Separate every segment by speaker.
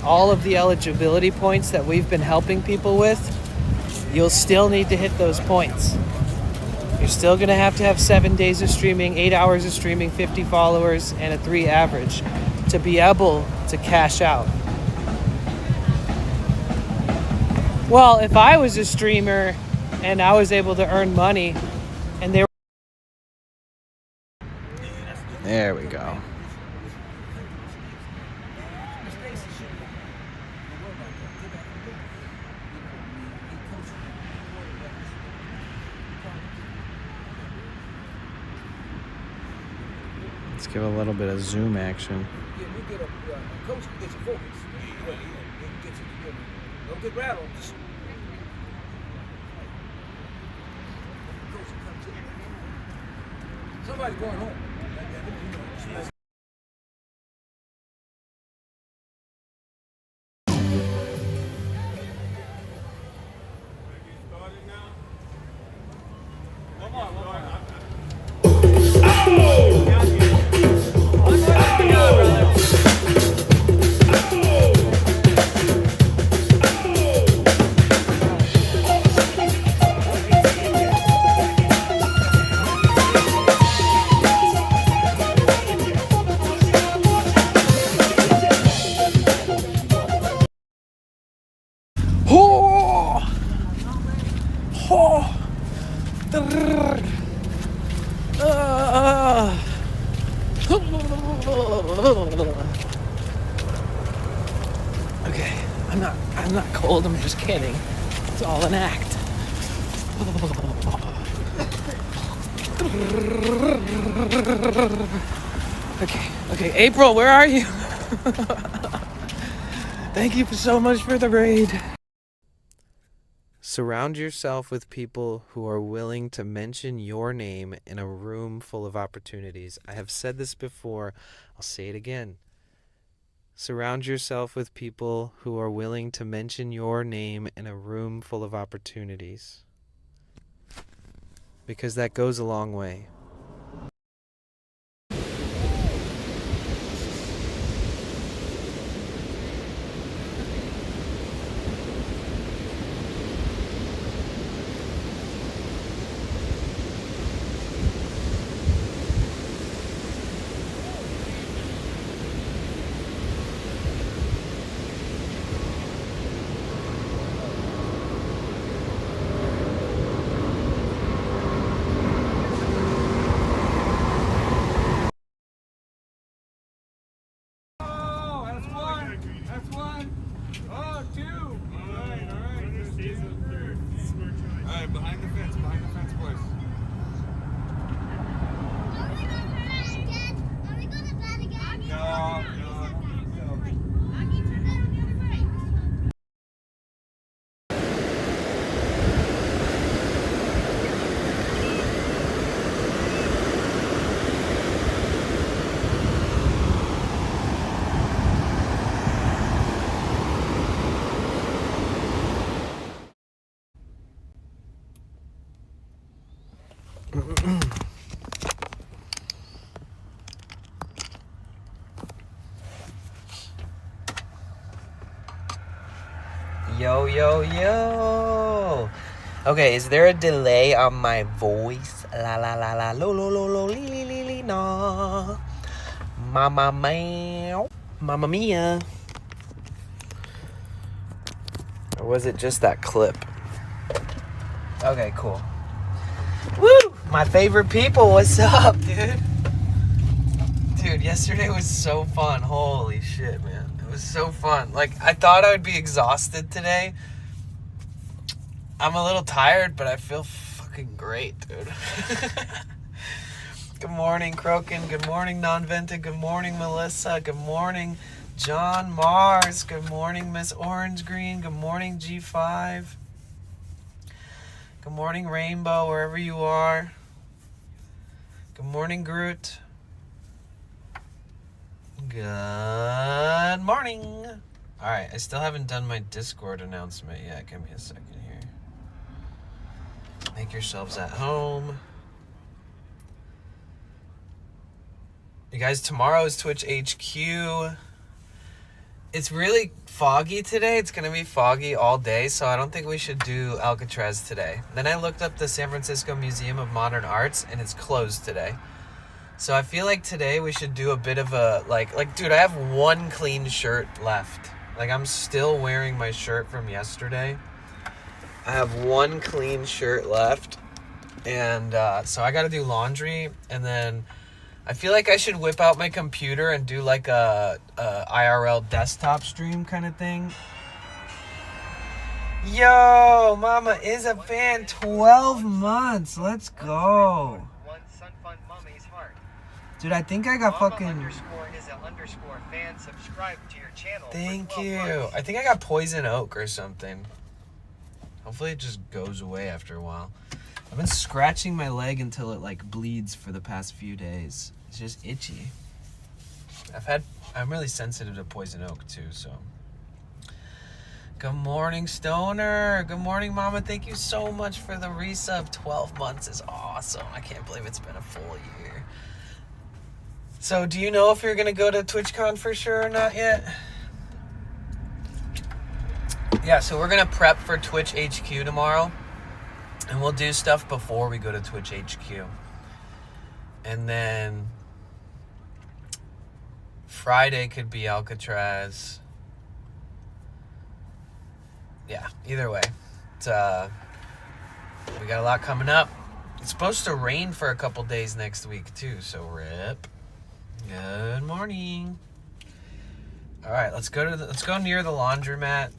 Speaker 1: all of the eligibility points that we've been helping people with, you'll still need to hit those points. You're still going to have 7 days of streaming, 8 hours of streaming, 50 followers, and a 3 average to be able to cash out. Well, if I was a streamer and I was able to earn money and they were... There we go. Let's give a little bit of zoom action.
Speaker 2: Yeah, we get a coach can get your focus. Don't get rattled. Somebody's going home. Okay, I'm not cold, I'm just kidding. It's all an act. Okay, April, where are you? Thank you so much for the raid. Surround yourself with people who are willing to mention your name in a room full of opportunities. I have said this before. I'll say it again. Surround yourself with people who are willing to mention your name in a room full of opportunities. Because that goes a long way. Behind the fence, boys.
Speaker 3: Are we going to bed again?
Speaker 2: No.
Speaker 3: I need to bed on the other way.
Speaker 1: Yo. Okay, is there a delay on my voice? La la la la lo lo lo lo li li li li no. Mama meow. Mamma mia. Or was it just that clip? Okay, cool. Woo! My favorite people, what's up, dude? Dude, yesterday was so fun. Holy shit, man. It was so fun. Like, I thought I would be exhausted today. I'm a little tired, but I feel fucking great, dude. Good morning, Crokin. Good morning, Non-Vented. Good morning, Melissa. Good morning, John Mars. Good morning, Miss Orange Green. Good morning, G5. Good morning, Rainbow, wherever you are. Good morning, Groot. Good morning. All right, I still haven't done my Discord announcement yet. Give me a second here. Make yourselves at home. You guys, tomorrow is Twitch HQ. It's really foggy today. It's going to be foggy all day, so I don't think we should do Alcatraz today. Then I looked up the San Francisco Museum of Modern Arts, and it's closed today. So I feel like today we should do a bit of a, like, dude, I have one clean shirt left. Like, I'm still wearing my shirt from yesterday. I have one clean shirt left. And so I got to do laundry, and then I feel like I should whip out my computer and do like a IRL desktop stream kind of thing. Yo, Mama is a fan. 12 months. Let's go. Dude, I think I got fucking...
Speaker 4: fan. Subscribe to your channel.
Speaker 1: Thank you. I think I got poison oak or something. Hopefully it just goes away after a while. I've been scratching my leg until it like bleeds for the past few days. It's just itchy. I'm really sensitive to poison oak too, so. Good morning, Stoner. Good morning, Mama. Thank you so much for the resub. 12 months is awesome. I can't believe it's been a full year. So, do you know if you're going to go to TwitchCon for sure or not yet? Yeah, so we're going to prep for Twitch HQ tomorrow. And we'll do stuff before we go to Twitch HQ. And then Friday could be Alcatraz. Yeah, either way. It's, we got a lot coming up. It's supposed to rain for a couple days next week too, so rip. Good morning. All right, let's go near the laundromat.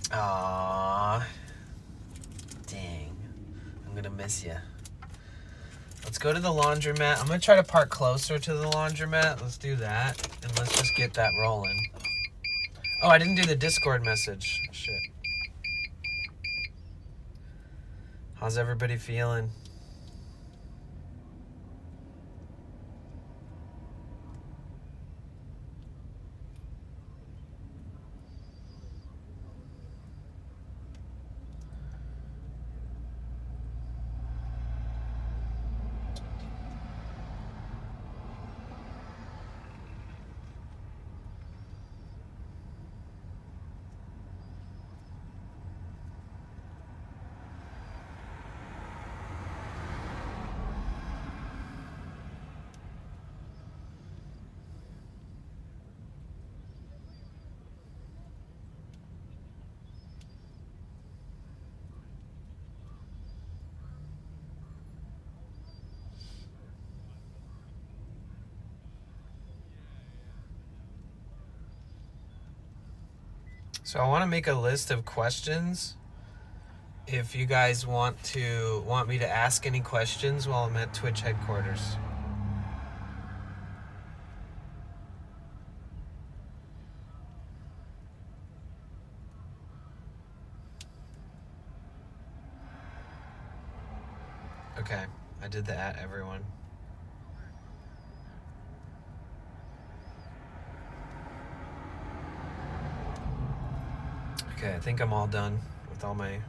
Speaker 1: Aww. Dang. I'm gonna miss you. Let's go to the laundromat. I'm gonna try to park closer to the laundromat. Let's do that, and let's just get that rolling. Oh, I didn't do the Discord message. Shit. How's everybody feeling? So I want to make a list of questions. If you guys want me to ask any questions while I'm at Twitch headquarters. Okay, I did the at everyone. Okay, I think I'm all done with all my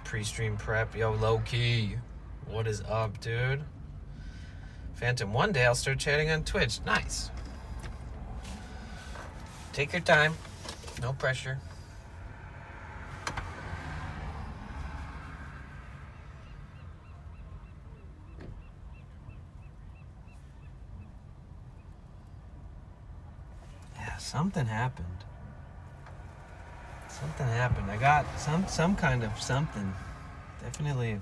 Speaker 1: pre-stream prep. Yo, low-key, what is up, dude? Phantom, one day I'll start chatting on Twitch. Nice. Take your time. No pressure. Yeah, something happened. Something happened. I got some kind of something. Definitely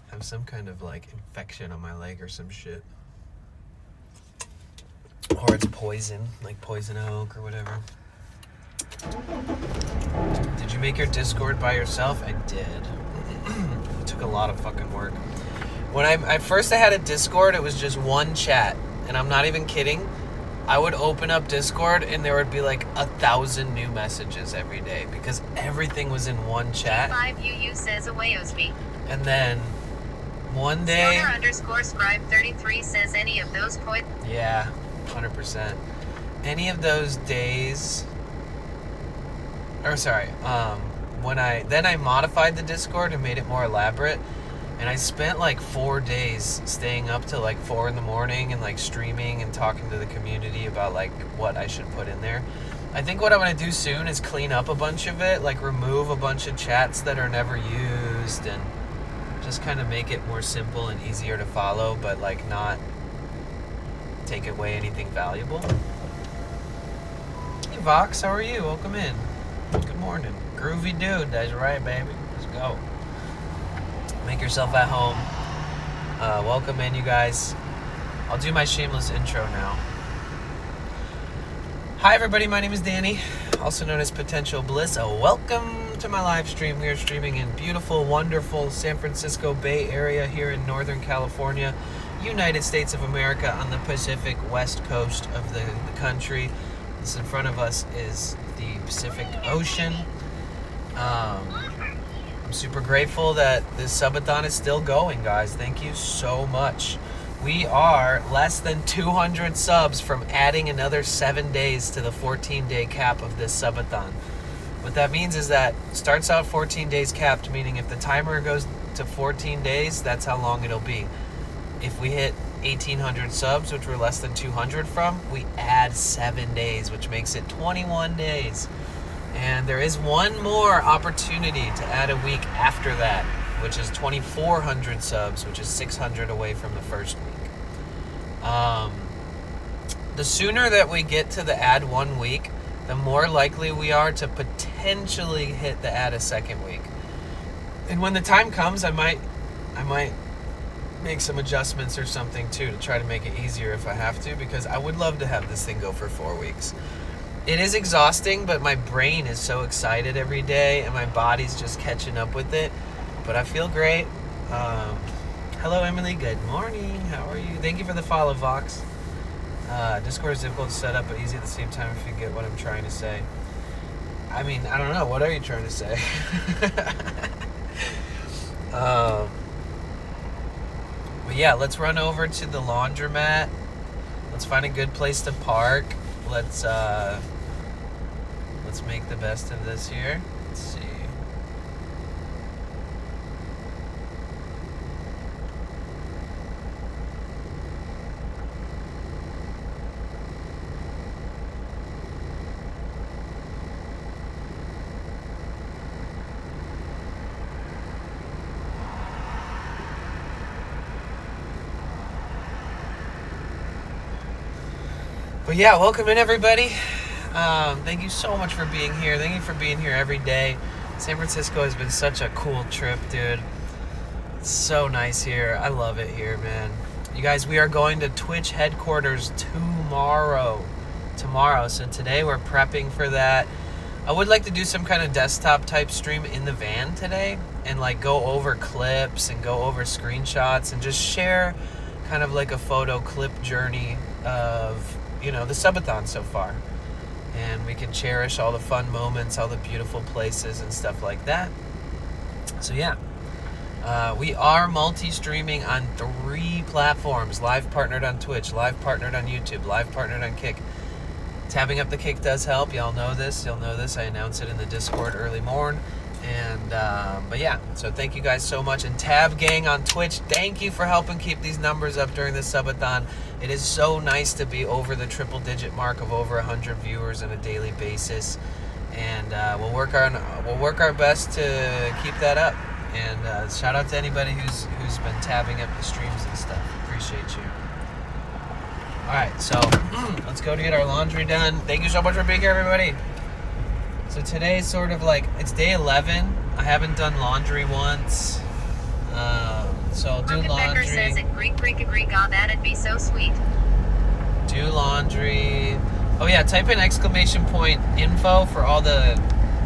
Speaker 1: have some kind of like infection on my leg or some shit. Or it's poison, like poison oak or whatever. Did you make your Discord by yourself? I did. It took a lot of fucking work. When I first had a Discord, it was just one chat. And I'm not even kidding. I would open up Discord and there would be like 1,000 new messages every day because everything was in one chat.
Speaker 5: 5UU says Awayosby.
Speaker 1: And then one day...
Speaker 5: Stoner_scribe33 says any of those points...
Speaker 1: Yeah, 100%. Any of those days... Or sorry, when I modified the Discord and made it more elaborate. And I spent like 4 days staying up till like 4 in the morning and like streaming and talking to the community about like what I should put in there.
Speaker 2: I think what I'm going to do soon is clean up a bunch of it, like remove a bunch of chats that are never used and just kind of make it more simple and easier to follow, but like not take away anything valuable. Hey Vox, how are you? Welcome in. Good morning. Groovy dude, that's right, baby. Let's go. Make yourself at home. Welcome in, you guys. I'll do my shameless intro now. Hi everybody, my name is Danny, also known as Potential Bliss. Welcome to my live stream. We are streaming in beautiful, wonderful San Francisco Bay Area here in Northern California, United States of America, on the Pacific West Coast of the country. This in front of us is the Pacific Ocean. I'm super grateful that this subathon is still going, guys. Thank you so much. We are less than 200 subs from adding another 7 days to the 14-day cap of this subathon. What that means is that it starts out 14 days capped, meaning if the timer goes to 14 days, that's how long it'll be. If we hit 1,800 subs, which we're less than 200 from, we add 7 days, which makes it 21 days. And there is one more opportunity to add a week after that, which is 2,400 subs, which is 600 away from the first week. The sooner that we get to the add 1 week, the more likely we are to potentially hit the add a second week. And when the time comes, I might make some adjustments or something too to try to make it easier if I have to, because I would love to have this thing go for 4 weeks. It is exhausting, but my brain is so excited every day and my body's just catching up with it. But I feel great. Hello, Emily. Good morning. How are you? Thank you for the follow, Vox. Discord is difficult to set up, but easy at the same time if you get what I'm trying to say. I mean, I don't know. What are you trying to say? But yeah, let's run over to the laundromat. Let's find a good place to park. Let's make the best of this here. Let's see. But yeah, welcome in everybody. Thank you so much for being here. Thank you for being here every day. San Francisco has been such a cool trip, dude. It's so nice here. I love it here, man. You guys, we are going to Twitch headquarters tomorrow. So today we're prepping for that. I would like to do some kind of desktop type stream in the van today and like go over clips and go over screenshots and just share kind of like a photo clip journey of, you know, the subathon so far. And we can cherish all the fun moments, all the beautiful places and stuff like that. So yeah, we are multi-streaming on 3 platforms. Live partnered on Twitch, live partnered on YouTube, live partnered on Kick. Tabbing up the Kick does help. Y'all know this. You'll know this. I announce it in the Discord early morn. And but yeah, so thank you guys so much. And Tab Gang on Twitch, thank you for helping keep these numbers up during this subathon. It is so nice to be over the triple digit mark of over 100 viewers on a daily basis, and we'll work our best to keep that up. And shout out to anybody who's been tabbing up the streams and stuff. Appreciate you. All right, so let's go to get our laundry done. Thank you so much for being here, everybody. So today is sort of like, it's day 11. I haven't done laundry once. So I'll do laundry.
Speaker 5: Says it, Greek, oh, that'd be so sweet.
Speaker 2: Do laundry. Oh yeah, type in !info for all the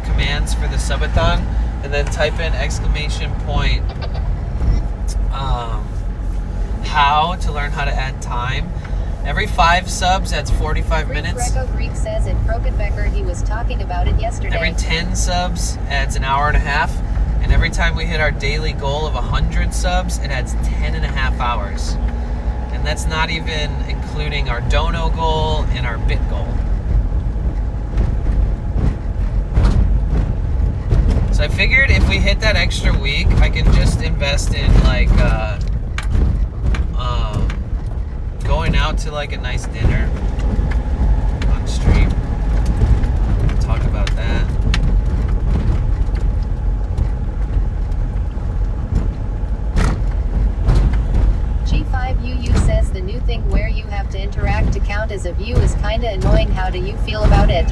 Speaker 2: commands for the subathon, and then type in ! How to learn how to add time. Every 5 subs, that's 45 minutes.
Speaker 5: Greek says it, Brokenbecker, he was talking about it yesterday.
Speaker 2: Every 10 subs adds an hour and a half. And every time we hit our daily goal of 100 subs, it adds 10 and a half hours. And that's not even including our dono goal and our bit goal. So I figured if we hit that extra week, I can just invest in like going out to like a nice dinner on stream.
Speaker 5: the new thing where you have to interact to count as a view is kinda annoying. How do you feel about it?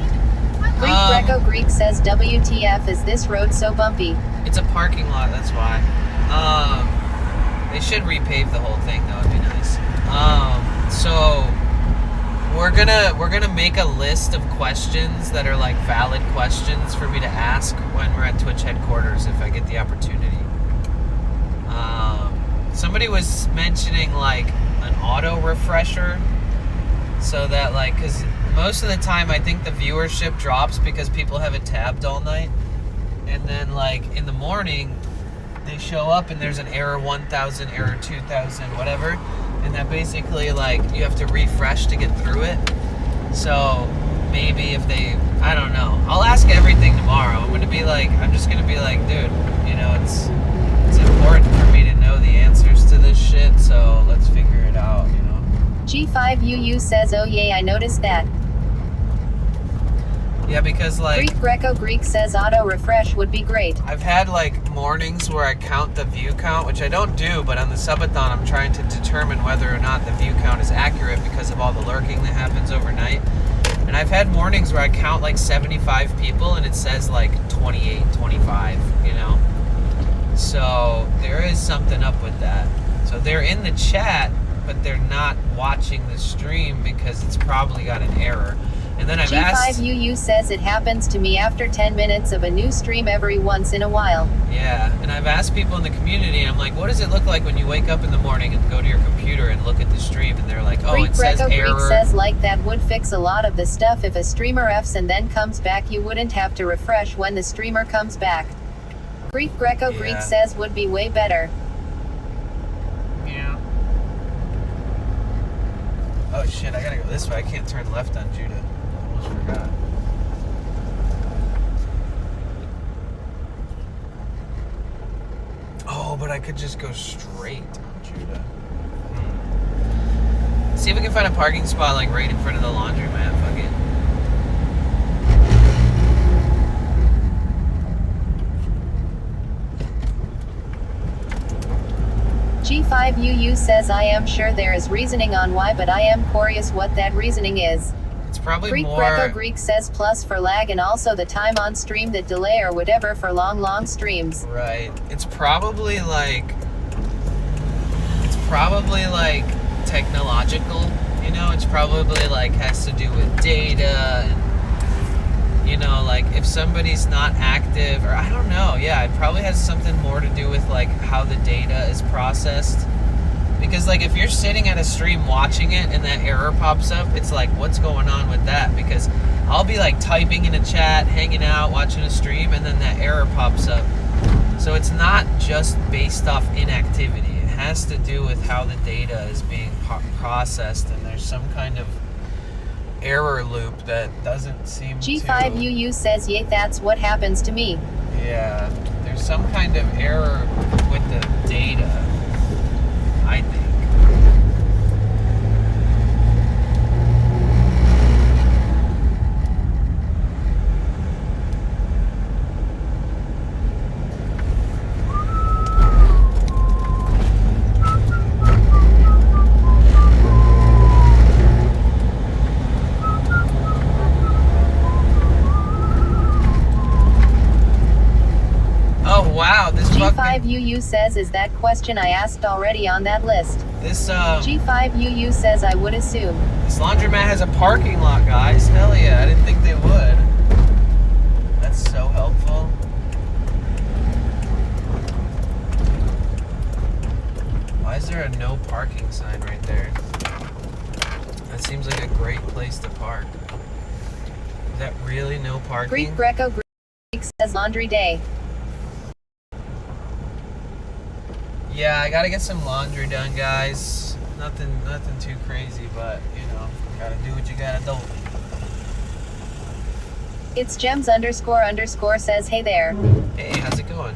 Speaker 5: Greek Greco Greek says WTF is this road so bumpy?
Speaker 2: It's a parking lot, that's why. They should repave the whole thing though, it'd be nice. So we're gonna make a list of questions that are like valid questions for me to ask when we're at Twitch headquarters if I get the opportunity. Somebody was mentioning like an auto refresher, so that like, because most of the time I think the viewership drops because people have it tabbed all night, and then like in the morning they show up and there's an error 1000, error 2000, whatever, and that basically like you have to refresh to get through it. So maybe if they, I don't know, I'll ask everything tomorrow. I'm just gonna be like, dude, you know, it's important for me to know the answers to this shit, so let's figure it out, you know.
Speaker 5: G5UU says, oh yay, I noticed that.
Speaker 2: Yeah, because like
Speaker 5: Greek Greco Greek says auto refresh would be great.
Speaker 2: I've had like mornings where I count the view count, which I don't do, but on the Subathon I'm trying to determine whether or not the view count is accurate because of all the lurking that happens overnight. And I've had mornings where I count like 75 people and it says like 28, 25, you know? So there is something up with that. So they're in the chat, but they're not watching the stream because it's probably got an error. And then I've asked...
Speaker 5: G5UU says it happens to me after 10 minutes of a new stream every once in a while.
Speaker 2: Yeah, and I've asked people in the community, and I'm like, what does it look like when you wake up in the morning and go to your computer and look at the stream? And they're like, oh,
Speaker 5: Greek
Speaker 2: it says
Speaker 5: Greco
Speaker 2: error.
Speaker 5: Greek says like that would fix a lot of the stuff. If a streamer Fs and then comes back, you wouldn't have to refresh when the streamer comes back. Greek Greco Greek
Speaker 2: Yeah.
Speaker 5: says would be way better.
Speaker 2: Yeah. Oh shit, I gotta go this way. I can't turn left on Judah. Almost forgot. Oh, but I could just go straight on Judah. See if we can find a parking spot like right in front of the laundromat. Fuck it.
Speaker 5: G5UU says I am sure there is reasoning on why, but I am curious what that reasoning is.
Speaker 2: It's probably
Speaker 5: Greek
Speaker 2: more...
Speaker 5: Greco Greek says plus for lag and also the time on stream, that delay or whatever for long streams.
Speaker 2: Right. It's probably like technological, you know, it's probably like has to do with data and, you know, like if somebody's not active, or I don't know, yeah, it probably has something more to do with like how the data is processed. Because like if you're sitting at a stream watching it and that error pops up, it's like, what's going on with that? Because I'll be like typing in a chat, hanging out, watching a stream, and then that error pops up. So it's not just based off inactivity. It has to do with how the data is being processed, and there's some kind of error loop that doesn't seem
Speaker 5: G5UU says yay, that's what happens to me.
Speaker 2: Yeah, there's some kind of error with the data, I think. Wow, this
Speaker 5: G5UU says is that question I asked already on that list.
Speaker 2: This
Speaker 5: G5UU says I would assume.
Speaker 2: This laundromat has a parking lot, guys. Hell yeah, I didn't think they would. That's so helpful. Why is there a no parking sign right there? That seems like a great place to park. Is that really no parking?
Speaker 5: Greek Greco Greek says laundry day.
Speaker 2: Yeah, I gotta get some laundry done, guys. Nothing too crazy, but you know, gotta do what you gotta do.
Speaker 5: It's Gems __ says hey there.
Speaker 2: Hey, how's it going?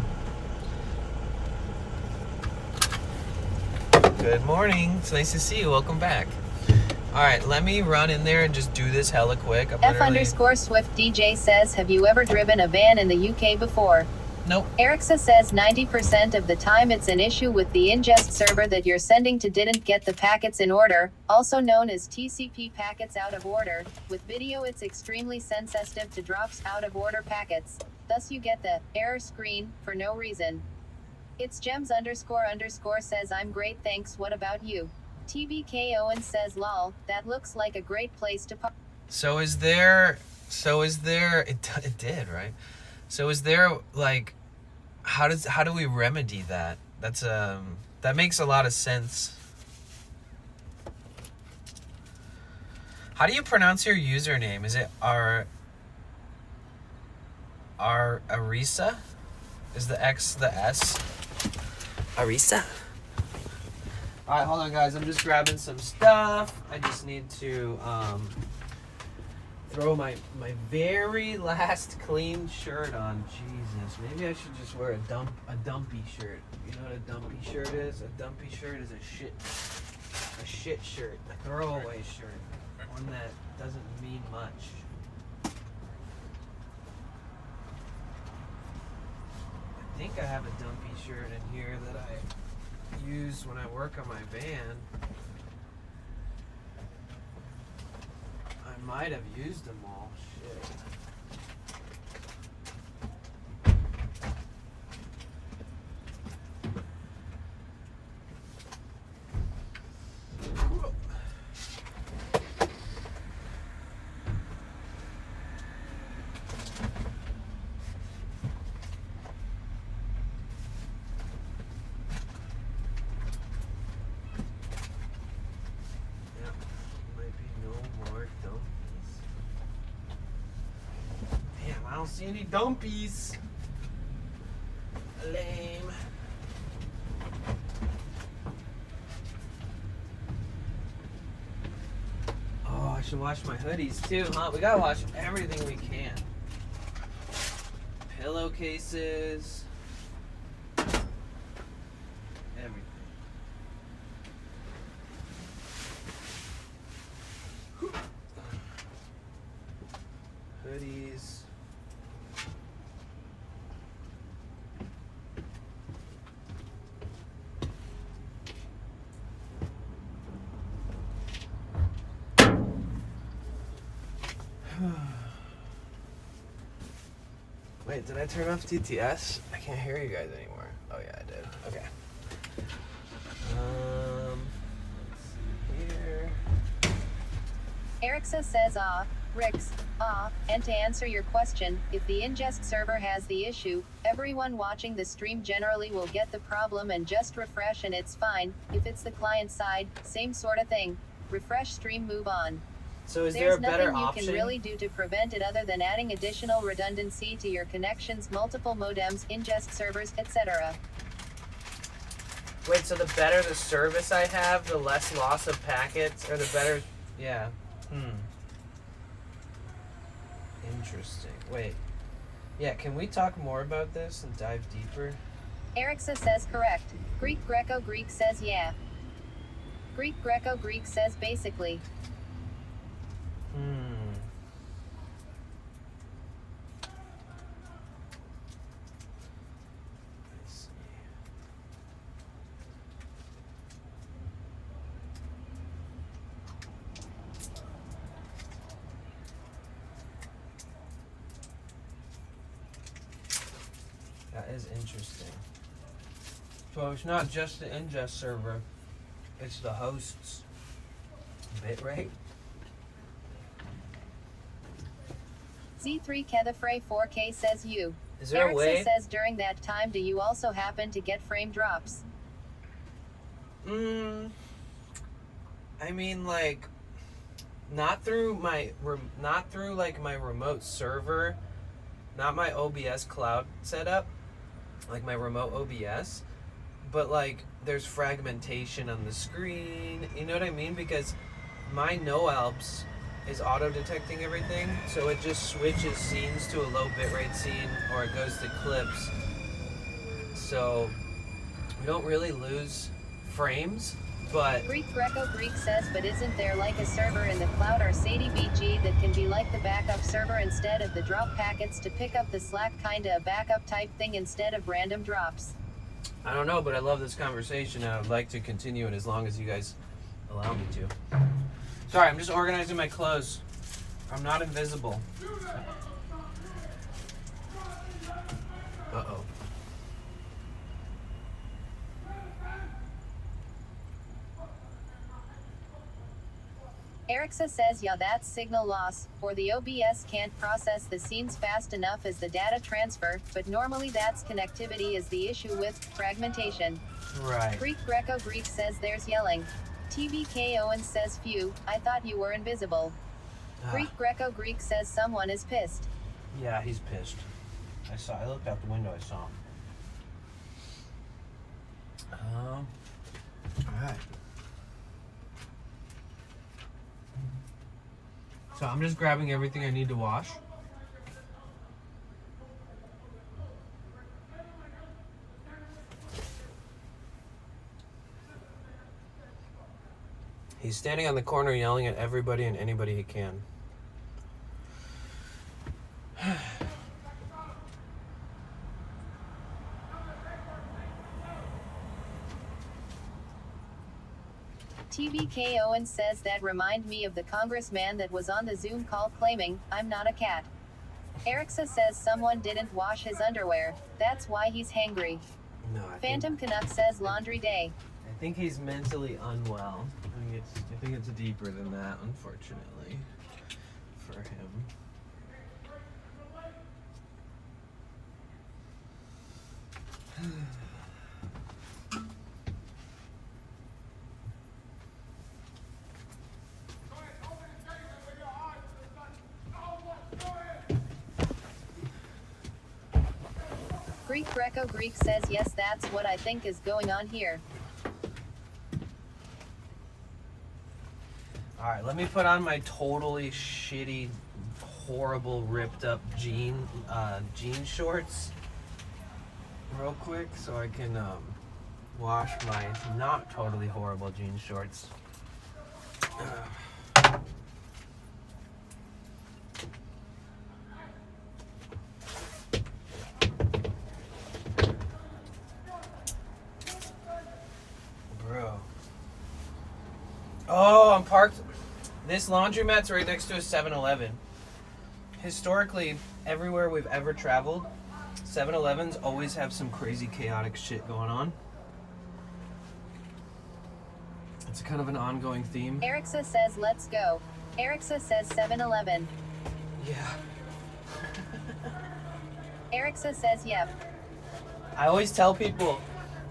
Speaker 2: Good morning. It's nice to see you. Welcome back. All right, let me run in there and just do this hella quick.
Speaker 5: F_Swift DJ says, have you ever driven a van in the UK before?
Speaker 1: Nope.
Speaker 5: Erixa says 90% of the time it's an issue with the ingest server that you're sending to didn't get the packets in order, also known as TCP packets out of order. With video it's extremely sensitive to drops out of order packets. Thus you get the error screen for no reason. It's gems __ says I'm great thanks, what about you? TBK Owen says lol, that looks like a great place to park.
Speaker 1: So is there, it did, right? So is there, like, how do we remedy that? That's, that makes a lot of sense. How do you pronounce your username? Is it Arisa? Is the X the S? Arisa? Alright, hold on guys, I'm just grabbing some stuff. I just need to, throw my very last clean shirt on. Jesus, maybe I should just wear a dumpy shirt. You know what a dumpy shirt is? A dumpy shirt is a shit shirt, a throwaway shirt, one that doesn't mean much. I think I have a dumpy shirt in here that I use when I work on my van. I might have used them all. Shit. I don't see any dumpies. Lame. Oh, I should wash my hoodies too, huh? We gotta wash everything we can. Pillowcases. Everything. Hoodies. Wait, did I turn off TTS? I can't hear you guys anymore. Oh yeah, I did. Okay. Here.
Speaker 5: Erixa says Rix, and to answer your question, if the ingest server has the issue, everyone watching the stream generally will get the problem and just refresh and it's fine. If it's the client side, same sort of thing. Refresh stream, move on.
Speaker 1: So is there a better
Speaker 5: There's nothing
Speaker 1: option?
Speaker 5: you can really do to prevent it other than adding additional redundancy to your connections, multiple modems, ingest servers, etc.
Speaker 1: Wait, so the better the service I have, the less loss of packets, or the better... Yeah. Interesting. Wait. Yeah, can we talk more about this and dive deeper?
Speaker 5: Erixa says correct. Greek Greco-Greek says yeah. Greek Greco-Greek says basically.
Speaker 1: I see. That is interesting. So it's not just the ingest server, it's the host's bitrate.
Speaker 5: Z3 Kethafray 4K says you.
Speaker 1: Is there a way?
Speaker 5: Erixa says during that time do you also happen to get frame drops?
Speaker 1: I mean, like, not through like my remote server, not my OBS cloud setup, like my remote OBS, but like there's fragmentation on the screen, you know what I mean? Because my no-alps is auto-detecting everything, so it just switches scenes to a low bitrate scene, or it goes to clips. So we don't really lose frames, But
Speaker 5: Greek Greco Greek says, but isn't there like a server in the cloud or SADBG that can be like the backup server instead of the drop packets to pick up the slack, kinda a backup type thing instead of random drops?
Speaker 1: I don't know, but I love this conversation and I would like to continue it as long as you guys allow me to. Sorry, I'm just organizing my clothes. I'm not invisible. Uh-oh.
Speaker 5: Erixa says, yeah, that's signal loss, or the OBS can't process the scenes fast enough as the data transfer, but normally that's connectivity is the issue with fragmentation.
Speaker 1: Right.
Speaker 5: Greek Greco Greek says there's yelling. TBK Owen says, phew, I thought you were invisible. Greek Greco Greek says someone is pissed.
Speaker 1: Yeah, he's pissed. I looked out the window, I saw him. Alright. So I'm just grabbing everything I need to wash. He's standing on the corner yelling at everybody and anybody he can.
Speaker 5: TBK Owen says that remind me of the congressman that was on the Zoom call claiming, I'm not a cat. Erixa says someone didn't wash his underwear, that's why he's hangry.
Speaker 1: No,
Speaker 5: Phantom Canuck says laundry day.
Speaker 1: I think he's mentally unwell. I think it's deeper than that, unfortunately, for him.
Speaker 5: Greek Greco Greek says, yes, that's what I think is going on here.
Speaker 1: Alright, let me put on my totally shitty, horrible, ripped up jean shorts real quick so I can wash my not totally horrible jean shorts. Bro. Oh, I'm parked. This laundromat's right next to a 7-Eleven. Historically, everywhere we've ever traveled, 7-Elevens always have some crazy chaotic shit going on. It's kind of an ongoing theme.
Speaker 5: Erixa says, let's go. Erixa says 7-Eleven.
Speaker 1: Yeah.
Speaker 5: Erixa says, yep.
Speaker 1: I always tell people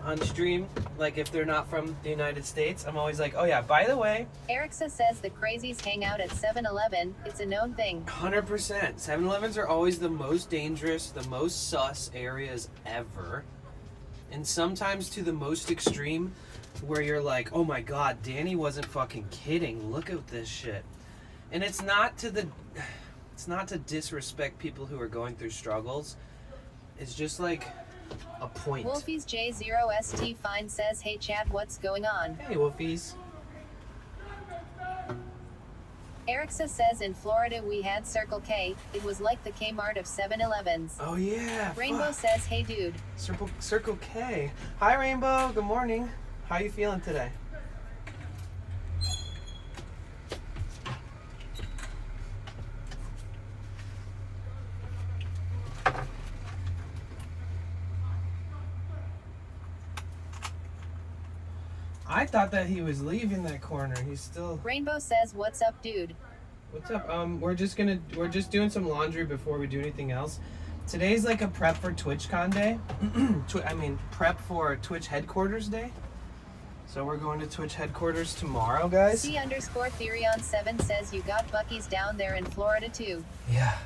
Speaker 1: on stream, like if they're not from the United States, I'm always like, oh yeah, by the way.
Speaker 5: Erixa says the crazies hang out at 7-Eleven, it's a known thing.
Speaker 1: 100%. 7-Elevens are always the most dangerous, the most sus areas ever. And sometimes to the most extreme, where you're like, oh my god, Danny wasn't fucking kidding, look at this shit. And it's not to disrespect people who are going through struggles. It's just like a point.
Speaker 5: Wolfies J0ST Fine says, hey chat, what's going on?
Speaker 1: Hey, Wolfies.
Speaker 5: Erixa says in Florida we had Circle K, it was like the Kmart of 7-Elevens.
Speaker 1: Oh yeah.
Speaker 5: Rainbow says, hey dude.
Speaker 1: Circle K. Hi Rainbow, good morning. How you feeling today? I thought that he was leaving that corner. He's still.
Speaker 5: Rainbow says, what's up dude?
Speaker 1: What's up? We're just doing some laundry before we do anything else. Today's like a prep for TwitchCon day. Prep for Twitch headquarters day. So we're going to Twitch headquarters tomorrow, guys.
Speaker 5: C_Therion7 says you got Buc-ee's down there in Florida too.
Speaker 1: Yeah.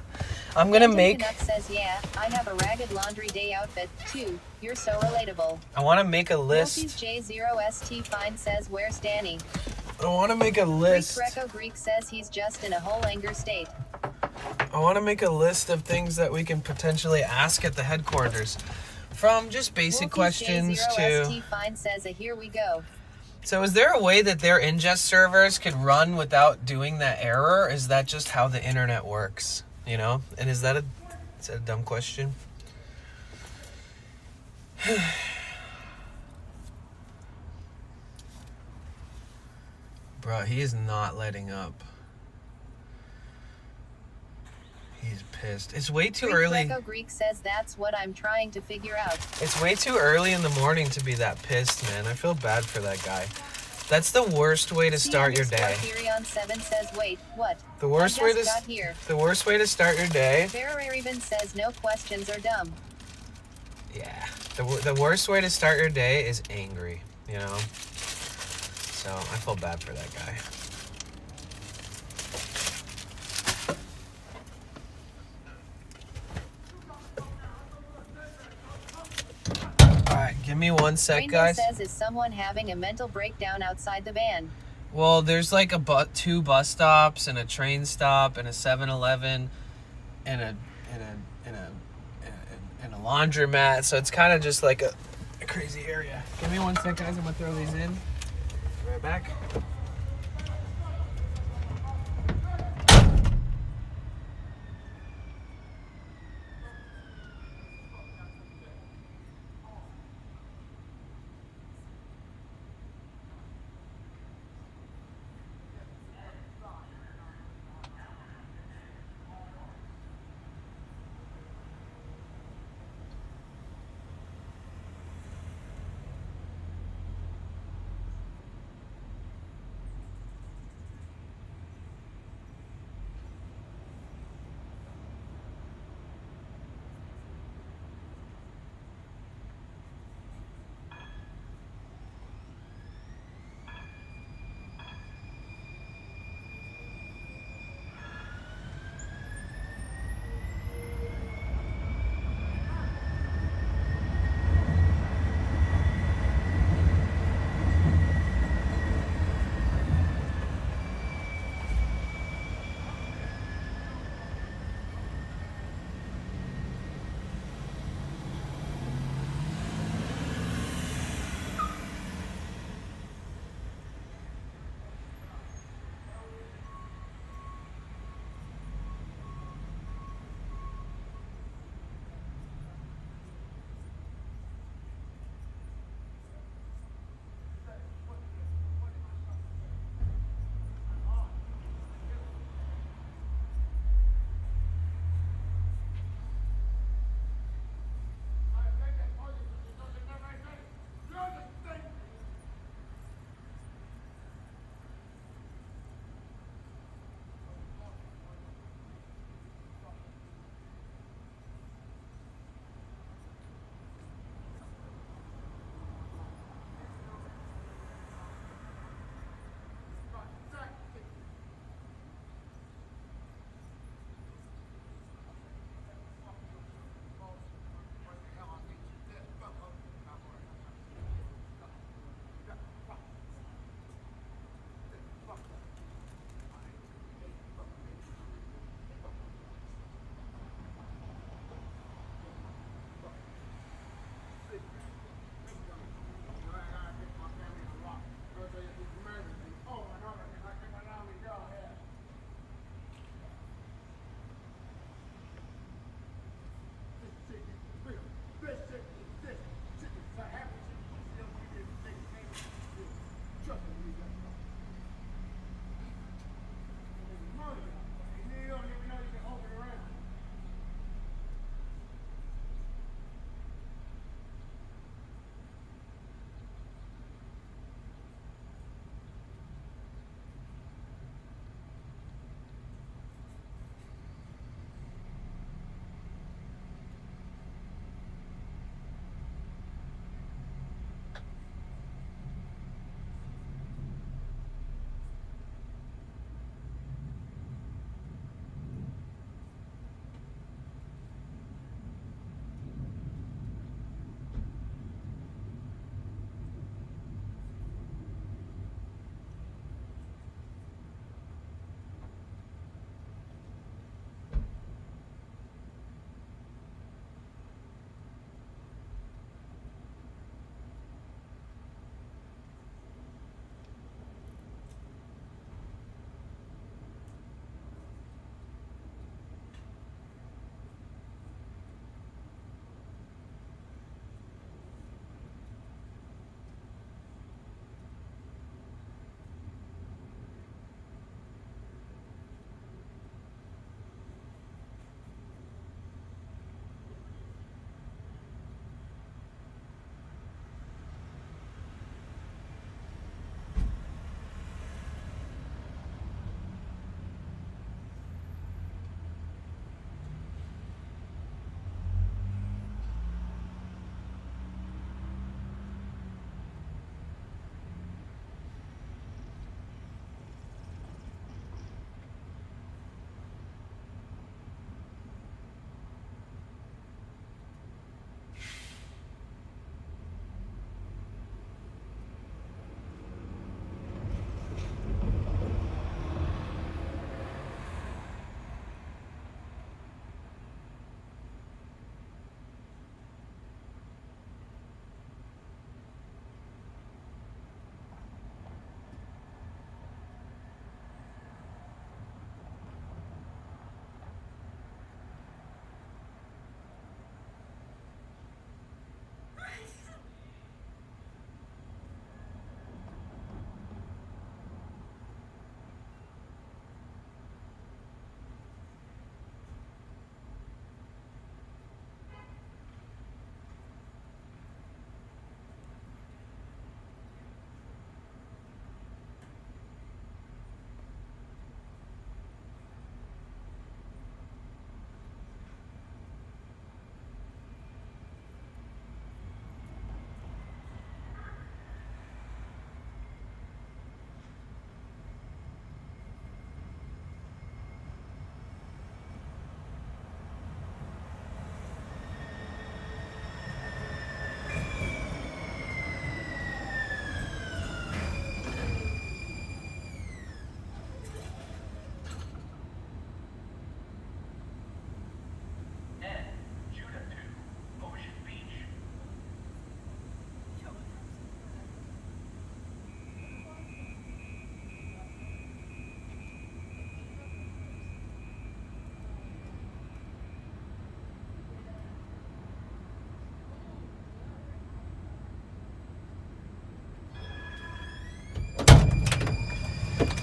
Speaker 1: I'm gonna make.
Speaker 5: Canuck says, yeah, I have a ragged laundry day outfit too. You're so relatable.
Speaker 1: I want to make a list.
Speaker 5: Wolfies J0ST Fine says, where's Danny?
Speaker 1: I want to make a list.
Speaker 5: Greek Greco Greek says he's just in a whole anger state.
Speaker 1: I want to make a list of things that we can potentially ask at the headquarters. From just basic
Speaker 5: Wolfies
Speaker 1: questions
Speaker 5: J0ST
Speaker 1: to.
Speaker 5: Fine says, here we go.
Speaker 2: So is there a way that their ingest servers could run without doing that error? Is that just how the internet works? You know? And is that a dumb question? Bro, he is not letting up. He's pissed. It's way too early.
Speaker 5: Greek says that's what I'm trying to figure out.
Speaker 2: It's way too early in the morning to be that pissed, man. I feel bad for that guy. That's the worst way to start your day.
Speaker 5: Furion7 says, wait, what?
Speaker 2: The worst way to start your day.
Speaker 5: Even says no questions are dumb.
Speaker 2: Yeah. The worst way to start your day is angry, you know? So I feel bad for that guy. Alright, give me 1 sec,
Speaker 5: Rainbow
Speaker 2: guys.
Speaker 5: says, is someone having a mental breakdown outside the van?
Speaker 2: Well, there's like 2 bus stops and a train stop and a 7-Eleven and a laundromat, so it's kind of just like a crazy area. Give me 1 sec, guys. I'm gonna throw these in. Be right back.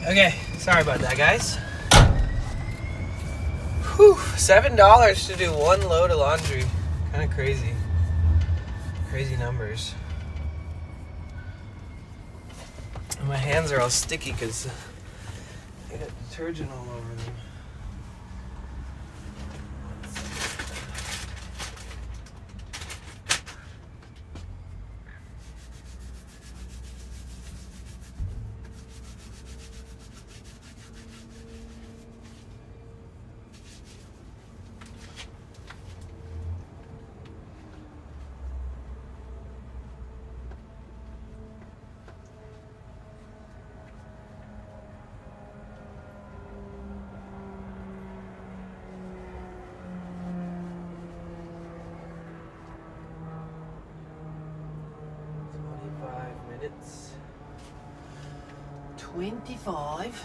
Speaker 1: Okay, sorry about that, guys. Whew, $7 to do one load of laundry. Kind of crazy. Crazy numbers. And my hands are all sticky because I got detergent all over them. Minutes. 25.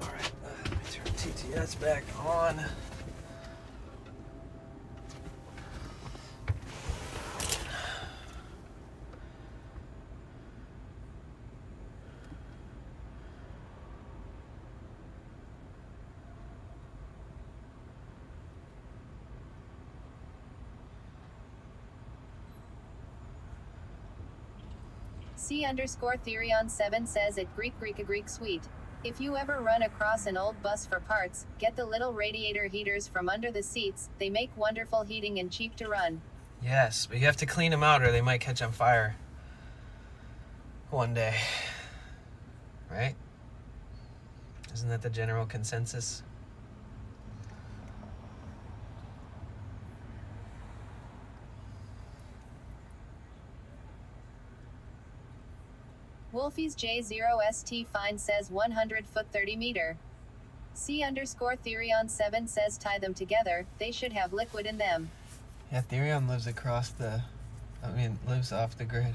Speaker 1: All right, let me turn TTS back on.
Speaker 5: C_Therion7 says at Greek sweet. If you ever run across an old bus for parts, get the little radiator heaters from under the seats. They make wonderful heating and cheap to run.
Speaker 1: Yes, but you have to clean them out or they might catch on fire one day. Right? Isn't that the general consensus?
Speaker 5: Wolfies J0ST Fine says 100 foot 30 meter. C_Therion7 says tie them together, they should have liquid in them.
Speaker 1: Yeah, Therion lives lives off the grid.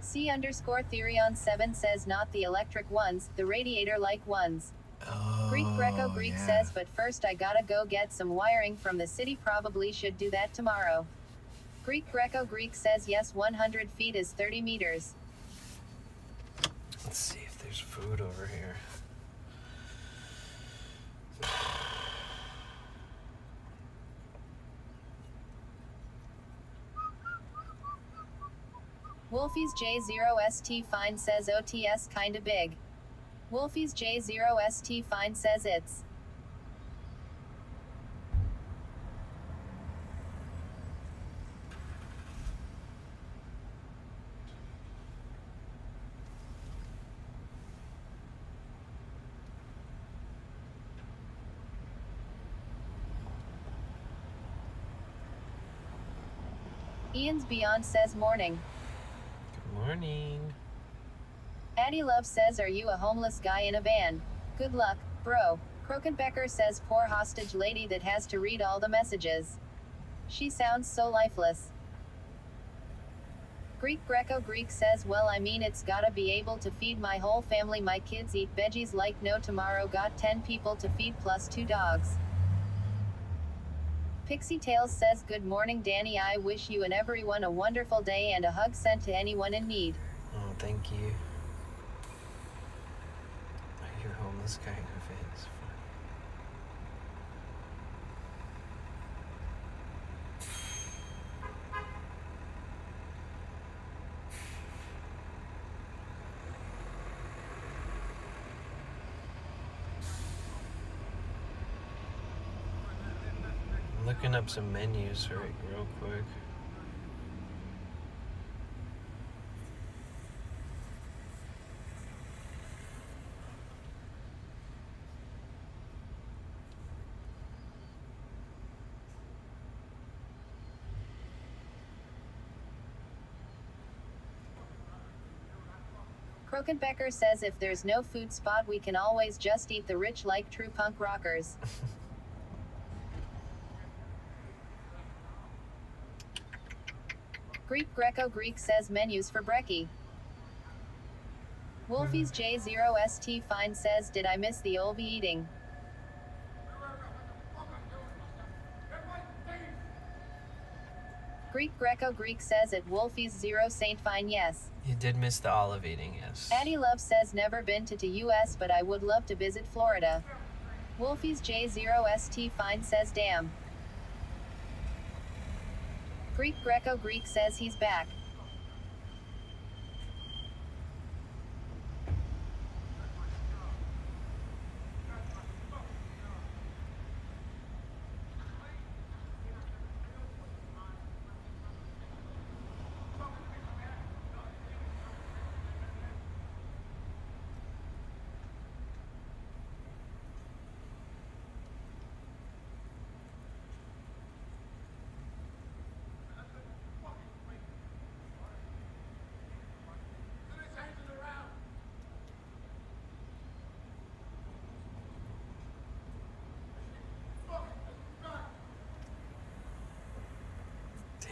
Speaker 5: C_Therion7 says not the electric ones, the radiator-like ones.
Speaker 1: Oh,
Speaker 5: Greek says but first I gotta go get some wiring from the city, probably should do that tomorrow. Greek says yes, 100 feet is 30 meters.
Speaker 1: Let's see if there's food over here.
Speaker 5: Wolfies J0ST Fine says OTS kinda big. Wolfies J0ST Fine says it's Ian's Beyond says morning.
Speaker 1: Good morning.
Speaker 5: Addie Love says are you a homeless guy in a van? Good luck, bro. Krokenbecker says poor hostage lady that has to read all the messages. She sounds so lifeless. Greek says well I mean it's gotta be able to feed my whole family, my kids eat veggies like no tomorrow, got 10 people to feed plus 2 dogs. Pixie Tales says good morning Danny, I wish you and everyone a wonderful day and a hug sent to anyone in need.
Speaker 1: Oh, thank you. I hear homeless guy in a van is fun. I'm looking up some menus real quick.
Speaker 5: Krokenbecker says if there's no food spot we can always just eat the rich like true punk rockers. Greek says menus for brekkie. Wolfies J0ST Fine says did I miss the Olby eating? Greek Greco Greek says at Wolfie's 0 Saint Fine yes.
Speaker 1: You did miss the olive eating, yes.
Speaker 5: Addie Love says never been to US but I would love to visit Florida. Wolfie's J0ST Fine says damn. Greek Greco Greek says he's back.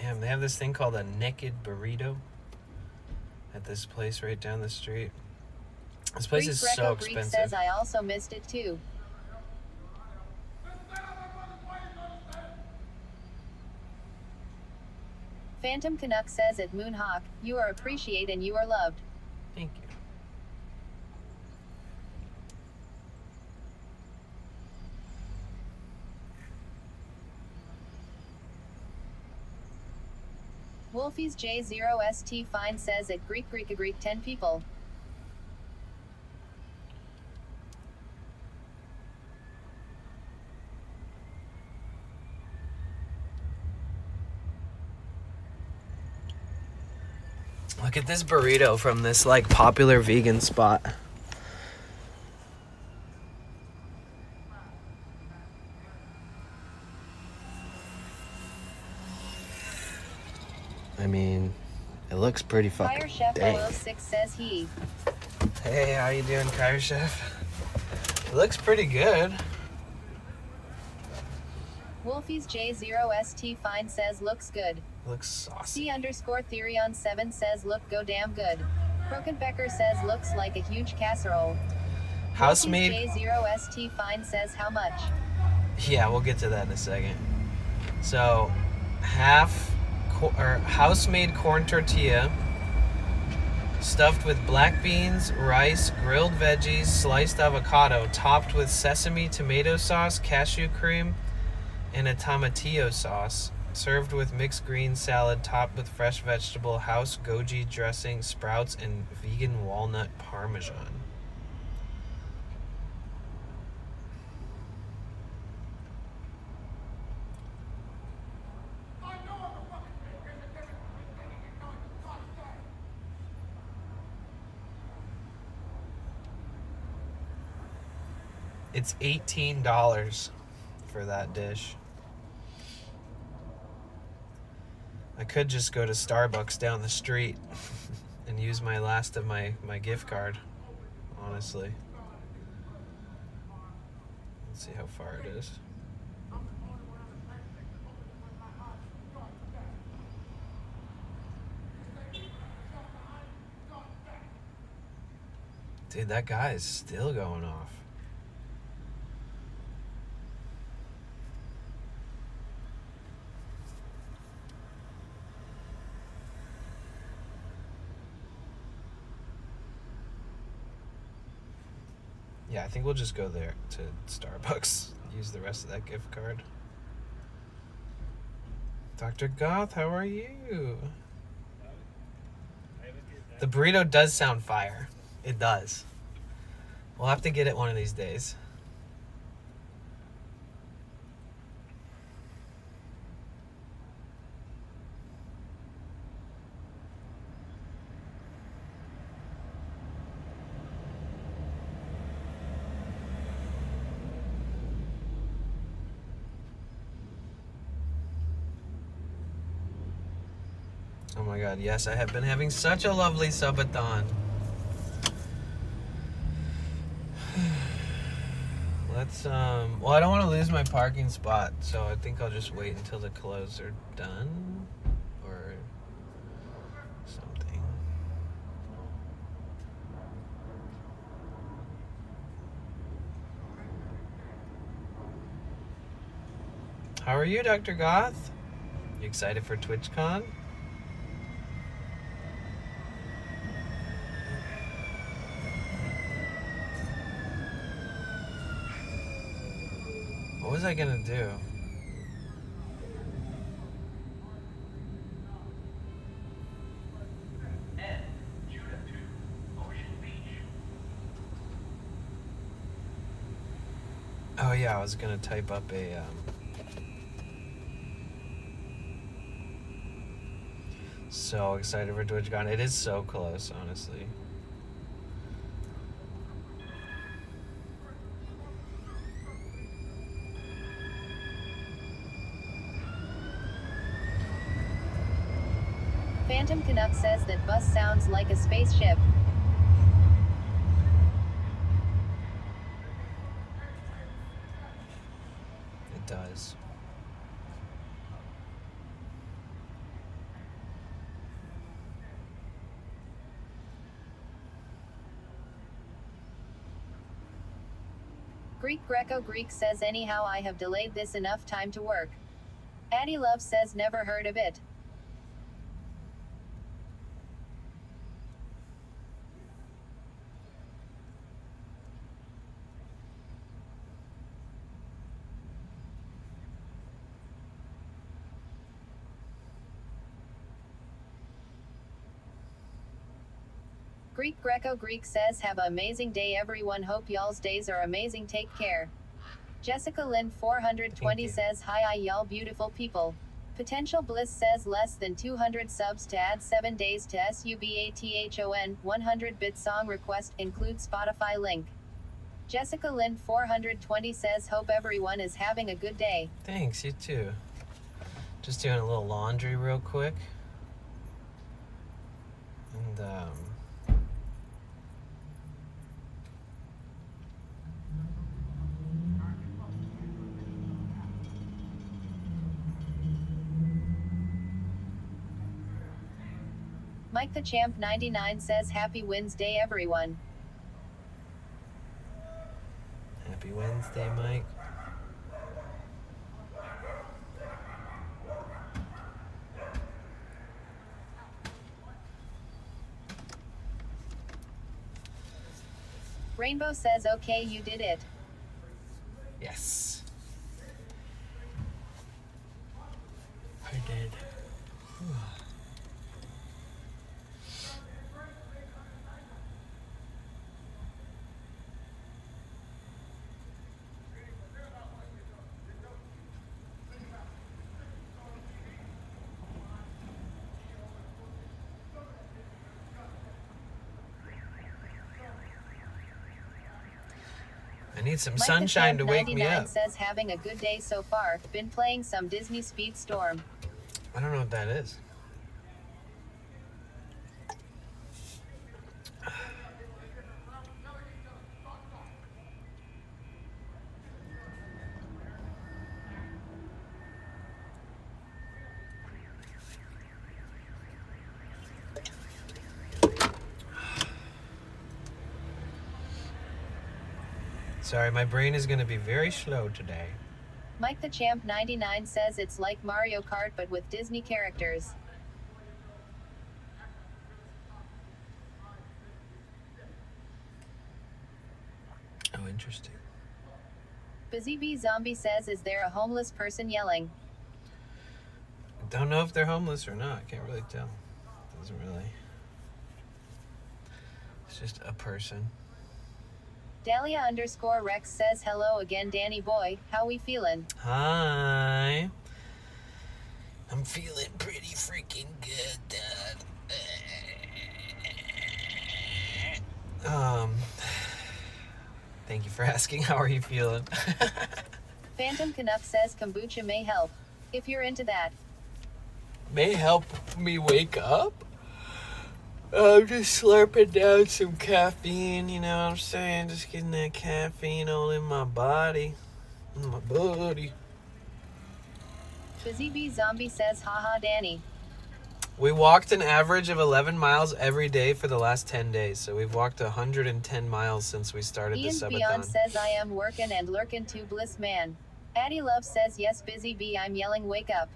Speaker 1: Damn, they have this thing called a naked burrito at this place right down the street. This place
Speaker 5: Greek
Speaker 1: is
Speaker 5: Greco
Speaker 1: so
Speaker 5: Greek
Speaker 1: expensive.
Speaker 5: says I also missed it too. Phantom Canuck says at Moonhawk, you are appreciated and you are loved.
Speaker 1: Thank you.
Speaker 5: Wolfie's J0ST Fine says at Greek 10 people.
Speaker 1: Look at this burrito from this like popular vegan spot. I mean, it looks pretty fucking
Speaker 5: Fire Chef
Speaker 1: dank.
Speaker 5: 006 says he.
Speaker 1: Hey, how you doing, Kyrie Chef? It looks pretty good.
Speaker 5: Wolfie's J0ST Fine says looks good.
Speaker 1: Looks saucy.
Speaker 5: C_Therion 7 says look go damn good. Krokenbecker says looks like a huge casserole.
Speaker 1: House-made.
Speaker 5: J0ST Fine says how much?
Speaker 1: Yeah, we'll get to that in a second. So, house-made corn tortilla, stuffed with black beans, rice, grilled veggies, sliced avocado, topped with sesame tomato sauce, cashew cream, and a tomatillo sauce, served with mixed green salad, topped with fresh vegetable, house goji dressing, sprouts, and vegan walnut parmesan. It's $18 for that dish. I could just go to Starbucks down the street and use my last of my gift card, honestly. Let's see how far it is. Dude, that guy is still going off. Yeah, I think we'll just go there to Starbucks. Use the rest of that gift card. Dr. Goth, how are you? The burrito does sound fire. It does. We'll have to get it one of these days. Oh my god, yes, I have been having such a lovely Subathon. Let's, well, I don't want to lose my parking spot, so I think I'll just wait until the clothes are done, or something. How are you, Dr. Goth? You
Speaker 2: excited for TwitchCon? What was I gonna do? Oh yeah, I was gonna type up a so excited for TwitchCon. It is so close, honestly.
Speaker 5: Phantom Canuck says that bus sounds like a spaceship.
Speaker 2: It does.
Speaker 5: Greek Greco Greek says anyhow I have delayed this enough time to work. Addie Love says never heard of it. Greek Greco Greek says have a amazing day everyone, hope y'all's days are amazing, take care. Jessica Lynn 420 says hi y'all beautiful people. Potential Bliss says less than 200 subs to add 7 days to Subathon 100-bit song request, include Spotify link. Jessica Lynn 420 says hope everyone is having a good day.
Speaker 2: Thanks, you too. Just doing a little laundry real quick. And
Speaker 5: Mike the Champ 99 says happy Wednesday everyone.
Speaker 2: happy Wednesday, Mike.
Speaker 5: Rainbow says okay you did it.
Speaker 2: Yes. I did. I need some
Speaker 5: Mike
Speaker 2: sunshine
Speaker 5: the
Speaker 2: to
Speaker 5: Champ
Speaker 2: wake me
Speaker 5: 99
Speaker 2: up.
Speaker 5: says having a good day so far. Been playing some Disney Speedstorm.
Speaker 2: I don't know what that is. Sorry, my brain is going to be very slow today.
Speaker 5: Mike the Champ 99 says it's like Mario Kart but with Disney characters.
Speaker 2: Oh, interesting.
Speaker 5: Busy Bee Zombie says is there a homeless person yelling?
Speaker 2: Don't know if they're homeless or not. Can't really tell. Doesn't really. It's just a person.
Speaker 5: Dahlia_Rex says hello again Danny boy, how we feeling?
Speaker 2: Hi. I'm feeling pretty freaking good, Dad. Thank you for asking. How are you feeling?
Speaker 5: Phantom Canuck says kombucha may help. If you're into that.
Speaker 2: May help me wake up? I'm just slurping down some caffeine, you know what I'm saying? Just getting that caffeine all in my body. In my body.
Speaker 5: Busy Bee Zombie says haha Danny.
Speaker 2: We walked an average of 11 miles every day for the last 10 days. So we've walked 110 miles since we started
Speaker 5: Ian's
Speaker 2: the Subathon.
Speaker 5: Beyond says I am working and lurking to bliss man. Addie Love says yes Busy Bee I'm yelling wake up.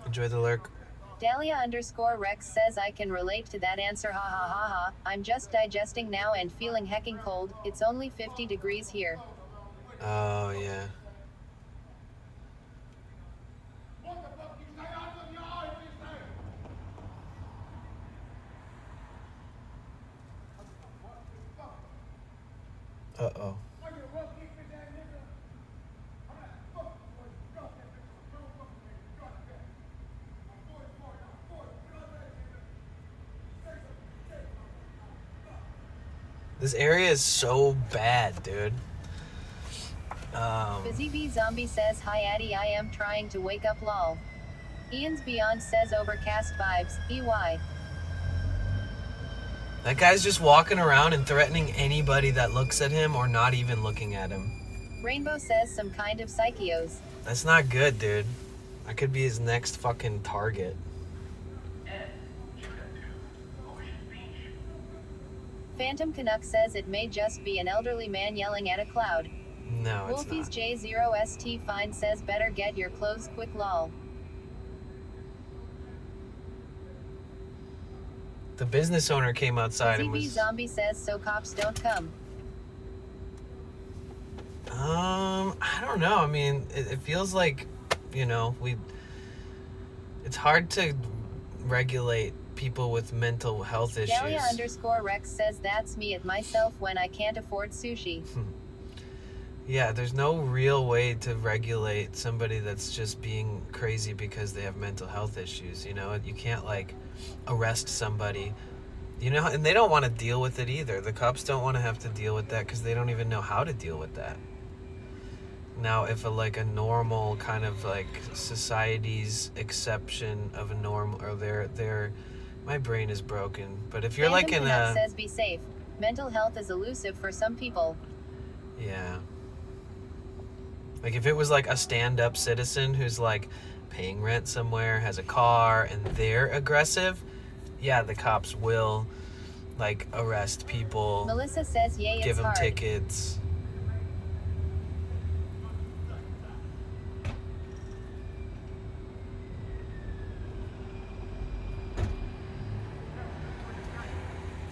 Speaker 2: Enjoy the lurk.
Speaker 5: Dahlia_Rex says I can relate to that answer, ha ha ha ha. I'm just digesting now and feeling hecking cold. It's only 50 degrees here.
Speaker 2: Oh, yeah. Uh-oh. This area is so bad, dude.
Speaker 5: Busy Bee Zombie says, hi Addy, I am trying to wake up lol. Ian's Beyond says overcast vibes, EY.
Speaker 2: That guy's just walking around and threatening anybody that looks at him or not even looking at him.
Speaker 5: Rainbow says some kind of psychios.
Speaker 2: That's not good, dude. I could be his next fucking target.
Speaker 5: Phantom Canuck says it may just be an elderly man yelling at a cloud.
Speaker 2: No, it's
Speaker 5: Wolfies
Speaker 2: not.
Speaker 5: J0ST Fine says better get your clothes quick lol.
Speaker 2: The business owner came outside
Speaker 5: Busy
Speaker 2: and
Speaker 5: Bee
Speaker 2: was...
Speaker 5: Zombie says so cops don't come.
Speaker 2: I don't know. I mean, it feels like, you know, it's hard to regulate people with mental health issues.
Speaker 5: Dahlia_Rex says that's me at myself when I can't afford sushi.
Speaker 2: Yeah, there's no real way to regulate somebody that's just being crazy because they have mental health issues, you know? You can't, like, arrest somebody, you know? And they don't want to deal with it either. The cops don't want to have to deal with that because they don't even know how to deal with that. Now, if a normal kind of, like, society's exception of a norm, or their my brain is broken. But if you're
Speaker 5: Phantom
Speaker 2: like in
Speaker 5: Canuck
Speaker 2: a...
Speaker 5: says be safe. Mental health is elusive for some people.
Speaker 2: Yeah. Like if it was like a stand-up citizen who's like paying rent somewhere, has a car, and they're aggressive, yeah, the cops will like arrest people,
Speaker 5: Melissa says yay, it's
Speaker 2: give them
Speaker 5: hard.
Speaker 2: tickets.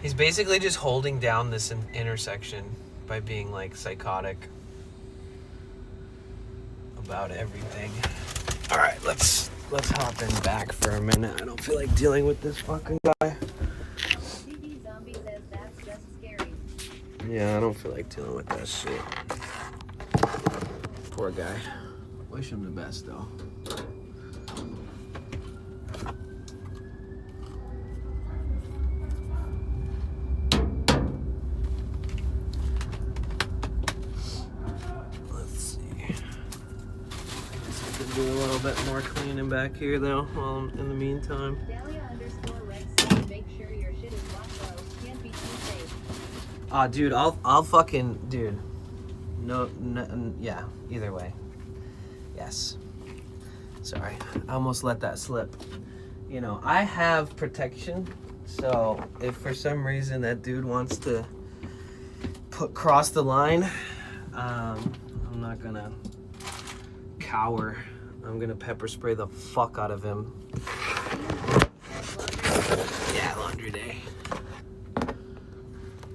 Speaker 2: He's basically just holding down this intersection by being like psychotic about everything. All right, let's hop in back for a minute. I don't feel like dealing with this fucking guy.
Speaker 5: TV Zombie says that's just scary.
Speaker 2: Yeah, I don't feel like dealing with that shit. Poor guy. Wish him the best though. Do a little bit more cleaning back here though in the meantime.
Speaker 5: Dahlia_Rex says make sure your shit is washed though. Can't be too safe.
Speaker 2: Dude, I'll fucking, dude. No, yeah, either way. Yes. Sorry, I almost let that slip. You know, I have protection, so if for some reason that dude wants to cross the line, I'm not gonna cower. I'm gonna pepper spray the fuck out of him. Yeah, laundry day.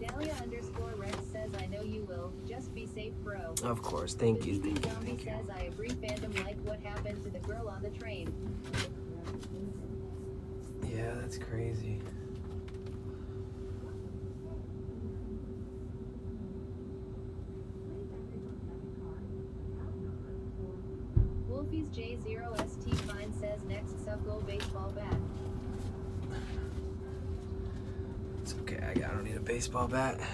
Speaker 5: Dahlia_Rex says I know you will. Just be safe, bro.
Speaker 2: Of course, thank you, thank you,
Speaker 5: Zombie
Speaker 2: thank you.
Speaker 5: says I agree. Phantom like what happened to the girl on the train.
Speaker 2: Yeah, that's crazy.
Speaker 5: Wolfies J0ST Fine says next sub goal baseball bat.
Speaker 2: It's okay, I don't need a baseball bat. I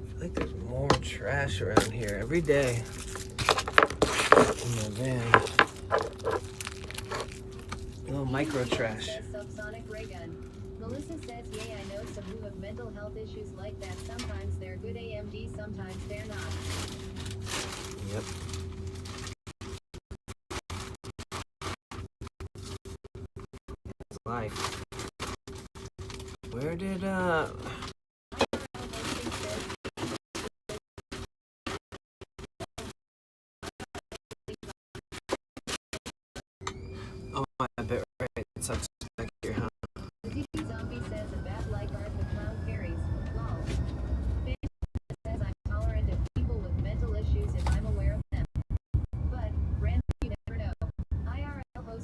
Speaker 2: feel like there's more trash around here every day in my van. Little micro trash.
Speaker 5: Says subsonic ray gun. Melissa says yay, I know some who have mental health issues like that. Sometimes they're good AMD, sometimes they're not.
Speaker 2: Yep. It's life. Where did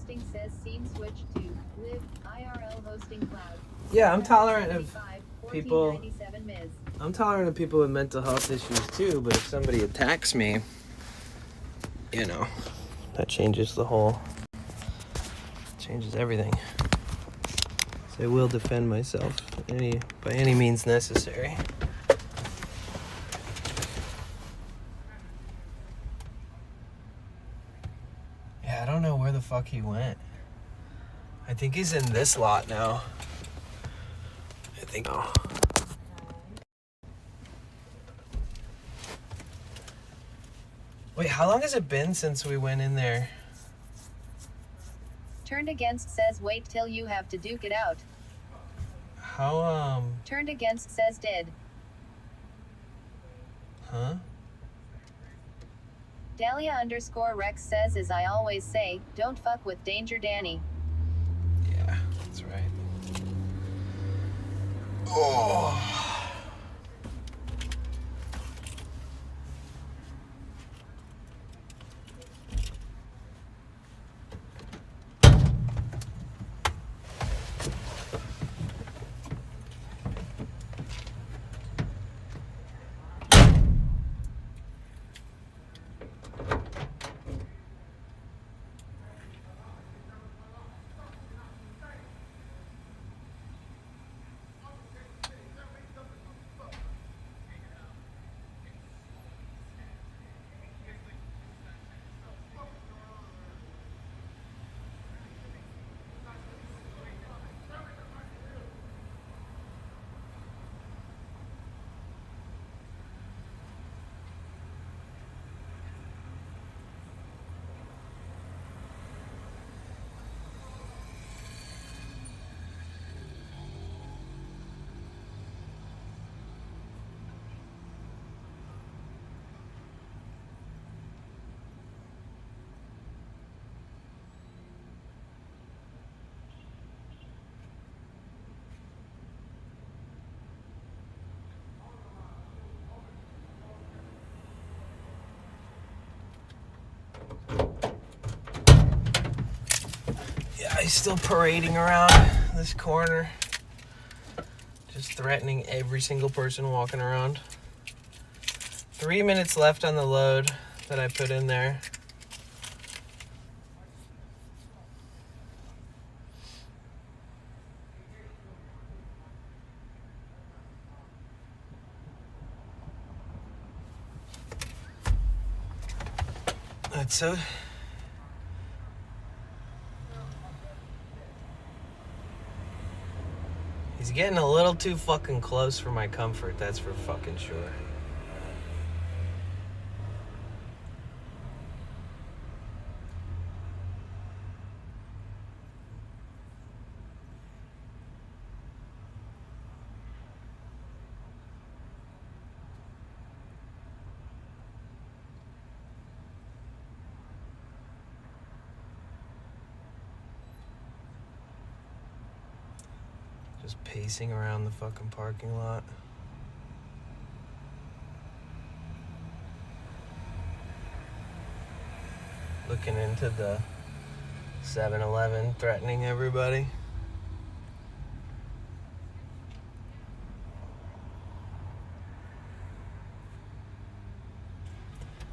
Speaker 5: hosting says scene switch to live IRL hosting cloud.
Speaker 1: Yeah, I'm tolerant of
Speaker 5: 75,
Speaker 1: people.
Speaker 5: 1497 Ms.
Speaker 1: I'm tolerant of people with mental health issues too, but if somebody attacks me, you know, that changes changes everything. So I will defend myself by any means necessary. Yeah, I don't know where the fuck he went. I think he's in this lot now. Oh. Wait, how long has it been since we went in there?
Speaker 5: Turned against says wait till you have to duke it out.
Speaker 1: How,
Speaker 5: Turned against says did.
Speaker 1: huh?
Speaker 5: Dahlia_Rex says as I always say, don't fuck with Danger Danny.
Speaker 1: Yeah, that's right. Oh. Yeah, he's still parading around this corner. Just threatening every single person walking around. 3 minutes left on the load that I put in there. That's so... He's getting a little too fucking close for my comfort, that's for fucking sure. Just pacing around the fucking parking lot. Looking into the 7-Eleven, threatening everybody.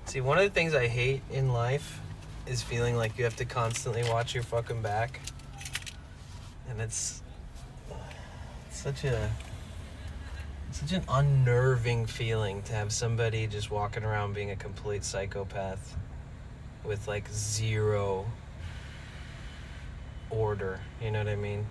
Speaker 1: See, one of the things I hate in life is feeling like you have to constantly watch your fucking back. And it's such an unnerving feeling to have somebody just walking around being a complete psychopath with like zero order, you know what I mean?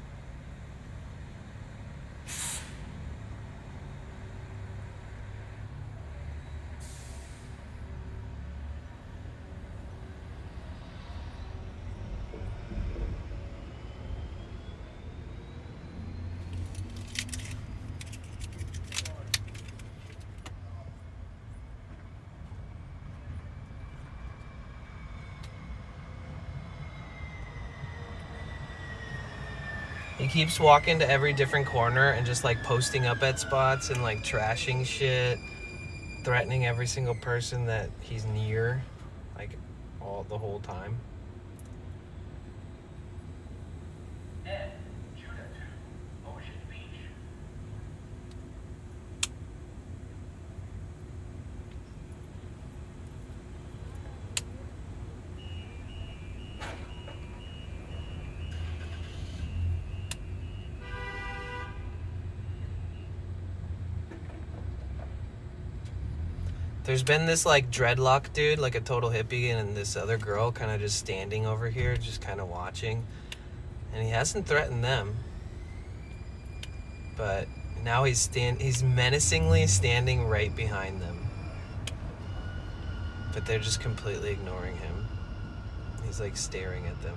Speaker 1: He keeps walking to every different corner and just like posting up at spots and like trashing shit, threatening every single person that he's near, like the whole time.
Speaker 2: There's been this like dreadlock dude, like a total hippie, and this other girl kind of just standing over here, just kind of watching. And he hasn't threatened them. But now he's menacingly standing right behind them. But they're just completely ignoring him. He's like staring at them.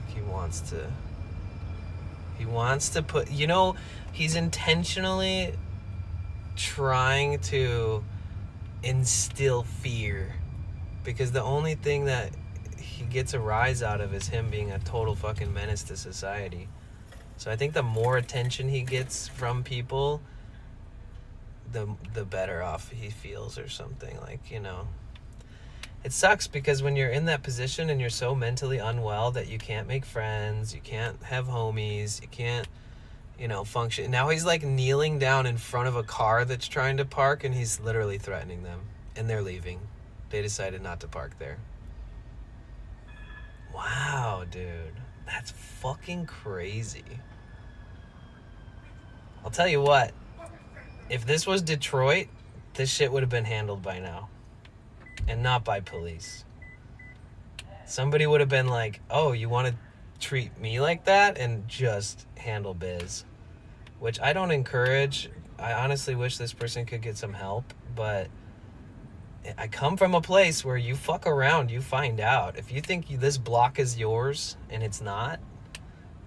Speaker 2: He wants to put, he's intentionally trying to instill fear, because the only thing that he gets a rise out of is him being a total fucking menace to society. So I think the more attention he gets from people, the better off he feels or something. Like, it sucks because when you're in that position and you're so mentally unwell that you can't make friends, you can't have homies, you can't function. Now he's like kneeling down in front of a car that's trying to park, and he's literally threatening them, and they're leaving. They decided not to park there. Wow, dude, that's fucking crazy. I'll tell you what, if this was Detroit, this shit would have been handled by now, and not by police. Somebody would have been like, oh, you want to treat me like that, and just handle biz, which I don't encourage. I honestly wish this person could get some help, but I come from a place where you fuck around, you find out. If you think this block is yours and it's not,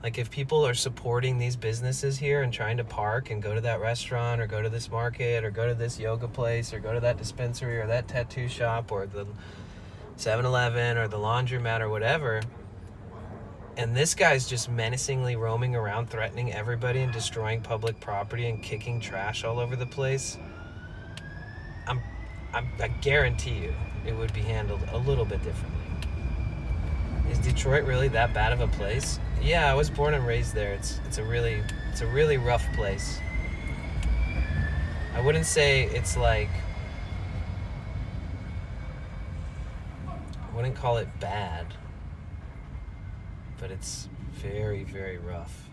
Speaker 2: like if people are supporting these businesses here and trying to park and go to that restaurant or go to this market or go to this yoga place or go to that dispensary or that tattoo shop or the 7-Eleven or the laundromat or whatever, and this guy's just menacingly roaming around, threatening everybody and destroying public property and kicking trash all over the place, I guarantee you it would be handled a little bit differently. Is Detroit really that bad of a place? Yeah, I was born and raised there. It's a really rough place. I wouldn't say it's like, I wouldn't call it bad, but it's very, very rough.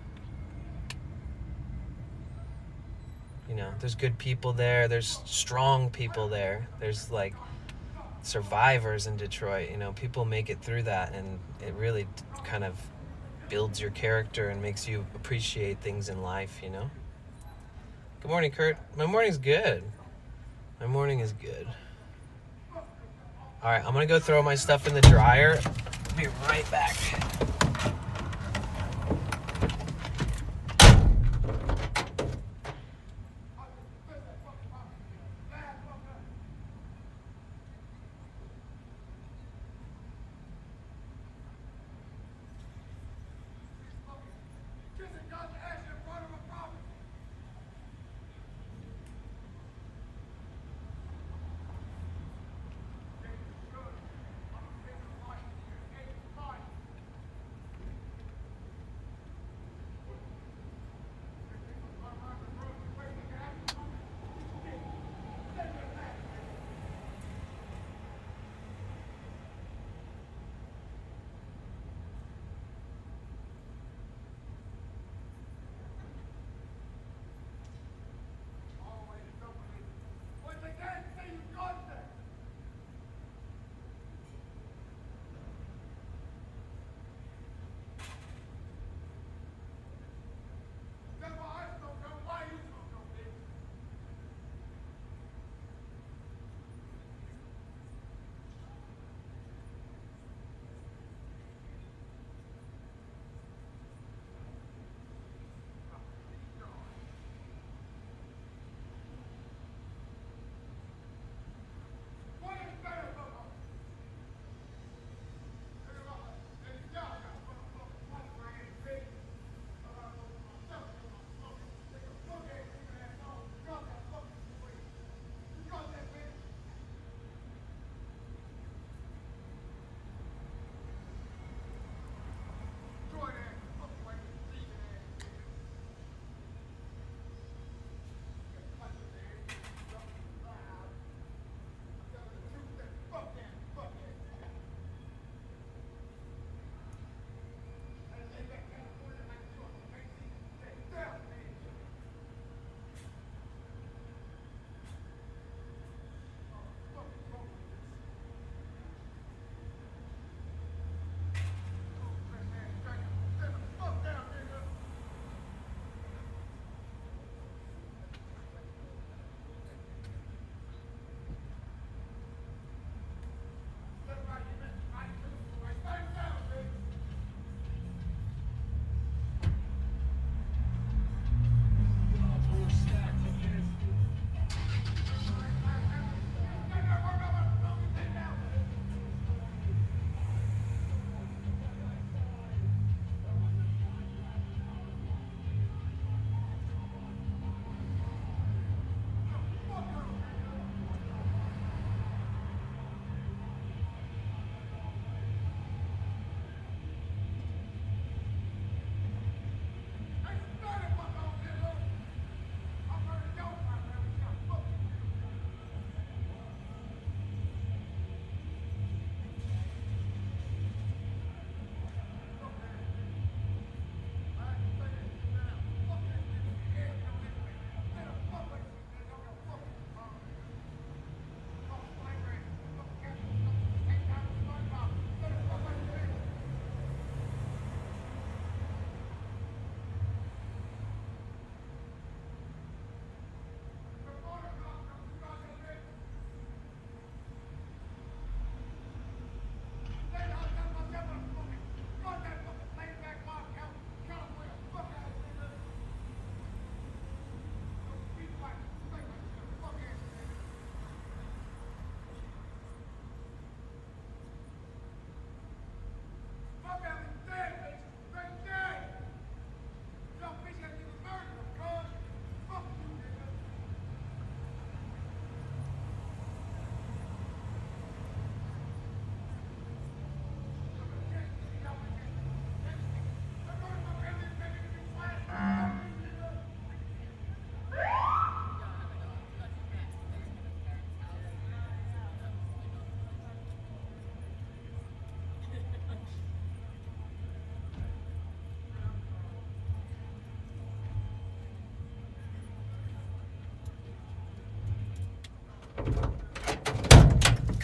Speaker 2: There's good people there. There's strong people there. There's like survivors in Detroit. People make it through that, and it really kind of builds your character and makes you appreciate things in life, Good morning, Kurt. My morning's good. My morning is good. All right, I'm going to go throw my stuff in the dryer. Be right back.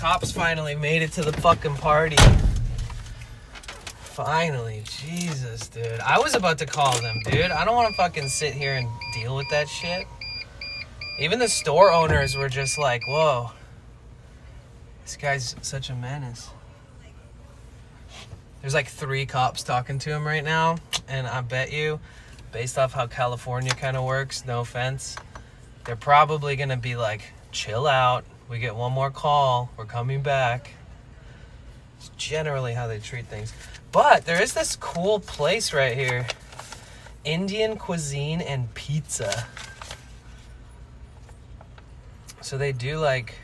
Speaker 1: Cops finally made it to the fucking party. Finally, Jesus, dude. I was about to call them, dude. I don't want to fucking sit here and deal with that shit. Even the store owners were just like, whoa, this guy's such a menace. There's like 3 cops talking to him right now, and I bet you, based off how California kind of works, no offense, they're probably going to be like, chill out. We get one more call. We're coming back. It's generally how they treat things. But there is this cool place right here. Indian cuisine and pizza. So they do like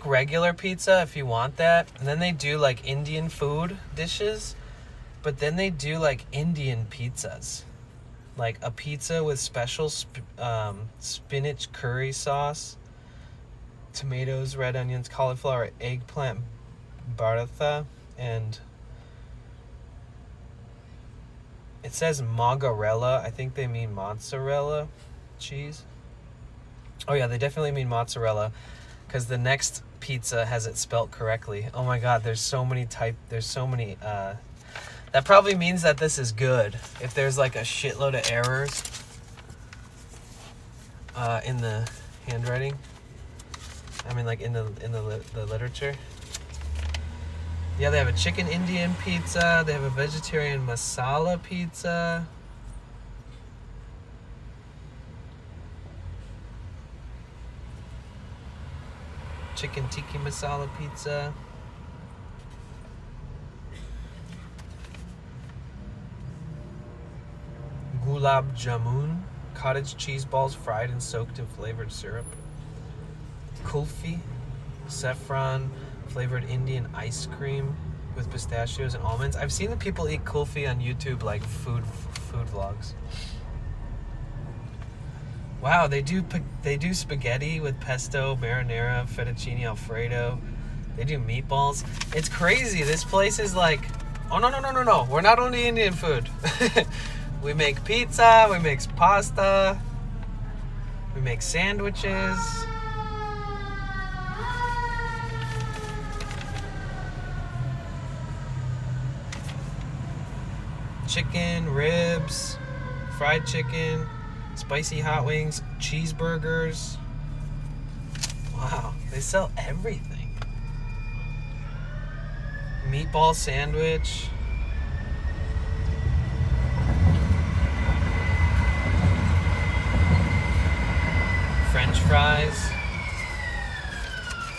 Speaker 1: regular pizza if you want that. And then they do like Indian food dishes. But then they do like Indian pizzas. Like a pizza with special spinach curry sauce, tomatoes, red onions, cauliflower, eggplant, baratha, and it says mozzarella. I think they mean mozzarella cheese. Oh yeah, they definitely mean mozzarella, because the next pizza has it spelt correctly. Oh my god, there's so many that probably means that this is good. If there's like a shitload of errors in the handwriting, I mean like in the literature. Yeah, they have a chicken Indian pizza. They have a vegetarian masala pizza. Chicken tikka masala pizza. Gulab jamun, cottage cheese balls fried and soaked in flavored syrup. Kulfi, saffron flavored Indian ice cream with pistachios and almonds. I've seen the people eat kulfi on YouTube, like food vlogs. Wow, they do spaghetti with pesto, marinara, fettuccine alfredo. They do meatballs. It's crazy. This place is like, oh no. We're not only Indian food. We make pizza, we make pasta, we make sandwiches. Chicken, ribs, fried chicken, spicy hot wings, cheeseburgers. Wow, they sell everything. Meatball sandwich. French fries.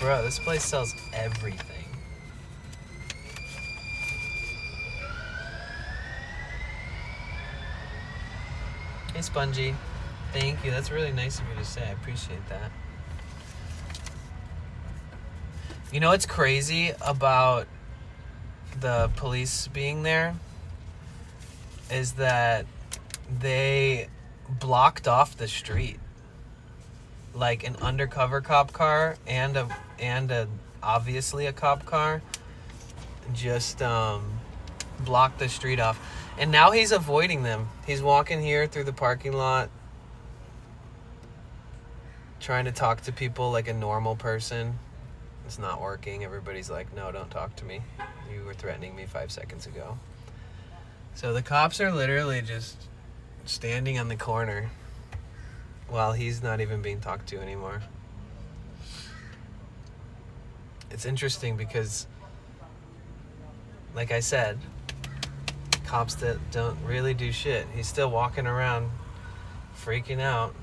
Speaker 1: Bro, this place sells everything. Hey, Spongy. Thank you. That's really nice of you to say. I appreciate that. You know what's crazy about the police being there is that they blocked off the street. Like an undercover cop car and a obviously a cop car just blocked the street off, and now he's avoiding them. He's walking here through the parking lot trying to talk to people like a normal person. It's not working. Everybody's like, no, don't talk to me, you were threatening me 5 seconds ago. So the cops are literally just standing on the corner while he's not even being talked to anymore. It's interesting because, like I said, cops that don't really do shit. He's still walking around freaking out.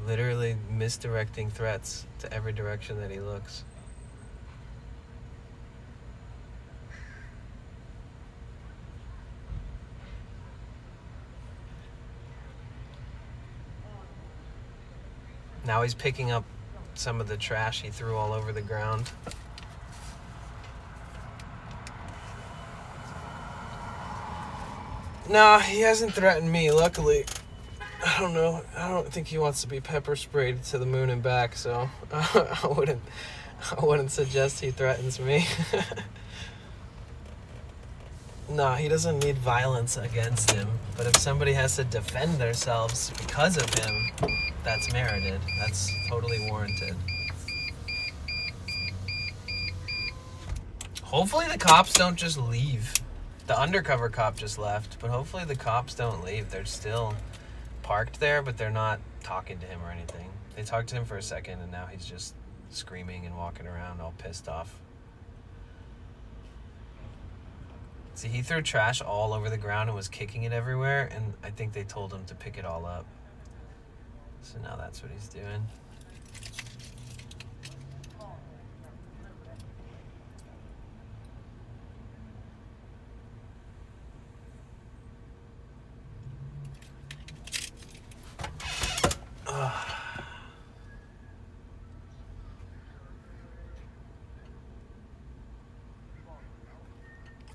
Speaker 1: Literally misdirecting threats to every direction that he looks. Now he's picking up some of the trash he threw all over the ground. Nah, he hasn't threatened me, luckily. I don't know. I don't think he wants to be pepper sprayed to the moon and back, so I wouldn't suggest he threatens me. No, he doesn't need violence against him. But if somebody has to defend themselves because of him, that's merited. That's totally warranted. Hopefully the cops don't just leave. The undercover cop just left, but hopefully the cops don't leave. They're still parked there, but they're not talking to him or anything. They talked to him for a second, and now he's just screaming and walking around all pissed off. See, he threw trash all over the ground and was kicking it everywhere, and I think they told him to pick it all up. So now that's what he's doing.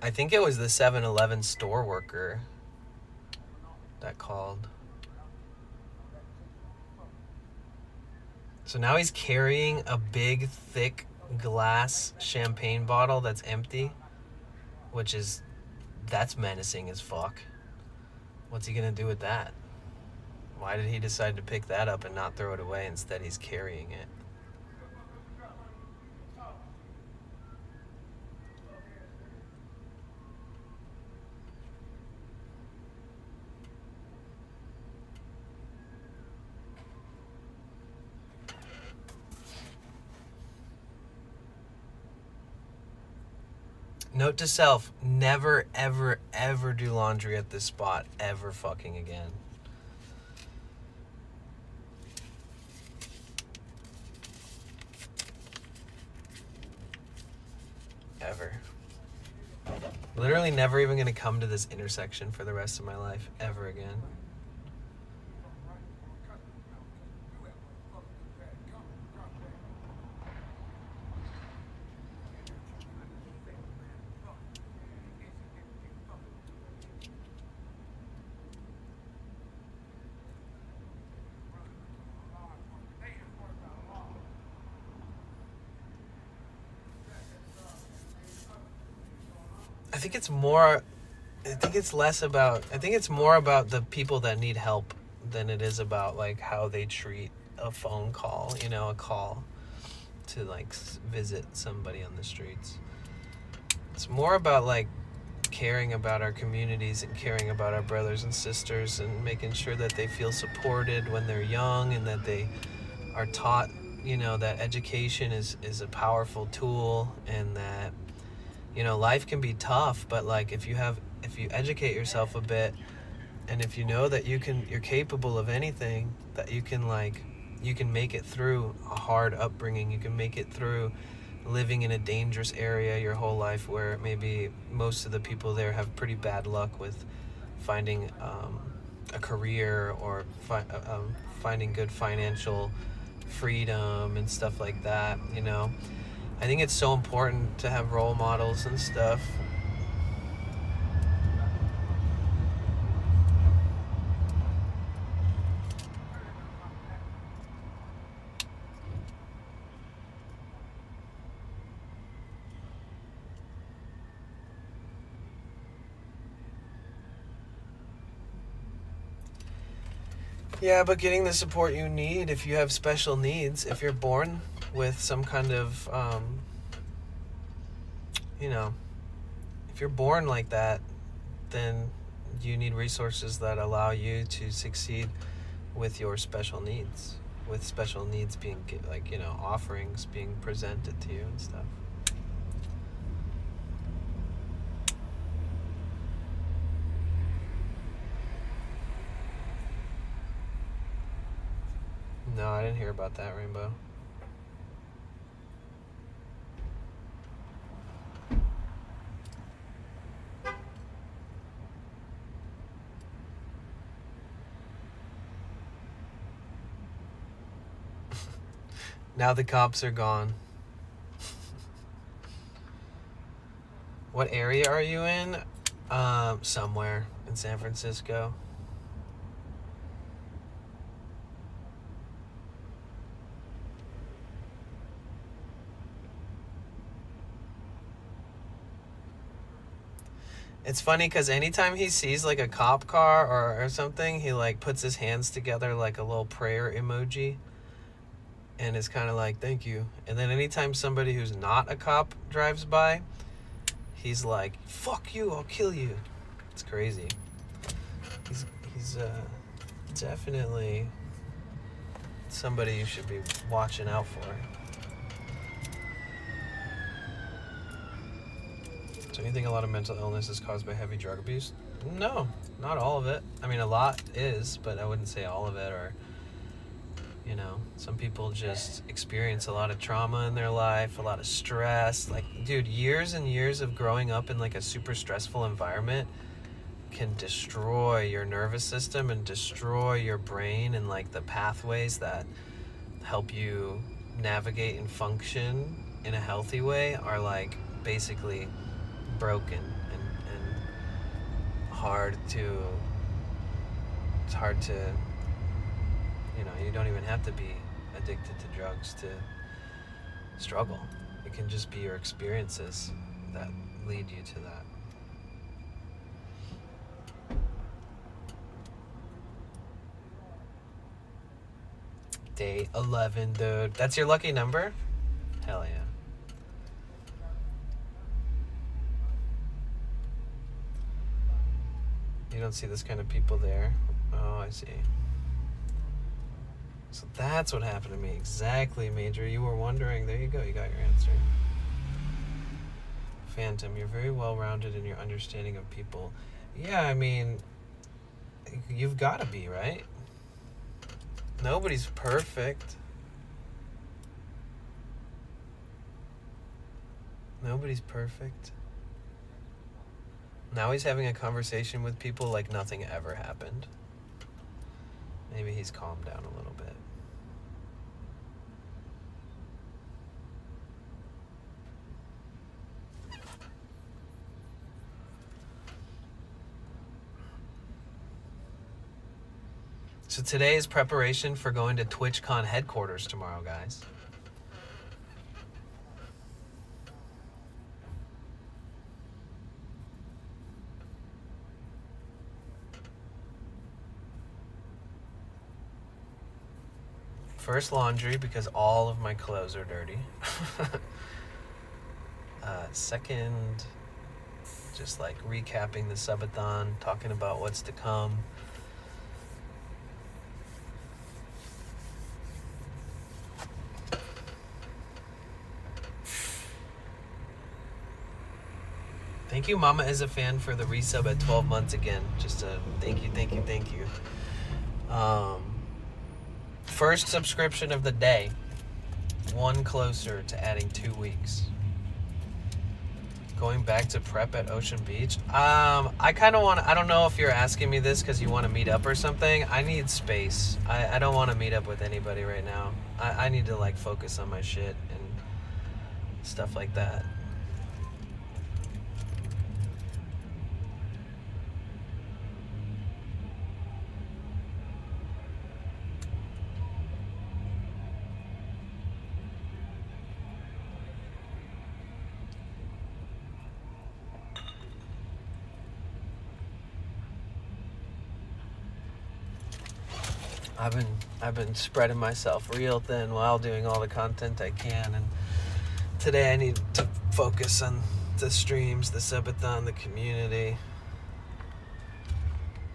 Speaker 1: I think it was the 7-Eleven store worker that called. So now he's carrying a big, thick glass champagne bottle that's empty, that's menacing as fuck. What's he gonna do with that? Why did he decide to pick that up and not throw it away? Instead, he's carrying it. Note to self, never, ever, ever do laundry at this spot ever fucking again. Ever. Literally never even gonna come to this intersection for the rest of my life, ever again. I think it's more about the people that need help than it is about like how they treat a phone call, a call to like visit somebody on the streets. It's more about like caring about our communities and caring about our brothers and sisters and making sure that they feel supported when they're young and that they are taught, that education is a powerful tool, and that life can be tough, but like if you educate yourself a bit, and if you know that you're capable of anything, that you can make it through a hard upbringing, you can make it through living in a dangerous area your whole life where maybe most of the people there have pretty bad luck with finding a career or finding good financial freedom and stuff like that. I think it's so important to have role models and stuff. Yeah, but getting the support you need if you have special needs, if you're born with some kind of, if you're born like that, then you need resources that allow you to succeed with your special needs, with special needs being, offerings being presented to you and stuff. No, I didn't hear about that, Rainbow. Now the cops are gone. What area are you in? Somewhere in San Francisco.
Speaker 2: It's funny because anytime he sees like a cop car or something, he like puts his hands together like a little prayer emoji and is kind of like, thank you. And then anytime somebody who's not a cop drives by, he's like, fuck you, I'll kill you. It's crazy. He's definitely somebody you should be watching out for. So you think a lot of mental illness is caused by heavy drug abuse? No, not all of it. I mean, a lot is, but I wouldn't say all of it. Or, you know, some people just experience a lot of trauma in their life, a lot of stress. Like, dude, years and years of growing up in like a super stressful environment can destroy your nervous system and destroy your brain, and like the pathways that help you navigate and function in a healthy way are like basically broken and it's hard to, you know, you don't even have to be addicted to drugs to struggle. It can just be your experiences that lead you to that. Day 11, dude. That's your lucky number? Hell yeah. You don't see this kind of people there. Oh, I see. So that's what happened to me. Exactly, Major. You were wondering. There you go. You got your answer. Phantom, you're very well-rounded in your understanding of people. Yeah, I mean, you've got to be, right? Nobody's perfect. Nobody's perfect. Now he's having a conversation with people like nothing ever happened. Maybe he's calmed down a little bit. So today is preparation for going to TwitchCon headquarters tomorrow, guys. First, laundry, because all of my clothes are dirty. Second, just like recapping the Subathon, talking about what's to come. Thank you, Mama is a fan, for the resub at 12 months again. Just a thank you. First subscription of the day. One closer to adding 2 weeks. Going back to prep at Ocean Beach. I kind of want to, I don't know if you're asking me this because you want to meet up or something. I need space. I don't want to meet up with anybody right now. I need to like focus on my shit and stuff like that. I've been spreading myself real thin while doing all the content I can, and today I need to focus on the streams, the Subathon, the community.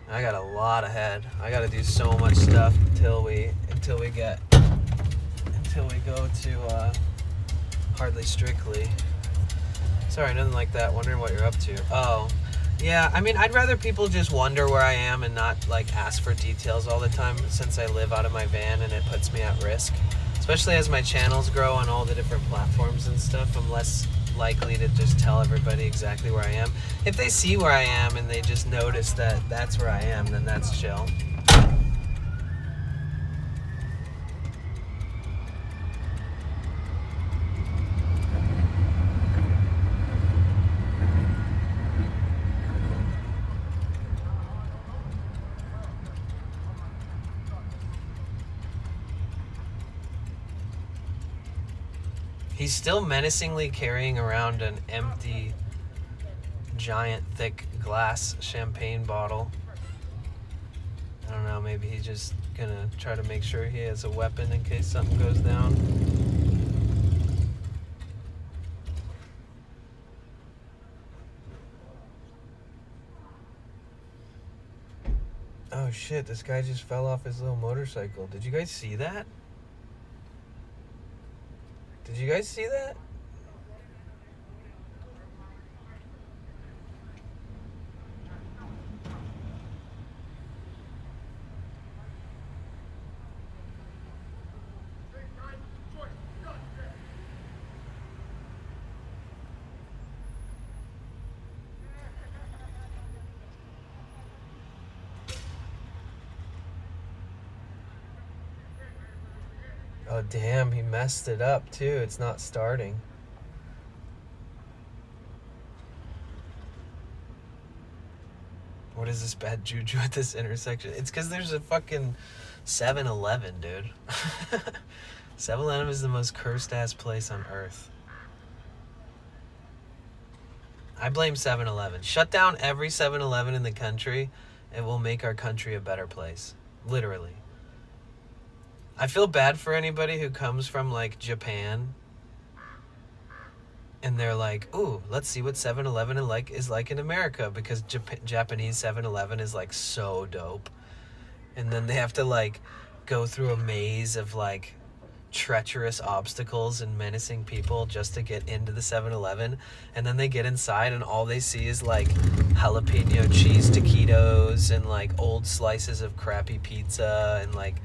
Speaker 2: I got a lot ahead. I got to do so much stuff until we go to Hardly Strictly. Sorry, nothing like that. Wondering what you're up to. Oh. Yeah, I mean, I'd rather people just wonder where I am and not, like, ask for details all the time, since I live out of my van and it puts me at risk. Especially as my channels grow on all the different platforms and stuff, I'm less likely to just tell everybody exactly where I am. If they see where I am and they just notice that that's where I am, then that's chill. He's still menacingly carrying around an empty giant, thick glass champagne bottle. I don't know, maybe he's just gonna try to make sure he has a weapon in case something goes down. Oh shit, this guy just fell off his little motorcycle. Did you guys see that? Did you guys see that? Oh damn, he messed it up too. It's not starting. What is this bad juju at this intersection? It's because there's a fucking 7-Eleven, dude. 7-Eleven is the most cursed ass place on earth. I blame 7-Eleven. Shut down every 7-Eleven in the country and we'll make our country a better place. Literally. I feel bad for anybody who comes from like Japan and they're like, ooh, let's see what 7-Eleven is like in America, because Japanese 7-Eleven is like so dope. And then they have to like go through a maze of like treacherous obstacles and menacing people just to get into the 7-Eleven. And then they get inside and all they see is like jalapeno cheese taquitos and like old slices of crappy pizza and like,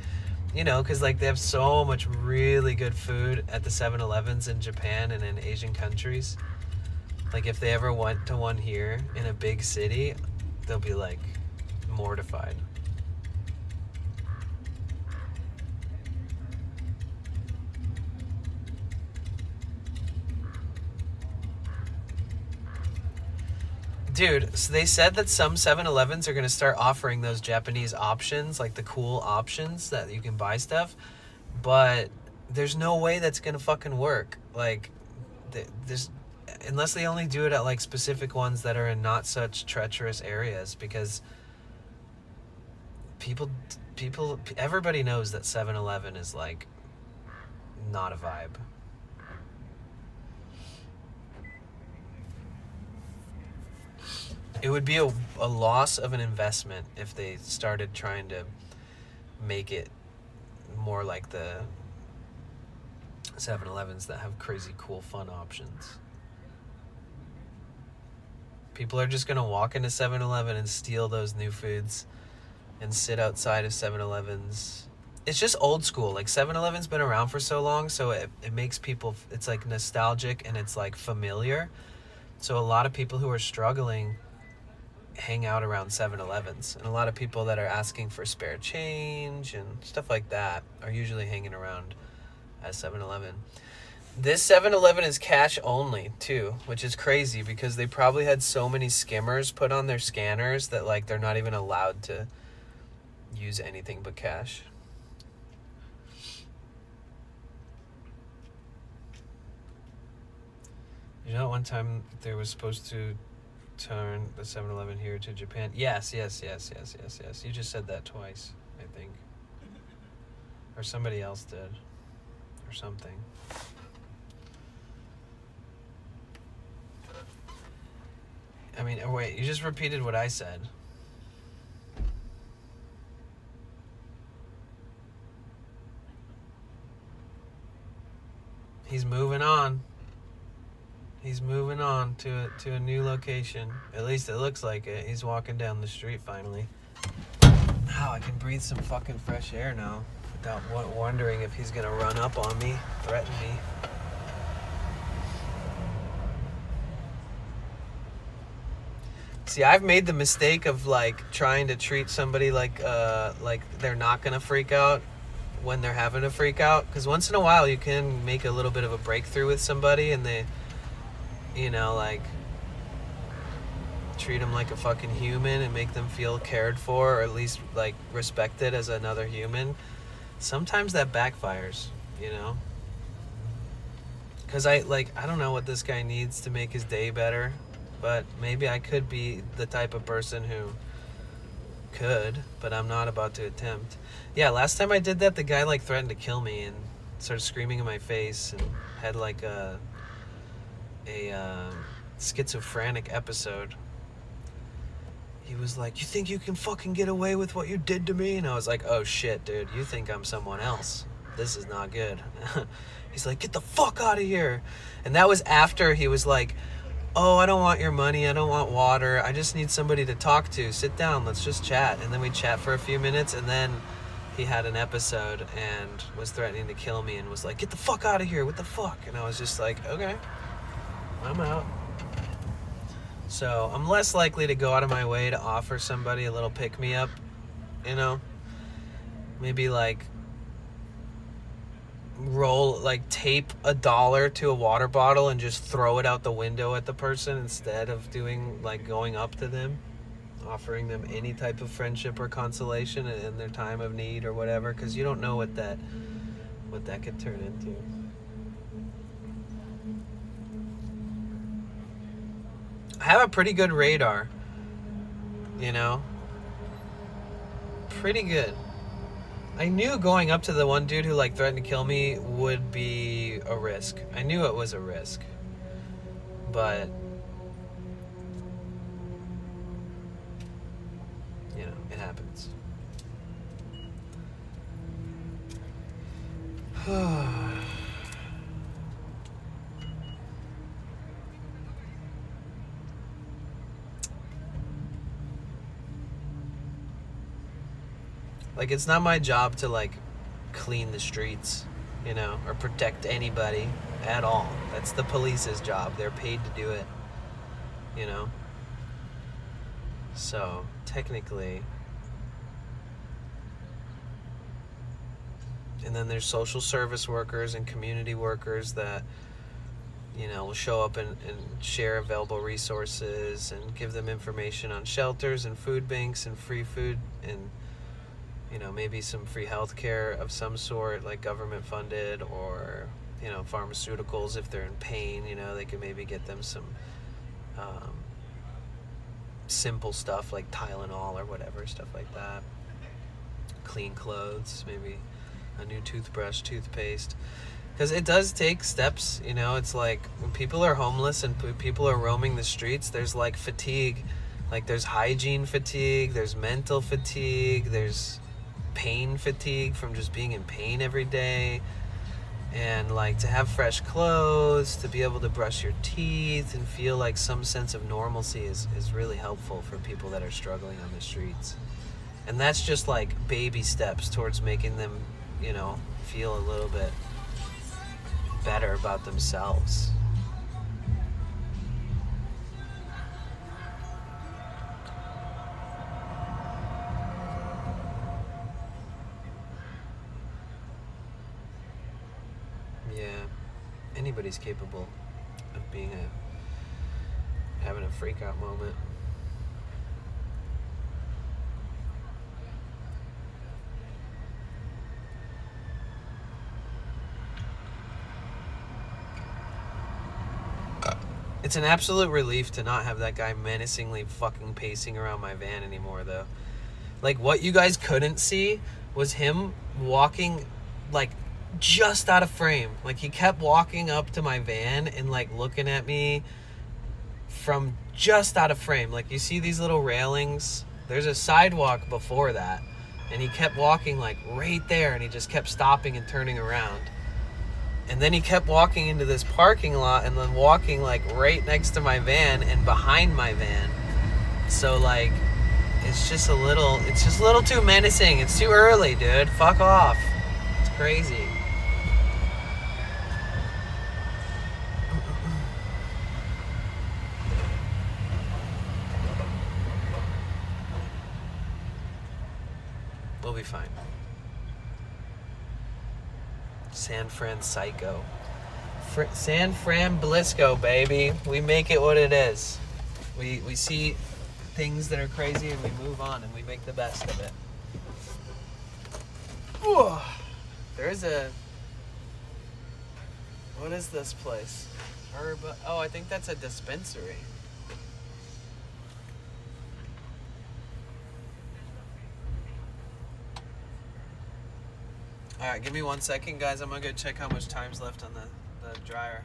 Speaker 2: you know, because like they have so much really good food at the 7-Elevens in Japan and in Asian countries. Like if they ever went to one here in a big city, they'll be like mortified. Dude, so they said that some 7-Elevens are going to start offering those Japanese options, like the cool options that you can buy stuff, but there's no way that's going to fucking work. Like, there's, unless they only do it at like specific ones that are in not such treacherous areas, because everybody knows that 7-Eleven is like not a vibe. It would be a loss of an investment if they started trying to make it more like the 7-Elevens that have crazy cool fun options. People are just going to walk into 7-Eleven and steal those new foods and sit outside of 7-Elevens. It's just old school. Like 7-Eleven's been around for so long, so it makes people, it's like nostalgic and it's like familiar. So a lot of people who are struggling hang out around 7-Elevens, and a lot of people that are asking for spare change and stuff like that are usually hanging around at 7-Eleven. This 7-Eleven is cash only too, which is crazy because they probably had so many skimmers put on their scanners that like they're not even allowed to use anything but cash. You know, one time they was supposed to turn the 7-Eleven here to Japan. Yes. You just said that twice, I think. Or somebody else did. Or something. I mean, wait, you just repeated what I said. He's moving on. He's moving on to a new location. At least it looks like it. He's walking down the street finally. Wow, I can breathe some fucking fresh air now without wondering if he's gonna run up on me, threaten me. See, I've made the mistake of like trying to treat somebody like they're not gonna freak out when they're having a freak out. Because once in a while you can make a little bit of a breakthrough with somebody and they, you know, like treat them like a fucking human and make them feel cared for, or at least like respected as another human. Sometimes that backfires, you know, because I don't know what this guy needs to make his day better. but maybe I could be the type of person who could, but I'm not about to attempt. Yeah, last time I did that, the guy like threatened to kill me and started screaming in my face and had like a schizophrenic episode. He was like, "You think you can fucking get away with what you did to me?" And I was like, "Oh shit, dude, you think I'm someone else. This is not good." He's like, "Get the fuck out of here." And that was after he was like, "Oh, I don't want your money. I don't want water. I just need somebody to talk to. Sit down. Let's just chat." And then we chat for a few minutes, and then he had an episode and was threatening to kill me and was like, "Get the fuck out of here. What the fuck?" And I was just like, "Okay, I'm out." So I'm less likely to go out of my way to offer somebody a little pick-me-up, you know? Maybe like tape $1 to a water bottle and just throw it out the window at the person instead of doing like going up to them, offering them any type of friendship or consolation in their time of need or whatever, because you don't know what that could turn into. I have a pretty good radar, you know? Pretty good. I knew going up to the one dude who like threatened to kill me would be a risk. I knew it was a risk. But you know, it happens. Like, it's not my job to like clean the streets, you know, or protect anybody at all. That's the police's job. They're paid to do it, you know. So technically, and then there's social service workers and community workers that, you know, will show up and share available resources and give them information on shelters and food banks and free food and, you know, maybe some free health care of some sort, like government funded, or, you know, pharmaceuticals if they're in pain, you know, they can maybe get them some simple stuff like Tylenol or whatever, stuff like that. Clean clothes, maybe a new toothbrush, toothpaste. Because it does take steps, you know. It's like when people are homeless and people are roaming the streets, there's like fatigue. Like there's hygiene fatigue, there's mental fatigue, there's pain fatigue from just being in pain every day. And like to have fresh clothes, to be able to brush your teeth and feel like some sense of normalcy is really helpful for people that are struggling on the streets. And that's just like baby steps towards making them, you know, feel a little bit better about themselves. Yeah, anybody's capable of having a freak out moment. It's an absolute relief to not have that guy menacingly fucking pacing around my van anymore, though. Like, what you guys couldn't see was him walking, like, just out of frame. Like, he kept walking up to my van and, like, looking at me from just out of frame. Like, you see these little railings? There's a sidewalk before that. And he kept walking, like, right there, and he just kept stopping and turning around. And then he kept walking into this parking lot and then walking like right next to my van and behind my van. So like, it's just a little too menacing. It's too early, dude. Fuck off. It's crazy. We'll be fine. San Fran Psycho. San Fran Blisco, baby. We make it what it is. We see things that are crazy and we move on and we make the best of it. Ooh. There's a... What is this place? I think that's a dispensary. All right, give me 1 second, guys. I'm gonna go check how much time's left on the dryer.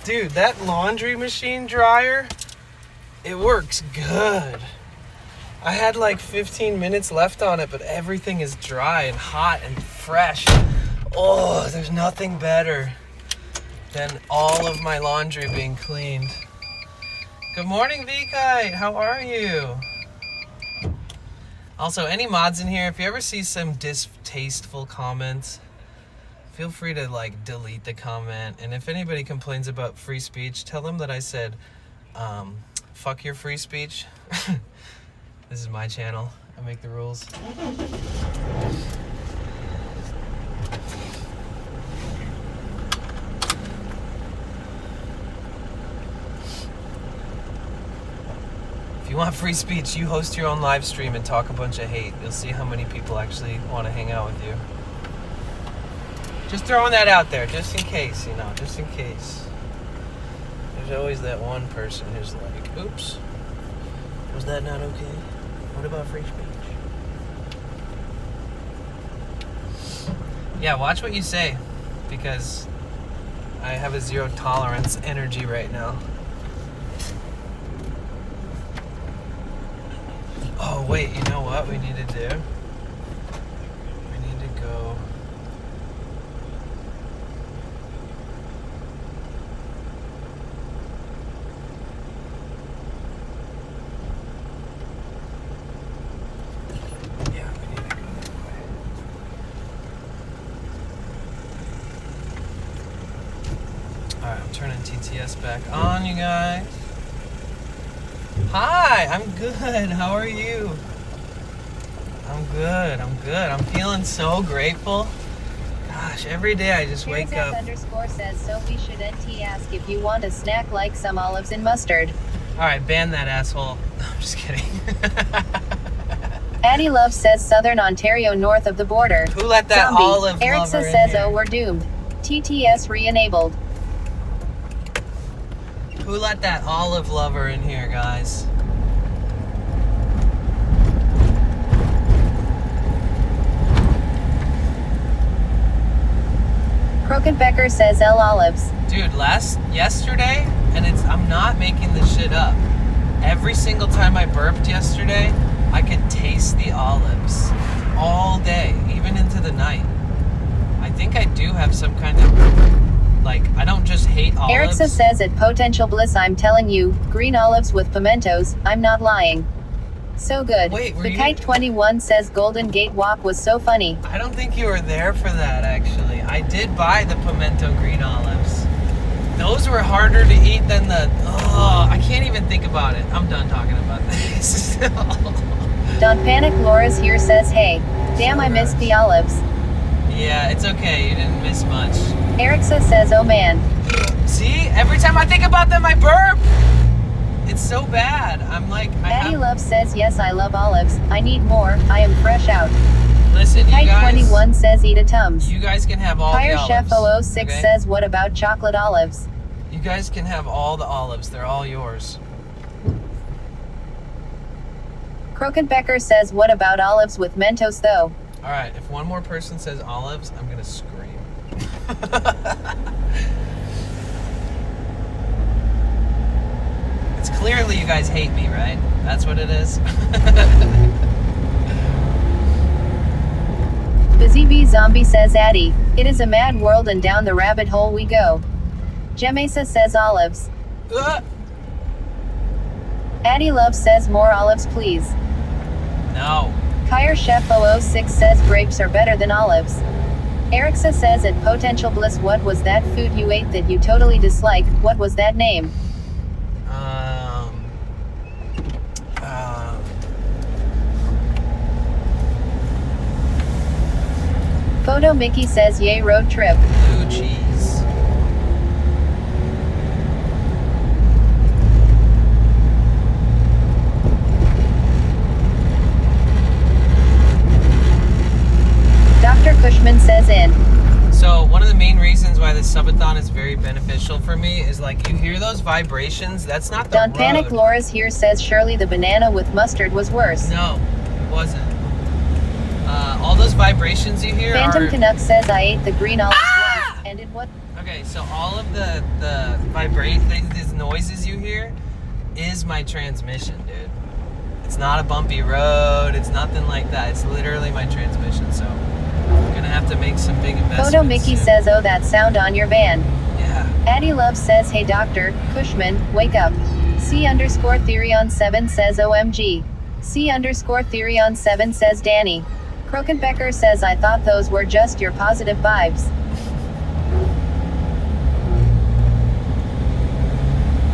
Speaker 2: Dude, that laundry machine dryer, it works good. I had like 15 minutes left on it, but everything is dry and hot and fresh. Oh, there's nothing better than all of my laundry being cleaned. Good morning, V-Kite. How are you? Also, any mods in here, if you ever see some distasteful comments, feel free to like delete the comment. And if anybody complains about free speech, tell them that I said, fuck your free speech. This is my channel. I make the rules. If you want free speech, you host your own live stream and talk a bunch of hate. You'll see how many people actually want to hang out with you. Just throwing that out there, just in case, you know, just in case. There's always that one person who's like, oops, was that not okay? What about free speech? Yeah, watch what you say, because I have a zero tolerance energy right now. Oh, wait, you know what we need to do? We need to go... Yeah, we need to go that way. Alright, I'm turning TTS back on, you guys. Hi, I'm good. How are you? I'm good. I'm feeling so grateful. Gosh, every day I just wake up.
Speaker 5: __ says, so we should NT ask if you want a snack like some olives and mustard.
Speaker 2: Alright, ban that asshole. I'm just kidding.
Speaker 5: Addie Love says Southern Ontario north of the border.
Speaker 2: Who let that
Speaker 5: Zombie.
Speaker 2: olive
Speaker 5: Erixa
Speaker 2: lover in
Speaker 5: says,
Speaker 2: here?
Speaker 5: oh, we're doomed. TTS re-enabled.
Speaker 2: Who let that olive lover in here, guys?
Speaker 5: Crokenbecker says L olives.
Speaker 2: Dude, yesterday, and I'm not making this shit up. Every single time I burped yesterday, I could taste the olives all day, even into the night. I think I do have some kind of, like, I don't just hate olives.
Speaker 5: Erixa says at Potential Bliss, I'm telling you, green olives with pimentos, I'm not lying. So good.
Speaker 2: Wait, were
Speaker 5: the
Speaker 2: you-
Speaker 5: Kite 21 says Golden Gate Walk was so funny.
Speaker 2: I don't think you were there for that, actually. I did buy the pimento green olives. Those were harder to eat than the... Oh, I can't even think about it. I'm done talking about this.
Speaker 5: Don't Panic Laura's here says, hey, damn, I missed the olives.
Speaker 2: Yeah, it's okay. You didn't miss much.
Speaker 5: Erixa says, oh man.
Speaker 2: See? Every time I think about them, I burp. It's so bad. I'm like...
Speaker 5: Addie Love says, yes, I love olives. I need more. I am fresh out.
Speaker 2: Listen, you
Speaker 5: Kite
Speaker 2: guys...
Speaker 5: 21 says, eat a Tums.
Speaker 2: You guys can have all
Speaker 5: Fire
Speaker 2: the
Speaker 5: Chef
Speaker 2: olives.
Speaker 5: 006
Speaker 2: okay?
Speaker 5: says, what about chocolate olives?
Speaker 2: You guys can have all the olives. They're all yours.
Speaker 5: Crokenbecker says, what about olives with Mentos though?
Speaker 2: Alright, if one more person says olives, I'm gonna scream. It's clearly you guys hate me, right? That's what it is?
Speaker 5: Busy Bee Zombie says, Addie, it is a mad world and down the rabbit hole we go. Gemesa says olives. Addie Love says more olives please.
Speaker 2: No.
Speaker 5: Kyer Chef 006 says grapes are better than olives. Erixa says at Potential Bliss, what was that food you ate that you totally dislike? What was that name? Photo Mickey says yay road trip.
Speaker 2: Blue cheese.
Speaker 5: Dr. Cushman says in.
Speaker 2: So one of the main reasons why this subathon is very beneficial for me is like you hear those vibrations. That's not the
Speaker 5: Don't
Speaker 2: road.
Speaker 5: Panic Laura's here says surely the banana with mustard was worse.
Speaker 2: No, it wasn't. All those vibrations you hear
Speaker 5: Phantom
Speaker 2: are...
Speaker 5: Canuck says I ate the green olive once, and it was.
Speaker 2: I Okay, so all of the vibrate, these noises you hear is my transmission, dude. It's not a bumpy road. It's nothing like that. It's literally my transmission. So I'm gonna have to make some big investments.
Speaker 5: Photo Mickey
Speaker 2: soon.
Speaker 5: says, oh, that sound on your van.
Speaker 2: Yeah.
Speaker 5: Addie Love says, hey Dr. Cushman, wake up. C_Theorion7 says, OMG. C_Theorion7 says, Danny. Krokenbecker says, I thought those were just your positive vibes.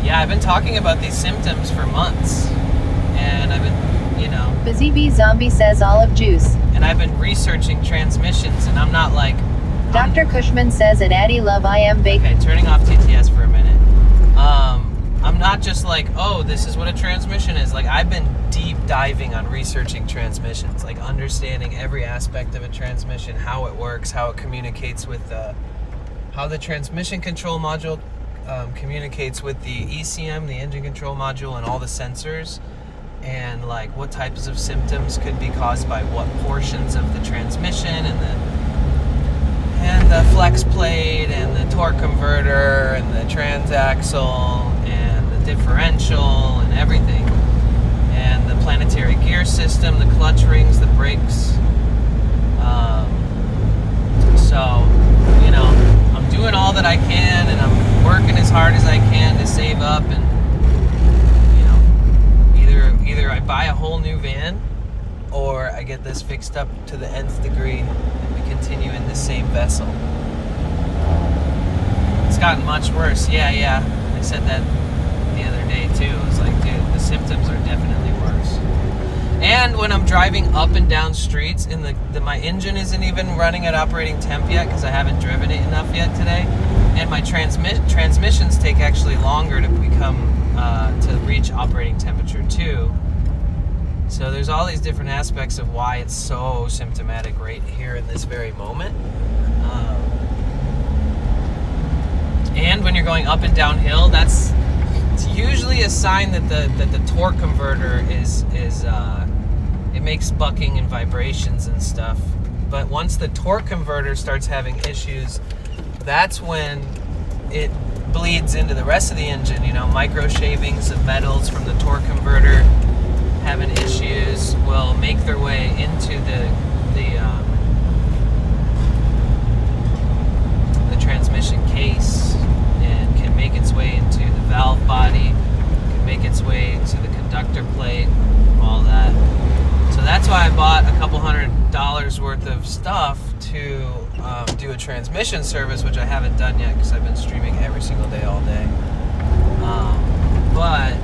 Speaker 2: Yeah, I've been talking about these symptoms for months. And I've been, you know.
Speaker 5: Busy Bee Zombie says, olive juice.
Speaker 2: And I've been researching transmissions, and I'm not like...
Speaker 5: Dr. Cushman says, at Addie Love, I am big.
Speaker 2: Okay, turning off TTS for a minute. I'm not just like, oh, this is what a transmission is. Like, I've been deep diving on researching transmissions, like understanding every aspect of a transmission, how it works, how it communicates with how the transmission control module communicates with the ECM, the engine control module, and all the sensors, and like what types of symptoms could be caused by what portions of the transmission, and the flex plate, and the torque converter, and the transaxle, and the differential, and everything, and the planetary gear system, the clutch rings, the brakes. So, you know, I'm doing all that I can, and I'm working as hard as I can to save up, and you know, either I buy a whole new van, or I get this fixed up to the nth degree, and we continue in the same vessel. It's gotten much worse. Yeah. I said that the other day too. It was like, dude, the symptoms are definitely worse. And when I'm driving up and down streets, my engine isn't even running at operating temp yet because I haven't driven it enough yet today. And my transmissions take actually longer to to reach operating temperature too. So there's all these different aspects of why it's so symptomatic right here in this very moment. And when you're going up and downhill, it's usually a sign that the torque converter is it makes bucking and vibrations and stuff. But once the torque converter starts having issues, that's when it bleeds into the rest of the engine. You know, micro shavings of metals from the torque converter having issues will make their way into the transmission case, and can make its way into the valve body, can make its way to the conductor plate, all that. So that's why I bought a couple $100 worth of stuff to do a transmission service, which I haven't done yet because I've been streaming every single day all day. But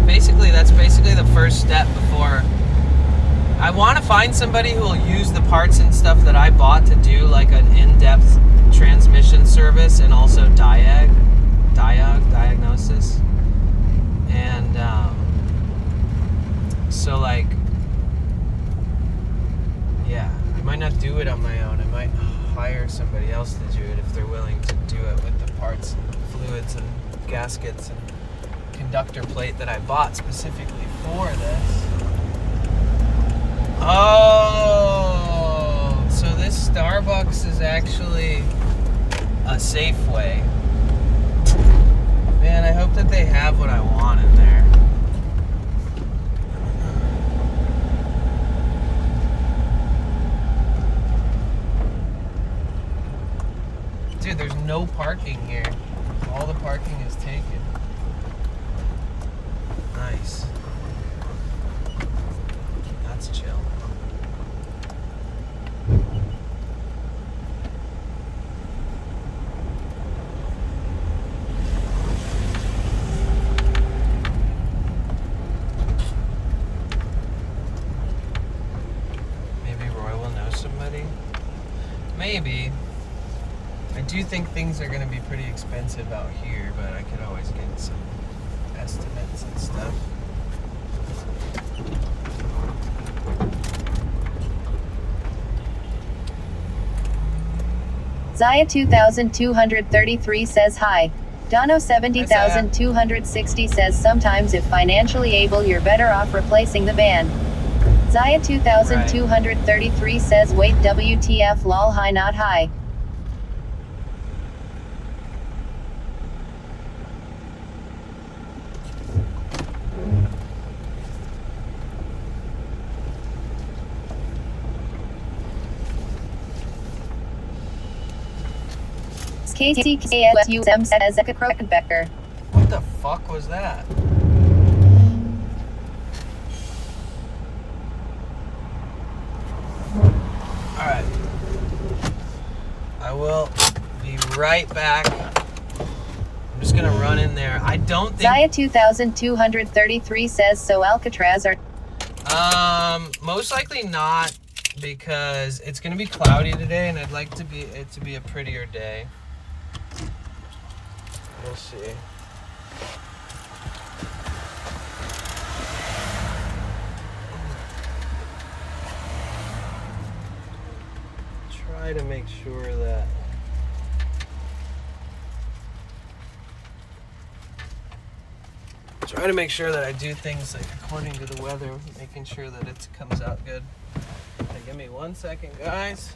Speaker 2: basically, that's basically the first step before I want to find somebody who will use the parts and stuff that I bought to do like an in-depth transmission service, and also diagnosis. And so like, yeah, I might not do it on my own. I might hire somebody else to do it if they're willing to do it with the parts and fluids and gaskets and conductor plate that I bought specifically for this. Oh, so this Starbucks is actually a Safeway. Man, I hope that they have what I want in there. Dude, there's no parking here. All the parking is taken. Nice. That's chill. Maybe Roy will know somebody. Maybe. I do think things are going to be pretty expensive out here, but I could always get some estimates and stuff.
Speaker 5: Zaya 2233 says hi. Dono 70260 says sometimes if financially able you're better off replacing the van. Zaya 2233 says wait WTF lol hi not hi. KCKSUM says Krokenbecker.
Speaker 1: What the fuck was that? Alright. I will be right back. I'm just gonna run in there. I don't think...
Speaker 5: Zaya 2233 says so Alcatraz are...
Speaker 1: Most likely not, because it's gonna be cloudy today and I'd like it to be a prettier day. We'll see. Try to make sure that I do things like according to the weather, making sure that it comes out good. Okay, give me 1 second, guys.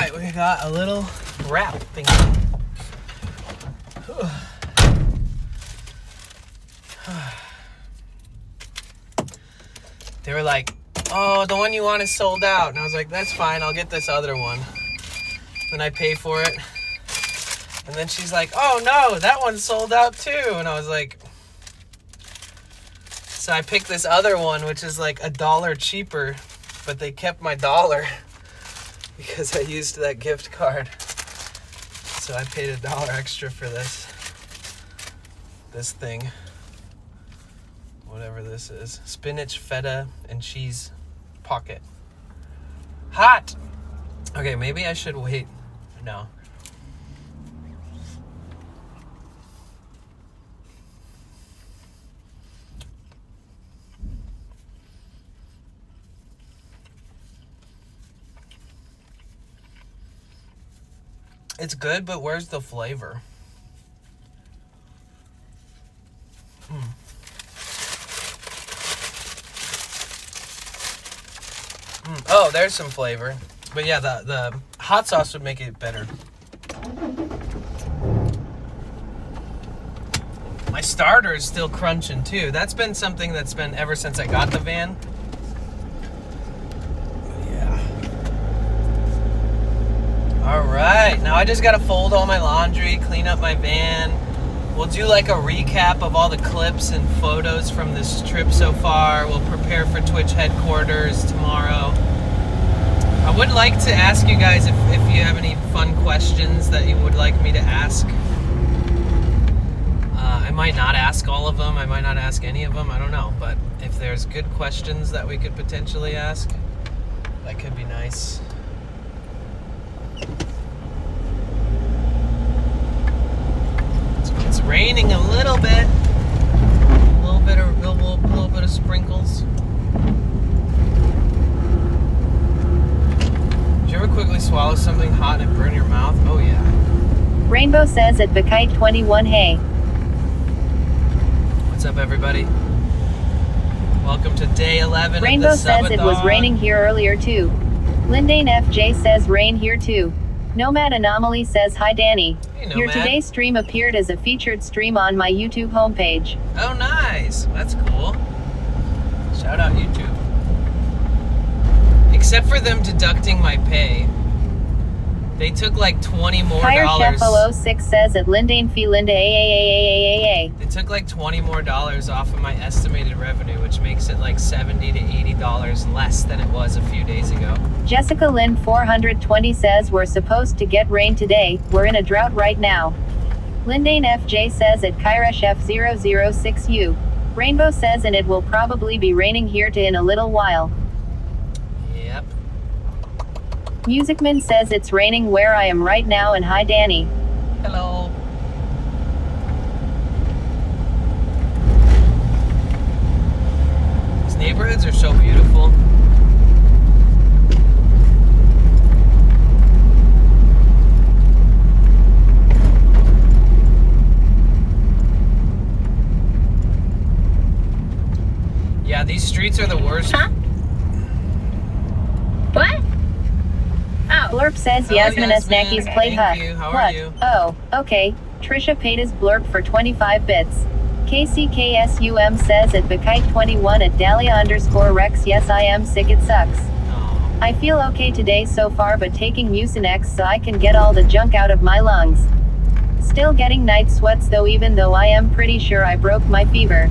Speaker 1: right, we got a little wrap thing. They were like, oh, the one you want is sold out. And I was like, that's fine, I'll get this other one. Then I pay for it. And then she's like, oh no, that one's sold out too. And I was like, so I picked this other one, which is like $1 cheaper, but they kept my $1 because I used that gift card. So I paid $1 extra for this thing. Whatever this is. Spinach, feta, and cheese pocket. Hot! Okay, maybe I should wait. No. It's good, but where's the flavor? Oh, there's some flavor. But yeah, the hot sauce would make it better. My starter is still crunching too. That's been something that's been ever since I got the van. Alright, now I just gotta fold all my laundry, clean up my van. We'll do like a recap of all the clips and photos from this trip so far. We'll prepare for Twitch headquarters tomorrow. I would like to ask you guys if you have any fun questions that you would like me to ask. I might not ask all of them, I might not ask any of them, I don't know. But if there's good questions that we could potentially ask, that could be nice. It's raining a little bit, a little bit of sprinkles. Did you ever quickly swallow something hot and it burn your mouth? Oh yeah.
Speaker 5: Rainbow says at Bakite 21, hey.
Speaker 1: What's up, everybody? Welcome to day 11
Speaker 5: Rainbow
Speaker 1: of the
Speaker 5: says it was
Speaker 1: Subathon.
Speaker 5: raining here earlier too. Lindane FJ says rain here too. Nomad Anomaly says hi Danny.
Speaker 1: Hey,
Speaker 5: Your
Speaker 1: Nomad.
Speaker 5: today's stream appeared as a featured stream on my YouTube homepage.
Speaker 1: Oh, nice. That's cool. Shout out YouTube. Except for them deducting my pay. They took like 20 more
Speaker 5: Higher
Speaker 1: dollars.
Speaker 5: Chef 006 says at Lindane Fee Linda AAAAAA.
Speaker 1: They took like 20 more dollars off of my estimated revenue, which makes it like $70 to $80 less than it was a few days ago.
Speaker 5: Jessica Lynn 420 says we're supposed to get rain today, we're in a drought right now. Lindane FJ says at Kyresh F006U. Rainbow says and it will probably be raining here in a little while.
Speaker 1: Yep.
Speaker 5: Musicman says it's raining where I am right now and hi Danny.
Speaker 1: Hello. These neighborhoods are so beautiful. Yeah, these streets are the worst.
Speaker 3: Huh? What? Oh.
Speaker 5: Blurp says
Speaker 1: Hello,
Speaker 5: Yasmin S.
Speaker 1: Yasmin.
Speaker 5: Naki's played
Speaker 1: Thank
Speaker 5: hut.
Speaker 1: you. How are
Speaker 5: What?
Speaker 1: you?
Speaker 5: Oh, okay. Trisha paid his blurp for 25 bits. KCKSUM says at Bakite21 at Dahlia_Rex yes I am sick it sucks.
Speaker 1: Aw.
Speaker 5: I feel okay today so far but taking Mucinex so I can get all the junk out of my lungs. Still getting night sweats though even though I am pretty sure I broke my fever.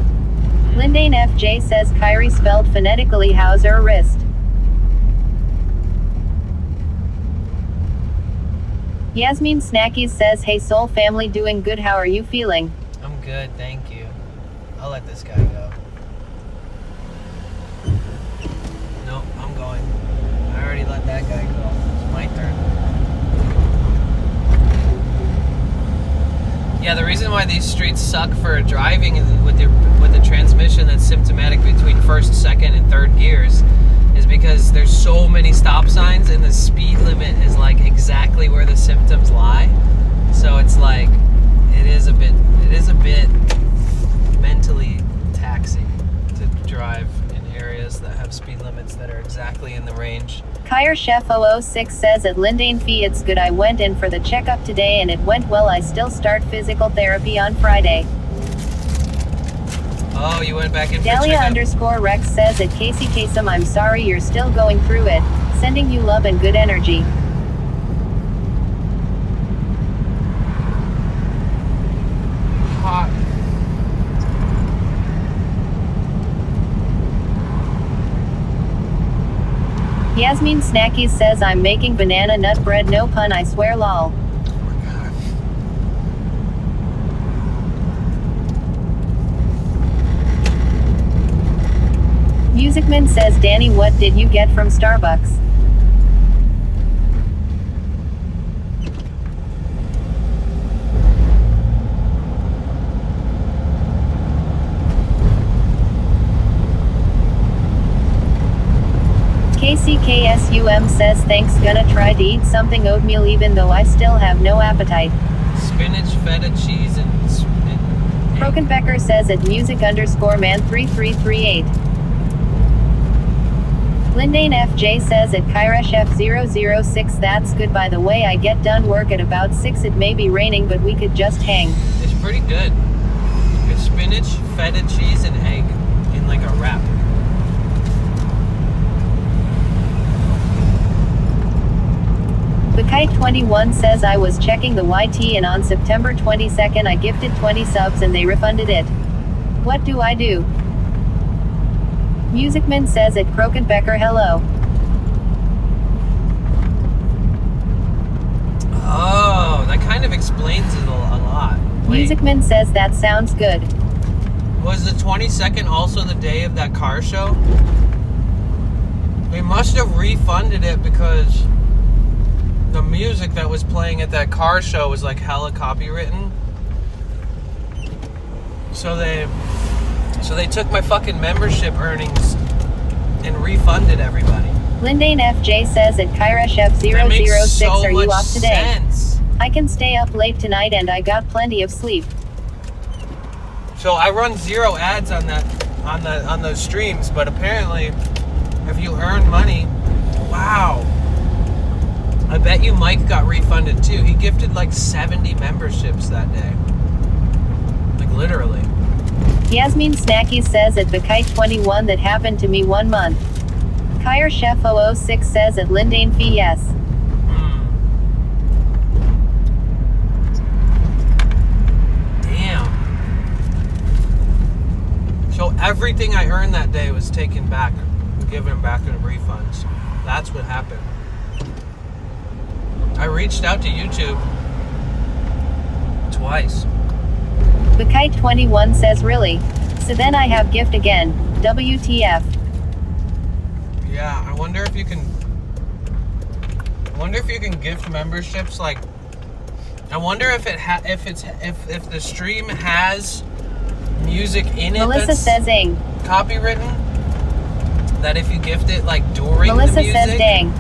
Speaker 5: Lindane FJ says Kyrie spelled phonetically how's her wrist. Yasmin Snackies says hey soul family doing good how are you feeling?
Speaker 1: I'm good, thank you. I'll let this guy go. Nope, I'm going. I already let that guy go. It's my turn. Yeah, the reason why these streets suck for driving is with the transmission that's symptomatic between first, second, and third gears is because there's so many stop signs and the speed limit is like exactly where the symptoms lie. So it's like it is a bit mentally taxing to drive in
Speaker 2: areas that have speed limits that are exactly in the range.
Speaker 5: Kyer Chef 006 says at Lindane Fee it's good. I went in for the checkup today and it went well. I still start physical therapy on Friday.
Speaker 2: Oh, you went back in for
Speaker 5: Dahlia
Speaker 2: checkup?
Speaker 5: _Rex says at Casey Kasem I'm sorry you're still going through it. Sending you love and good energy.
Speaker 2: Hot.
Speaker 5: Yasmin Snackies says I'm making banana nut bread, no pun, I swear lol. Musicman says Danny, what did you get from Starbucks? KCKSUM says thanks, gonna try to eat something oatmeal even though I still have no appetite.
Speaker 2: Spinach, feta, cheese, and
Speaker 5: Krokenbecker says at music_man3338. Lindane FJ says at Kyresh F006 that's good. By the way, I get done work at about 6. It may be raining but we could just hang.
Speaker 2: It's pretty good. It's spinach, feta, cheese, and egg in like a wrap.
Speaker 5: The Kite 21 says I was checking the YT and on September 22nd I gifted 20 subs and they refunded it. What do I do? Musicman says at Krokenbecker hello.
Speaker 2: Oh, that kind of explains it a lot. Wait,
Speaker 5: Musicman says that sounds good.
Speaker 2: was the 22nd also the day of that car show? They must have refunded it because the music that was playing at that car show was like hella copywritten. So they took my fucking membership earnings and refunded everybody.
Speaker 5: Lindane FJ says at Kyresh
Speaker 2: That makes
Speaker 5: F006
Speaker 2: so
Speaker 5: are you
Speaker 2: much
Speaker 5: off today?
Speaker 2: sense.
Speaker 5: I can stay up late tonight and I got plenty of sleep.
Speaker 2: So I run 0 ads on that on those streams, but apparently if you earn money, wow. I bet you Mike got refunded too. He gifted like 70 memberships that day. Like literally.
Speaker 5: Yasmin Snacky says at the Kite 21 that happened to me 1 month. Kyer Chef 006 says at Lindane Fee yes.
Speaker 2: Damn. So everything I earned that day was taken back, given back in refunds. That's what happened. I reached out to YouTube twice.
Speaker 5: The Kite 21 says really? So then I have gift again. WTF.
Speaker 2: Yeah, I wonder if you can gift memberships like I wonder if if the stream has music in it
Speaker 5: Melissa
Speaker 2: that's
Speaker 5: says ing.
Speaker 2: copywritten, that if you gift it like during
Speaker 5: Melissa
Speaker 2: the music.
Speaker 5: says dang.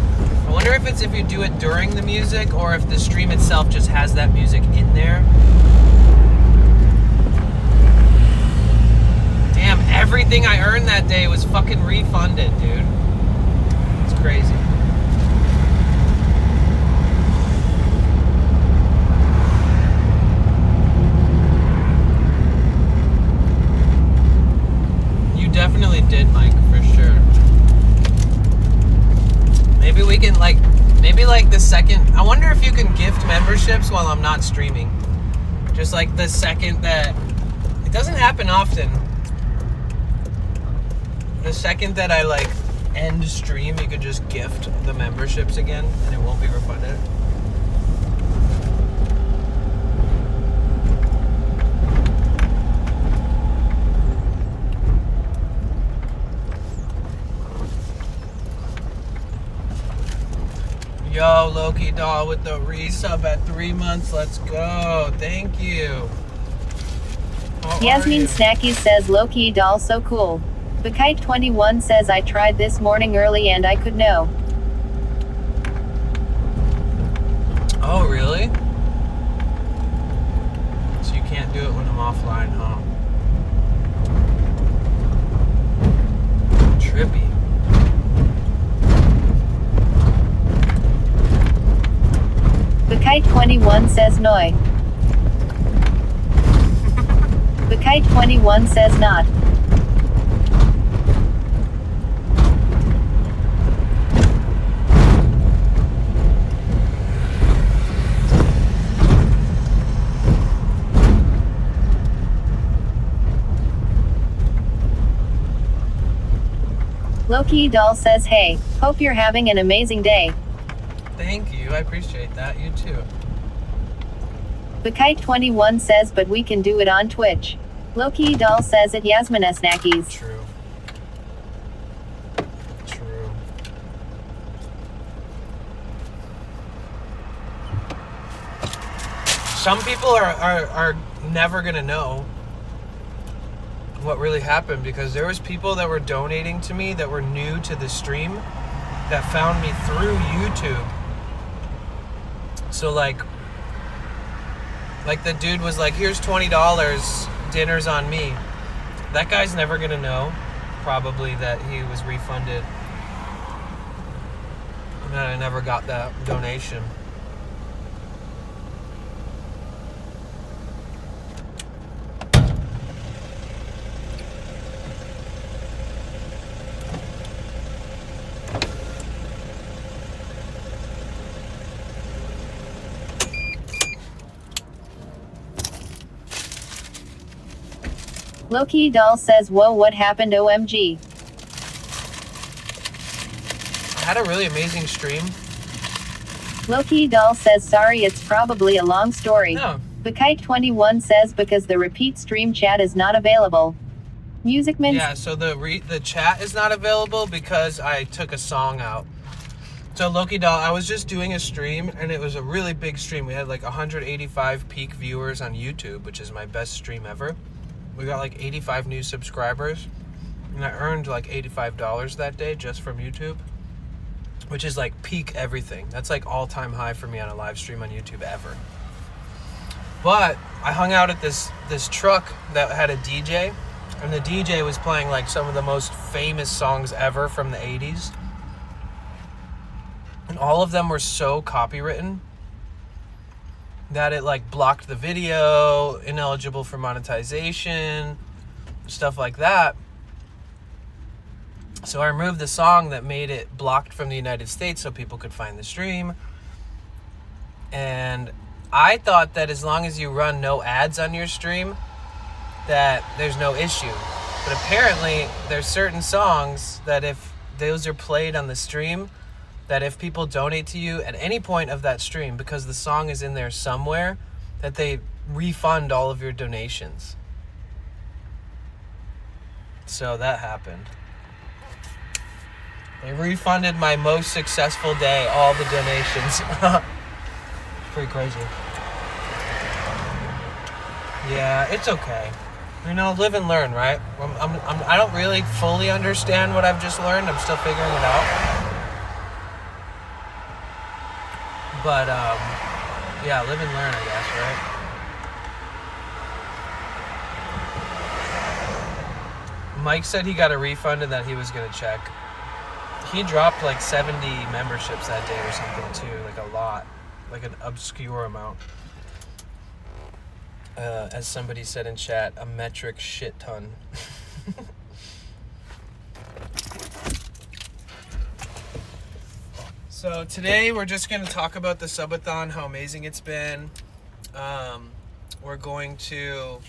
Speaker 2: I wonder if it's if you do it during the music or if the stream itself just has that music in there. Damn, everything I earned that day was fucking refunded, dude. It's crazy. You definitely did, Mike, for sure. Maybe we can maybe the second, I wonder if you can gift memberships while I'm not streaming. Just like the second that, it doesn't happen often. The second that I end stream, you could just gift the memberships again and it won't be refunded. Yo, Loki Doll with the resub at 3 months. Let's go. Thank you. How are
Speaker 5: Yasmin
Speaker 2: you?
Speaker 5: Snacky says low-key doll so cool. The Kite 21 says I tried this morning early and I could know.
Speaker 2: Oh, really? So you can't do it when I'm offline, huh?
Speaker 5: Bakite21 says Noi. Bakite21 says not. Loki Doll says hey, hope you're having an amazing day.
Speaker 2: Thank you. I appreciate that. You too.
Speaker 5: Bakite21 says but we can do it on Twitch. Loki Doll says it Yasmin Snackies.
Speaker 2: True. True. Some people are never gonna know what really happened, because there was people that were donating to me that were new to the stream that found me through YouTube. So like the dude was like, here's $20, dinner's on me. That guy's never gonna know probably that he was refunded and that I never got that donation.
Speaker 5: Loki Doll says whoa, what happened OMG.
Speaker 2: I had a really amazing stream.
Speaker 5: Loki Doll says sorry, it's probably a long story.
Speaker 2: No.
Speaker 5: Bakite21 says because the repeat stream chat is not available. Musicman.
Speaker 2: Yeah, so the chat is not available because I took a song out. So Loki Doll, I was just doing a stream, and it was a really big stream. We had like 185 peak viewers on YouTube, which is my best stream ever. We got like 85 new subscribers, and I earned like $85 that day just from YouTube, which is like peak everything. That's like all-time high for me on a live stream on YouTube ever. But I hung out at this truck that had a DJ, and the DJ was playing like some of the most famous songs ever from the 80s. And all of them were so copywritten that it like blocked the video, ineligible for monetization, stuff like that. So I removed the song that made it blocked from the United States so people could find the stream. And I thought that as long as you run no ads on your stream, that there's no issue. But apparently there's certain songs that if those are played on the stream, that if people donate to you at any point of that stream, because the song is in there somewhere, that they refund all of your donations. So that happened. They refunded my most successful day, all the donations. Pretty crazy. Yeah, it's okay. You know, live and learn, right? I don't really fully understand what I've just learned. I'm still figuring it out. But, yeah, live and learn, I guess, right? Mike said he got a refund and that he was going to check. He dropped like 70 memberships that day or something, too. Like a lot. Like an obscure amount. As somebody said in chat, a metric shit ton. So today we're just going to talk about the Subathon, how amazing it's been. We're going to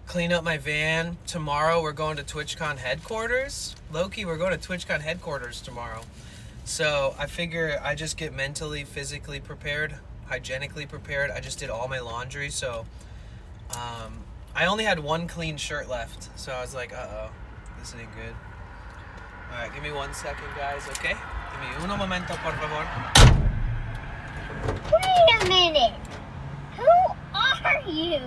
Speaker 2: clean up my van. Tomorrow we're going to TwitchCon headquarters. Loki, we're going to TwitchCon headquarters tomorrow. So I figure I just get mentally, physically prepared, hygienically prepared. I just did all my laundry, so I only had one clean shirt left. So I was like, uh-oh, this ain't good. All right, give me 1 second, guys, okay? Give me uno momento, por favor.
Speaker 3: Wait a minute. Who are you?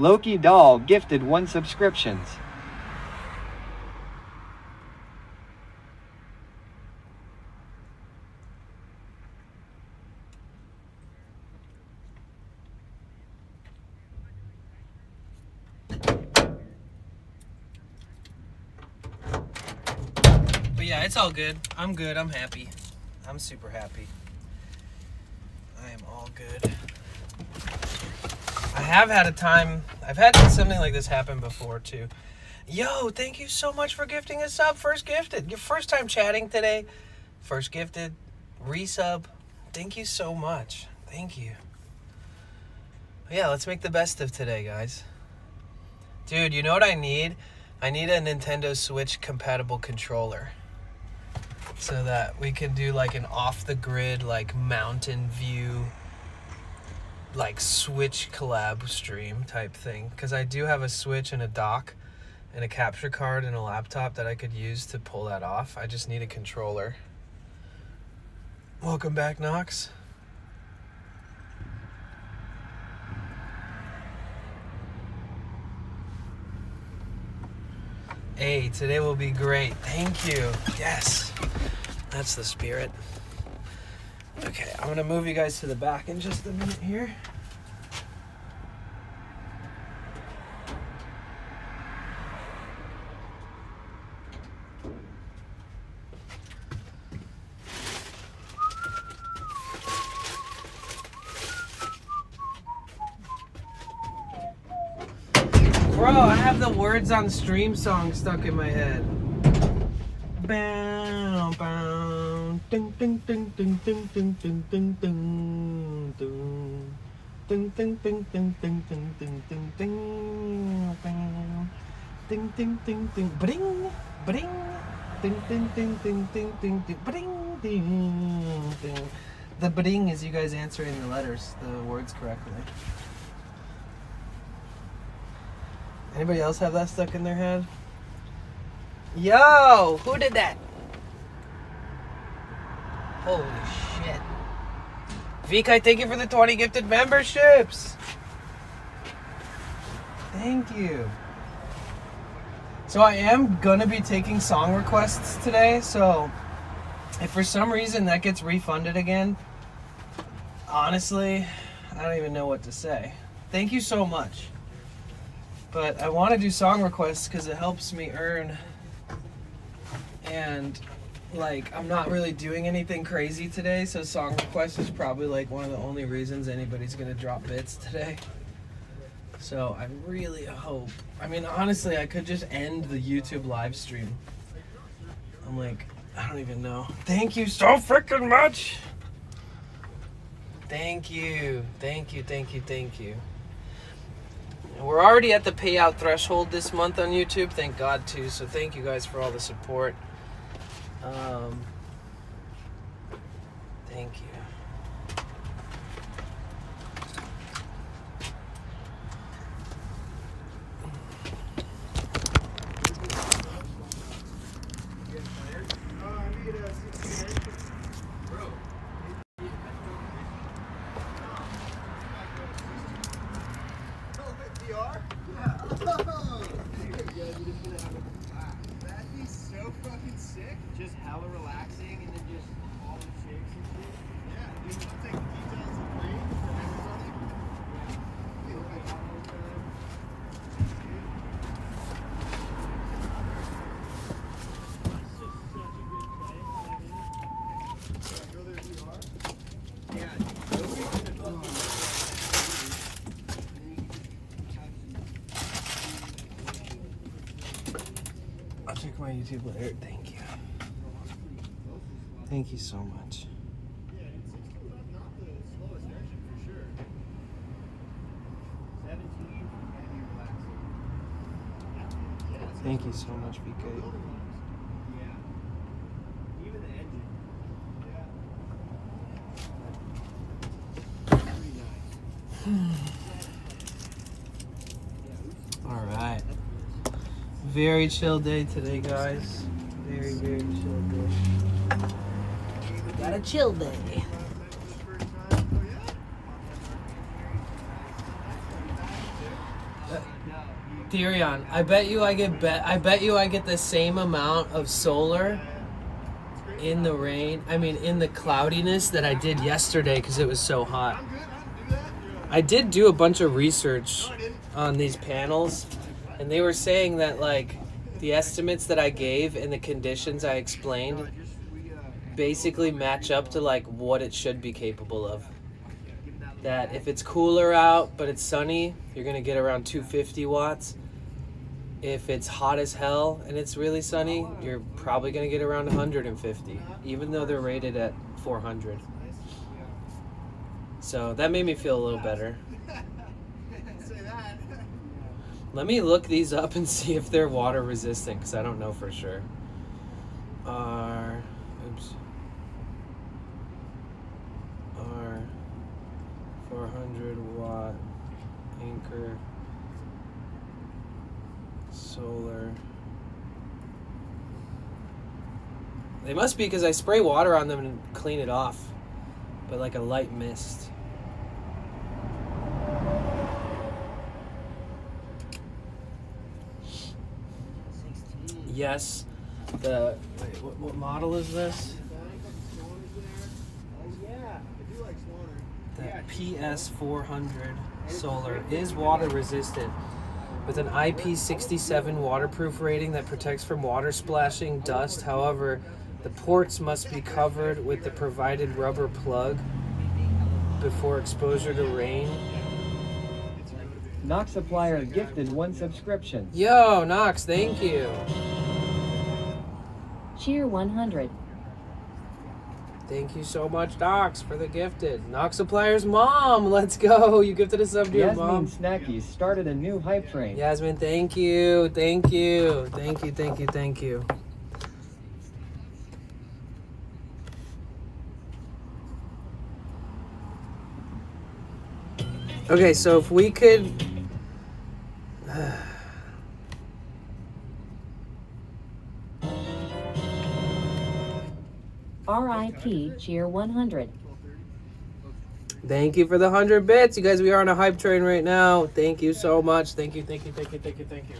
Speaker 4: Loki Doll gifted 1 subscriptions.
Speaker 1: But yeah, it's all good. I'm good. I'm happy. I'm super happy. I am all good. I have had a time. I've had something like this happen before too. Yo, thank you so much for gifting us up. First gifted. Your first time chatting today. First gifted. Resub. Thank you so much. Thank you. But yeah, let's make the best of today, guys. Dude, you know what I need? I need a Nintendo Switch compatible controller. So that we can do like an off-the-grid, like mountain view, like Switch collab stream type thing. Because I do have a Switch and a dock and a capture card and a laptop that I could use to pull that off. I just need a controller. Welcome back, Knox. Hey, today will be great. Thank you. Yes. That's the spirit. Okay, I'm gonna move you guys to the back in just a minute here. Bro, I have the words on stream song stuck in my head. Bow, bow, ding, ding, ding, ding, ding, ding, ding, ding, ding, ding. Ding, ding, ding, ding, ding, ding, ding, ding, ding, bow. Ding, ding, ding, ding, bring, bring. Ding, ding, ding, ding, ding, ding, ding, bring, ding, ding. The bring is you guys answering the letters, the words correctly. Anybody else have that stuck in their head? Yo, who did that? Holy shit. Vikai, thank you for the 20 gifted memberships. Thank you. So I am gonna be taking song requests today, so if for some reason that gets refunded again, honestly, I don't even know what to say. Thank you so much. But I want to do song requests because it helps me earn. And like, I'm not really doing anything crazy today, so song requests is probably like one of the only reasons anybody's gonna drop bits today. So I really hope. I mean, honestly, I could just end the YouTube live stream. I'm like, I don't even know. Thank you so freaking much. Thank you. Thank you, thank you, thank you. We're already at the payout threshold this month on YouTube, thank God too. So thank you guys for all the support. Thank you.
Speaker 4: That'd be so fucking sick. Just hella relaxing and then just all the shakes and shit. Yeah, dude, I'll take the details of free from everybody.
Speaker 1: I'll check my YouTube later. Thank you. Thank you so much.
Speaker 4: Yeah, it's not the slowest engine for sure. 17 and be relaxing. Yeah,
Speaker 1: Thank you so much, BK.
Speaker 4: yeah. Even the engine. Yeah. Pretty nice.
Speaker 1: All right. Very chill day today, guys. Very, very chill day. We got a chill day. Therion, I bet you I get the same amount of solar in the rain. I mean, in the cloudiness that I did yesterday because it was so hot.
Speaker 4: I'm good. I don't do that.
Speaker 1: I did do a bunch of research on these panels, and they were saying that like the estimates that I gave and the conditions I explained basically match up to like what it should be capable of. That if it's cooler out but it's sunny, you're gonna get around 250 watts. If it's hot as hell and it's really sunny, you're probably gonna get around 150, even though they're rated at 400. So that made me feel a little better.
Speaker 4: Say that.
Speaker 1: Let me look these up and see if they're water resistant, because I don't know for sure. R 400 watt anchor solar. They must be, because I spray water on them and clean it off, but like a light mist. Yes. Wait, what model is this?
Speaker 4: Oh yeah, I do like Swanner.
Speaker 1: The PS400 solar is water resistant with an IP67 waterproof rating that protects from water splashing, dust. However, the ports must be covered with the provided rubber plug before exposure to rain.
Speaker 6: Knox Supplier gifted 1 subscription.
Speaker 1: Yo, Knox, thank you.
Speaker 5: Cheer 100.
Speaker 1: Thank you so much, Knox, for the gifted. Knox Supplier's mom, let's go. You gifted a sub to your
Speaker 6: Yasmin
Speaker 1: mom.
Speaker 6: Snackies started a new hype train.
Speaker 1: Yasmin, thank you. Thank you. Thank you, thank you, thank you. Okay, so if we could...
Speaker 5: RIP Cheer 100.
Speaker 1: Thank you for the 100 bits. You guys, we are on a hype train right now. Thank you so much. Thank you, thank you, thank you, thank you, thank you.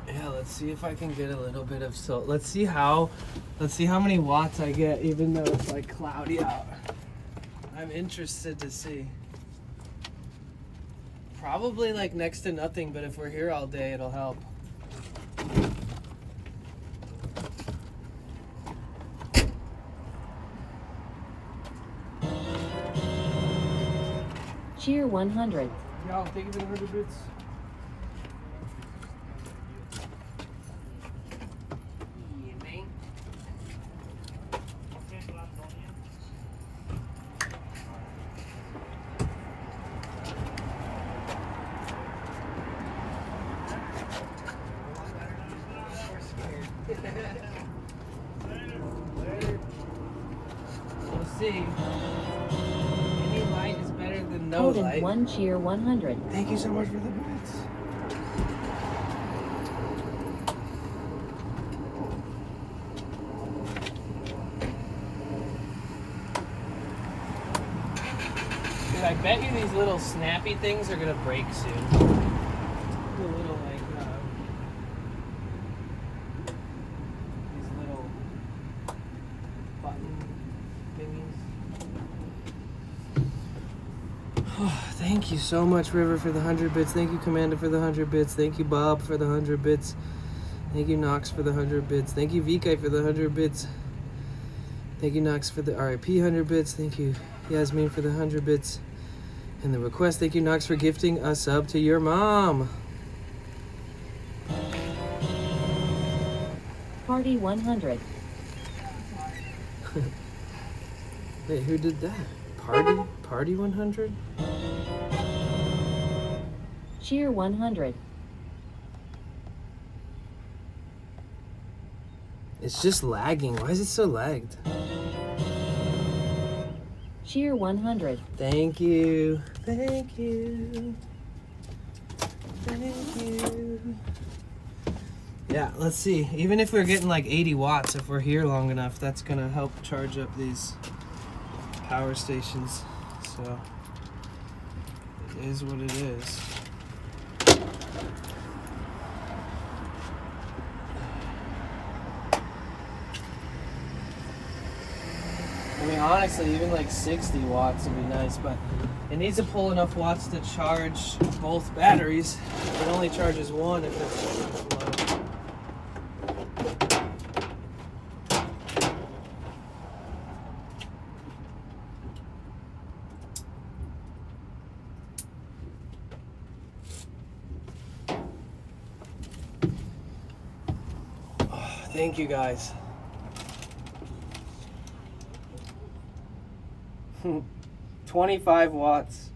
Speaker 1: Yeah, let's see if I can get a little bit of let's see how many watts I get, even though it's like cloudy out. I'm interested to see. Probably like next to nothing, but if we're here all day, it'll help.
Speaker 5: Cheer 100.
Speaker 1: Yo, thank you for the 100 bits. We'll see. Any light is better than no
Speaker 5: Coded
Speaker 1: light.
Speaker 5: 1 Cheer 100.
Speaker 1: Thank you so much for the bits. Dude, I bet you these little snappy things are gonna break soon. The little these little button thingies. Thank you so much, River, for the 100 bits. Thank you, Commander, for the 100 bits. Thank you, Bob, for the 100 bits. Thank you, Knox, for the 100 bits. Thank you, VK, for the 100 bits. Thank you, Knox, for the RIP 100 bits. Thank you, Yasmin, for the 100 bits. And the request, thank you, Knox, for gifting a sub to your mom.
Speaker 5: Party 100.
Speaker 1: Wait, who did that? Party 100?
Speaker 5: Cheer 100.
Speaker 1: It's just lagging. Why is it so lagged?
Speaker 5: Cheer 100.
Speaker 1: Thank you. Thank you. Thank you. Yeah, let's see. Even if we're getting like 80 watts, if we're here long enough, that's gonna help charge up these power stations. So it is what it is. I mean, honestly, even like 60 watts would be nice, but it needs to pull enough watts to charge both batteries. It only charges one if it's low. Oh, thank you guys. 25 watts.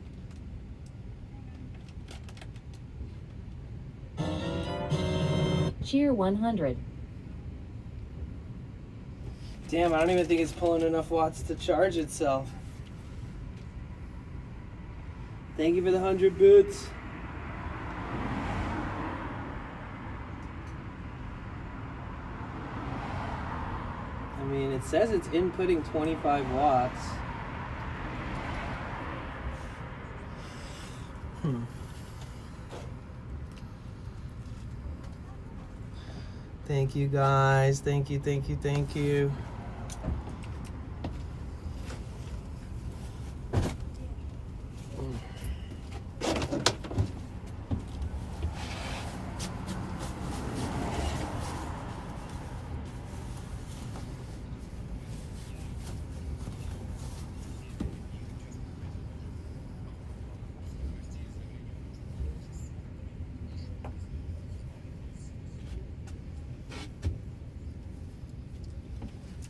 Speaker 7: Cheer 100.
Speaker 1: Damn, I don't even think it's pulling enough watts to charge itself. Thank you for the 100 boots. I mean, it says it's inputting 25 watts. Thank you guys. Thank you, thank you, thank you.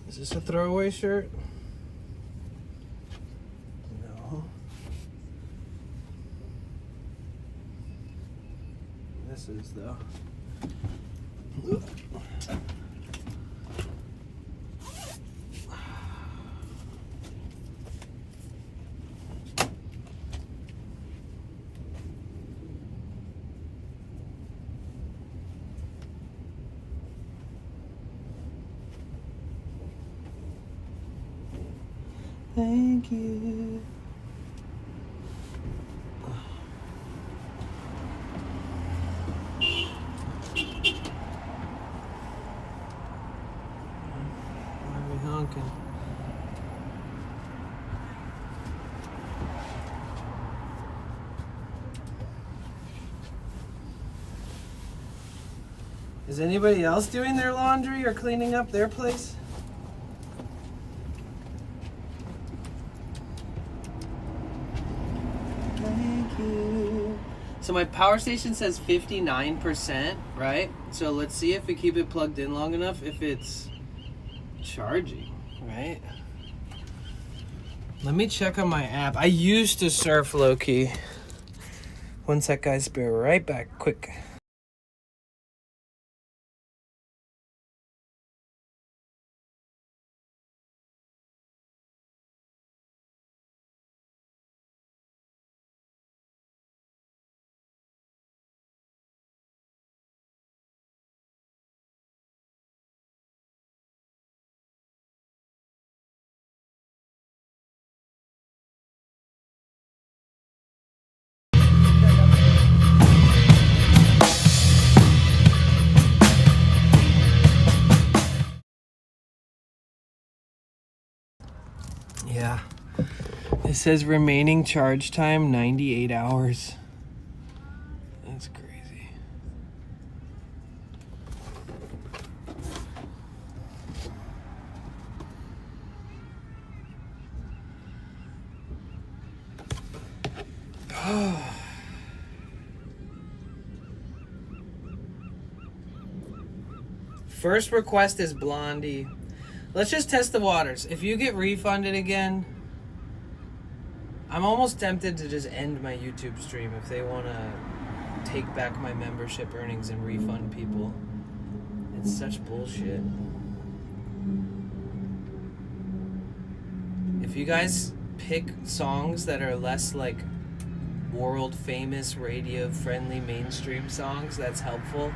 Speaker 1: Is this a throwaway shirt? No. This is though. Thank you. Why are we honking? Is anybody else doing their laundry or cleaning up their place? Thank you. So my power station says 59%, right? So let's see if we keep it plugged in long enough, if it's charging, right? Let me check on my app. I used to surf low-key. One sec, guys. Be right back, quick. Yeah. It says remaining charge time 98 hours. That's crazy. First request is Blondie. Let's just test the waters. If you get refunded again, I'm almost tempted to just end my YouTube stream if they want to take back my membership earnings and refund people. It's such bullshit. If you guys pick songs that are less like world famous radio friendly mainstream songs, that's helpful.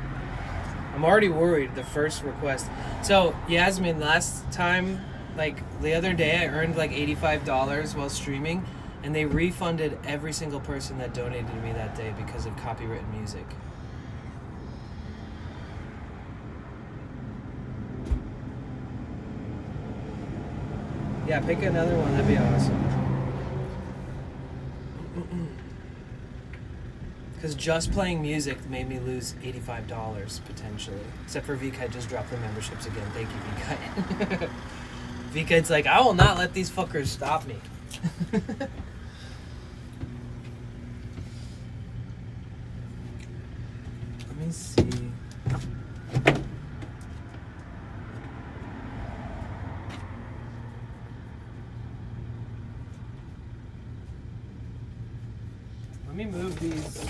Speaker 2: I'm already worried. The first request. So Yasmin, last time, like the other day, I earned like $85 while streaming, and they refunded every single person that donated to me that day because of copywritten music. Yeah, pick another one. That'd be awesome. Because just playing music made me lose $85 potentially. Except for Vika just dropped the memberships again. Thank you, Vika. Vika's like, I will not let these fuckers stop me. Let me see. Let me move these.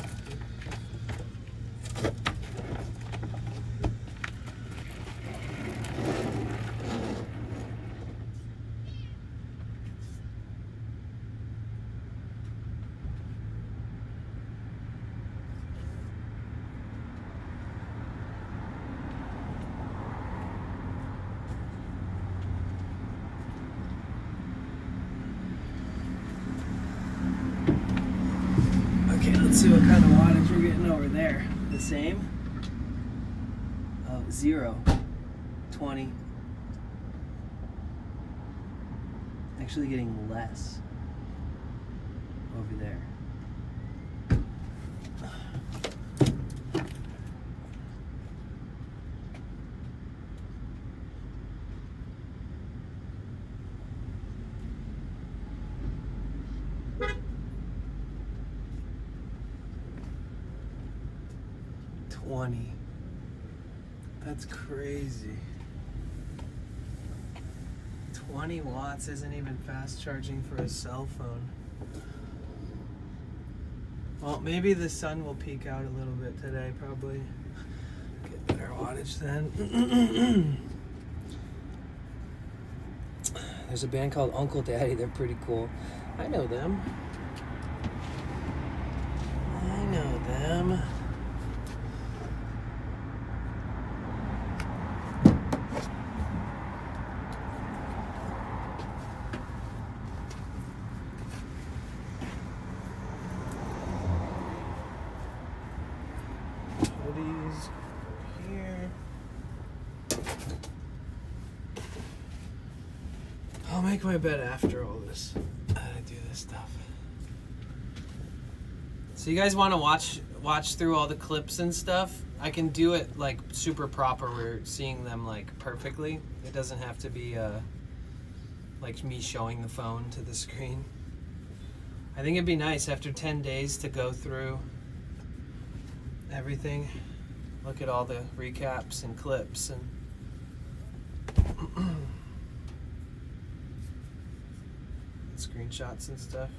Speaker 2: Okay, let's see what kind of wattage we're getting over there. The same? Oh, 0, 20. Actually getting less over there. That's crazy. 20 watts isn't even fast charging for a cell phone. Well, maybe the sun will peak out a little bit today, probably. Get better wattage then. There's a band called Uncle Daddy. They're pretty cool. I know them. I know them. Hoodies here. I'll make my bed after all this. I do this stuff. So you guys want to watch through all the clips and stuff? I can do it like super proper. We're seeing them like perfectly. It doesn't have to be like me showing the phone to the screen. I think it'd be nice after 10 days to go through everything. Look at all the recaps and clips and screenshots and stuff.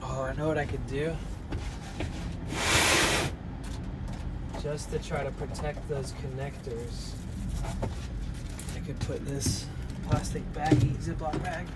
Speaker 2: Oh, I know what I could do. Just to try to protect those connectors, I could put this plastic baggie, Ziploc bag.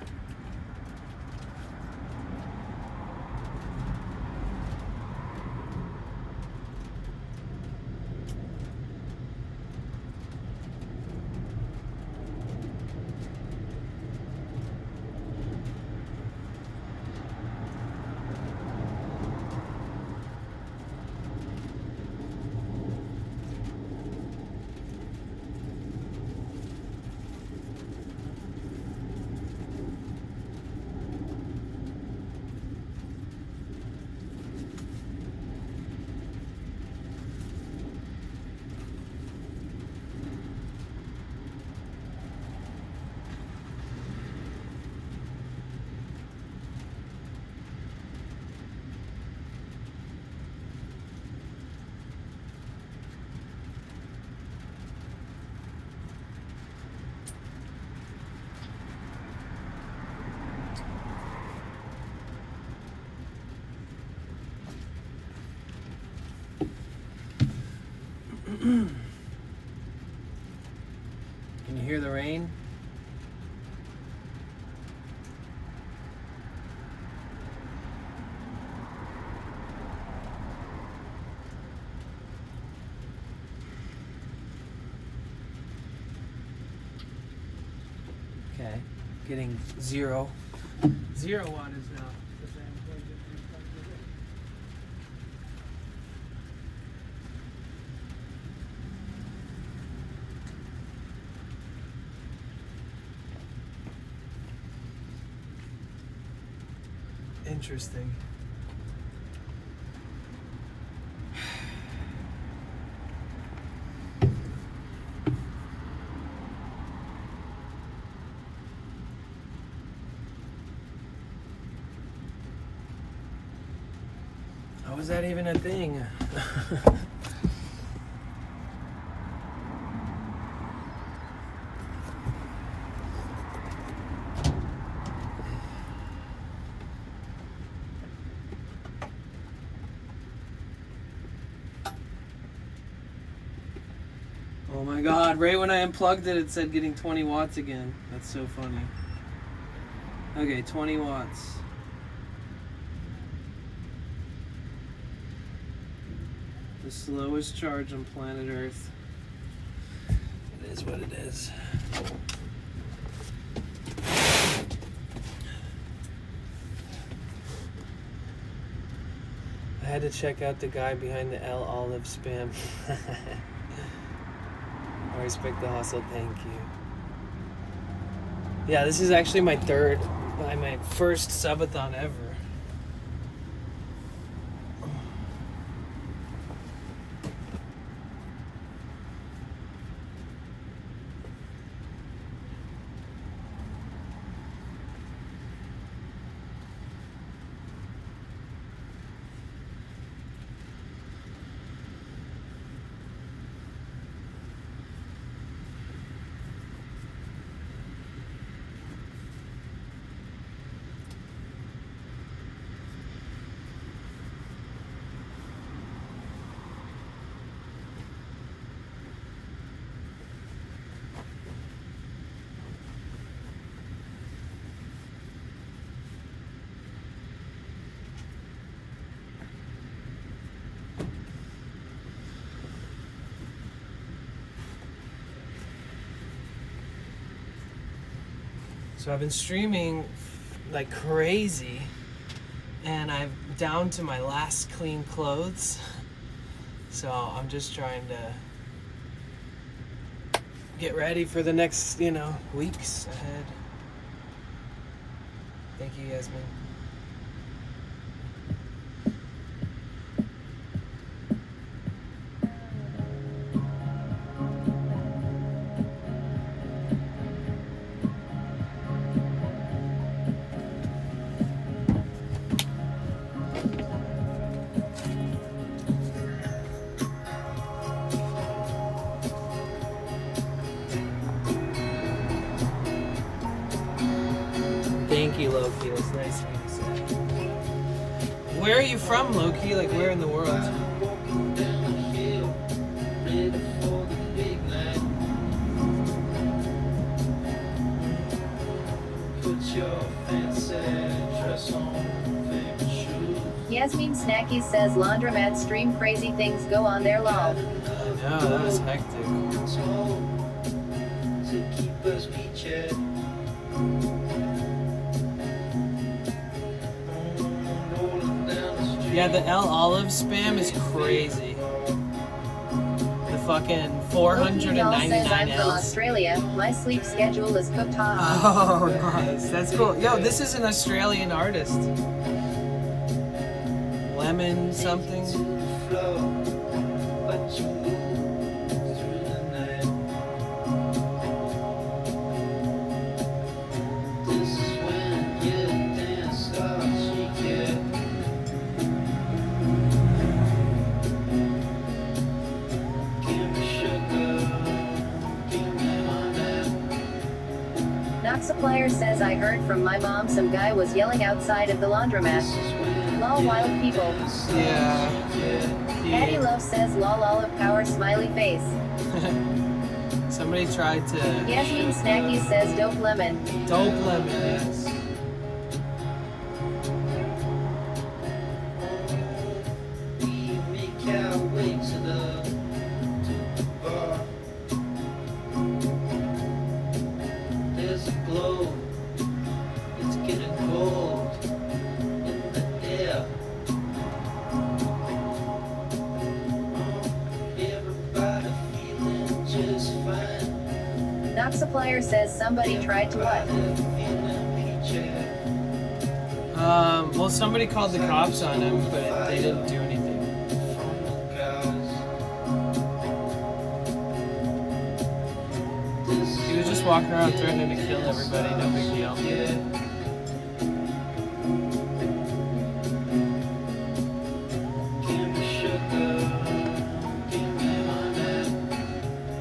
Speaker 1: Can you hear the rain? Okay, getting 0 wattage now. Interesting. How was that even a thing? Oh my god, right when I unplugged it, it said getting 20 watts again. That's so funny. Okay, 20 watts. The slowest charge on planet Earth. It is what it is. I had to check out the guy behind the L Olive spam. I respect the hustle, thank you. Yeah, this is actually my first subathon ever. So I've been streaming like crazy, and I'm down to my last clean clothes. So I'm just trying to get ready for the next, weeks ahead. Thank you, Yasmin. Thank you, Loki. It's nice of you to say. Where are you from, Loki? Like, where in the world?
Speaker 5: Yasmin Snacky says laundromat stream crazy things go on there lol.
Speaker 1: I know, that was hectic. Yeah, the L Olive spam is crazy. The fucking
Speaker 5: Loki
Speaker 1: 499
Speaker 5: says I'm from
Speaker 1: Ls.
Speaker 5: Australia. My sleep schedule is cooked hot.
Speaker 1: Oh, nice. That's cool. Yo, this is an Australian artist. Lemon something.
Speaker 5: Not Supplier says I heard from my mom some guy was yelling outside of the laundromat. Lol wild people.
Speaker 1: Yeah.
Speaker 5: Addie Love says lol olive power smiley face.
Speaker 1: Somebody tried to.
Speaker 5: Yasmin Snacky says dope lemon.
Speaker 1: Dope lemon, yes.
Speaker 7: There's a glow. It's getting cold in the air. Everybody feeling just fine.
Speaker 5: Knock Supplier says somebody tried to what?
Speaker 1: Well, somebody called the cops on him, but they didn't do anything. He was just walking around threatening to kill everybody, no big deal.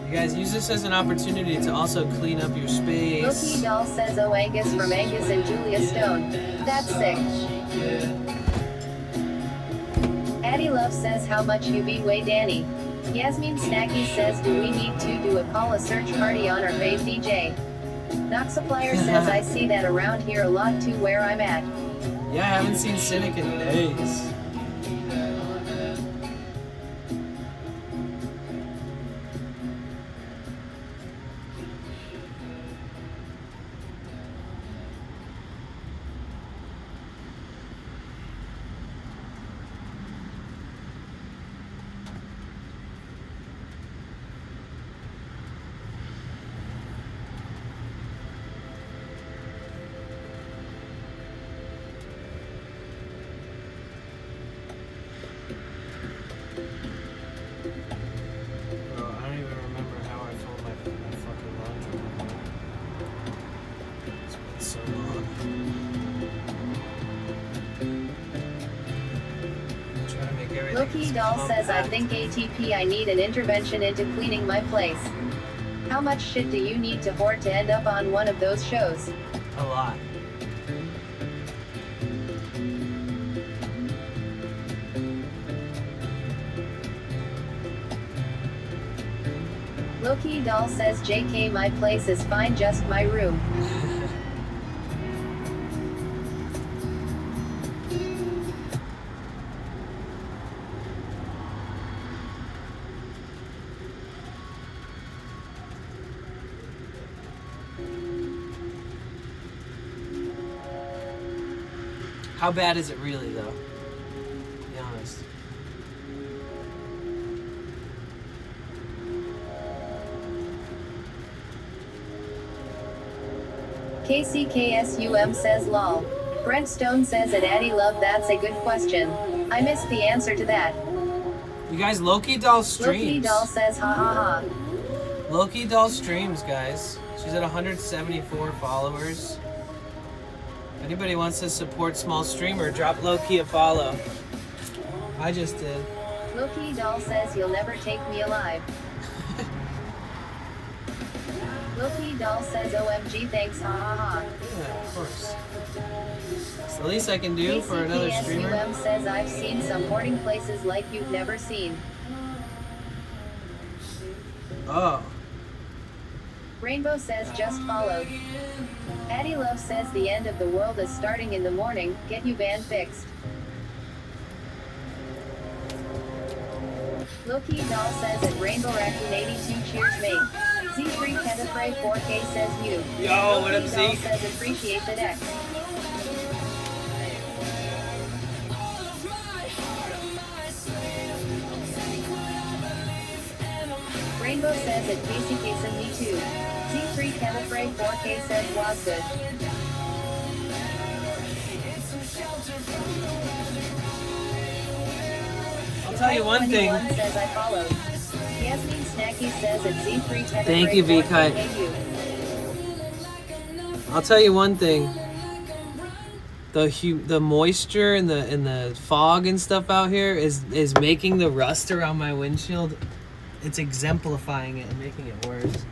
Speaker 1: You guys use this as an opportunity to also clean up your
Speaker 5: Loki
Speaker 1: space.
Speaker 5: Doll says oh Angus from Angus and Julia Stone. That's sick. Addie Love says how much you be way Danny. Yasmin Snacky says do we need to do a call a search party on our fave DJ? Knock Supplier says I see that around here a lot too where I'm at.
Speaker 1: Yeah, I haven't seen Cynic in days. Bro, I don't even remember how I fold my fucking laundry. It's been so long. I'm trying to make everything
Speaker 5: Loki
Speaker 1: as
Speaker 5: Doll says I
Speaker 1: compact.
Speaker 5: think ATP I need an intervention into cleaning my place. How much shit do you need to hoard to end up on one of those shows?
Speaker 1: A lot.
Speaker 5: Loki Doll says JK my place is fine just my room.
Speaker 1: How bad is it really, though? Be honest.
Speaker 5: KCKSUM says lol. Brent Stone says at Addie Love that's a good question. I missed the answer to that.
Speaker 1: You guys, Loki Doll streams.
Speaker 5: Loki Doll says ha ha ha.
Speaker 1: Loki Doll streams, guys. She's at 174 followers. If anybody wants to support small streamer, drop Loki a follow. I just did.
Speaker 5: Loki Doll says you'll never take me alive. Loki Doll says OMG thanks ha ha ha.
Speaker 1: Yeah, of course. It's the least I can do for another streamer.
Speaker 5: KCKSUM says I've seen some hoarding places like you've never seen.
Speaker 1: Oh.
Speaker 5: Rainbow says just followed. Addie Love says the end of the world is starting in the morning, get you van fixed. Loki Doll says at Rainbow Raccoon 82 cheers mate. Z3 Ketafray 4K says you.
Speaker 1: Yo, what up,
Speaker 5: Loki Doll
Speaker 1: Zeke?
Speaker 5: says appreciate the deck. Rainbow says at KCK72. Z3 Ketafray 4K says was good.
Speaker 1: I'll tell you one thing.
Speaker 5: 21 says I followed. Yasmin Snacky says at Z3 Ketafray
Speaker 1: Thank you,
Speaker 5: 4K
Speaker 1: V-Kite.
Speaker 5: you.
Speaker 1: I'll tell you one thing. The moisture and the fog and stuff out here is making the rust around my windshield. It's exemplifying it and making it worse.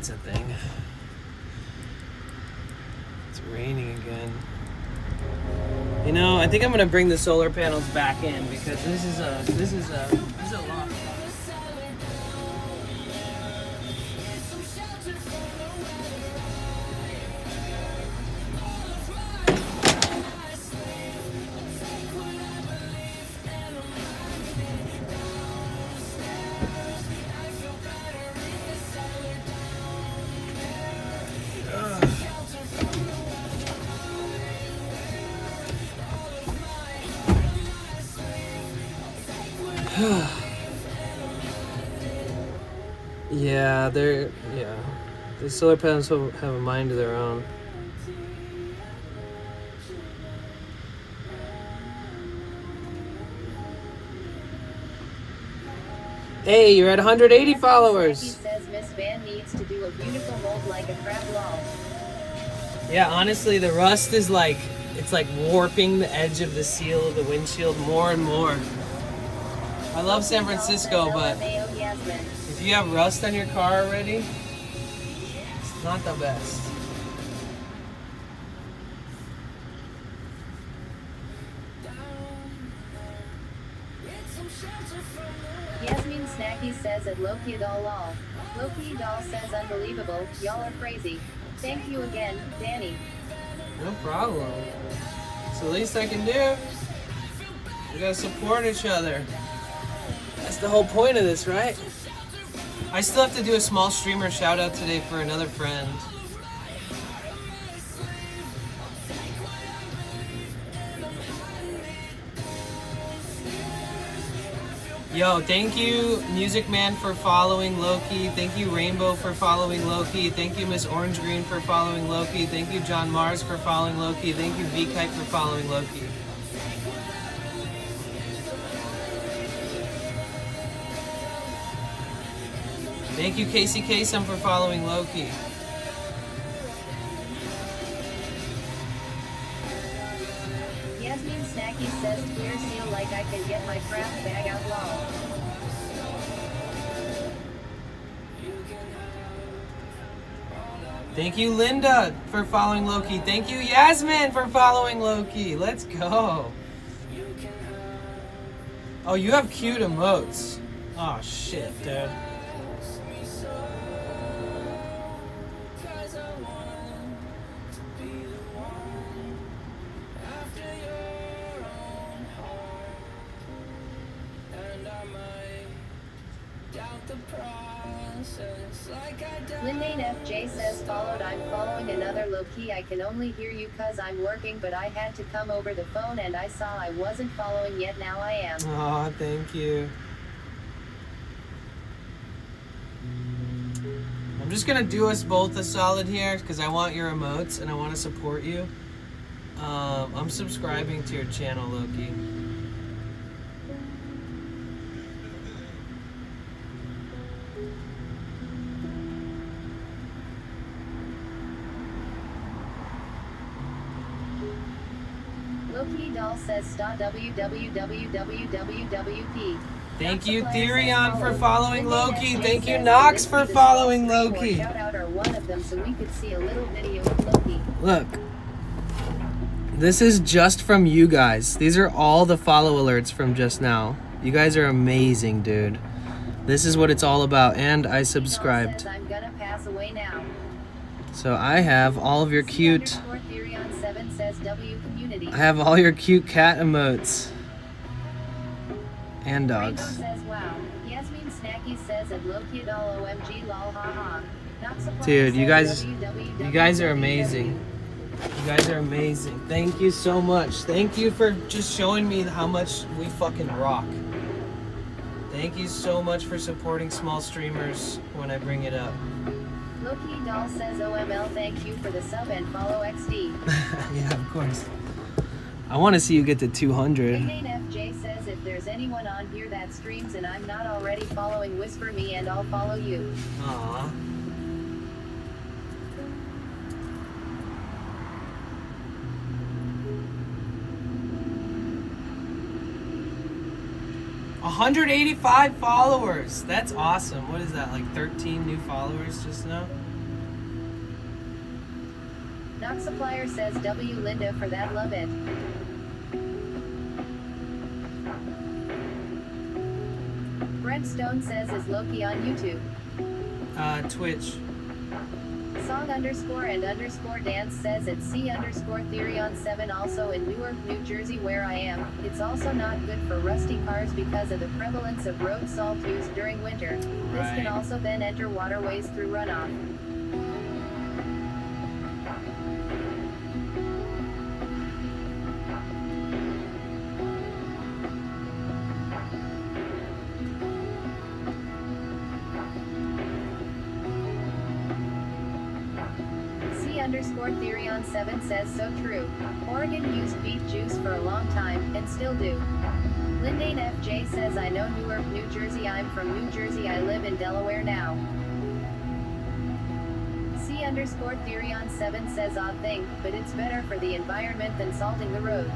Speaker 1: That's a thing. It's raining again. You know, I think I'm gonna bring the solar panels back in because this is a lot. Yeah, the solar panels have a mind of their own. Hey, you're at 180 followers.
Speaker 5: He says Miss Van needs to do a beautiful mold like a crab lol.
Speaker 1: Yeah, honestly, the rust is like, it's like warping the edge of the seal of the windshield more and more. I love San Francisco, but if you have rust on your car already, it's not the best.
Speaker 5: Yasmin Snacky says at Loki doll lol. Loki doll says unbelievable, y'all are crazy. Thank you again, Danny.
Speaker 1: No problem. It's the least I can do. We gotta support each other. That's the whole point of this, right? I still have to do a small streamer shout out today for another friend. Yo, thank you, Music Man, for following Loki. Thank you, Rainbow, for following Loki. Thank you, Miss Orange Green, for following Loki. Thank you, John Mars, for following Loki. Thank you, V-Kite, for following Loki. Thank you, Casey Kasem, for following Loki.
Speaker 5: Yasmin Snacky says clear seal like I can get my craft bag out lol.
Speaker 1: Thank you, Linda, for following Loki. Thank you, Yasmin, for following Loki. Let's go. Oh, you have cute emotes. Oh, shit, dude.
Speaker 5: Lindane FJ says followed. I'm following another Loki. I can only hear you cause I'm working, but I had to come over the phone and I saw I wasn't following yet. Now I am.
Speaker 1: Aw, thank you. I'm just gonna do us both a solid here because I want your emotes and I want to support you. I'm subscribing to your channel, Loki.
Speaker 5: Loki doll says stop www.wwp.
Speaker 1: Thank you, Therion, for following Loki. Thank you, Nox, for following Loki.
Speaker 5: Shout out or one of them so we could see a little video of Loki.
Speaker 1: Look, this is just from you guys. These are all the follow alerts from just now. You guys are amazing, dude. This is what it's all about, and I subscribed.
Speaker 5: I'm gonna pass away now.
Speaker 1: So I have all of your cute.
Speaker 5: Therion7 says W community.
Speaker 1: I have all your cute cat emotes. And
Speaker 5: Rainbow
Speaker 1: dogs.
Speaker 5: says wow. Yasmin Snacky says at Loki doll OMG lol haha. Not surprised
Speaker 1: Dude, you
Speaker 5: says
Speaker 1: guys are amazing. You guys are amazing. Thank you so much. Thank you for just showing me how much we fucking rock. Thank you so much for supporting small streamers when I bring it up.
Speaker 5: Loki doll says OML thank you for the sub and follow XD.
Speaker 1: Yeah, of course. I want to see you get to 200.
Speaker 5: Lindane FJ says if there's anyone on here that streams and I'm not already following, whisper me and I'll follow you.
Speaker 1: Aww. $185 followers. That's awesome. What is that, like 13 new followers just now?
Speaker 5: Stock Supplier says W Linda for that, love it. Brent Stone says is Loki on YouTube.
Speaker 1: Twitch.
Speaker 5: Song_and_dance says it's C_Therion7 also in Newark, New Jersey where I am. It's also not good for rusty cars because of the prevalence of road salt use during winter. This can also then enter waterways through runoff. C_Therion7 says so true. Oregon used beet juice for a long time, and still do. Lindane FJ says I know Newark, New Jersey. I'm from New Jersey. I live in Delaware now. C_Therion7 says odd thing, but it's better for the environment than salting the roads.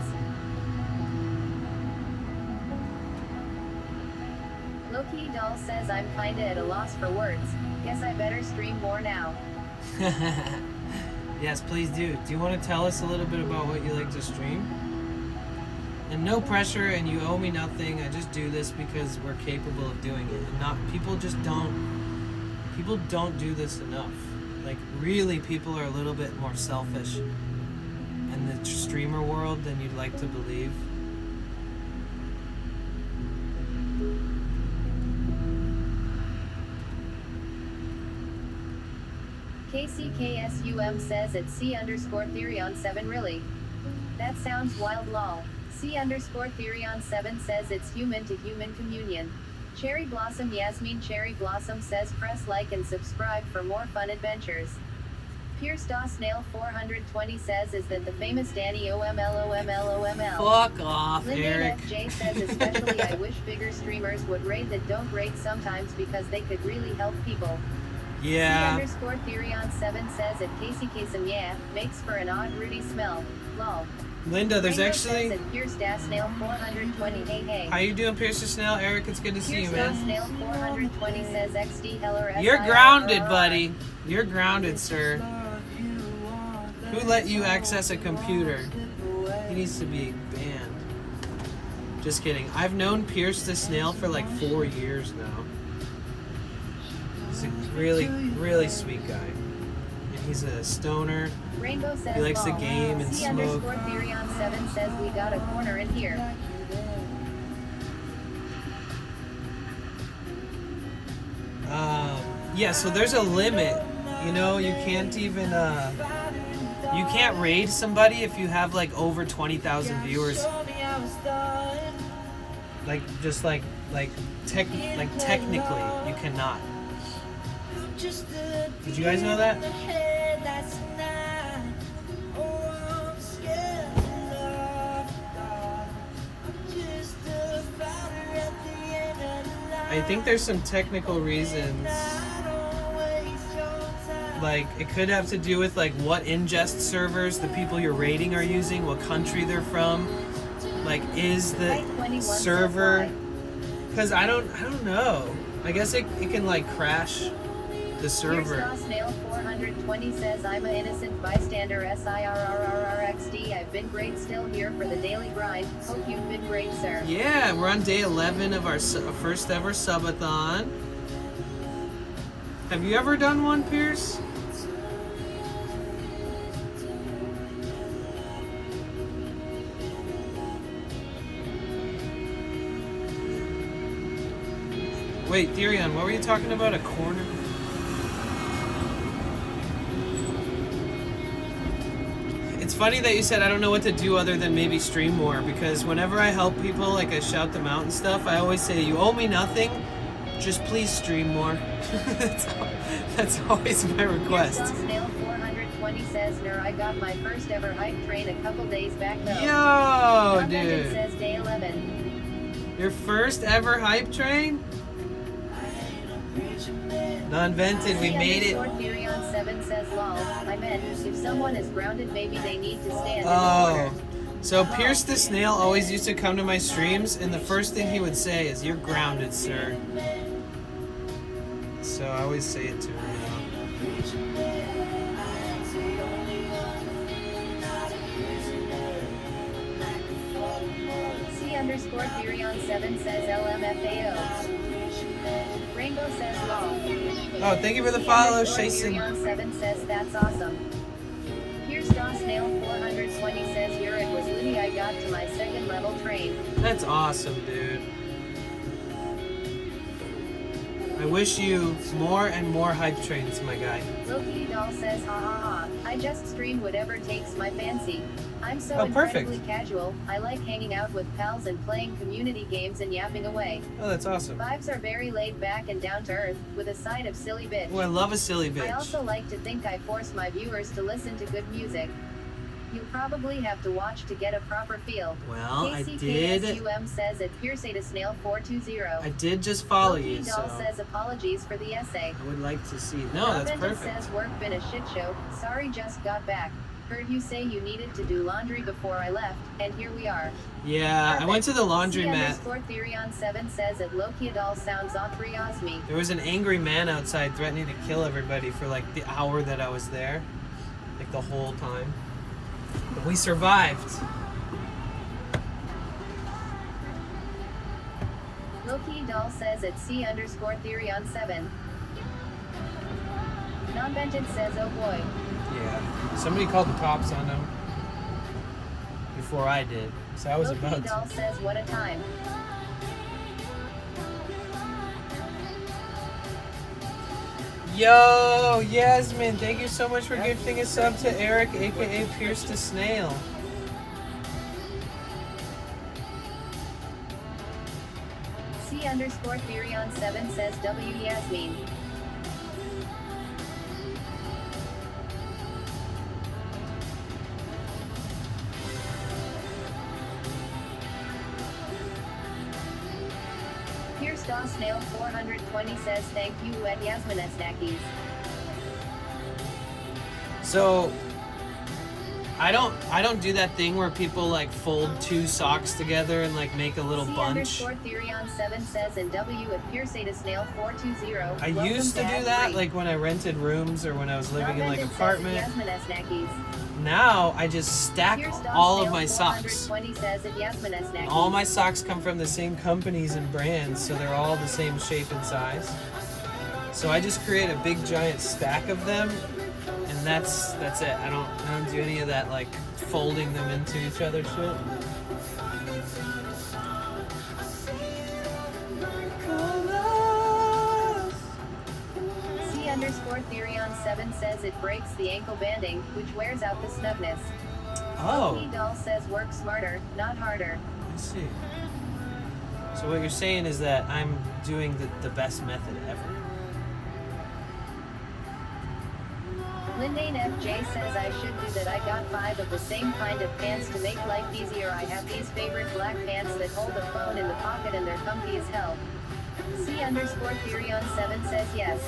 Speaker 5: Loki Doll says I'm kinda at a loss for words. Guess I better stream more now.
Speaker 1: Yes, please do. Do you want to tell us a little bit about what you like to stream? And no pressure, and you owe me nothing. I just do this because we're capable of doing it. And not people don't do this enough. Like really, people are a little bit more selfish in the streamer world than you'd like to believe.
Speaker 5: KCKSUM says it's C_Therion7 really. That sounds wild lol. C_Therion7 says it's human to human communion. Cherry Blossom Yasmin Cherry Blossom says press like and subscribe for more fun adventures. Pierce Snail 420 says is that the famous Danny OML.
Speaker 1: Fuck off,
Speaker 5: Lyndon
Speaker 1: Eric.
Speaker 5: FJ says especially I wish bigger streamers would rate that don't rate sometimes because they could really help people.
Speaker 1: Yeah.
Speaker 5: C_Therion7 says at Casey Kasem makes for an odd Rudy smell. Lol.
Speaker 1: Linda, there's
Speaker 5: Rainbow
Speaker 1: actually.
Speaker 5: says at Pierce Snail 420 hey.
Speaker 1: How you doing, Pierce Snail? Eric, it's good to see you,
Speaker 5: Pierce
Speaker 1: man.
Speaker 5: Snail 420 says XD Heller.
Speaker 1: You're grounded, buddy. You're grounded, sir. Who let you access a computer? He needs to be banned. Just kidding. I've known Pierce the Snail for like 4 years now. He's a really, really sweet guy. And he's a stoner.
Speaker 5: Rainbow says
Speaker 1: He likes to
Speaker 5: lol.
Speaker 1: game and smoke.
Speaker 5: C_Therion7 says we got a corner in here.
Speaker 1: Yeah, so there's a limit. You know, you can't even, you can't raid somebody if you have like over 20,000 viewers. Like, just like technically, you cannot. Did you guys know that? I think there's some technical reasons. Like, it could have to do with like what ingest servers the people you're raiding are using, what country they're from. Like, is the server? Because I don't know. I guess it can like crash the server.
Speaker 5: Pierce Snail 420 says I'm an innocent bystander. SIRRRRXD. I've been great, still here for the daily grind. Hope you've been great, sir.
Speaker 1: Yeah, we're on day 11 of our first ever subathon. Have you ever done one, Pierce? Wait, Therion, what were you talking about? A corner? It's funny that you said I don't know what to do other than maybe stream more, because whenever I help people, like I shout them out and stuff, I always say, you owe me nothing, just please stream more. That's always my request.
Speaker 5: Pierce Snail 420 says, I got my first ever hype train a couple days back though.
Speaker 1: Yo,
Speaker 5: Not that it
Speaker 1: dude.
Speaker 5: says day 11.
Speaker 1: Your first ever hype train? Non-vented, we made it.
Speaker 5: Therion7 says lol. I meant, if someone is grounded, maybe they need to stand in
Speaker 1: Oh.
Speaker 5: order.
Speaker 1: So Pierce the Snail always used to come to my streams, and the first thing he would say is, "You're grounded, sir." So I always say it to him now.
Speaker 5: C_Therion7 says LMFAO. Rainbow says lol.
Speaker 2: Oh, thank you for the follow, Shason.
Speaker 5: Therion7 says that's awesome. Here's Snail420 says here it was Liddy I got to my second level train.
Speaker 2: That's awesome, dude. I wish you more and more hype trains, my guy.
Speaker 5: Loki Doll says ha ha ha. I just stream whatever takes my fancy. I'm so
Speaker 2: Oh, perfect.
Speaker 5: incredibly casual. I like hanging out with pals and playing community games and yapping away.
Speaker 2: Oh, that's awesome.
Speaker 5: Vibes are very laid back and down to earth, with a side of silly bitch.
Speaker 2: Oh, I love a silly bitch.
Speaker 5: I also like to think I force my viewers to listen to good music. You probably have to watch to get a proper feel.
Speaker 2: Well, I did.
Speaker 5: KCKSUM says at Pierce to Snail420.
Speaker 2: I did just follow you,
Speaker 5: Loki
Speaker 2: so
Speaker 5: Doll says apologies for the essay.
Speaker 2: I would like to see. No, that's
Speaker 5: Benton
Speaker 2: perfect.
Speaker 5: says work been a shit show. Sorry, just got back. Heard you say you needed to do laundry before I left, and here we are.
Speaker 2: Yeah, I went to the laundromat.
Speaker 5: C_Therion7 says at Loki Doll sounds me.
Speaker 2: There was an angry man outside threatening to kill everybody for like the hour that I was there, like the whole time. But we survived.
Speaker 5: Loki Doll says at C_Therion7. Non-Benton says oh boy.
Speaker 2: Yeah, somebody called the cops on him before I did, so I was
Speaker 5: Loki
Speaker 2: about
Speaker 5: Doll
Speaker 2: to.
Speaker 5: says what a time.
Speaker 2: Yo, Yasmin, thank you so much for gifting a sub to Eric, aka Pierce the Snail.
Speaker 5: C_Therion7 says W Yasmin. Here's Snail420 says thank you at Yasmin Snackies.
Speaker 2: So I don't do that thing where people like fold two socks together and like make a little bunch.
Speaker 5: C_Therion7 says and W at Pierce to Snail420.
Speaker 2: I used to do that like when I rented rooms or when I was living in like an apartment.
Speaker 5: Yasmin Snackies.
Speaker 2: Now I just stack
Speaker 5: Here's
Speaker 2: all of my socks.
Speaker 5: Snail420 says at Yasmin Snackies.
Speaker 2: All my socks come from the same companies and brands, so they're all the same shape and size. So I just create a big giant stack of them, and that's it. I don't do any of that like folding them into each other shit.
Speaker 5: C_Therion7 says it breaks the ankle banding, which wears out the snugness.
Speaker 2: Oh,
Speaker 5: Loki Doll says work smarter, not harder.
Speaker 2: I see. So what you're saying is that I'm doing the best method ever.
Speaker 5: Lindane FJ says I should do that. I got 5 of the same kind of pants to make life easier. I have these favorite black pants that hold the phone in the pocket and they're comfy as hell. C_Therion7 says yes.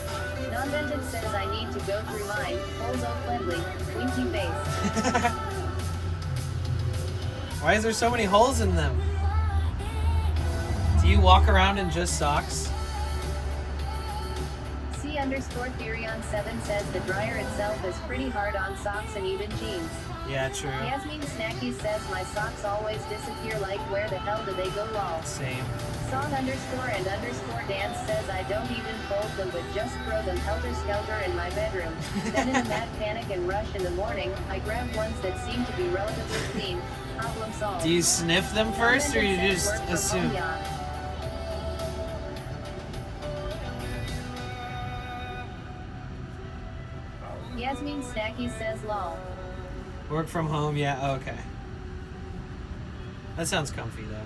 Speaker 5: Non-Vented says I need to go through mine. Holes oh friendly. Winky face.
Speaker 2: Why is there so many holes in them? Do you walk around in just socks?
Speaker 5: C_Therion7 says the dryer itself is pretty hard on socks and even jeans.
Speaker 2: Yeah, true.
Speaker 5: Yasmin Snacky says my socks always disappear, like where the hell do they go, lol.
Speaker 2: Same.
Speaker 5: Song_and_dance says I don't even fold them but just throw them helter-skelter in my bedroom. Then in a mad panic and rush in the morning, I grab ones that seem to be relatively clean. Problem solved.
Speaker 2: Do you sniff them first or you just assume?
Speaker 5: Yasmin Snacky says lol.
Speaker 2: Work from home, yeah, oh, okay. That sounds comfy though.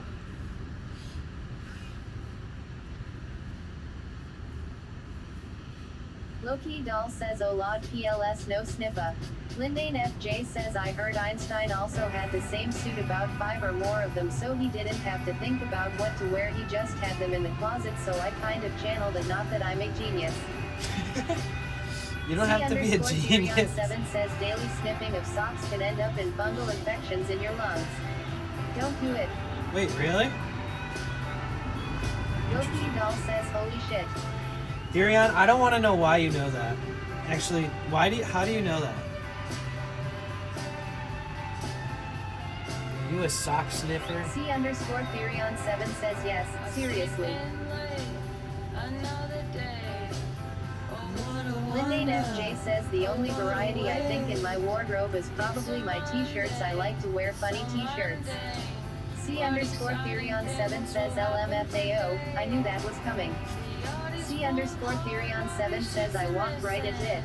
Speaker 5: Loki Doll says oh lord PLS no sniffa. Lindane FJ says I heard Einstein also had the same suit, about 5 or more of them, so he didn't have to think about what to wear, he just had them in the closet, so I kind of channeled it, not that I'm a genius.
Speaker 2: You don't have to be a genius.
Speaker 5: 7 says daily sniffing of socks can end up in fungal infections in your lungs. Don't do it.
Speaker 2: Wait, really?
Speaker 5: Loki Doll says holy shit.
Speaker 2: Darion, I don't want to know why you know that. Actually, how do you know that?
Speaker 1: you a sock sniffer?
Speaker 5: C_Therion7 says yes, seriously. Lindane FJ says the only variety I think in my wardrobe is probably my t-shirts. I like to wear funny t-shirts. C_Therion7 says LMFAO, I knew that was coming. C_Therion7 says I walked right into it.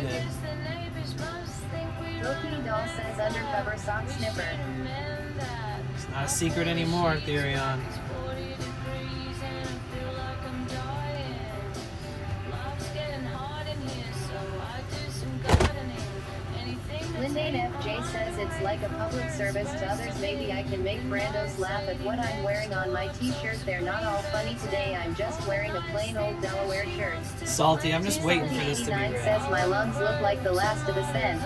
Speaker 1: You did.
Speaker 5: Loki Doll says undercover sock sniffer.
Speaker 1: It's not a secret anymore, Therion.
Speaker 5: Lindane FJ says it's like a public service to others. Maybe I can make Brandos laugh at what I'm wearing on my t-shirt. They're not all funny today. I'm just wearing a plain old Delaware shirt.
Speaker 1: Salty, I'm just waiting for this to be
Speaker 5: Salty89
Speaker 1: read.
Speaker 5: says my lungs look like the last of Ascend.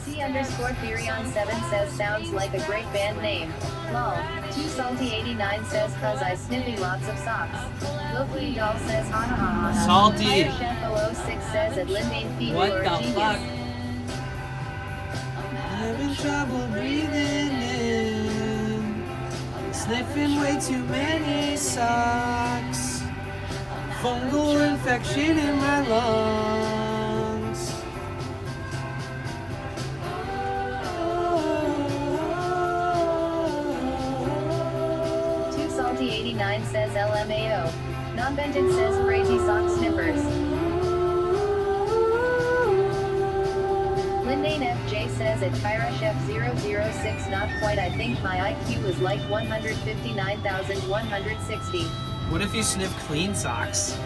Speaker 5: C_Therion7 says sounds like a great band name. Lol. 2Salty89 says cause I sniffing lots of socks. Loki Doll says ha ha ha ha.
Speaker 1: Salty.
Speaker 5: Fire Chef 006 says at Lindane feet
Speaker 1: What
Speaker 5: you are
Speaker 1: the
Speaker 5: a genius.
Speaker 1: fuck? Having trouble breathing in, sniffing way too many socks, fungal infection in my lungs.
Speaker 5: 2Salty89 says LMAO. Non-Benton says crazy sock sniffers. Lindane FJ says at Kyra Chef 006 not quite. I think my IQ is like 159,160.
Speaker 1: What if you sniff clean socks?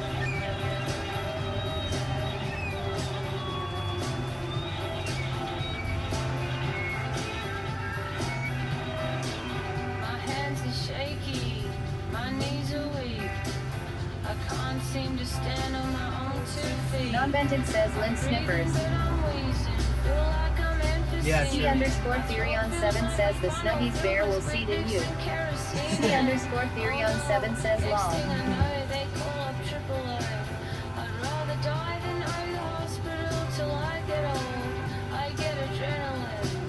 Speaker 7: My hands are shaky, my knees are weak. I can't seem to stand on my own 2 feet.
Speaker 5: Non-Benton says Lynn sniffers.
Speaker 1: Yeah,
Speaker 5: C_Therion7 says the Snuggies bear will seed in you. C_Therion7 says lol.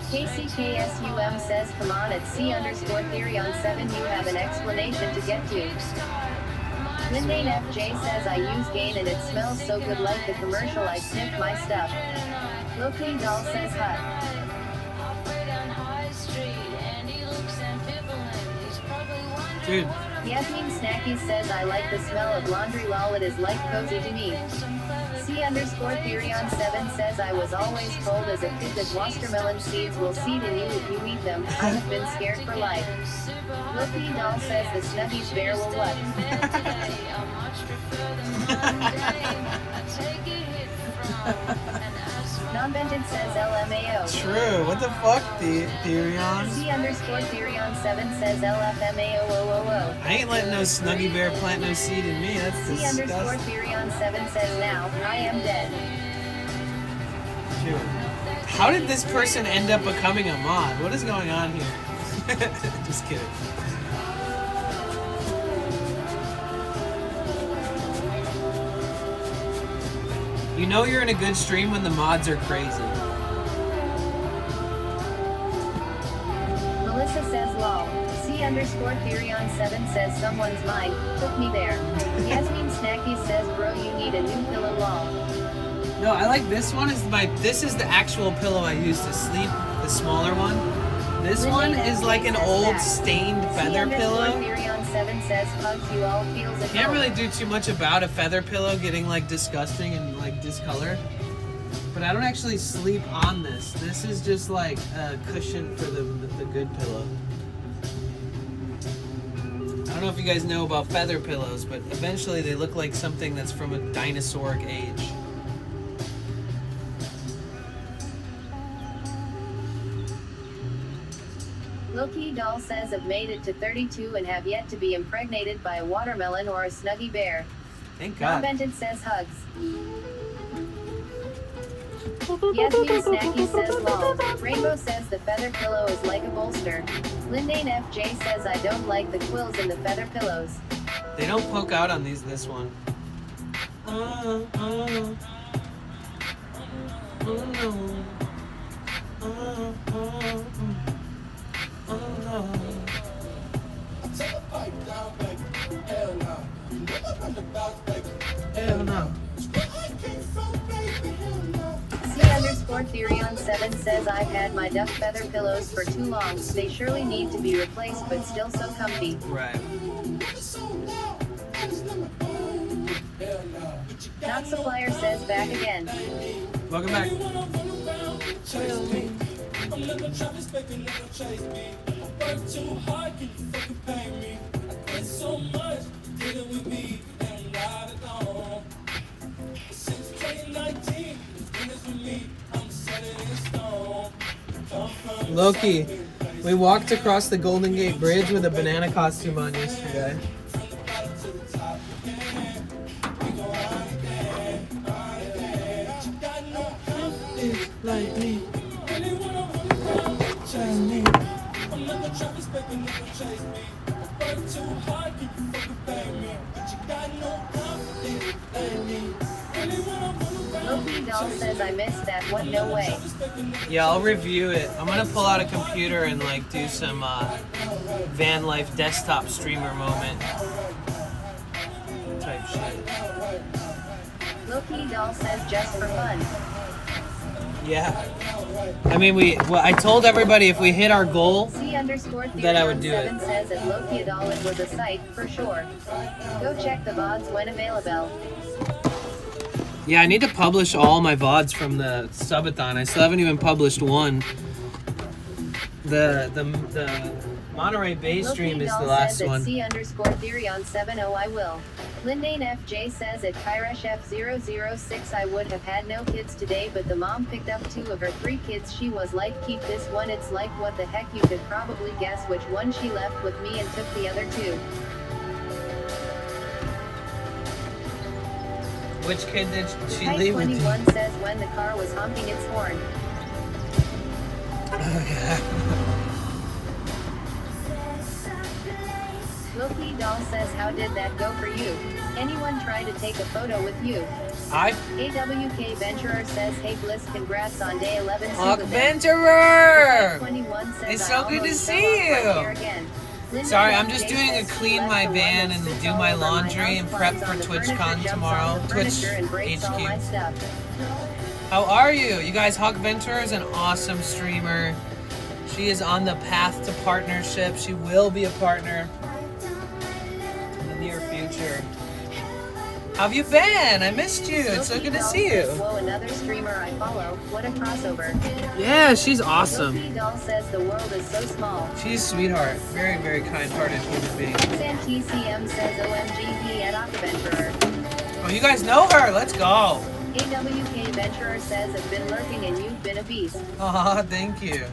Speaker 5: KCKSUM says come on at C_Therion7 you have an explanation to get to. Lindane FJ says I use Gain and it smells so good like the commercial. I sniff my stuff. Loki Doll says hut.
Speaker 1: Dude,
Speaker 5: Yasmin Snacky says I like the smell of laundry. Lol, it is like cozy to me. C_Therion7 says I was always told as a kid that watermelon seeds will seed in you if you eat them. I have been scared for life. Loki Doll says the Snuggies bear will what? Non-Benton says LMAO.
Speaker 1: true. What the fuck, Therion?
Speaker 5: C_Therion7 says LFMAO.
Speaker 1: I ain't letting no Snuggie Bear plant no seed in me. That's disgusting.
Speaker 5: C_Therion7 says now, I am dead.
Speaker 1: Dude, how did this person end up becoming a mod? What is going on here? Just kidding. You know you're in a good stream when the mods are crazy.
Speaker 5: Melissa says lol. C_Therion7 says someone's mind. Took me there. Yasmin Snacky says bro you need a new pillow lol.
Speaker 1: No, I like this one. This is the actual pillow I use to sleep. The smaller one. This one is like an old stained feather pillow.
Speaker 5: C_Therion7 says hugs you all feels at
Speaker 1: Can't
Speaker 5: home.
Speaker 1: really do too much about a feather pillow getting like disgusting and like discolored. But I don't actually sleep on this. This is just like a cushion for the good pillow. I don't know if you guys know about feather pillows, but eventually they look like something that's from a dinosauric age.
Speaker 5: Loki Doll says I've made it to 32 and have yet to be impregnated by a watermelon or a Snuggie bear.
Speaker 1: Thank God.
Speaker 5: Non-Benton says hugs. Yasmin Snacky says lol. Rainbow says the feather pillow is like a bolster. Lindane FJ says I don't like the quills in the feather pillows.
Speaker 1: They don't poke out on this one.
Speaker 5: says I've had my duck feather pillows for too long. They surely need to be replaced, but still so comfy.
Speaker 1: Right.
Speaker 5: Not Supplier says back again.
Speaker 1: Welcome back. Loki, we walked across the Golden Gate Bridge with a banana costume on yesterday.
Speaker 5: Loki Doll says I missed that one, no way.
Speaker 1: Yeah, I'll review it. I'm gonna pull out a computer and like do some Vanlife desktop streamer moment type shit.
Speaker 5: Loki Doll says just for fun.
Speaker 1: Yeah. I mean, I told everybody if we hit our goal,
Speaker 5: C_Theory
Speaker 1: that I would do it.
Speaker 5: says at Loki Doll it was a sight, for sure. Go check the VODs when available.
Speaker 1: Yeah, I need to publish all my VODs from the Subathon. I still haven't even published one. The Monterey Bay stream is the last one.
Speaker 5: C_Theory on 70 I will. Lindane FJ says at Kyresh F006 I would have had no kids today, but the mom picked up 2 of her 3 kids. She was like, keep this one. It's like, what the heck? You could probably guess which one she left with me and took the other 2.
Speaker 1: Which kid did she
Speaker 5: Type
Speaker 1: leave with?
Speaker 5: 21 says when the car was honking its horn. Loki Doll says how did that go for you? Anyone try to take a photo with you? AWK Venturer says hey Bliss, congrats on day 11.
Speaker 1: Venturer!
Speaker 5: 21 says
Speaker 1: It's
Speaker 5: I
Speaker 1: so good to
Speaker 5: almost
Speaker 1: see
Speaker 5: fell off my
Speaker 1: you.
Speaker 5: chair again. Linda
Speaker 1: Sorry, I'm
Speaker 5: FJ
Speaker 1: just doing a
Speaker 5: says
Speaker 1: clean
Speaker 5: she
Speaker 1: my
Speaker 5: left the
Speaker 1: van
Speaker 5: one
Speaker 1: and
Speaker 5: that
Speaker 1: do
Speaker 5: sits
Speaker 1: my
Speaker 5: all over
Speaker 1: laundry and
Speaker 5: house,
Speaker 1: prep
Speaker 5: climbs
Speaker 1: for
Speaker 5: on the
Speaker 1: TwitchCon
Speaker 5: furniture, jumps
Speaker 1: tomorrow.
Speaker 5: on the
Speaker 1: Twitch
Speaker 5: furniture and breaks all my
Speaker 1: HQ.
Speaker 5: stuff.
Speaker 1: How are you? You guys, Hawk Venturer is an awesome streamer. She is on the path to partnership. She will be a partner in the near future. How have you been? I missed you. It's so good to see you.
Speaker 5: Whoa, another streamer I follow. What a crossover.
Speaker 1: Yeah, she's awesome.
Speaker 5: Loki Doll says the world is so small.
Speaker 1: She's a sweetheart. Very, very kind-hearted human being.
Speaker 5: TCM says OMGP at Venturer.
Speaker 1: Oh, you guys know her. Let's go.
Speaker 5: AWK Venturer says I've been lurking and you've been a beast.
Speaker 1: Aw, thank you.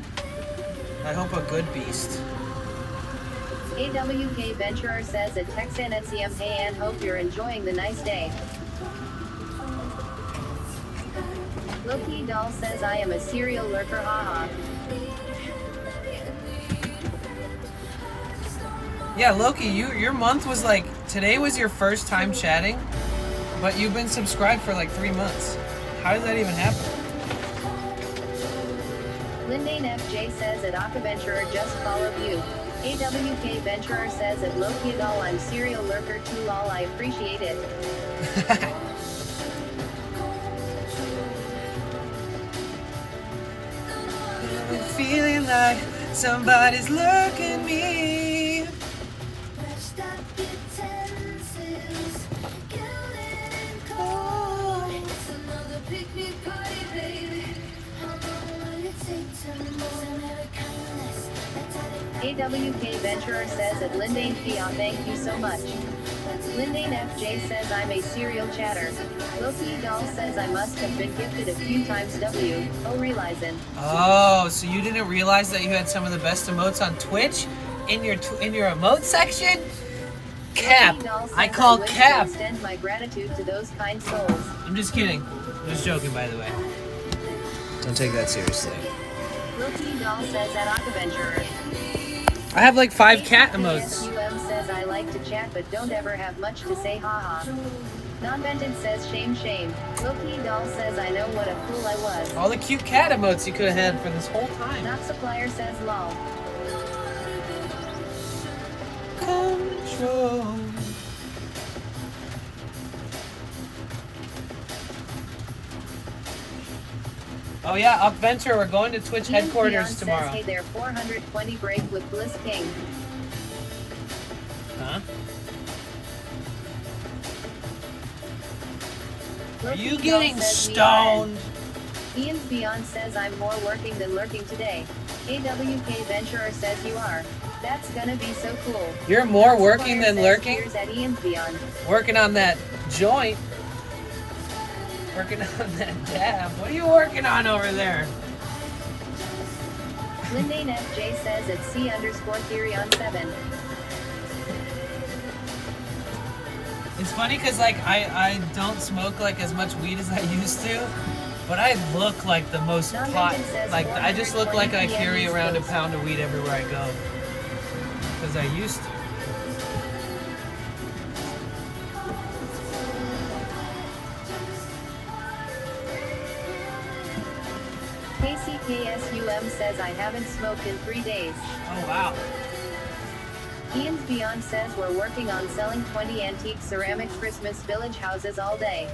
Speaker 1: I hope a good beast.
Speaker 5: AWK Venturer says at Texan at CM hey and hope you're enjoying the nice day. Loki Doll says I am a serial lurker, haha.
Speaker 1: Yeah, Loki, your month was like, today was your first time chatting, but you've been subscribed for like 3 months. How did that even happen?
Speaker 5: Lindane FJ says at Venturer just followed you. AWK Venturer says at Loki Doll I'm serial lurker too lol, I appreciate it.
Speaker 1: Feeling like somebody's looking me.
Speaker 5: AWK Venturer says at Lindane Fion thank you so much. Lindane FJ says I'm a serial chatter. Loki Doll says I must have been gifted a few times W. Oh, realizing.
Speaker 1: Oh, so you didn't realize that you had some of the best emotes on Twitch in your emote section? Cap. I call cap.
Speaker 5: Extend my gratitude to those kind souls.
Speaker 1: I'm just kidding. I'm just joking, by the way. Don't take that seriously.
Speaker 5: Loki Doll says at Venturer.
Speaker 1: I have like 5 cat emotes.
Speaker 5: UM says I like to chat but don't ever have much to say, haha. Non-vented says shame shame. Loki Doll says I know what a fool I was.
Speaker 1: All the cute cat emotes you could have had for this whole time.
Speaker 5: Not Supplier says lol.
Speaker 1: Control.
Speaker 2: Oh yeah, Venture, we're going to Twitch
Speaker 5: Ian
Speaker 2: headquarters
Speaker 5: Beyond
Speaker 2: tomorrow.
Speaker 5: Says, hey there, 420 break with Bliss King.
Speaker 2: Huh? Are
Speaker 5: Loki
Speaker 2: you
Speaker 5: Doll
Speaker 2: getting
Speaker 5: says,
Speaker 2: stoned?
Speaker 5: Ian's Beyond says I'm more working than lurking today. AWK Venturer says you are. That's gonna be so cool.
Speaker 2: You're more working than
Speaker 5: Says,
Speaker 2: lurking?
Speaker 5: cheers at Ian's Beyond.
Speaker 2: Working on that joint. Working on that dab. What are you working on over there?
Speaker 5: Lindane FJ says at C_theory on 7.
Speaker 2: It's funny because like I don't smoke like as much weed as I used to, but I look like the most pot. Like I just look like I carry around a pound of weed everywhere I go. Because I used to.
Speaker 5: KCKSUM says I haven't smoked in 3 days.
Speaker 2: Oh wow.
Speaker 5: Ian's Beyond says we're working on selling 20 antique ceramic Christmas village houses all day.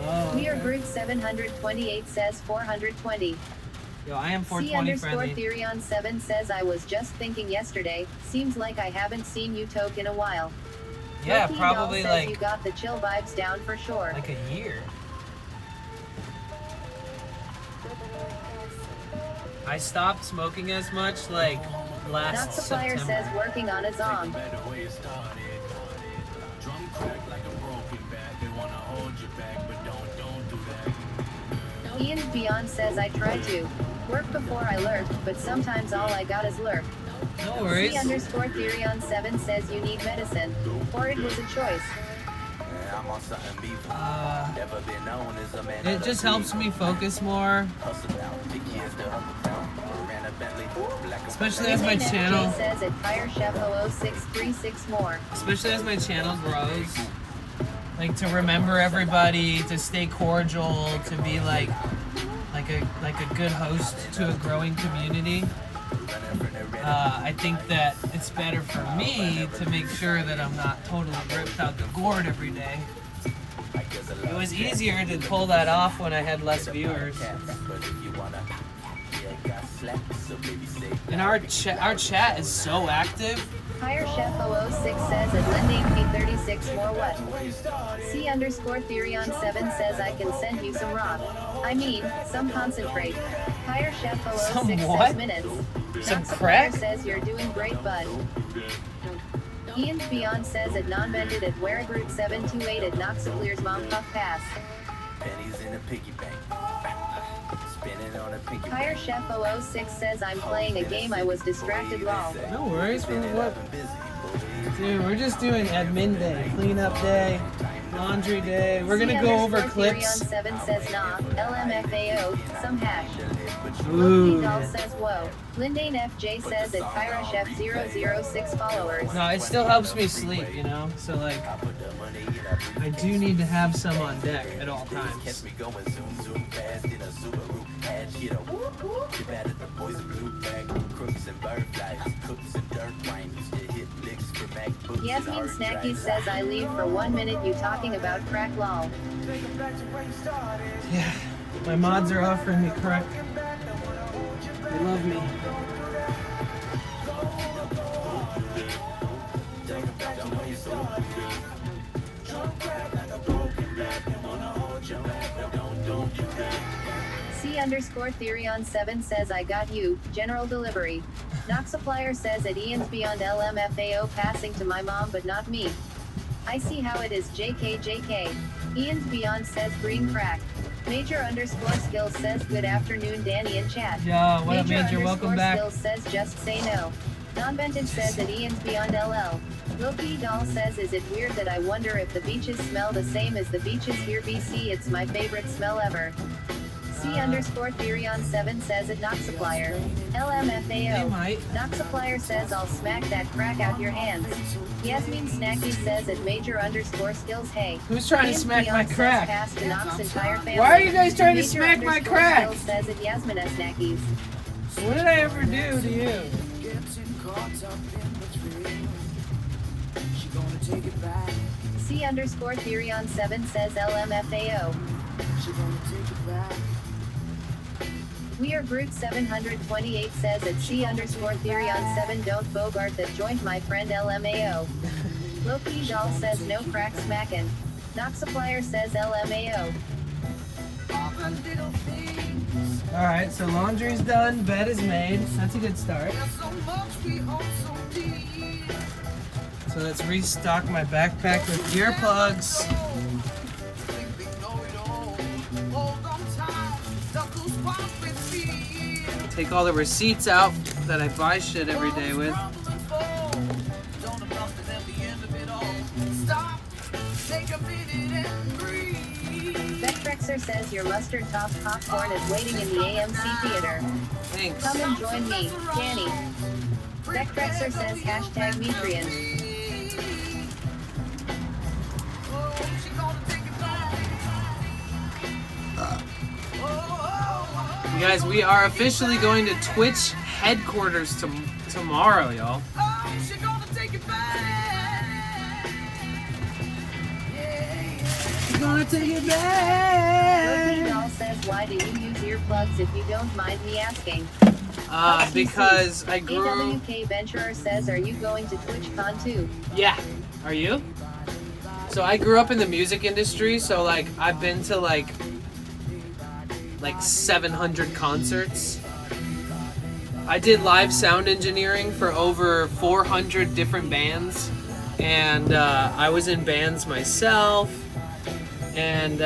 Speaker 2: Oh,
Speaker 5: We are
Speaker 2: okay.
Speaker 5: Group 728 says 420.
Speaker 2: Yo, I am 420 friendly.
Speaker 5: C_theory on 7 says I was just thinking yesterday, seems like I haven't seen you toke in a while.
Speaker 2: Yeah,
Speaker 5: Loki
Speaker 2: probably
Speaker 5: Doll says
Speaker 2: like
Speaker 5: you got the chill vibes down for sure.
Speaker 2: like a year. I stopped smoking as much like
Speaker 5: Not
Speaker 2: last
Speaker 5: Supplier
Speaker 2: September.
Speaker 5: says working on his own. Ian's Beyond says I try to work before I lurk, but sometimes all I got is lurk.
Speaker 2: No worries.
Speaker 5: C_theory on 7 says you need medicine, or it was a choice.
Speaker 2: It just helps me focus more. Especially as my
Speaker 5: Lindane
Speaker 2: channel,
Speaker 5: FJ says at Fire Chef 00636 more.
Speaker 2: especially as my channel grows. Like to remember everybody, to stay cordial, to be like a good host to a growing community. I think that it's better for me to make sure that I'm not totally ripped out the gourd every day. It was easier to pull that off when I had less viewers. And our chat is so active.
Speaker 5: Fire Chef 006 says at Lindane P36 more what? C_theory on 7 says I can send you some rock. I mean, some concentrate. Fire Chef 006
Speaker 2: Some
Speaker 5: says
Speaker 2: what?
Speaker 5: minutes.
Speaker 2: Some
Speaker 5: Not Supplier
Speaker 2: crack?
Speaker 5: says you're doing great, bud. Ian's Beyond says at non-vended at Warrigroot 728 at Noxapleer's Mom Puff Pass.
Speaker 8: Pennies in a piggy bank. Spinning on a piggy
Speaker 5: Fire Chef 006 says I'm playing a game I was distracted lol.
Speaker 2: No worries. What? Dude, we're just doing admin day, cleanup day, laundry day. We're gonna go over
Speaker 5: C_theory
Speaker 2: clips.
Speaker 5: on 7 says nah, LMFAO, some hash.
Speaker 2: Ooh.
Speaker 5: Loki Doll says whoa. Lindane FJ says at Pyra Chef 006 followers.
Speaker 2: No, it still helps me sleep, you know? So, like, I do need to have some on deck at all times.
Speaker 5: Yasmin Snacky says I leave for 1 minute you talking about crack lol.
Speaker 2: Yeah, my mods are offering me crack. They love me.
Speaker 5: C_theory on 7 says I got you, general delivery. Noxapplier says at Ian's Beyond LMFAO passing to my mom but not me. I see how it is JK. Ian's Beyond says green crack. Major_skills says good afternoon Danny in chat.
Speaker 2: Yo, what up, Major? Welcome back.
Speaker 5: Skills says just say no. Non-Benton says at Ian's Beyond LL. Loki Doll says is it weird that I wonder if the beaches smell the same as the beaches here BC? It's my favorite smell ever. C_theory on 7 says at Noxapplier.
Speaker 2: They
Speaker 5: LMFAO.
Speaker 2: might.
Speaker 5: Noxapplier says I'll smack that crack out your hands. Yasmin Snacky says at Major_skills hey.
Speaker 2: Who's trying to
Speaker 5: Ian's
Speaker 2: smack my
Speaker 5: Beyond says
Speaker 2: crack?
Speaker 5: pass to Nox entire family.
Speaker 2: Why are you guys trying to smack my crack?
Speaker 5: Major_skills says at Yasmin Snackies.
Speaker 2: What did I ever do to you?
Speaker 5: C_theory on 7 says LMFAO. We are Brute 728 says at C_theory on 7 don't bogart that joint my friend LMAO. Loki doll says no crack smackin'. Knox supplier says LMAO.
Speaker 1: Alright, so laundry's done, bed is made. That's a good start. So let's restock my backpack with earplugs. Take all the receipts out that I buy shit every day with.
Speaker 5: Vectrexer says your mustard top popcorn is waiting in the AMC theater.
Speaker 1: Thanks.
Speaker 5: Come and join me, Danny. Vectrexer says hashtag Metrian.
Speaker 1: You guys, we are officially going to Twitch headquarters tomorrow, y'all. Gonna take it back.
Speaker 5: Loki doll says why do you use earplugs if you don't mind me asking?
Speaker 1: Because I grew.
Speaker 5: AWK Venturer says, are you going to TwitchCon too?
Speaker 1: Yeah. Are you? So I grew up in the music industry, so like I've been to like 700 concerts. I did live sound engineering for over 400 different bands, and I was in bands myself, and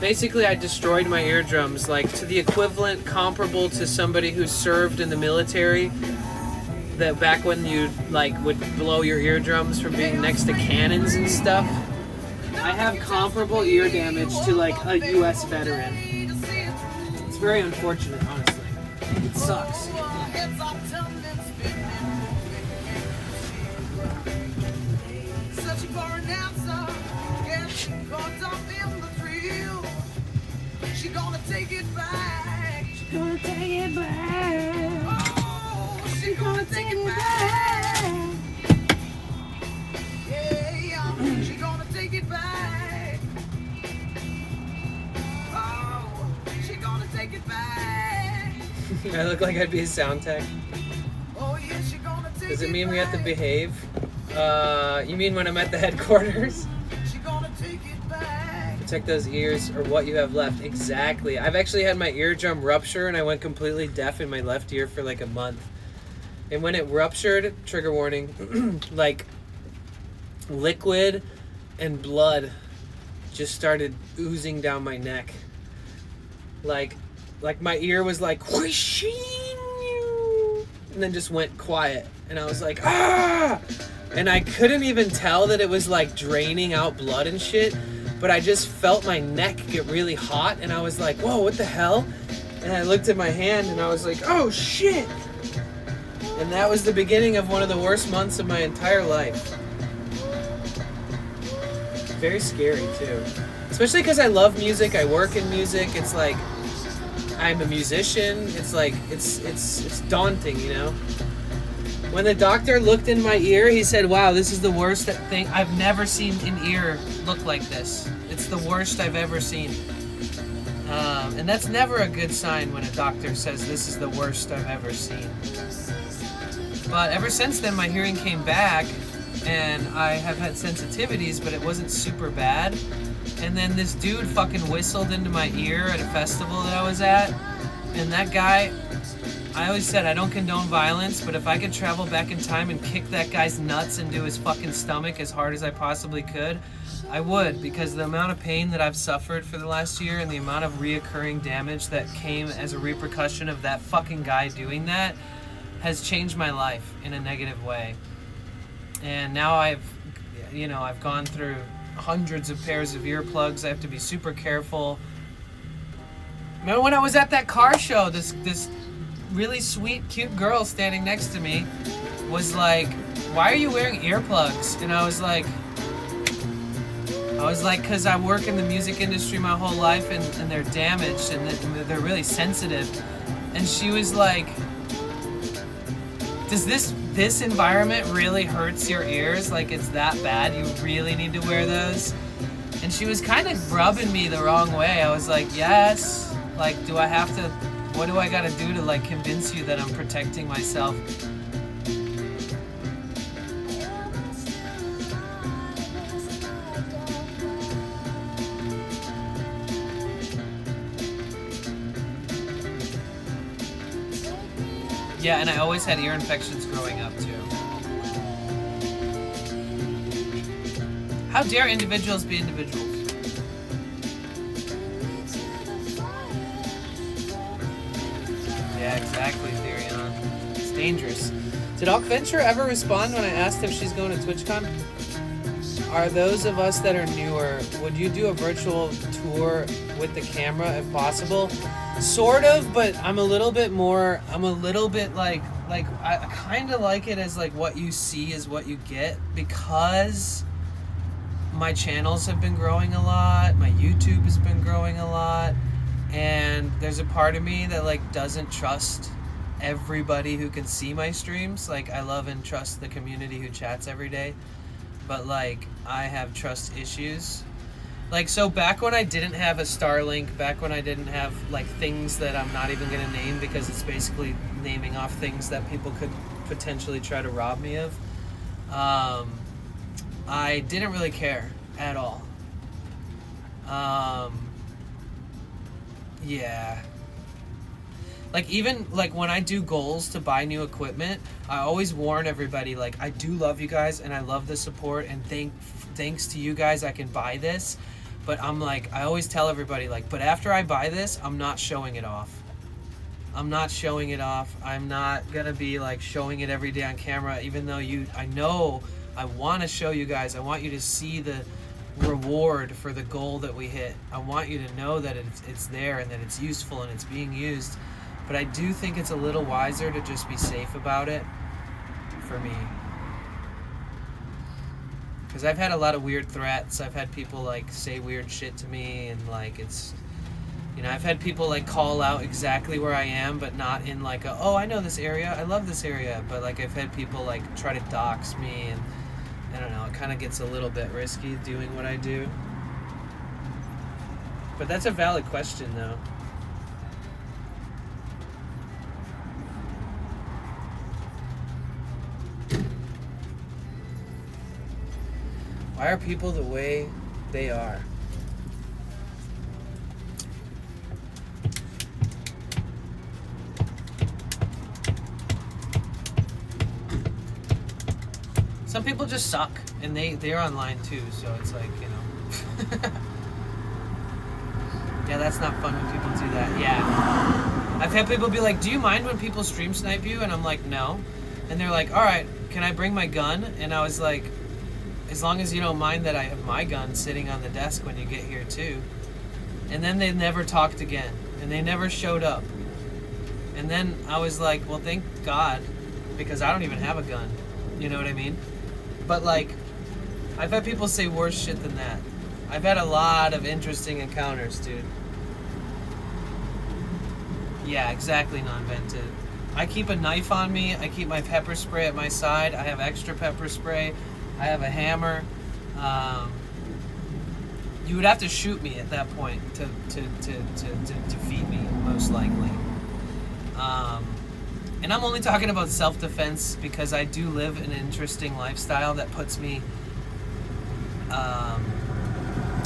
Speaker 1: basically I destroyed my eardrums, like to the equivalent comparable to somebody who served in the military, that back when you like would blow your eardrums from being next to cannons and stuff. I have comparable ear damage to like a US veteran. It's very unfortunate, honestly. It sucks.
Speaker 9: She gonna take it back.
Speaker 1: She gonna take it back.
Speaker 9: Oh, she gonna take it back. Yeah, she gonna take it back. Oh, she gonna take it back.
Speaker 1: I look like I'd be a sound tech.
Speaker 9: Oh, yeah, she gonna take it back.
Speaker 1: Does it mean we have to behave? You mean when I'm at the headquarters?
Speaker 9: She gonna take it back.
Speaker 1: Protect those ears or what you have left. Exactly. I've actually had my eardrum rupture and I went completely deaf in my left ear for like a month. And when it ruptured, trigger warning, like liquid and blood just started oozing down my neck. Like my ear was like whooshing, and then just went quiet. And I was like, ah! And I couldn't even tell that it was like draining out blood and shit, but I just felt my neck get really hot, and I was like, whoa, what the hell? And I looked at my hand and I was like, oh shit! And that was the beginning of one of the worst months of my entire life. Very scary too. Especially because I love music, I work in music, it's like, I'm a musician, it's like, it's daunting, you know? When the doctor looked in my ear, he said, wow, this is the worst thing. I've never seen an ear look like this. It's the worst I've ever seen. And that's never a good sign when a doctor says this is the worst I've ever seen. But ever since then, my hearing came back, and I have had sensitivities, but it wasn't super bad. And then this dude fucking whistled into my ear at a festival that I was at, and that guy, I always said I don't condone violence, but if I could travel back in time and kick that guy's nuts into his fucking stomach as hard as I possibly could, I would, because the amount of pain that I've suffered for the last year and the amount of reoccurring damage that came as a repercussion of that fucking guy doing that has changed my life in a negative way. And now I've gone through hundreds of pairs of earplugs. I have to be super careful. Remember when I was at that car show, this really sweet, cute girl standing next to me was like, why are you wearing earplugs? And I was like, because I work in the music industry my whole life, and they're damaged, and they're really sensitive. And she was like, does this environment really hurts your ears? Like, it's that bad? You really need to wear those? And she was kind of rubbing me the wrong way. I was like, yes. Like, do I have to What do I gotta do to like convince you that I'm protecting myself? Yeah, and I always had ear infections growing up too. How dare individuals be individuals? Yeah, exactly, Therion. It's dangerous. Did Venture ever respond when I asked if she's going to TwitchCon? Are those of us that are newer, would you do a virtual tour with the camera if possible? Sort of, but I'm a little bit like I kind of like it as like what you see is what you get, because my channels have been growing a lot, my YouTube has been growing a lot, and there's a part of me that like doesn't trust everybody who can see my streams. Like, I love and trust the community who chats every day, but like I have trust issues. Like, so back when I didn't have a Starlink, back when I didn't have like things that I'm not even gonna name because it's basically naming off things that people could potentially try to rob me of, I didn't really care at all. Yeah. Like, even like when I do goals to buy new equipment, I always warn everybody, like, I do love you guys and I love the support, and thanks to you guys I can buy this. But I'm like, I always tell everybody, like, but after I buy this, I'm not showing it off. I'm not showing it off. I'm not gonna be like showing it every day on camera, even though I know I want to show you guys. I want you to see the reward for the goal that we hit. I want you to know that it's there and that it's useful and it's being used. But I do think it's a little wiser to just be safe about it, for me. Because I've had a lot of weird threats. I've had people like say weird shit to me, and like it's, you know, I've had people like call out exactly where I am, but not in like a, oh, I know this area, I love this area. But like I've had people like try to dox me, and I don't know, it kind of gets a little bit risky doing what I do. But that's a valid question though. Why are people the way they are? Some people just suck, and they're online too, so it's like, you know. Yeah, that's not fun when people do that. Yeah. I've had people be like, do you mind when people stream snipe you? And I'm like, no. And they're like, all right, can I bring my gun? And I was like, as long as you don't mind that I have my gun sitting on the desk when you get here too. And then they never talked again, and they never showed up. And then I was like, well, thank God, because I don't even have a gun. You know what I mean? But like, I've had people say worse shit than that. I've had a lot of interesting encounters, dude. Yeah, exactly, non-vented. I keep a knife on me. I keep my pepper spray at my side. I have extra pepper spray. I have a hammer. You would have to shoot me at that point to defeat me, most likely. And I'm only talking about self-defense because I do live an interesting lifestyle that puts me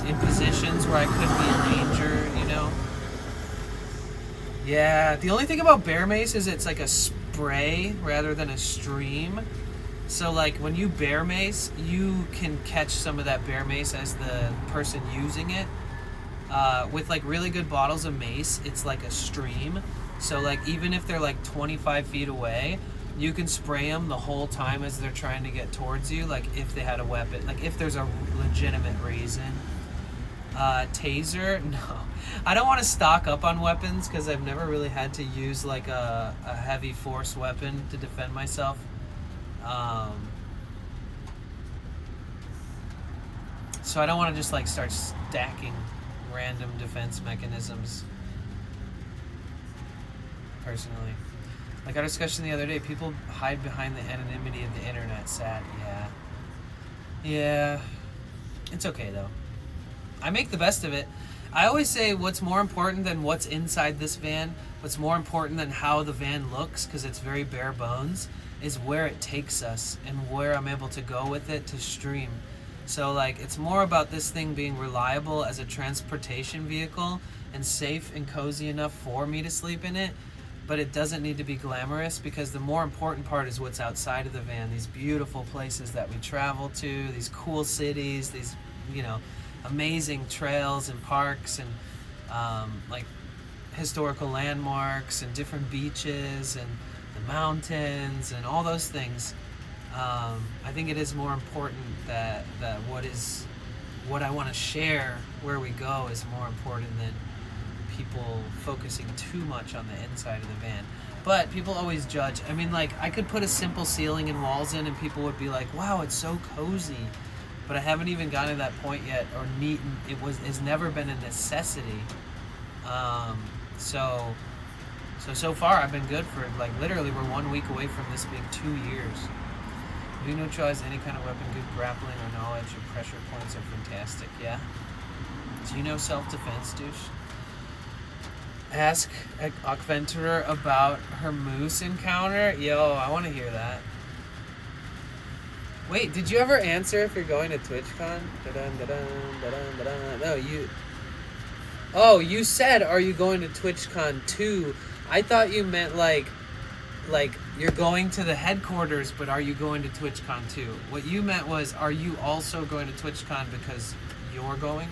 Speaker 1: in positions where I could be in danger, you know? Yeah, the only thing about bear mace is it's like a spray rather than a stream. So like when you bear mace, you can catch some of that bear mace as the person using it. With like really good bottles of mace, it's like a stream. So like even if they're like 25 feet away, you can spray them the whole time as they're trying to get towards you, like if they had a weapon, like if there's a legitimate reason. Taser? No. I don't want to stock up on weapons because I've never really had to use like a heavy force weapon to defend myself. So I don't want to just like start stacking random defense mechanisms. Personally, like our discussion the other day, people hide behind the anonymity of the internet. Sad. Yeah, it's okay though. I make the best of it. I always say what's more important than what's inside this van,
Speaker 2: what's more important than how the van looks, because it's very bare bones, is where it takes us and where I'm able to go with it to stream. So like, it's more about this thing being reliable as a transportation vehicle and safe and cozy enough for me to sleep in it, but it doesn't need to be glamorous, because the more important part is what's outside of the van. These beautiful places that we travel to, these cool cities, these, you know, amazing trails and parks and like historical landmarks and different beaches and the mountains and all those things. I think it is more important that what I want to share where we go is more important than people focusing too much on the inside of the van. But people always judge. I mean, like, I could put a simple ceiling and walls in and people would be like, wow, it's so cozy. But I haven't even gotten to that point yet, or neat. It's never been a necessity. So far I've been good for, like, literally we're 1 week away from this being 2 years. Do you neutralize any kind of weapon, good grappling or knowledge or pressure points are fantastic, yeah? Do you know self-defense, douche? Ask Akventurer about her moose encounter? Yo, I want to hear that. Wait, did you ever answer if you're going to TwitchCon? No, you... Oh, you said, are you going to TwitchCon 2? I thought you meant like you're going to the headquarters, but are you going to TwitchCon 2? What you meant was, are you also going to TwitchCon because you're going?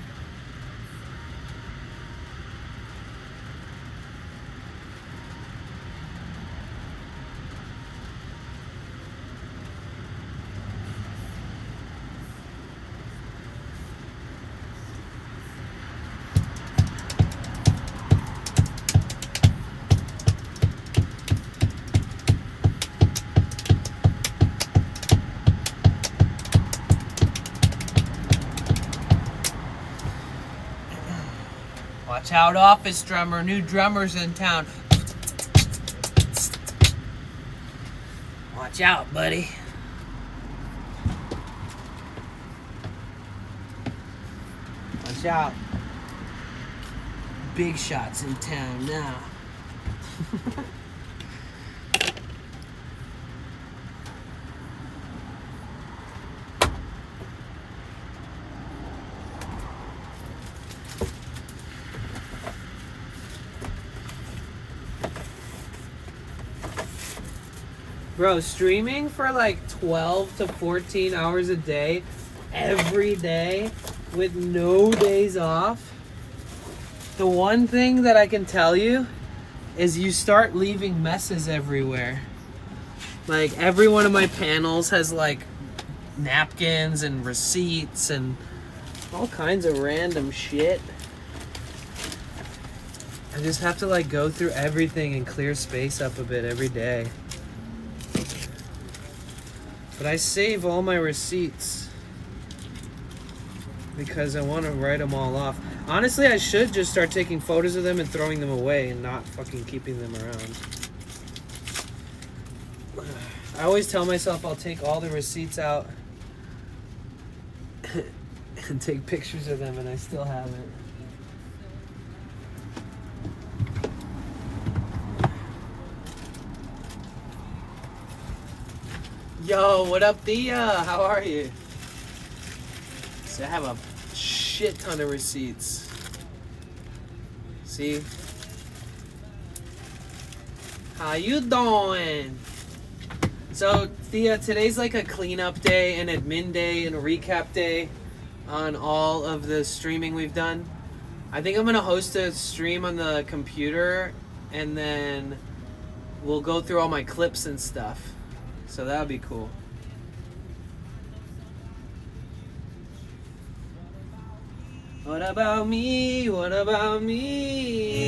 Speaker 2: Watch out, office drummer. New drummers in town. Watch out, buddy. Watch out. Big shots in town now. Bro, streaming for like 12 to 14 hours a day, every day, with no days off. The one thing that I can tell you is you start leaving messes everywhere. Like, every one of my panels has like napkins and receipts and all kinds of random shit. I just have to like go through everything and clear space up a bit every day. But I save all my receipts because I want to write them all off. Honestly, I should just start taking photos of them and throwing them away and not fucking keeping them around. I always tell myself I'll take all the receipts out and take pictures of them, and I still haven't. Yo, what up, Thea? How are you? So I have a shit ton of receipts. See? How you doing? So, Thea, today's like a cleanup day, an admin day, and a recap day on all of the streaming we've done. I think I'm gonna host a stream on the computer, and then we'll go through all my clips and stuff. So that'll be cool. What about me? What about me?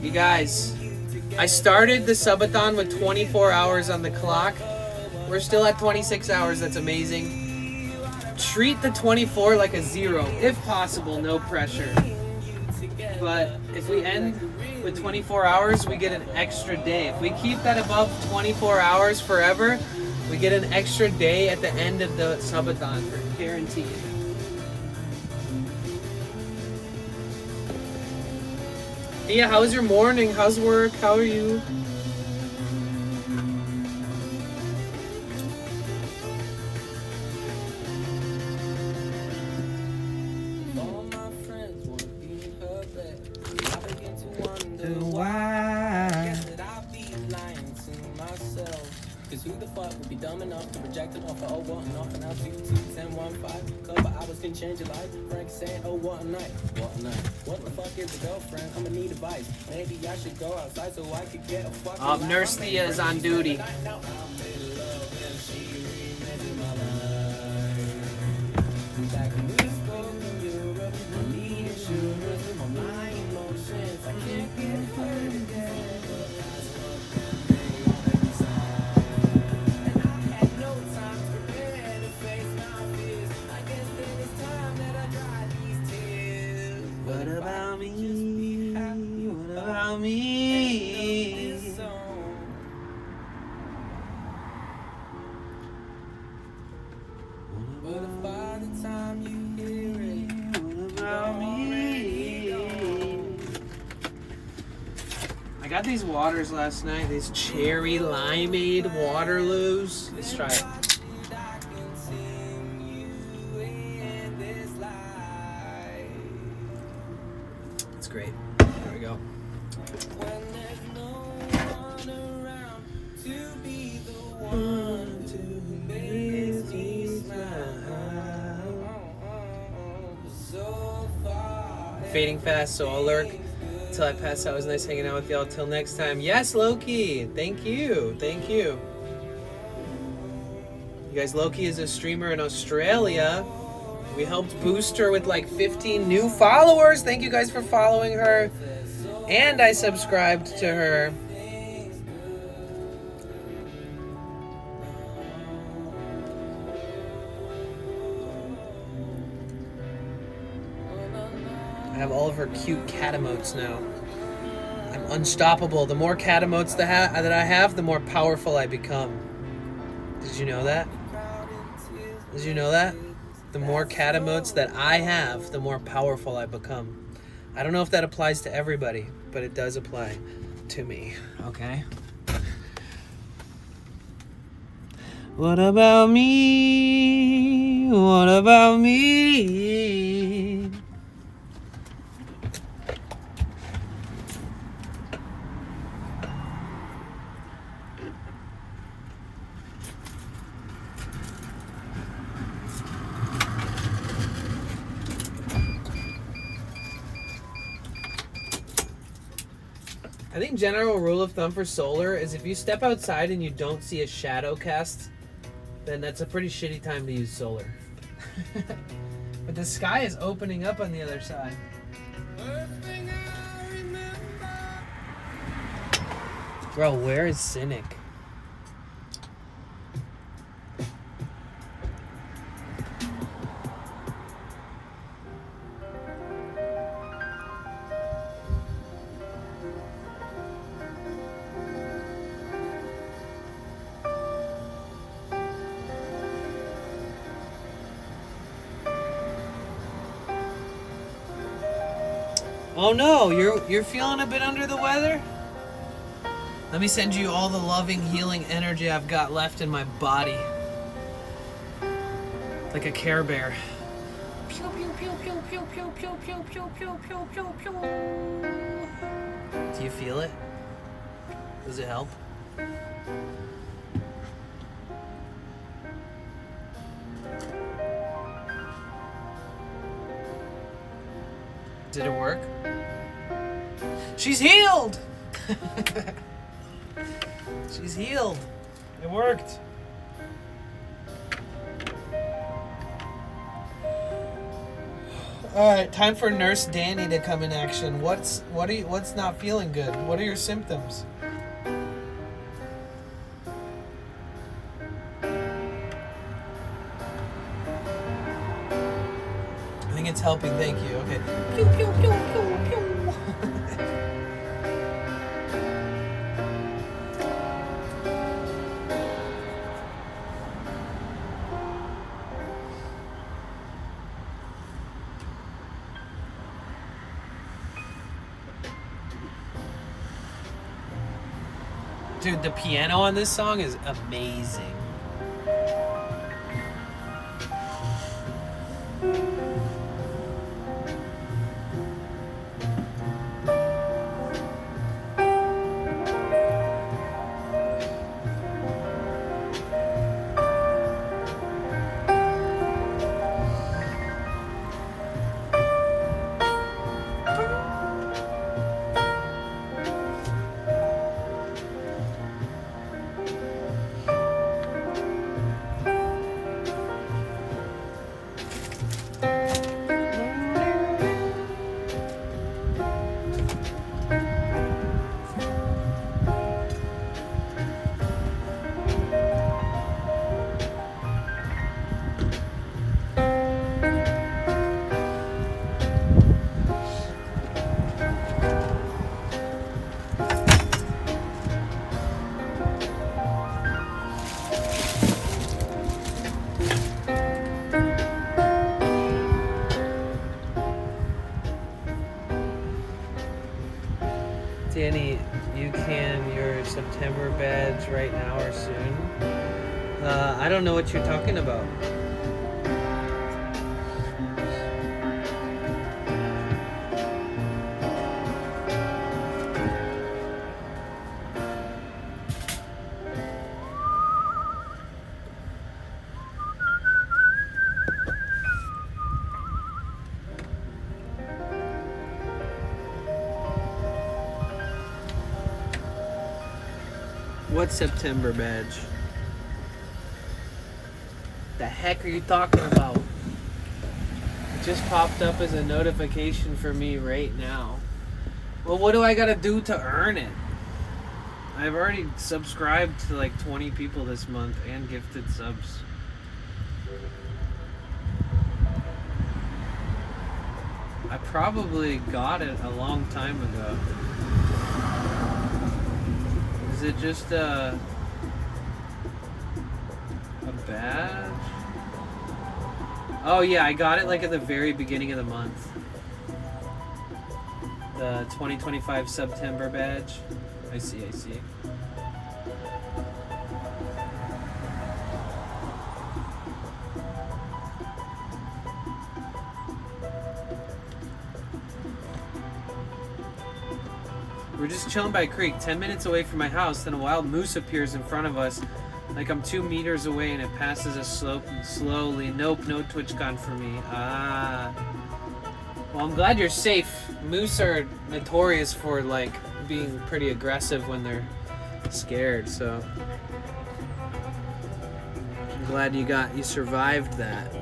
Speaker 2: You guys, I started the subathon with 24 hours on the clock. We're still at 26 hours. That's amazing. Treat the 24 like a 0, if possible, no pressure. But if we end with 24 hours, we get an extra day. If we keep that above 24 hours forever, we get an extra day at the end of the subathon, for guaranteed. Yeah, how was your morning? How's work? How are you?
Speaker 8: All my friends wanna be in her bed. I begin to wonder
Speaker 2: Why?
Speaker 8: guess that I'll be lying to myself. Cause who the fuck would be dumb enough to reject an offer? Oh, what an offer now? 2, 2, 10, 1, 5. Couple hours can change your life. Frank saying, oh, what a night. What a night. What the fuck is a girlfriend? I'ma need advice. Maybe I should go outside so I could get a fucking
Speaker 2: Nurse Thea is on duty. What about me? What about me?
Speaker 8: But if by the time you hear it,
Speaker 2: What about me? I got these waters last night, these cherry limeade Waterloos. Let's try it. It's great. There we go.
Speaker 8: when there's no one around to be the one to make me smile. So far.
Speaker 2: Fading fast, so I'll lurk until I pass out. It was nice hanging out with y'all. Till next time. Yes, Loki. Thank you. Thank you. You guys, Loki is a streamer in Australia. We helped boost her with like 15 new followers. Thank you guys for following her. And I subscribed to her. I have all of her cute cat emotes now. I'm unstoppable. The more cat emotes that I have, the more powerful I become. Did you know that? Did you know that? The more cat emotes that I have, the more powerful I become. I don't know if that applies to everybody, but it does apply to me. Okay? What about me? What about me? I think general rule of thumb for solar is if you step outside and you don't see a shadow cast, then that's a pretty shitty time to use solar. But the sky is opening up on the other side. Bro, where is Cynic? Oh no, you're feeling a bit under the weather? Let me send you all the loving, healing energy I've got left in my body. Like a Care Bear. Pew, pew, pew, pew, pew, pew, pew, pew, pew, pew, pew, pew, pew. Do you feel it? Does it help? Did it work? She's healed! She's healed. It worked. All right, time for Nurse Danny to come in action. What's not feeling good? What are your symptoms? I think it's helping. Thank you. Okay. Pew, pew, pew, pew, pew. Dude, the piano on this song is amazing. Danny, you can your September badge right now or soon. I don't know what you're talking about. What September badge? The heck are you talking about? It just popped up as a notification for me right now. Well, what do I gotta do to earn it? I've already subscribed to like 20 people this month and gifted subs. I probably got it a long time ago. Is it just a badge? Oh yeah, I got it like at the very beginning of the month. The 2025 September badge. I see. We're just chilling by a creek, 10 minutes away from my house, then a wild moose appears in front of us, like I'm 2 meters away, and it passes us slowly. Nope, no TwitchCon for me. Ah. Well, I'm glad you're safe. Moose are notorious for, like, being pretty aggressive when they're scared, so... I'm glad you survived that.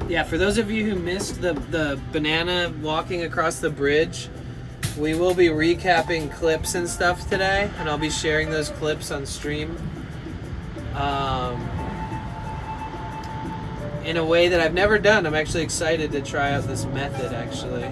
Speaker 2: Yeah, for those of you who missed the banana walking across the bridge, we will be recapping clips and stuff today, and I'll be sharing those clips on stream in a way that I've never done. I'm actually excited to try out this method, actually.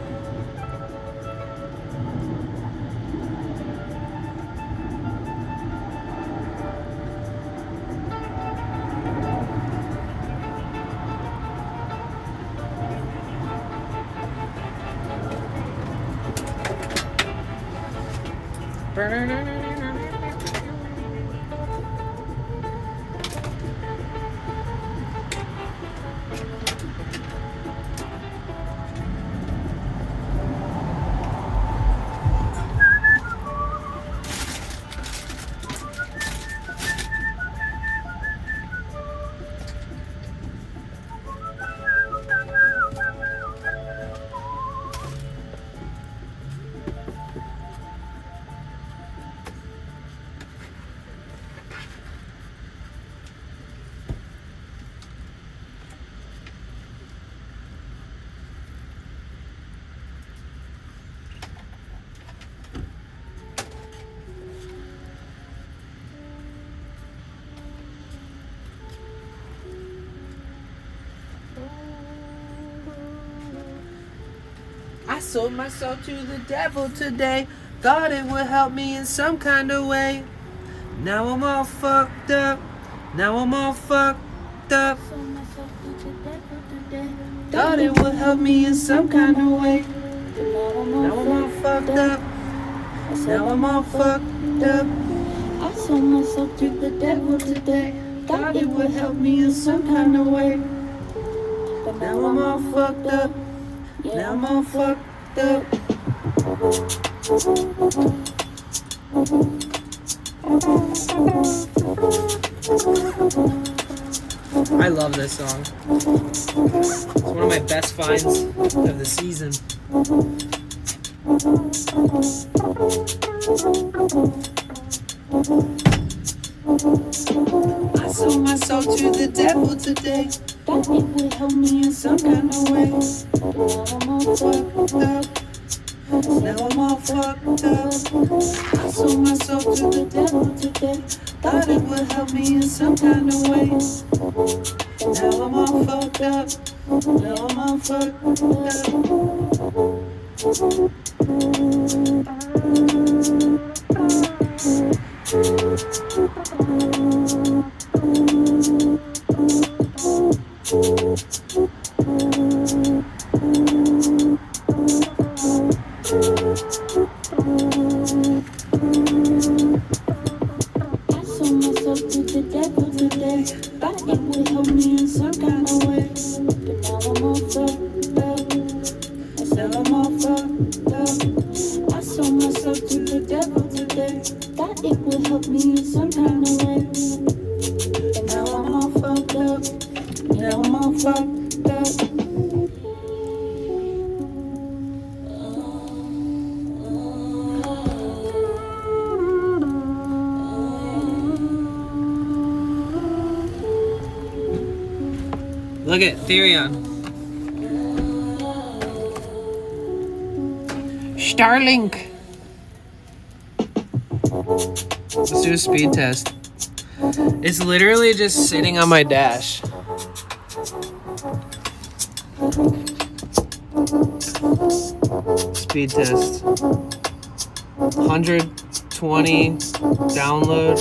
Speaker 2: sold my soul to the devil today. Thought it would help me in some kind of way. Now I'm all fucked up. Now I'm all fucked up. Thought it would help me in some kind of way. Now I'm all fucked up. Now I'm all fucked up.
Speaker 7: I sold myself to the devil today.
Speaker 2: Thought it would help me in some kind of way.
Speaker 7: But
Speaker 2: Now I'm all fucked up. Now I'm all fucked up. I love this song. It's one of my best finds of the season. I sold my soul to the devil today.
Speaker 7: thought it would help me in some kind of way.
Speaker 2: Now I'm all fucked up. Now I'm all fucked up. I sold my soul to the devil today. Thought it would help me in some kind of way. Now I'm all fucked up. Now I'm all fucked
Speaker 7: I sold myself to the devil today. Thought it would help me in some kind of way. But now I'm all fucked up.
Speaker 2: Now I'm all fucked up.
Speaker 7: I sold myself to the devil today. Thought it would help me in some kind of way.
Speaker 2: And now I'm all fucked up. Now I'm all fucked up. Look at Therion. Starlink. Let's do a speed test. It's literally just sitting on my dash. Speed test. 120 download.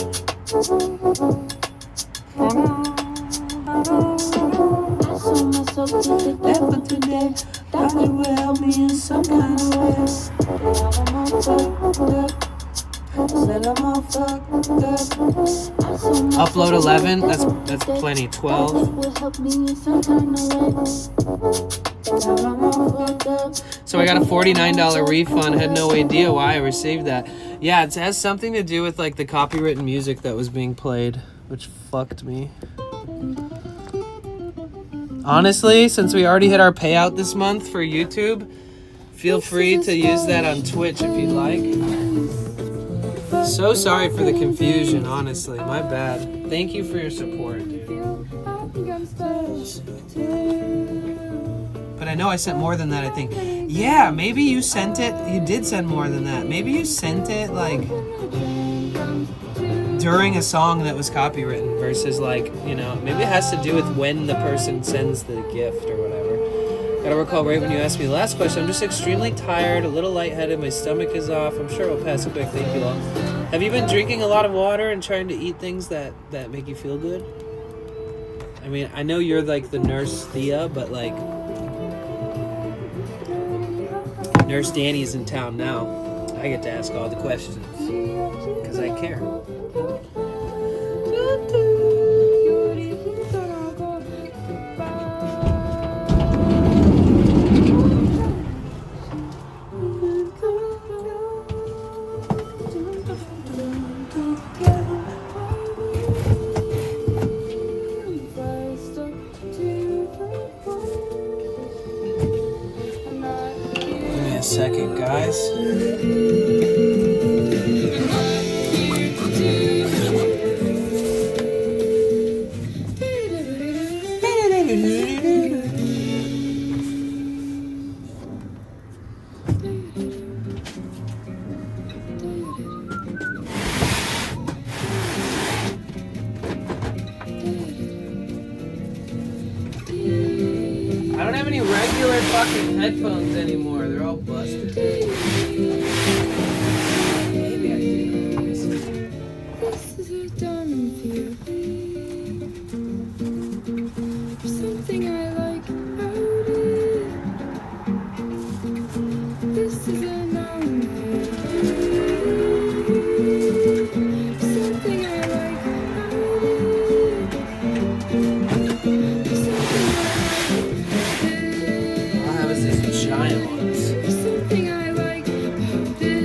Speaker 7: I sold myself to the devil today. Thought it would help me in some kind of way. Now I'm all fucked up.
Speaker 2: Said I'm all fucked up.
Speaker 7: I sold myself
Speaker 2: Upload
Speaker 7: to
Speaker 2: 11.
Speaker 7: the
Speaker 2: That's
Speaker 7: devil
Speaker 2: plenty.
Speaker 7: today.
Speaker 2: 12.
Speaker 7: Thought it would help me in some kind of way. Now I'm all fucked up.
Speaker 2: So I got a $49 refund. Had no idea why I received that. Yeah, it has something to do with like the copywritten music that was being played, which fucked me. Honestly, since we already hit our payout this month for YouTube, feel free to use that on Twitch if you'd like. So sorry for the confusion, honestly. My bad. Thank you for your support. But I know I sent more than that, I think. Yeah, maybe you sent it. You did send more than that. Maybe you sent it like during a song that was copywritten versus like, you know, maybe it has to do with when the person sends the gift or whatever. Gotta recall right when you asked me the last question. I'm just extremely tired, a little lightheaded, my stomach is off. I'm sure it'll pass quick. Thank you all. Have you been drinking a lot of water and trying to eat things that make you feel good? I mean, I know you're like the nurse Thea, but like Nurse Danny's in town now. I get to ask all the questions because I care. Give me a second, guys. I don't have any regular fucking headphones anymore. They're all busted. Maybe I do. Let me see.
Speaker 7: This is a dumb feeling. There's something I like about it. This is a numb feeling. There's something I like about it. There's something I like about it.
Speaker 2: I'll have us these giant ones.
Speaker 7: There's something I like about it.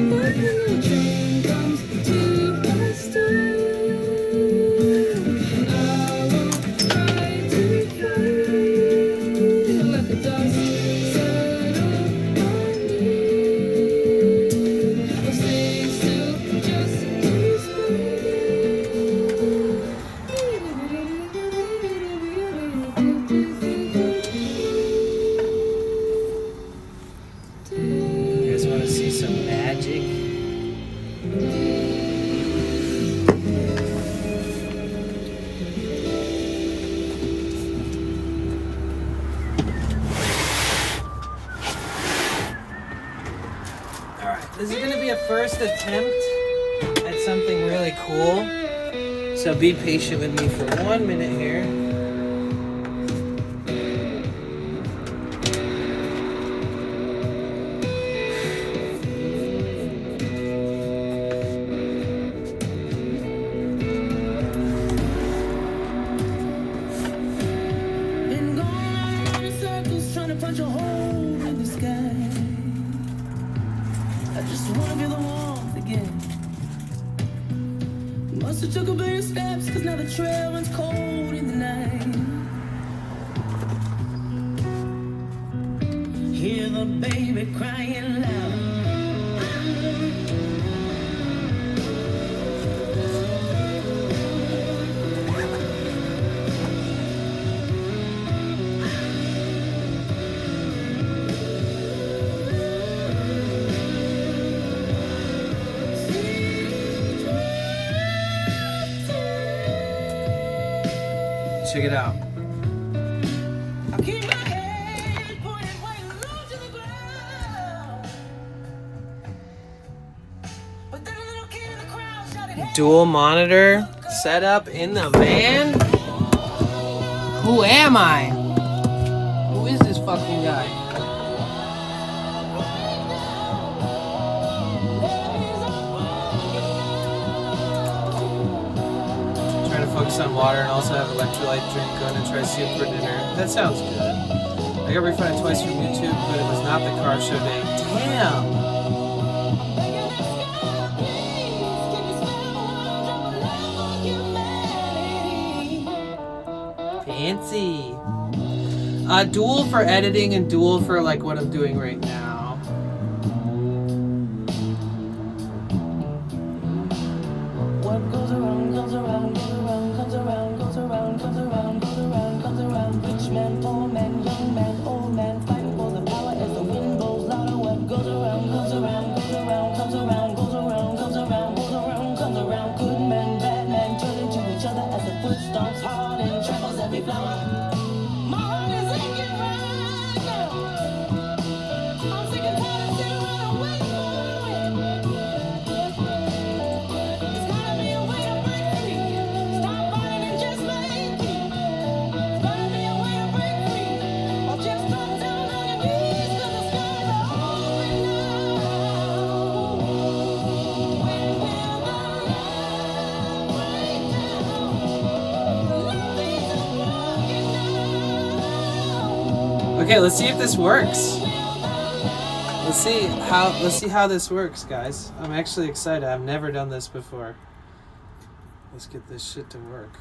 Speaker 7: But when the train comes to my stop, I won't try to find. Let the dust settle on me. I'll stay still just to
Speaker 2: You guys want to see some magic? Alright, this is going to be a first attempt at something really cool. So be patient with me for 1 minute here.
Speaker 8: Been going around in circles trying to punch a hole in the sky. I just wanna be the warmth again. Must have took a billion steps, cause now the trail runs cold in the night. Hear the baby crying loud.
Speaker 2: Check it out.
Speaker 8: I keep my head pointed way low to the ground. But then a little kid in the crowd shouted, "Hey!"
Speaker 2: Dual monitor setup in the van? Who am I? Who is this fucking guy? Trying to focus on water and also have electrolyte drink going and try soup for dinner. That sounds good. I got refunded twice from YouTube, but it was not the car show day. Damn! Fancy. Dual for editing and dual for like what I'm doing right now.
Speaker 8: What goes around comes around, goes around, comes around, goes around, comes around, goes around, comes around. Rich man, poor man, young man, old man, fighting for the power as the wind blows louder. What goes around comes around, goes around, comes around, goes around, comes around, goes around, comes around. Good man, bad man, turn into each other as the foot stomps hard and tramples every flower. My heart is aching right now. I'm sick and tired of sitting around and waiting for it. There's gotta be a way to break free. Stop fighting and just make me. There's gotta be a way to break free. Or just drop down on your knees, 'cause the skies are open now. When will the love break down? Things are broken now.
Speaker 2: Okay, let's see if this works. Let's see how this works, guys. I'm actually excited. I've never done this before. Let's get this shit to work.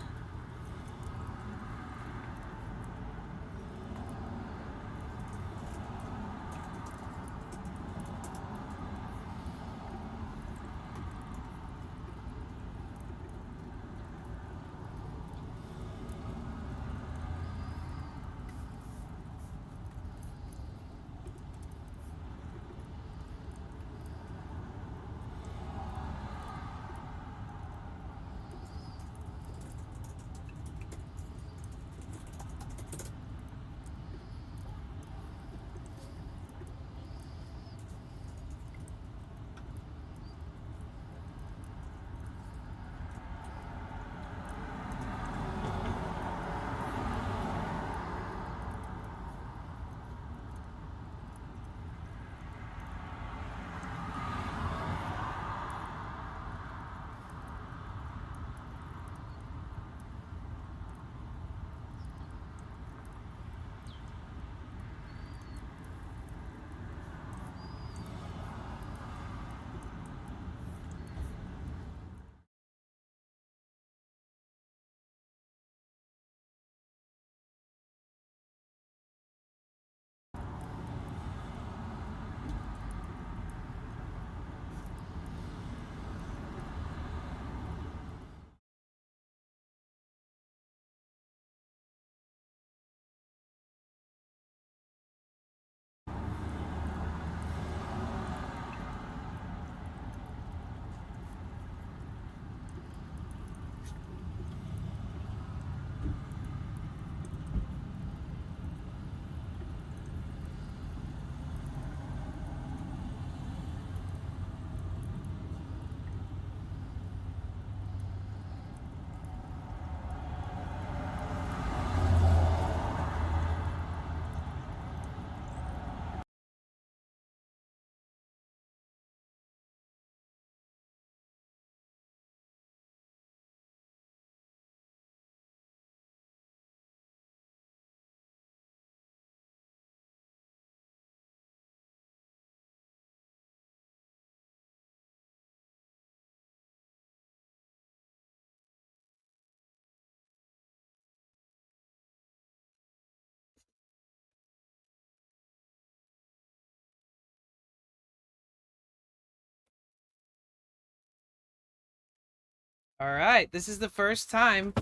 Speaker 2: All right, this is the first time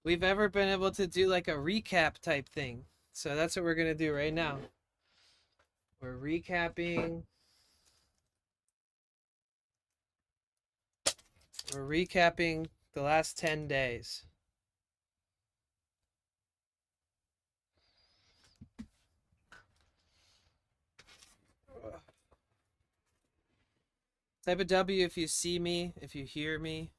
Speaker 2: we've ever been able to do like a recap type thing. So that's what we're going to do right now. We're recapping. We're recapping the last 10 days. Type a W if you see me, if you hear me.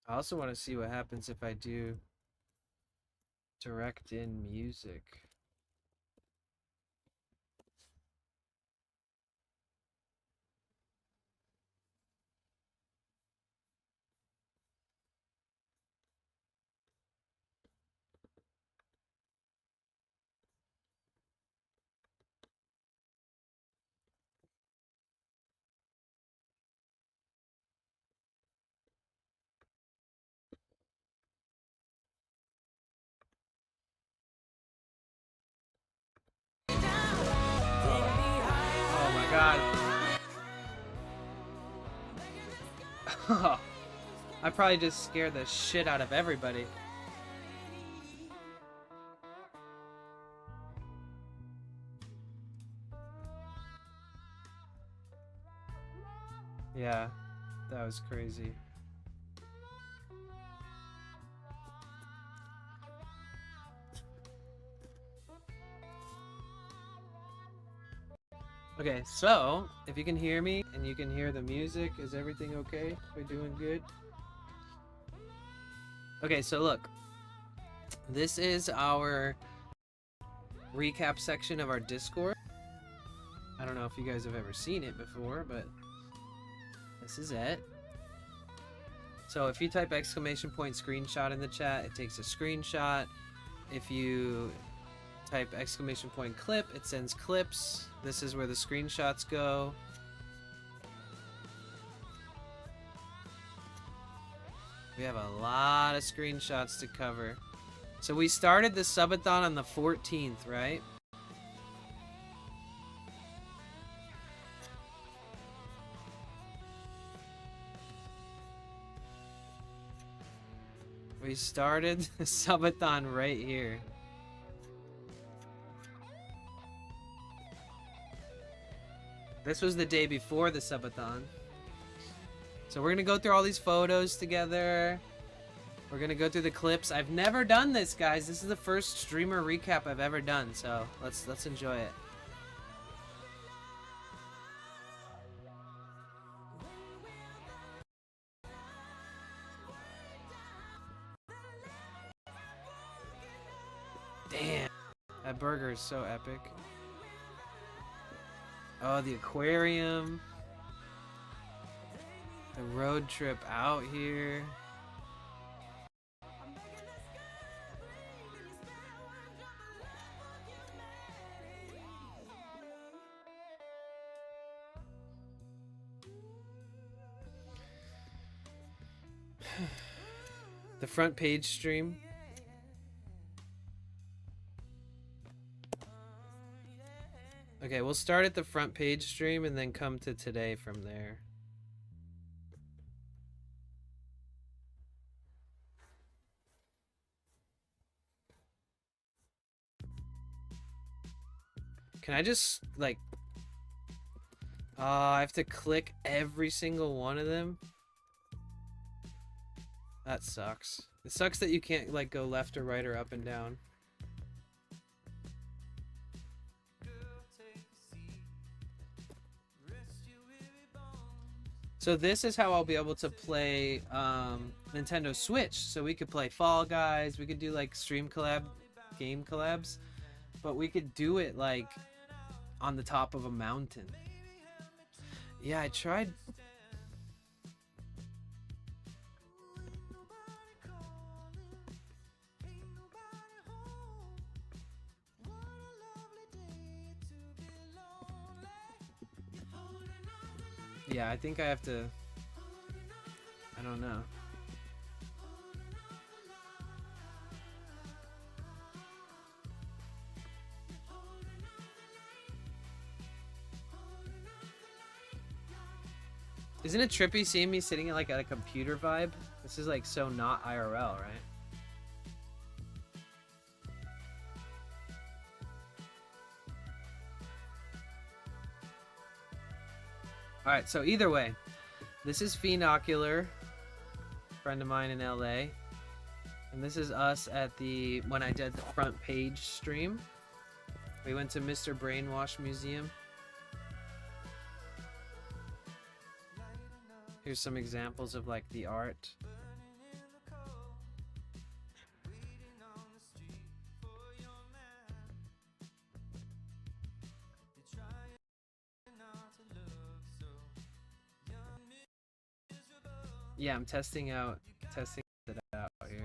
Speaker 2: I also want to see what happens if I do direct in music. Oh my god. I probably just scared the shit out of everybody. Yeah, that was crazy. Okay, so if you can hear me and you can hear the music, is everything okay? We're doing good? Okay, so look. This is our recap section of our Discord. I don't know if you guys have ever seen it before, but this is it. So if you type exclamation point screenshot in the chat, it takes a screenshot. If you type exclamation point clip, it sends clips. This is where the screenshots go. We have a lot of screenshots to cover. So we started the subathon on the 14th, right? We started the subathon right here. This was the day before the subathon. So we're gonna go through all these photos together. We're gonna go through the clips. I've never done this, guys. This is the first streamer recap I've ever done, so let's enjoy it. Damn, that burger is so epic. Oh, the aquarium. The road trip out here. The front page stream. Okay, we'll start at the front page stream and then come to today from there. Can I just, like... Oh, I have to click every single one of them? That sucks. It sucks that you can't, like, go left or right or up and down. So this is how I'll be able to play Nintendo Switch. So we could play Fall Guys, we could do like stream collab, game collabs, but we could do it like on the top of a mountain. Yeah, I tried. Yeah, I think I have to... I don't know. Isn't it trippy seeing me sitting at like at a computer vibe? This is like so not IRL, right? Alright, so either way, this is Phenocular, friend of mine in LA. And this is us at the, when I did the front page stream. We went to Mr. Brainwash Museum. Here's some examples of like the art. Yeah, I'm testing it out here.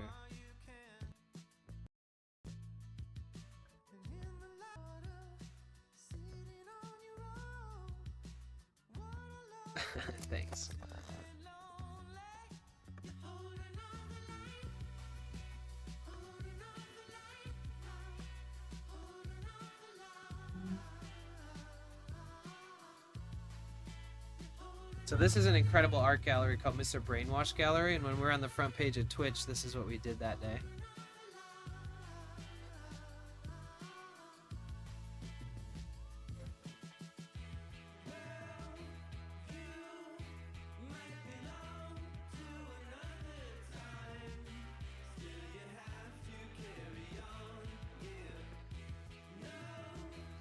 Speaker 2: Thanks. So this is an incredible art gallery called Mr. Brainwash Gallery, and when we're on the front page of Twitch, this is what we did that day.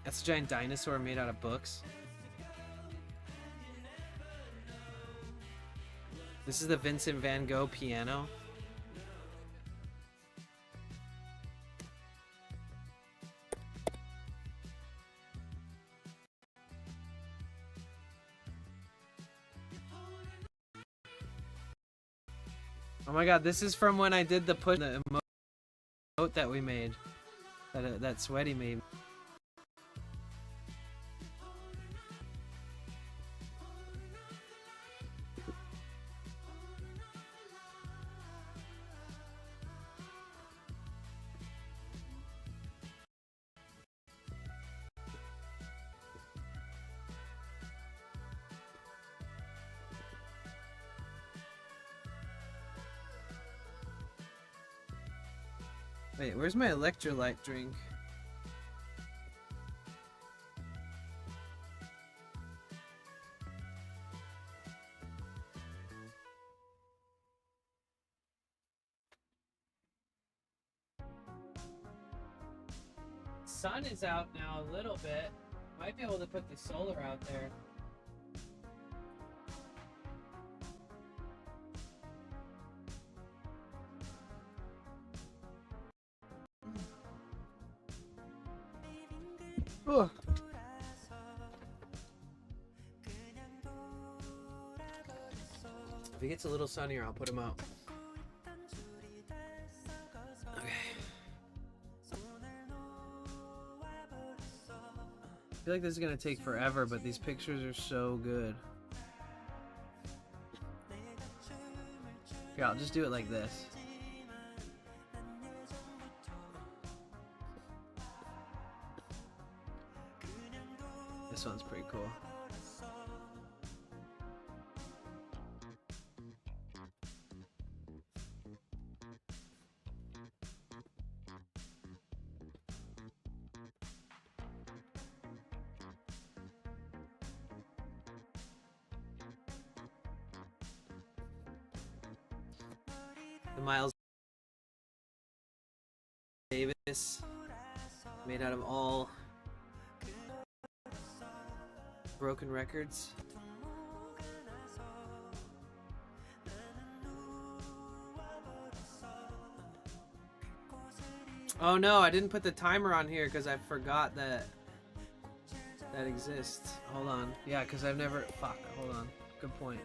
Speaker 2: That's a giant dinosaur made out of books. This is the Vincent van Gogh piano. Oh my god, this is from when I did the push, the emote that we made. That Sweaty made. Wait, where's my electrolyte drink? Sun is out now a little bit. Might be able to put the solar out there. Ugh. If it gets a little sunnier, I'll put them out. Okay. I feel like this is gonna take forever, but these pictures are so good. Here, I'll just do it like this. This one's pretty cool. The Miles Davis, made out of all broken records. Oh no, I didn't put the timer on here because I forgot that exists. Hold on. Yeah, because I've never... Fuck, hold on. Good point.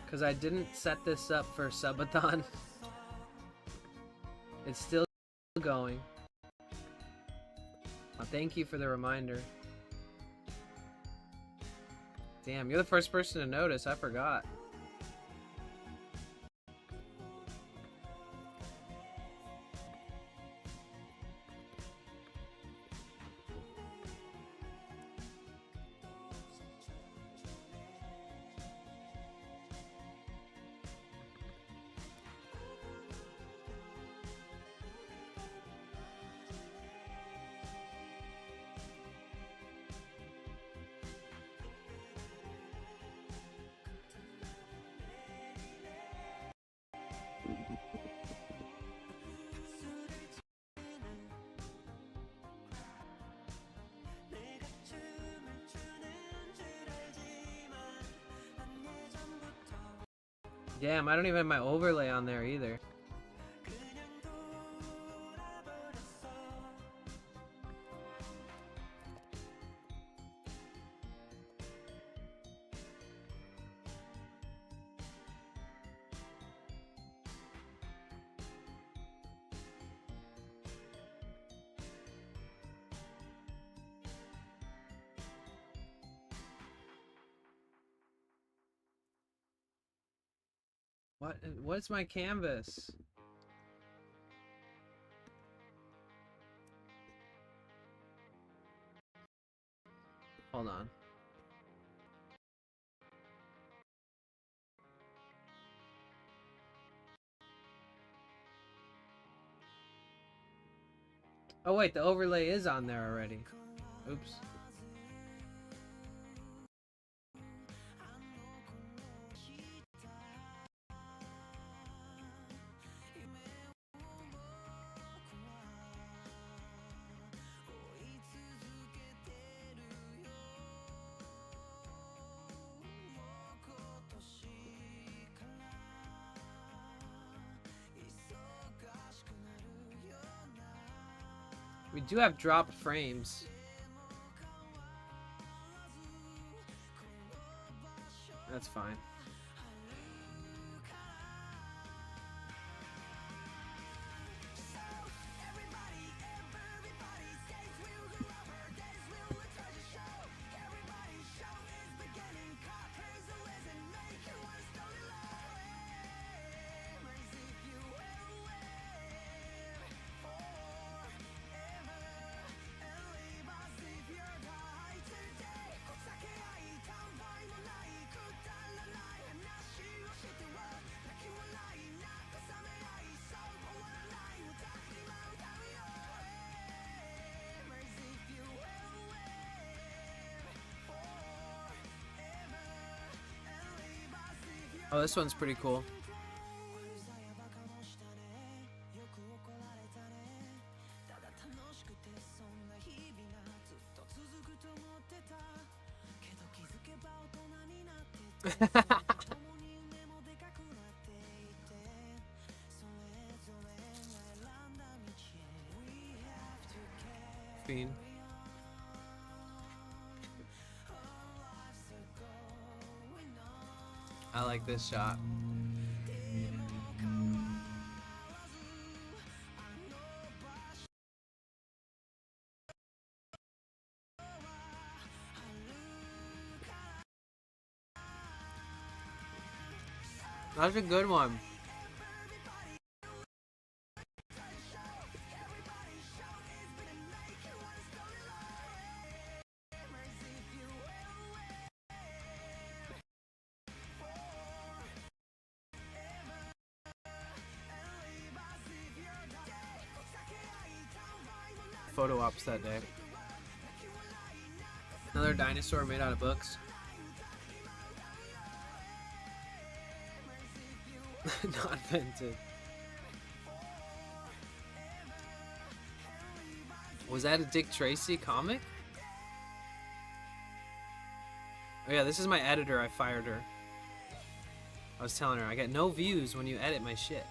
Speaker 2: Because I didn't set this up for Subathon. It's still going. Thank you for the reminder. Damn, you're the first person to notice. I forgot. Damn, I don't even have my overlay on there either. What's my canvas? Hold on. Oh wait, the overlay is on there already. Oops. We do have dropped frames. That's fine. Oh, this one's pretty cool. Fiend. I like this shot. That's a good one. Photo ops that day. Another dinosaur made out of books. Not vented. Was that a Dick Tracy comic? Oh yeah, this is my editor. I fired her. I was telling her, I get no views when you edit my shit.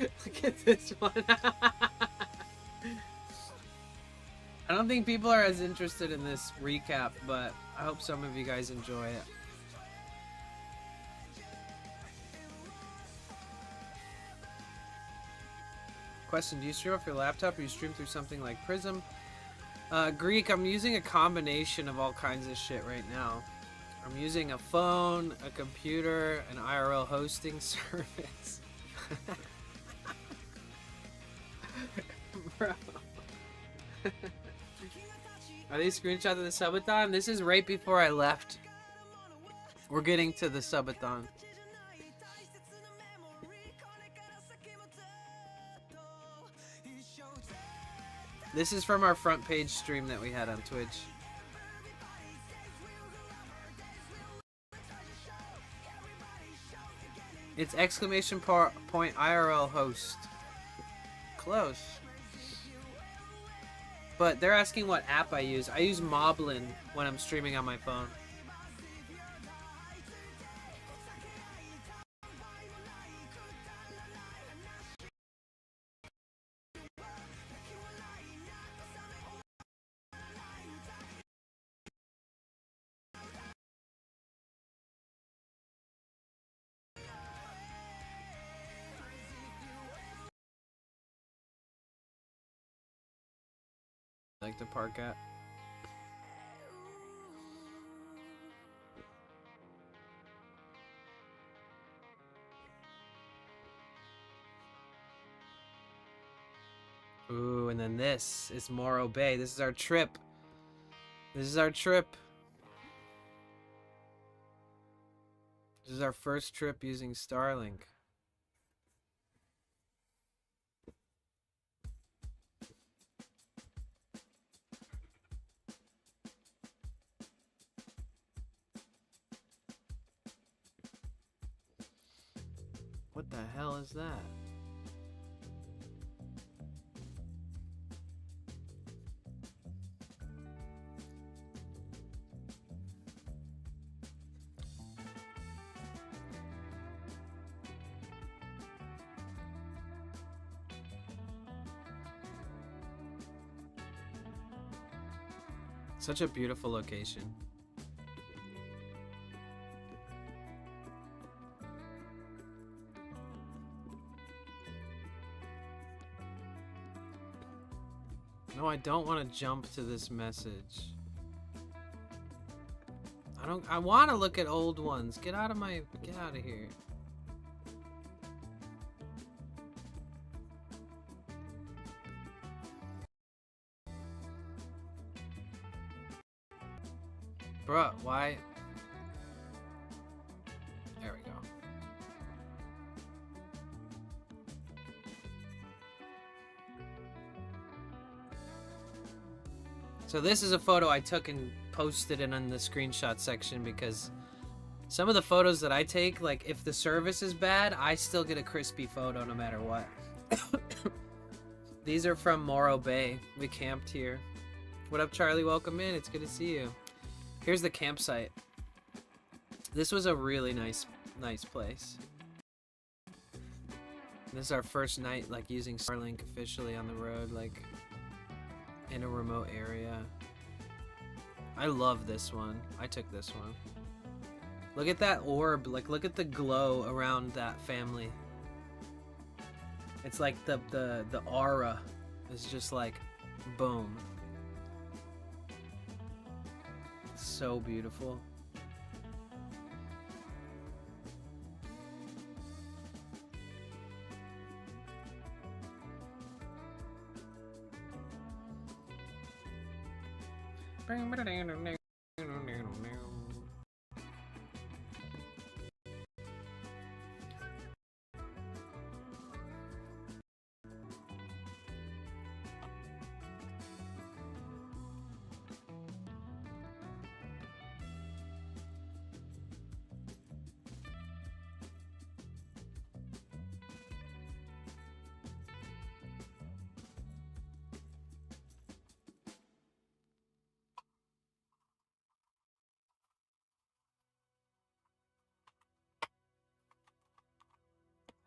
Speaker 2: Look at this one. I don't think people are as interested in this recap, but I hope some of you guys enjoy it. Question, do you stream off your laptop or you stream through something like Prism? Greek, I'm using a combination of all kinds of shit right now. I'm using a phone, a computer, an IRL hosting service. Bro. Are these screenshots of the Subathon? This is right before I left. We're getting to the Subathon. This is from our front page stream that we had on Twitch. It's exclamation point IRL host. Close. But they're asking what app I use. I use Moblin when I'm streaming on my phone. Like to park at. Ooh, and then this is Morro Bay. This is our trip. This is our trip. This is our first trip using Starlink. What the hell is that? Such a beautiful location. No, I don't want to jump to this message. I want to look at old ones. Get out of here. Bruh, why? There we go. So this is a photo I took and posted it in the screenshot section because some of the photos that I take, like if the service is bad, I still get a crispy photo no matter what. These are from Morro Bay. We camped here. What up, Charlie? Welcome in. It's good to see you. Here's the campsite. This was a really nice place. This is our first night, like, using Starlink officially on the road, like, in a remote area. I love this one. I took this one. Look at that orb. Like, look at the glow around that family. It's like the aura is just like, boom. So beautiful.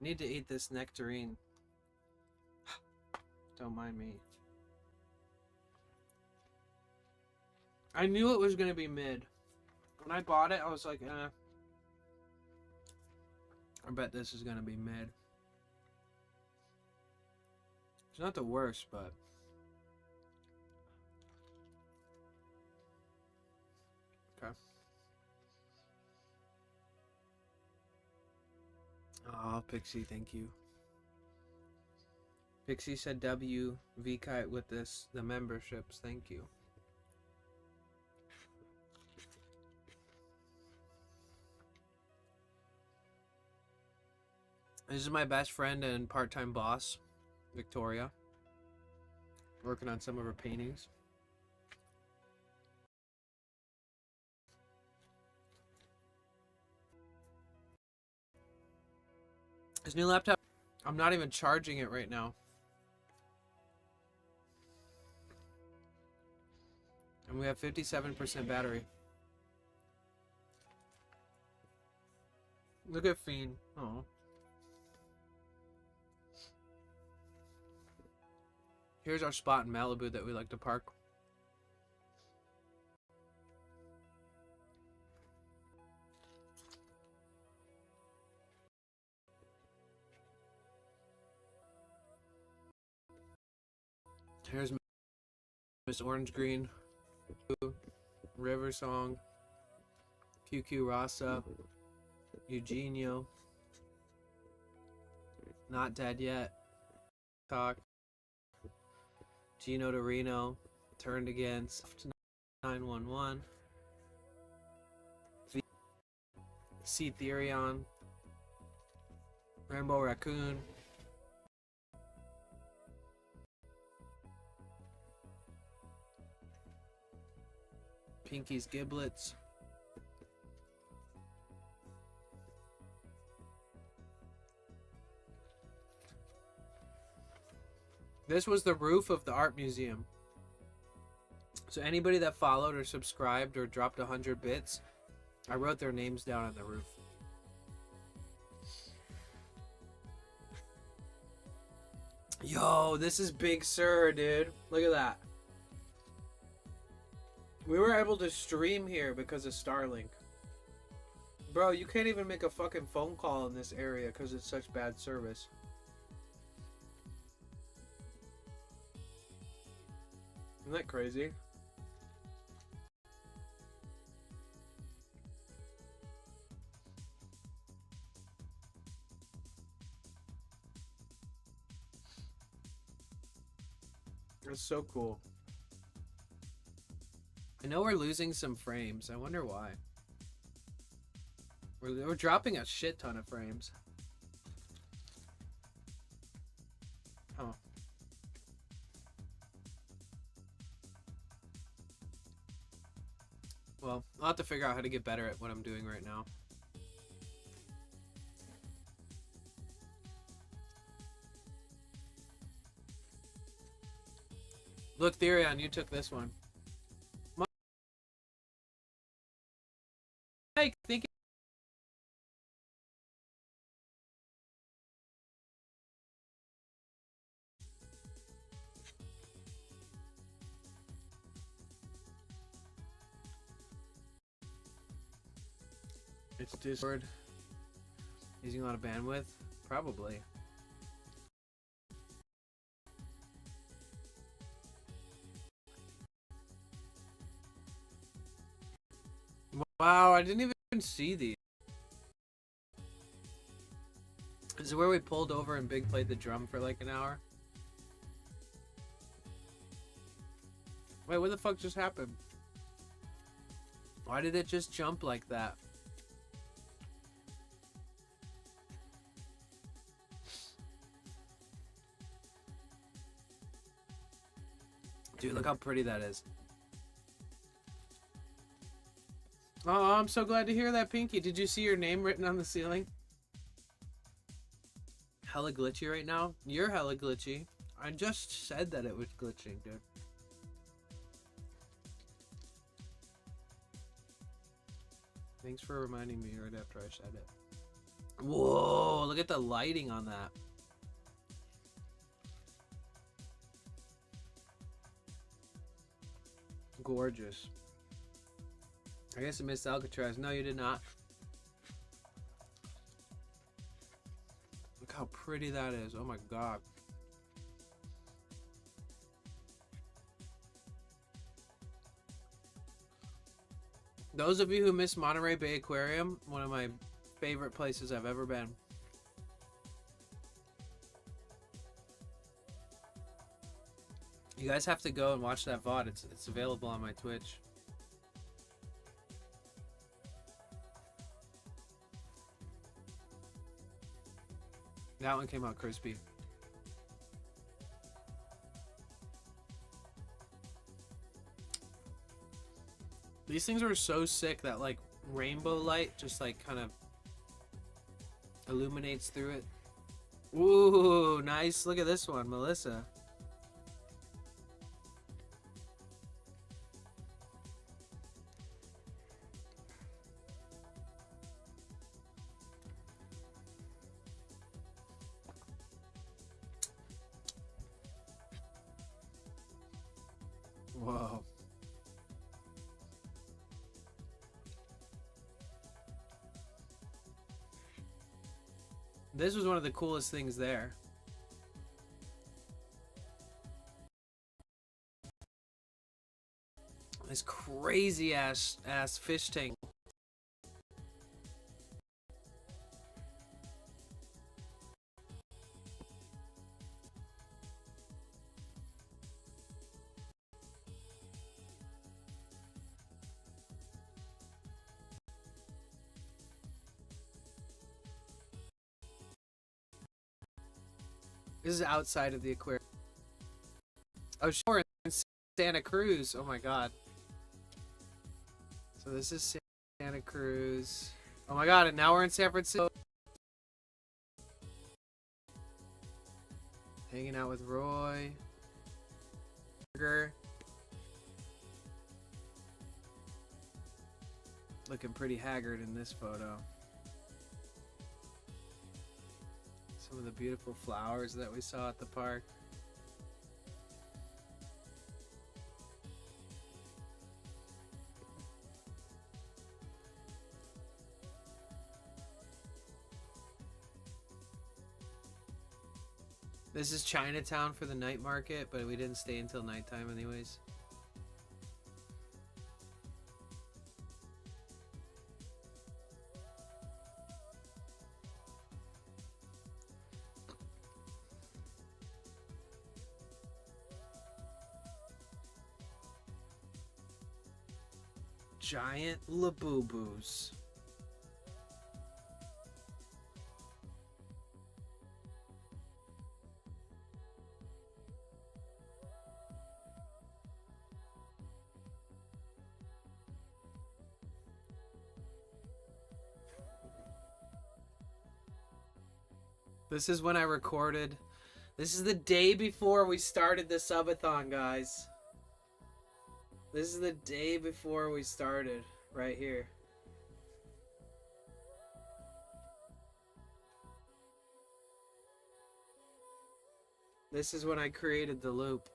Speaker 2: Need to eat this nectarine. Don't mind me. I knew it was gonna be mid. When I bought it, I was like, I bet this is gonna be mid. It's not the worst, but Oh, Pixie, thank you. Pixie said W V Kite with the memberships. Thank you. This is my best friend and part-time boss, Victoria. Working on some of her paintings. This new laptop, I'm not even charging it right now. And we have 57% battery. Look at Fiend. Oh. Here's our spot in Malibu that we like to park. Here's Miss Orange Green, River Song, QQ Rasa, Eugenio, Not Dead Yet, Talk, Gino Torino, Turned Against, 911, C Therion, Rainbow Raccoon, Pinky's Giblets, this was the roof of the art museum. So anybody that followed or subscribed or dropped 100 bits, I wrote their names down on the roof. Yo, this is Big Sur, dude. Look at that. We were able to stream here because of Starlink. Bro, you can't even make a fucking phone call in this area because it's such bad service. Isn't that crazy? That's so cool. I know we're losing some frames. I wonder why. We're dropping a shit ton of frames. Oh. Well, I'll have to figure out how to get better at what I'm doing right now. Look, Therion, you took this one. Mike, think it's Discord. Using a lot of bandwidth? Probably. Wow, I didn't even see these. Is it where we pulled over and Big played the drum for like an hour? Wait, what the fuck just happened? Why did it just jump like that? Dude, look how pretty that is. Oh, I'm so glad to hear that, Pinky. Did you see your name written on the ceiling? Hella glitchy right now? You're hella glitchy. I just said that it was glitching, dude. Thanks for reminding me right after I said it. Whoa, look at the lighting on that. Gorgeous. I guess I missed Alcatraz. No, you did not. Look how pretty that is. Oh my god. Those of you who miss Monterey Bay Aquarium, one of my favorite places I've ever been. You guys have to go and watch that VOD. It's available on my Twitch. That one came out crispy. These things were so sick that like rainbow light just like kind of illuminates through it. Ooh, nice. Look at this one, Melissa. Whoa. This was one of the coolest things there. This crazy ass fish tank. This is outside of the aquarium. Oh, sure, in Santa Cruz. Oh my god. So this is Santa Cruz. Oh my god, and now we're in San Francisco. Hanging out with Roy. Looking pretty haggard in this photo. Some of the beautiful flowers that we saw at the park. This is Chinatown for the night market, but we didn't stay until nighttime anyways. Giant Labubu's. This is when I recorded. This is the day before we started the subathon, guys. This is the day before we started, right here. This is when I created the loop.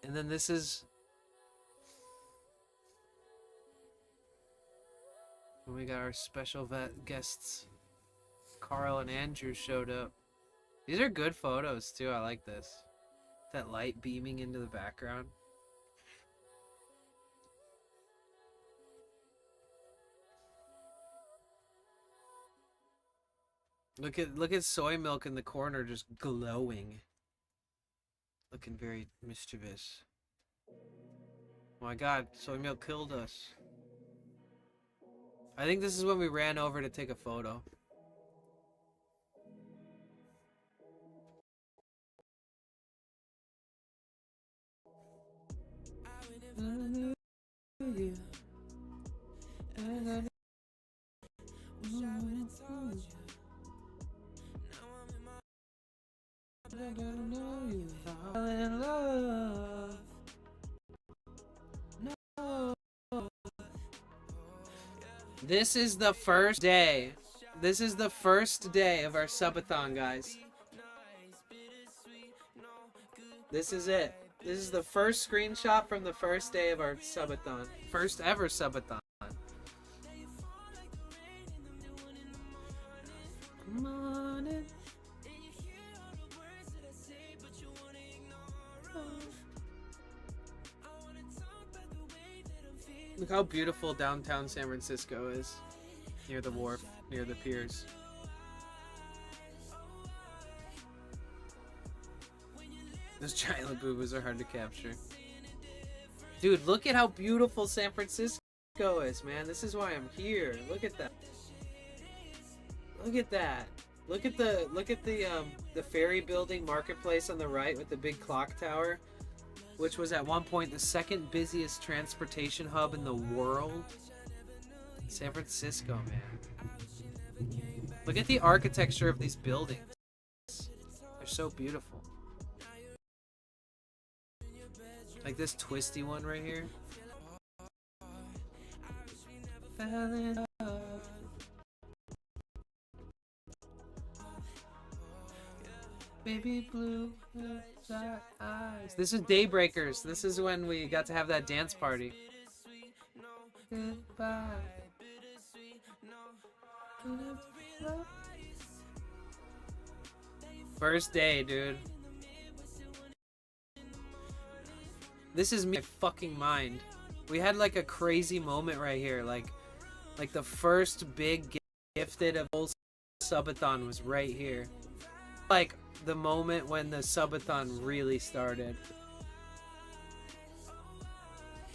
Speaker 2: And then this is when we got our special guests. Carl and Andrew showed up. These are good photos too. I like this. That light beaming into the background. Look at soy milk in the corner just glowing. Looking very mischievous. Oh my god, soy milk killed us. I think this is when we ran over to take a photo. This is the first day. This is the first day of our subathon, guys. This is it. This is the first screenshot from the first day of our subathon. First ever subathon. Come on in. Look how beautiful downtown San Francisco is. Near the wharf, near the piers. Those giant boo-boos are hard to capture. Dude, look at how beautiful San Francisco is, man. This is why I'm here. Look at that. Look at that. Look at the ferry building marketplace on the right with the big clock tower, which was at one point the second busiest transportation hub in the world. San Francisco, man. Look at the architecture of these buildings. They're so beautiful. Like this twisty one right here. Fell in love. Baby blue eyes. This is Daybreakers. This is when we got to have that dance party. Goodbye. First day, dude. This is me, my fucking mind. We had like a crazy moment right here. Like the first big gifted of whole Subathon was right here. Like the moment when the Subathon really started.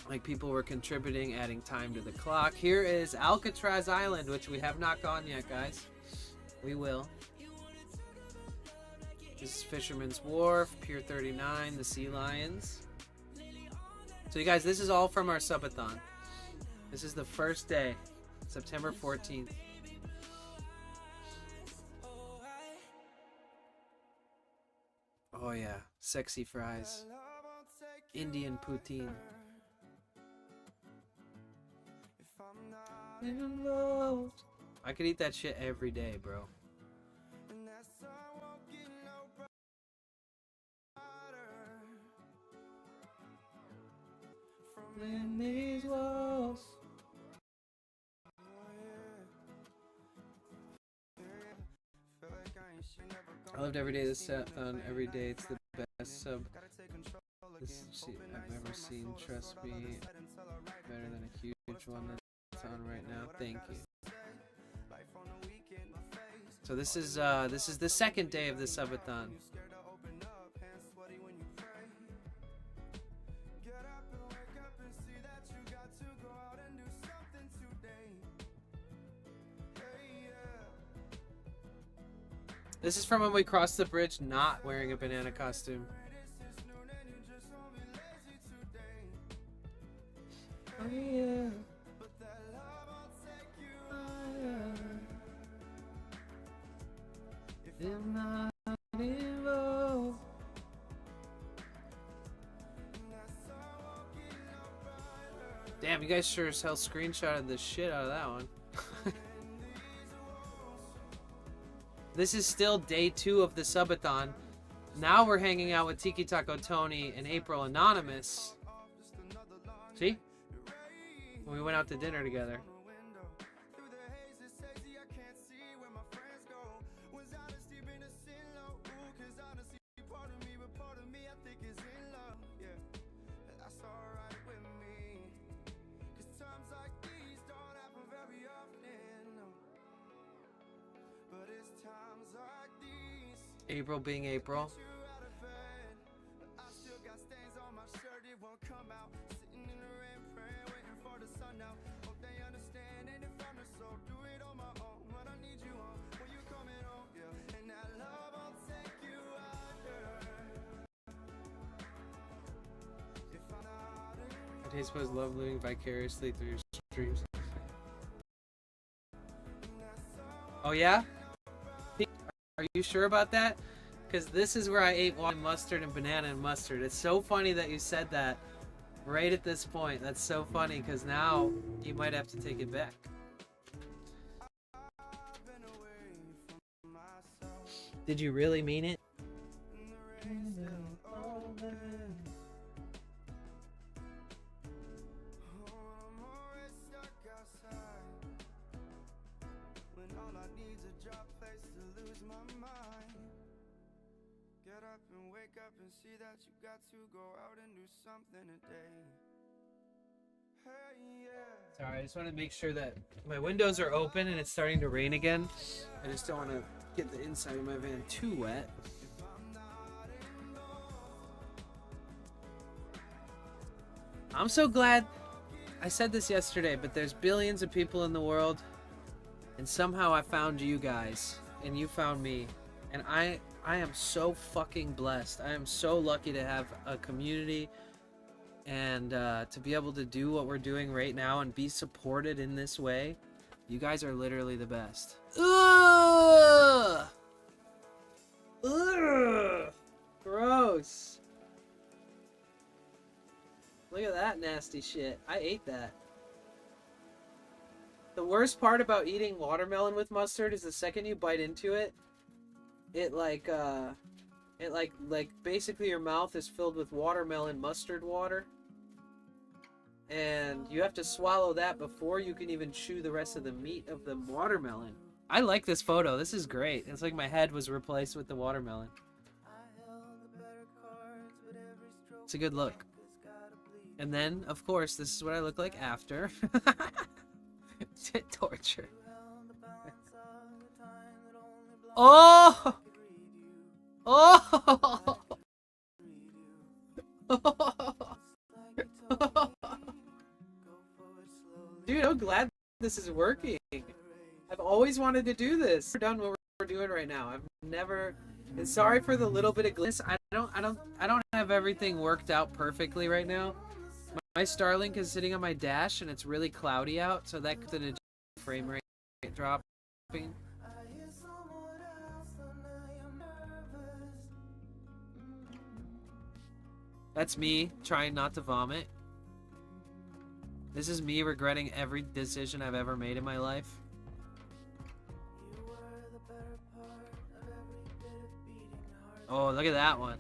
Speaker 2: Like people were contributing, adding time to the clock. Here is Alcatraz Island, which we have not gone yet, guys. We will. This is Fisherman's Wharf, Pier 39, the Sea Lions. So you guys, this is all from our Subathon. This is the first day, September 14th. Oh yeah, sexy fries. Indian poutine. I could eat that shit every day, bro. In these walls. I loved every day this Subathon. Every day it's the best sub I've ever seen. Trust me, better than a huge one that's on right now. Thank you. So this is the second day of the Subathon. This is from when we crossed the bridge not wearing a banana costume. Oh yeah. Damn, you guys sure as hell screenshotted the shit out of that one. This is still day 2 of the Subathon. Now we're hanging out with Tiki Taco Tony and April Anonymous. See? When we went out to dinner together. April being April. I suppose love living vicariously through your streams. Oh yeah? Are you sure about that? Because this is where I ate wine mustard and banana and mustard. It's so funny that you said that right at this point. That's so funny because now you might have to take it back. Did you really mean it? Sorry, I just want to make sure that my windows are open and it's starting to rain again. I just don't want to get the inside of my van too wet. I'm so glad. I said this yesterday, but there's billions of people in the world, and somehow I found you guys, and you found me, and I am so fucking blessed. I am so lucky to have a community, and to be able to do what we're doing right now and be supported in this way. You guys are literally the best. Ugh! Ugh! Gross. Look at that nasty shit. I ate that. The worst part about eating watermelon with mustard is the second you bite into it, it like basically your mouth is filled with watermelon mustard water. And you have to swallow that before you can even chew the rest of the meat of the watermelon. I like this photo. This is great. It's like my head was replaced with the watermelon. It's a good look. And then, of course, this is what I look like after. Torture. Oh! Oh! Dude, I'm glad this is working. I've always wanted to do this. We're done what we're doing right now. I've never. And sorry for the little bit of glitch. I don't have everything worked out perfectly right now. My Starlink is sitting on my dash and it's really cloudy out, so that could a frame rate dropping. That's me trying not to vomit. This is me regretting every decision I've ever made in my life. Oh, look at that one.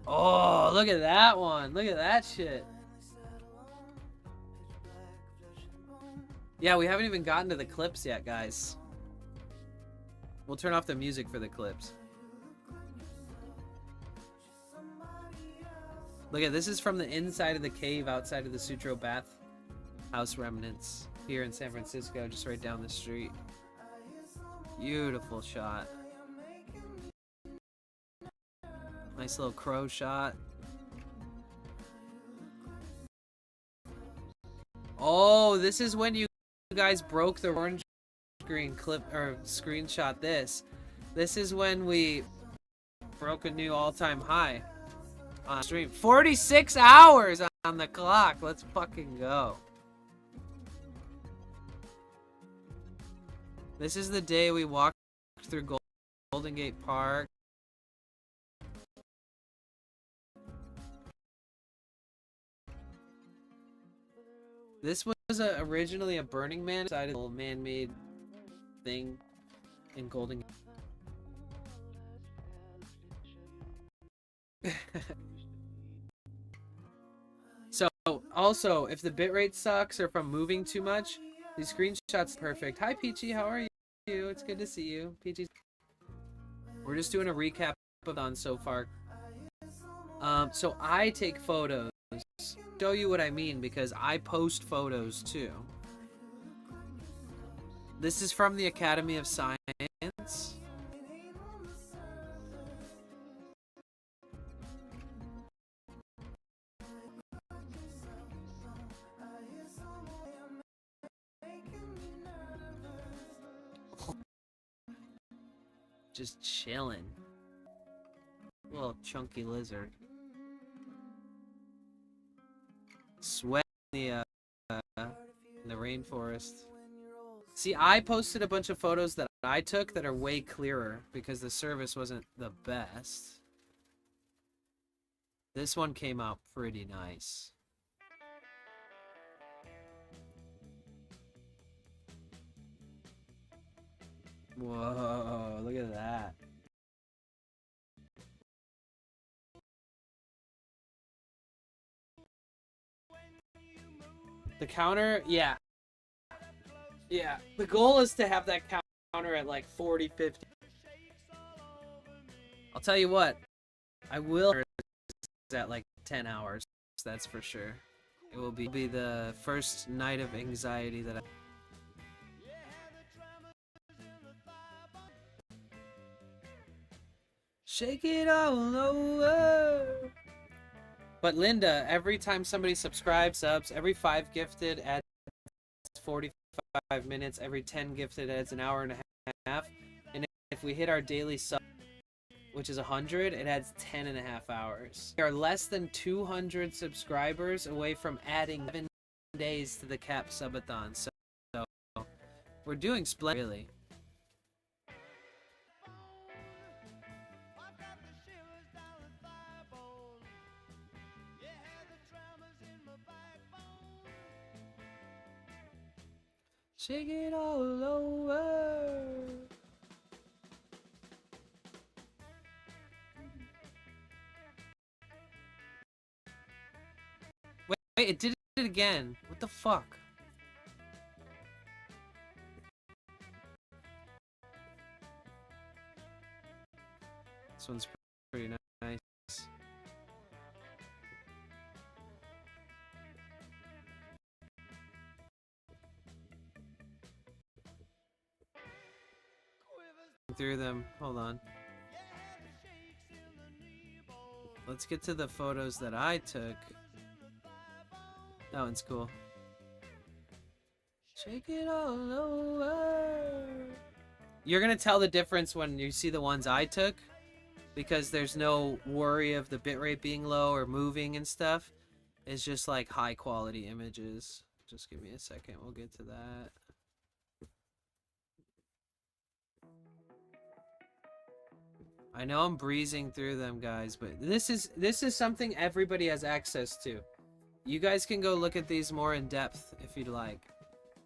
Speaker 2: Oh, look at that one. Look at that shit. Yeah, we haven't even gotten to the clips yet, guys. We'll turn off the music for the clips. Look at this is from the inside of the cave outside of the Sutro bath house remnants here in San Francisco, just right down the street. Beautiful shot. Nice little crow shot. Oh, this is when you guys broke the orange screen clip or screenshot this. This is when we broke a new all-time high on stream. 46 hours on the clock. Let's fucking go. This is the day we walked through Golden Gate Park. This was originally a Burning Man man-made thing in Golden Gate. So, also, if the bitrate sucks or if I'm moving too much, these screenshots are perfect. Hi, Peachy, how are you? It's good to see you. Peachy. We're just doing a recap on so far. So I take photos. Show you what I mean because I post photos too. This is from the Academy of Science. Just chilling. Little chunky lizard. Sweat in the rainforest. See, I posted a bunch of photos that I took that are way clearer because the service wasn't the best. This one came out pretty nice. Whoa, look at that. The counter, yeah. Yeah, the goal is to have that counter at like 40, 50. I'll tell you what, I will at like 10 hours, that's for sure. It will be the first night of anxiety that I... Shake it all over. But Linda, every time somebody subscribes, every 5 gifted adds 45 minutes. Every 10 gifted adds an hour and a half. And if we hit our daily sub, which is 100, it adds 10 and a half hours. We are less than 200 subscribers away from adding 7 days to the cap subathon. So we're doing splendid, really. Shake it all over. Wait, it did it again. What the fuck? This one's pretty nice. Through them. Hold on. Let's get to the photos that I took. That one's cool. Shake it all over. You're gonna tell the difference when you see the ones I took, because there's no worry of the bitrate being low or moving and stuff. It's just like high quality images. Just give me a second, we'll get to that. I know I'm breezing through them, guys, but this is something everybody has access to. You guys can go look at these more in depth if you'd like.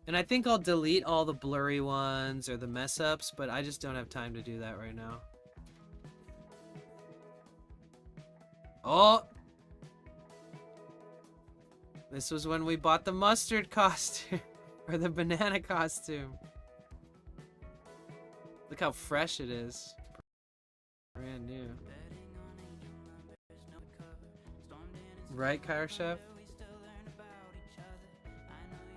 Speaker 2: And I think I'll delete all the blurry ones or the mess ups, but I just don't have time to do that right now. Oh! This was when we bought the mustard costume. Or the banana costume. Look how fresh it is. Brand new. Right, Kyra Chef?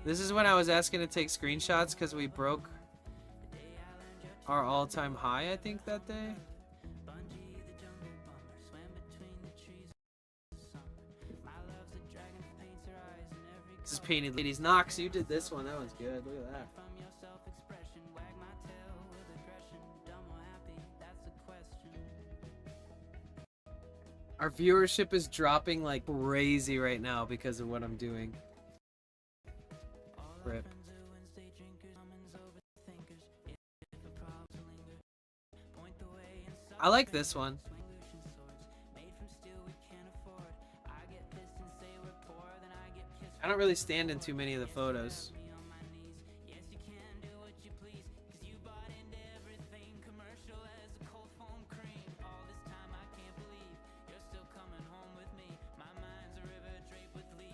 Speaker 2: This is when I was asking to take screenshots because we broke our all-time high, I think, that day. This is Painted Ladies. Knox, you did this one. That one's good. Look at that. Our viewership is dropping like crazy right now because of what I'm doing. Rip. I like this one. I don't really stand in too many of the photos.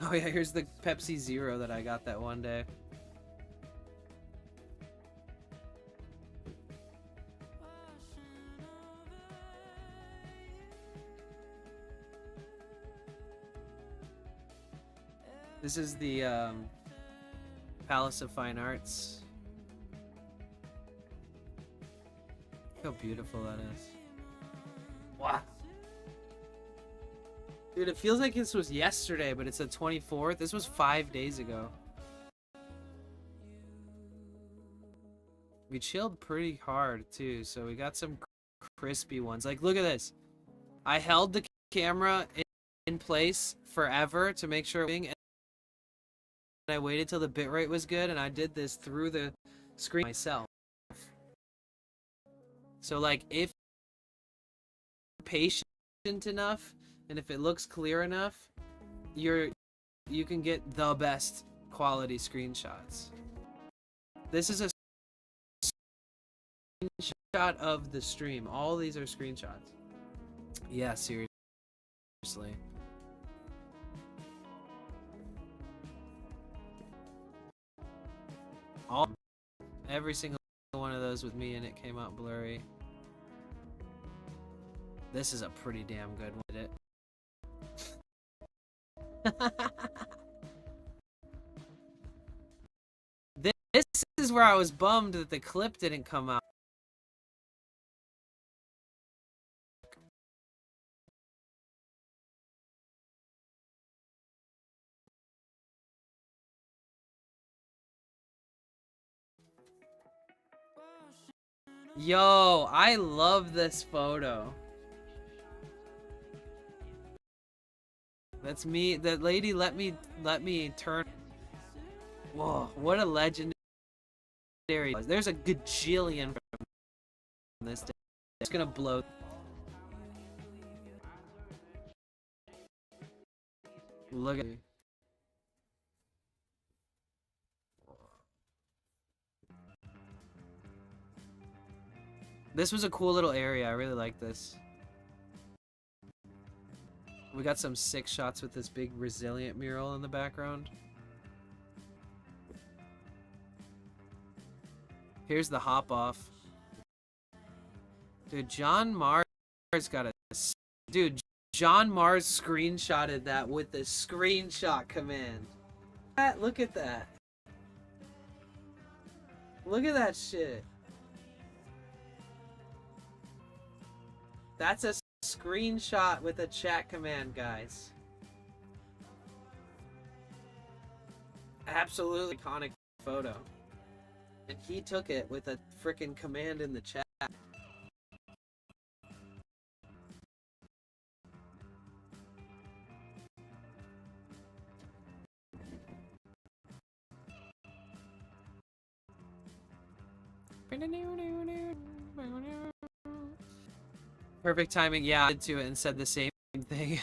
Speaker 2: Oh yeah, here's the Pepsi Zero that I got that one day. This is the Palace of Fine Arts. Look how beautiful that is. Wow. Dude, it feels like this was yesterday, but it's the 24th. This was 5 days ago. We chilled pretty hard, too, so we got some crispy ones. Like, look at this. I held the camera in place forever to make sure, and I waited till the bitrate was good, and I did this through the screen myself. So, like, if you're patient enough, and if it looks clear enough, you can get the best quality screenshots. This is a screenshot of the stream. All these are screenshots. Yeah, seriously. Every single one of those with me in it came out blurry. This is a pretty damn good one. This is where I was bummed that the clip didn't come out. Yo, I love this photo. That's me. That lady let me turn. Whoa, what a legendary. There's a gajillion from this day. It's gonna blow. Look at me. This was a cool little area. I really like this. We got some sick shots with this big resilient mural in the background. Here's the hop off. Dude, John Mars got a... Dude, John Mars screenshotted that with the screenshot command. Look at that. Look at that shit. That's a screenshot with a chat command, guys. Absolutely iconic photo. And he took it with a freaking command in the chat. Perfect timing. Yeah, I did to it and said the same thing.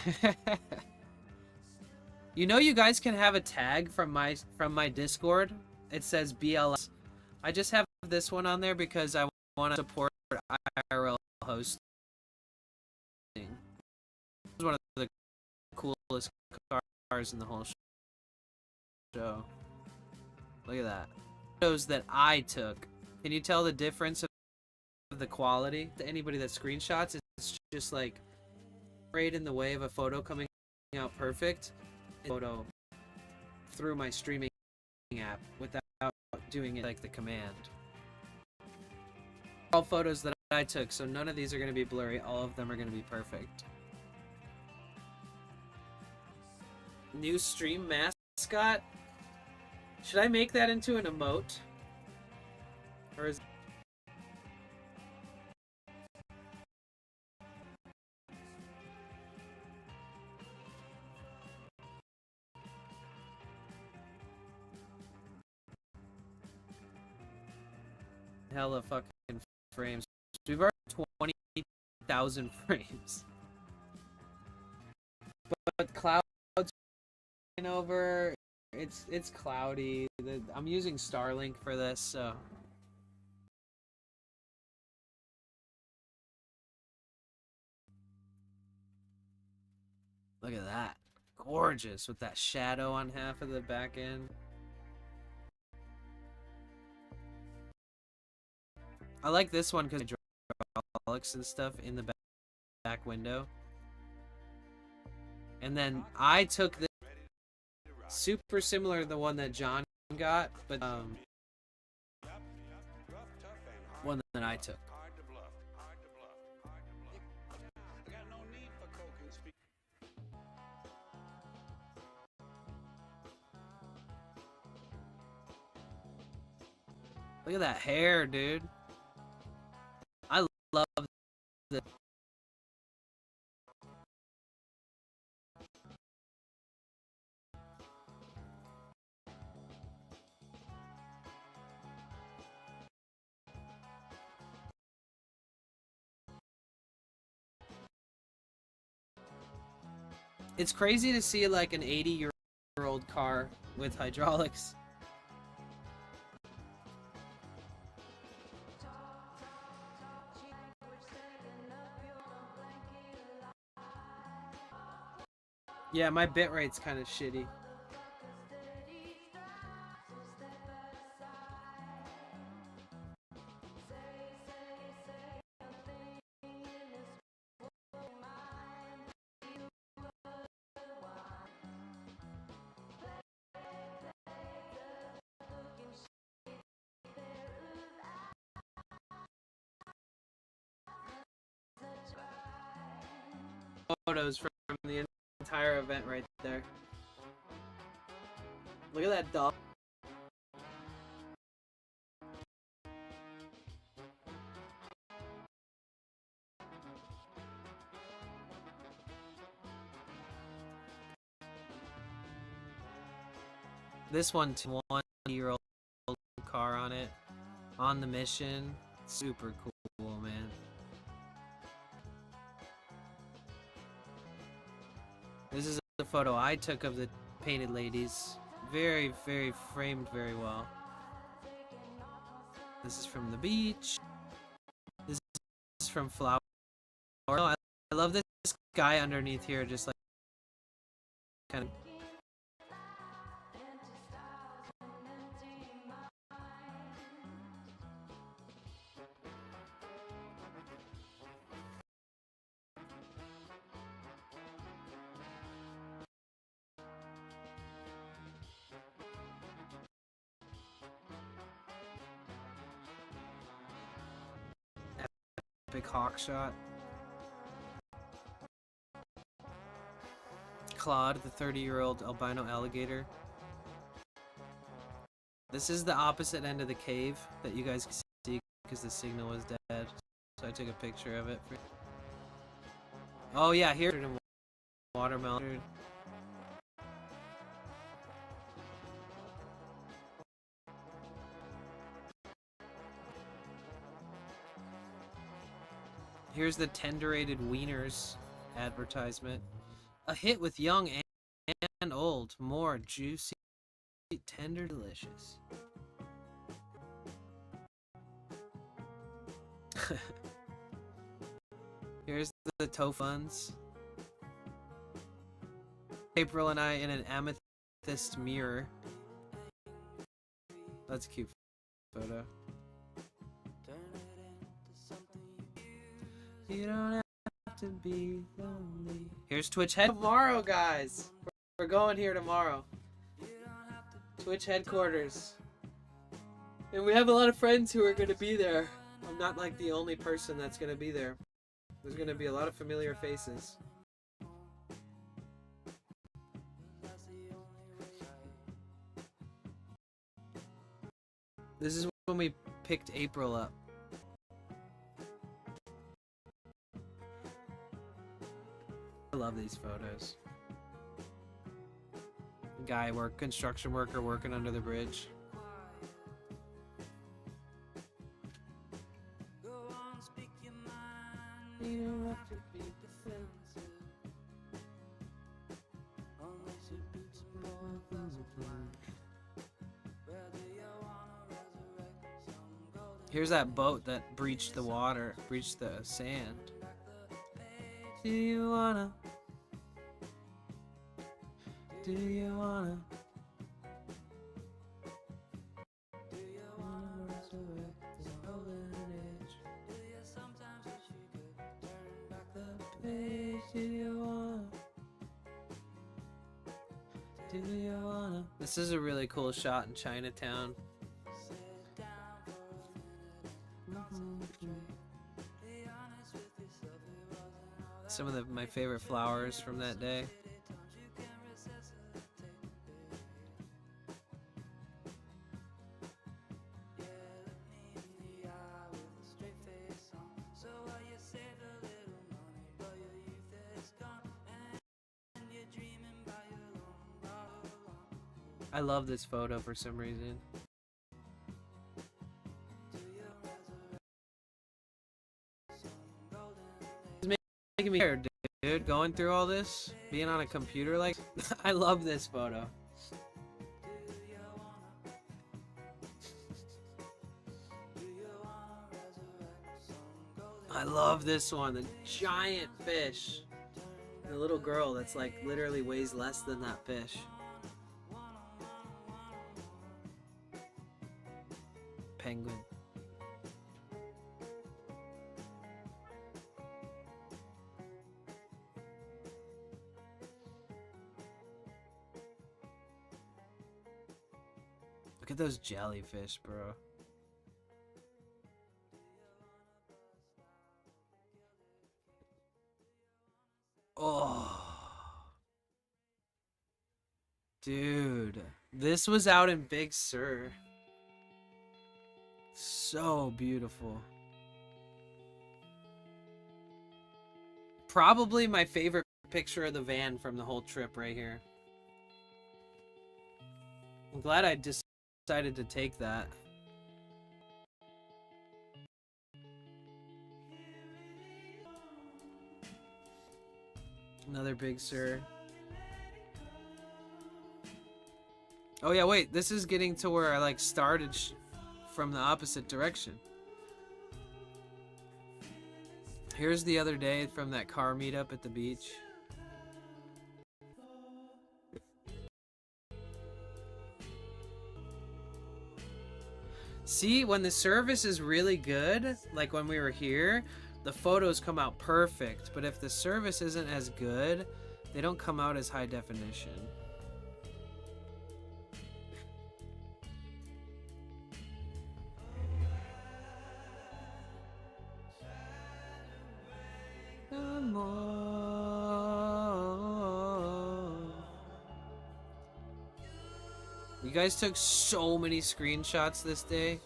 Speaker 2: You know, you guys can have a tag from my Discord. It says BLS. I just have this one on there because I want to support IRL hosting. This is one of the coolest cars in the whole show. Look at that. Photos that I took. Can you tell the difference of the quality to anybody that screenshots? It's just like right in the way of a photo coming out perfect. Photo through my streaming app without doing it like the command. All photos that I took, so none of these are going to be blurry. All of them are going to be perfect. New stream mascot? Should I make that into an emote? Or is... hella fucking frames. We've already 20,000 frames. But clouds over. It's cloudy. I'm using Starlink for this, so. Look at that. Gorgeous with that shadow on half of the back end. I like this one because hydraulics and stuff in the back window. And then I took this super similar to the one that John got, but one that I took. Look at that hair, dude. I love the... It's crazy to see like an 80-year-old car with hydraulics. Yeah, my bitrate's kind of shitty. Photos from the entire event right there. Look at that dog. This one, 1-year-old car on it, on the mission. Super cool, man. This is a photo I took of the painted ladies. Very, very framed very well. This is from the beach. This is from Flower. I love this guy underneath here, just like kind of. Big hawk shot. Claude, the 30-year-old albino alligator. This is the opposite end of the cave that you guys can see because the signal was dead. So I took a picture of it. Oh yeah, here watermelon. Here's the tenderated wieners advertisement. A hit with young and old. More juicy, tender, delicious. Here's the tofuns. April and I in an amethyst mirror. That's a cute photo. You don't have to be lonely. Here's Twitch head tomorrow, guys. We're going here tomorrow. Twitch headquarters. And we have a lot of friends who are going to be there. I'm not like the only person that's going to be there. There's going to be a lot of familiar faces. This is when we picked April up. I love these photos. Guy construction worker working under the bridge. You don't have to be defensive. Unless it beats more than a plan. Here's that boat that breached the water, breached the sand. Do you wanna? Do you wanna? Do you wanna resurrect the golden age? Do you sometimes wish you could turn back the page? Do you wanna? Do you wanna? This is a really cool shot in Chinatown. Some of my favorite flowers from that day. I love this photo for some reason. Making me scared, dude. Going through all this, being on a computer like I love this photo. I love this one, the giant fish. The little girl that's like literally weighs less than that fish. Penguin. Look at those jellyfish, bro. Oh. Dude. This was out in Big Sur. So beautiful. Probably my favorite picture of the van from the whole trip right here. I'm glad I decided to take that. Another Big Sur. Oh yeah, wait, this is getting to where I like started from the opposite direction. Here's the other day from that car meetup at the beach. See, when the service is really good, like when we were here, the photos come out perfect. But if the service isn't as good, they don't come out as high definition. You guys took so many screenshots this day.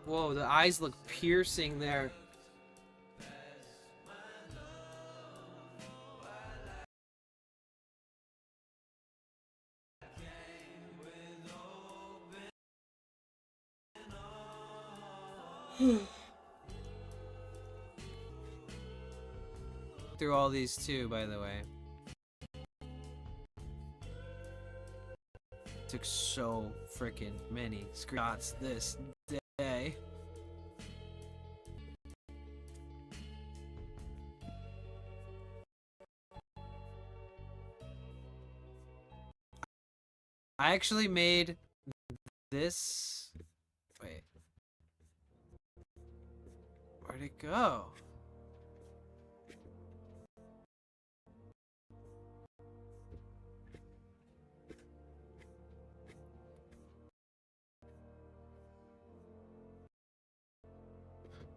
Speaker 2: Whoa, the eyes look piercing there. Through all these too, by the way. Took so freaking many screenshots this day. I actually made this. Wait. Where'd it go?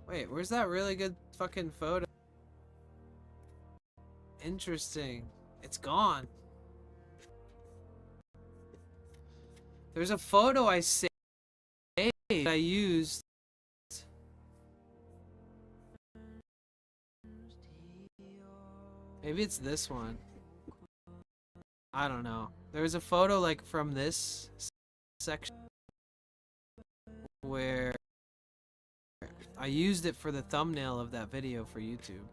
Speaker 2: Wait, where's that really good fucking photo? Interesting. It's gone. There's a photo I saved I used. Maybe it's this one. I don't know. There's a photo like from this section where I used it for the thumbnail of that video for YouTube.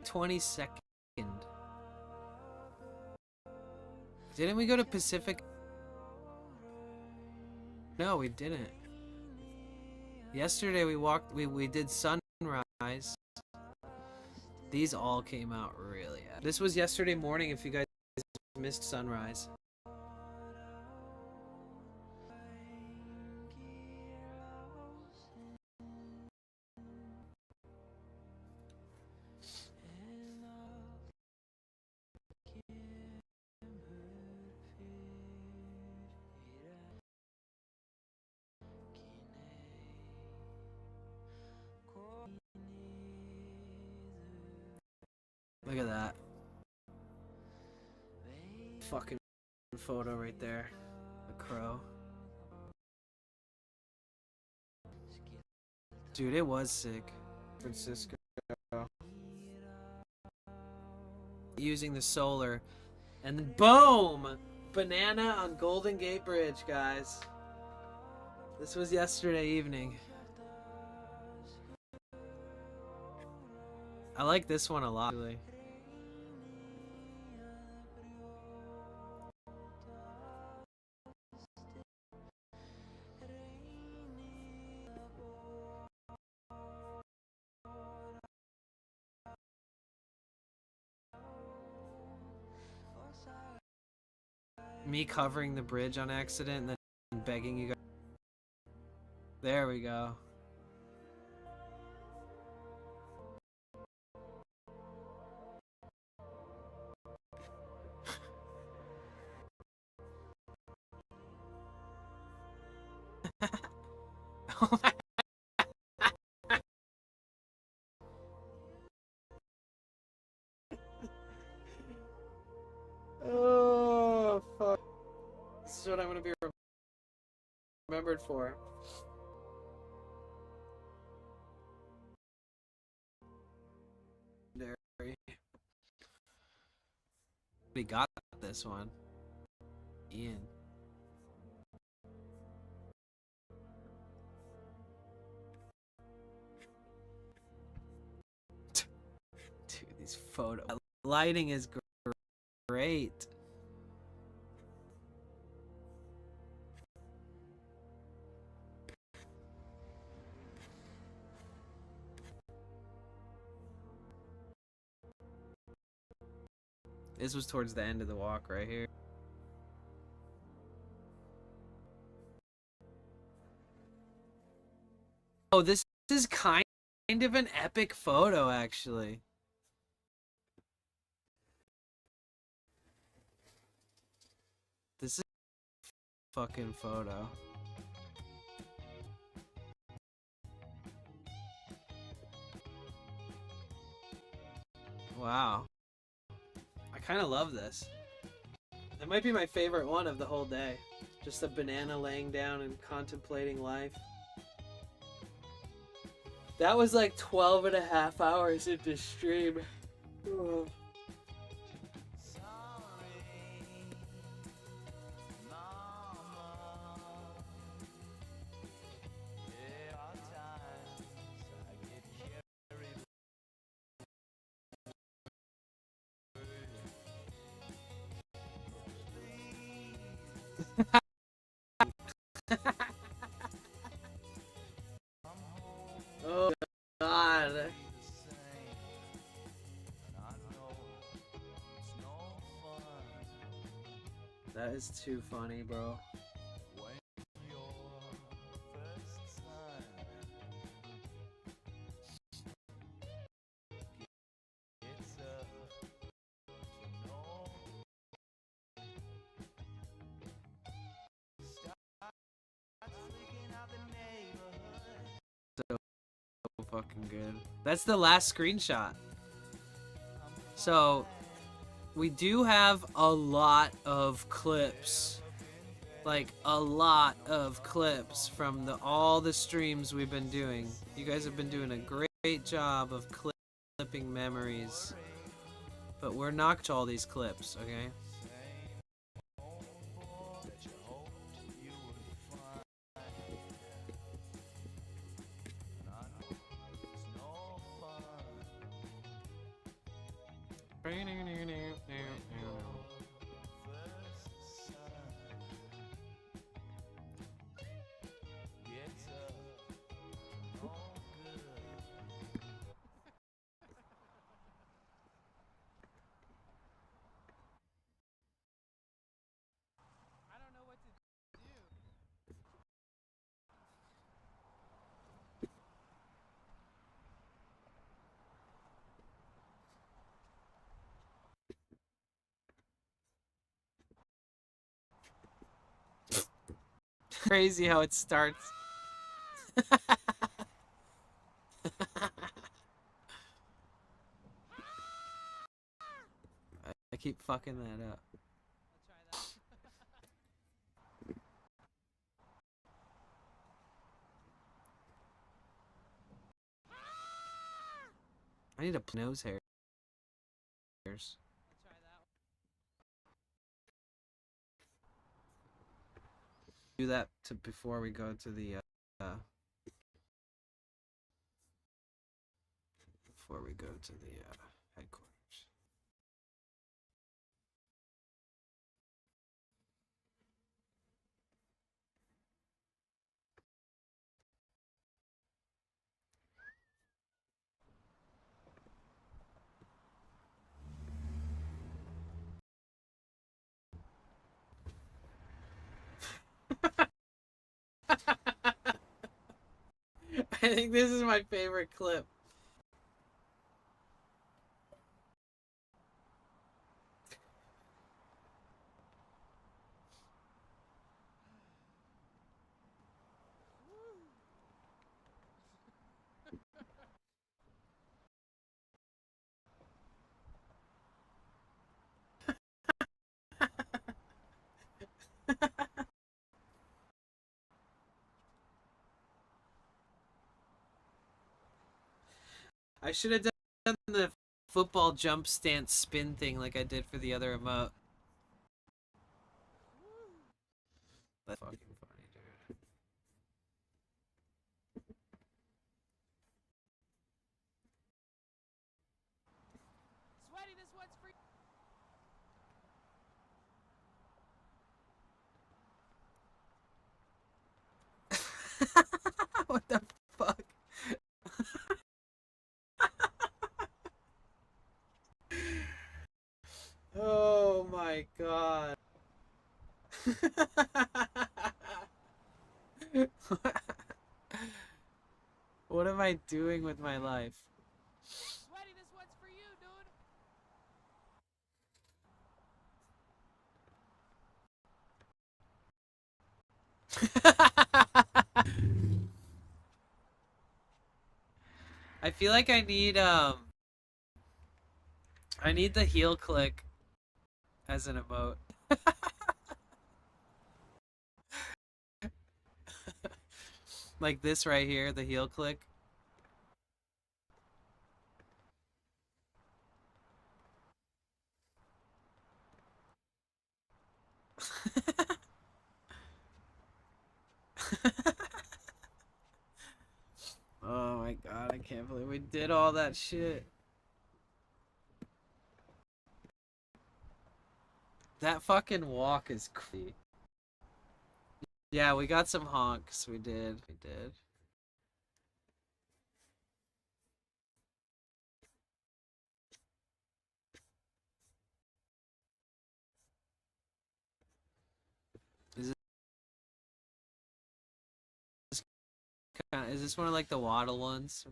Speaker 2: $22nd. Didn't we go to Pacific? No, we didn't. Yesterday we walked. We did sunrise. These all came out really. This was yesterday morning. If you guys missed sunrise. Look at that. Fucking photo right there. The crow. Dude, it was sick. Francisco. Using the solar. And then boom! Banana on Golden Gate Bridge, guys. This was yesterday evening. I like this one a lot, really. Me covering the bridge on accident and then begging you guys. There we go. Oh, fuck. This is what I'm gonna be remembered for. We got this one. Ian. Dude, these photos. Lighting is great. This was towards the end of the walk right here. Oh, this is kind of an epic photo, actually. This is a fucking photo. Wow. I kind of love this. That might be my favorite one of the whole day. Just a banana laying down and contemplating life. That was like 12 and a half hours into stream. Ugh. Oh God. That is too funny, bro. So fucking good. That's the last screenshot. So we do have a lot of clips. Like a lot of clips from all the streams we've been doing. You guys have been doing a great job of clipping memories. But we're not all these clips, okay? Crazy how it starts. I keep fucking that up. I need a nose hairs. Do that before we go to the headquarters. I think this is my favorite clip. I should have done the football jump stance spin thing like I did for the other emote. That's fucking funny, dude.
Speaker 10: Sweaty, this one's for
Speaker 2: What the fuck? Oh my god. What am I doing with my life?
Speaker 10: Sweaty, this one's for you, dude.
Speaker 2: I feel like I need the heel click as an emote. Like this right here, the heel click. Oh my god, I can't believe we did all that shit. That fucking walk is creepy. Yeah, we got some honks. We did. We did. Is this one of like the waddle ones?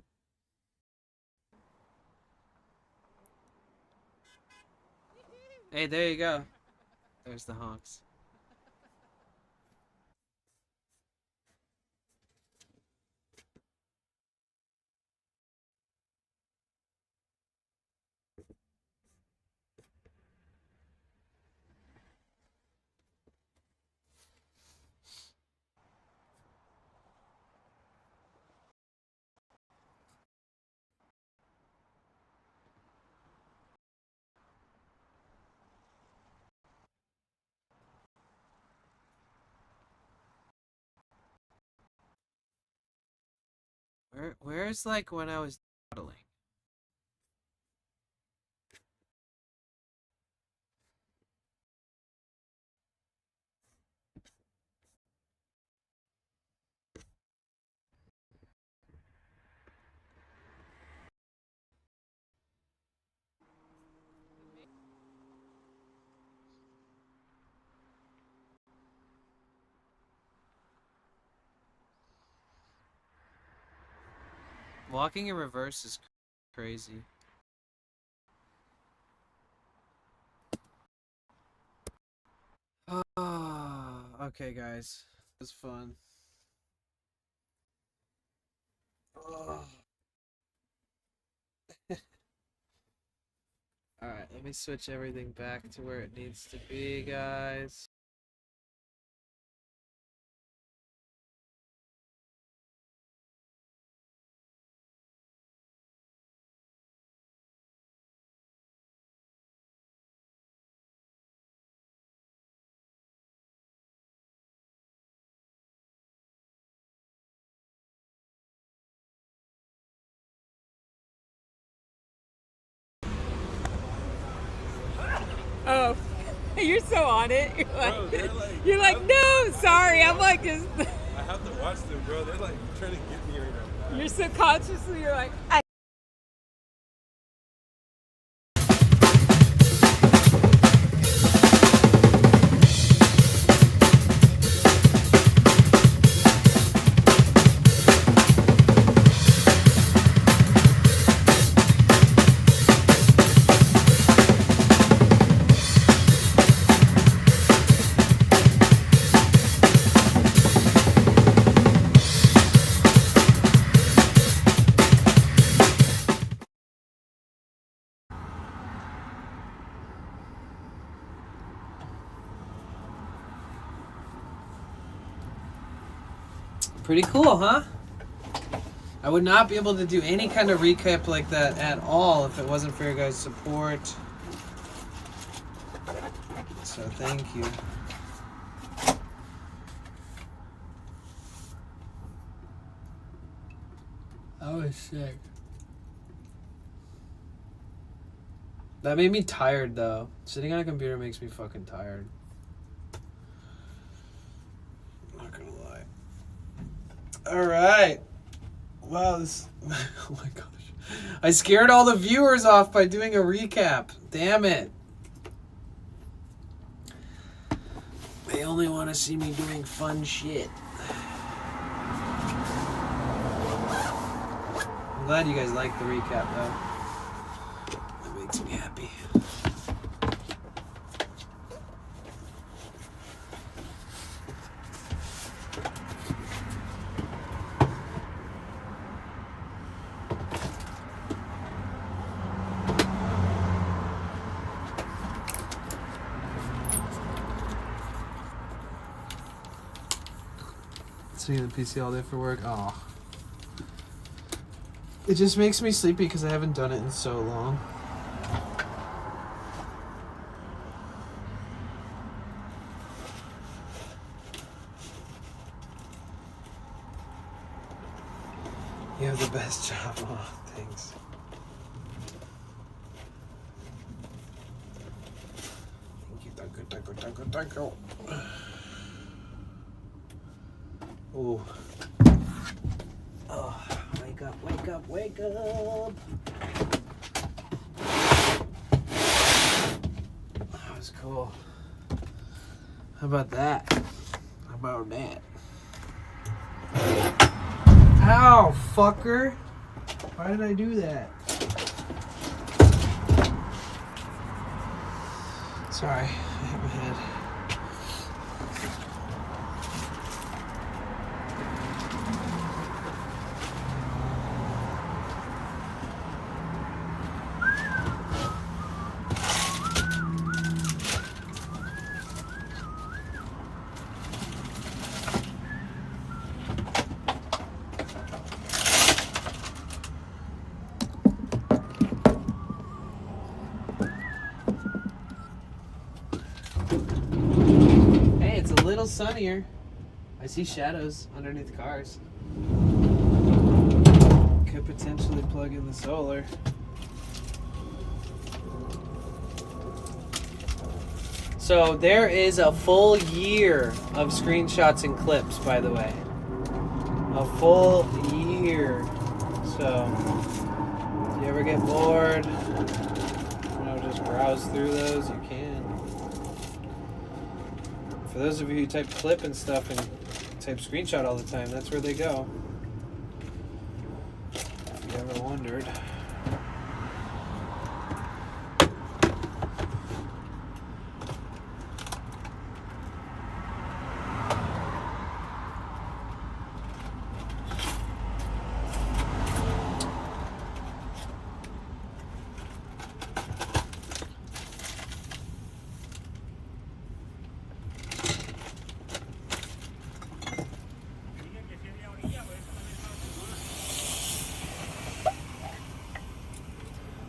Speaker 2: Hey, there you go. There's the honks. Where's like when I was waddling? Walking in reverse is crazy. Oh, okay, guys. It was fun. Oh. Alright, let me switch everything back to where it needs to be, guys.
Speaker 10: Oh, you're so on it. You're like, no, sorry. I'm like, just.
Speaker 4: I have to watch them, bro. They're like trying to get me right now.
Speaker 10: You're subconsciously, you're like,
Speaker 2: Pretty cool, huh? I would not be able to do any kind of recap like that at all if it wasn't for your guys' support. So thank you. I was sick. That made me tired though. Sitting on a computer makes me fucking tired. Not gonna lie. Alright. Wow, this... Oh my gosh. I scared all the viewers off by doing a recap. Damn it. They only want to see me doing fun shit. I'm glad you guys like the recap though. That makes me happy. Sitting on the PC all day for work. Oh. It just makes me sleepy because I haven't done it in so long. You have the best job. Oh, thanks. Thank you. Ooh. Oh, wake up. That was cool. How about that? Ow, fucker. Why did I do that? Sorry, I hit my head. Sunnier. I see shadows underneath cars. Could potentially plug in the solar. So there is a full year of screenshots and clips, by the way. A full year. So if you ever get bored, just browse through those, you can. For those of you who type clip and stuff and type screenshot all the time, that's where they go. If you ever wondered.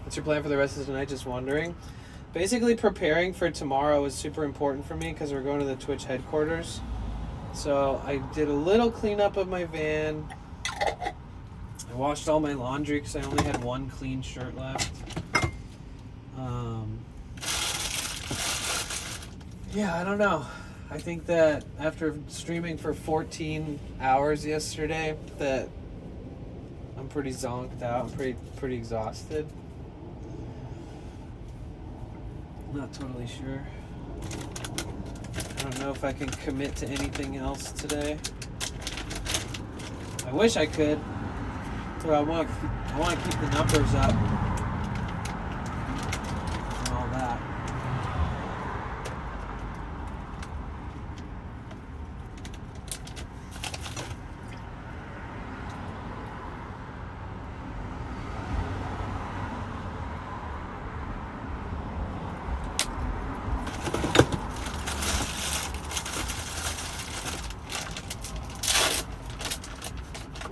Speaker 2: What's your plan for the rest of the night? Just wondering. Basically, preparing for tomorrow is super important for me because we're going to the Twitch headquarters. So I did a little cleanup of my van. I washed all my laundry because I only had one clean shirt left. Yeah, I don't know. I think that after streaming for 14 hours yesterday, that I'm pretty zonked out. I'm pretty exhausted. Not totally sure. I don't know if I can commit to anything else today. I wish I could, but I want to keep the numbers up and all that.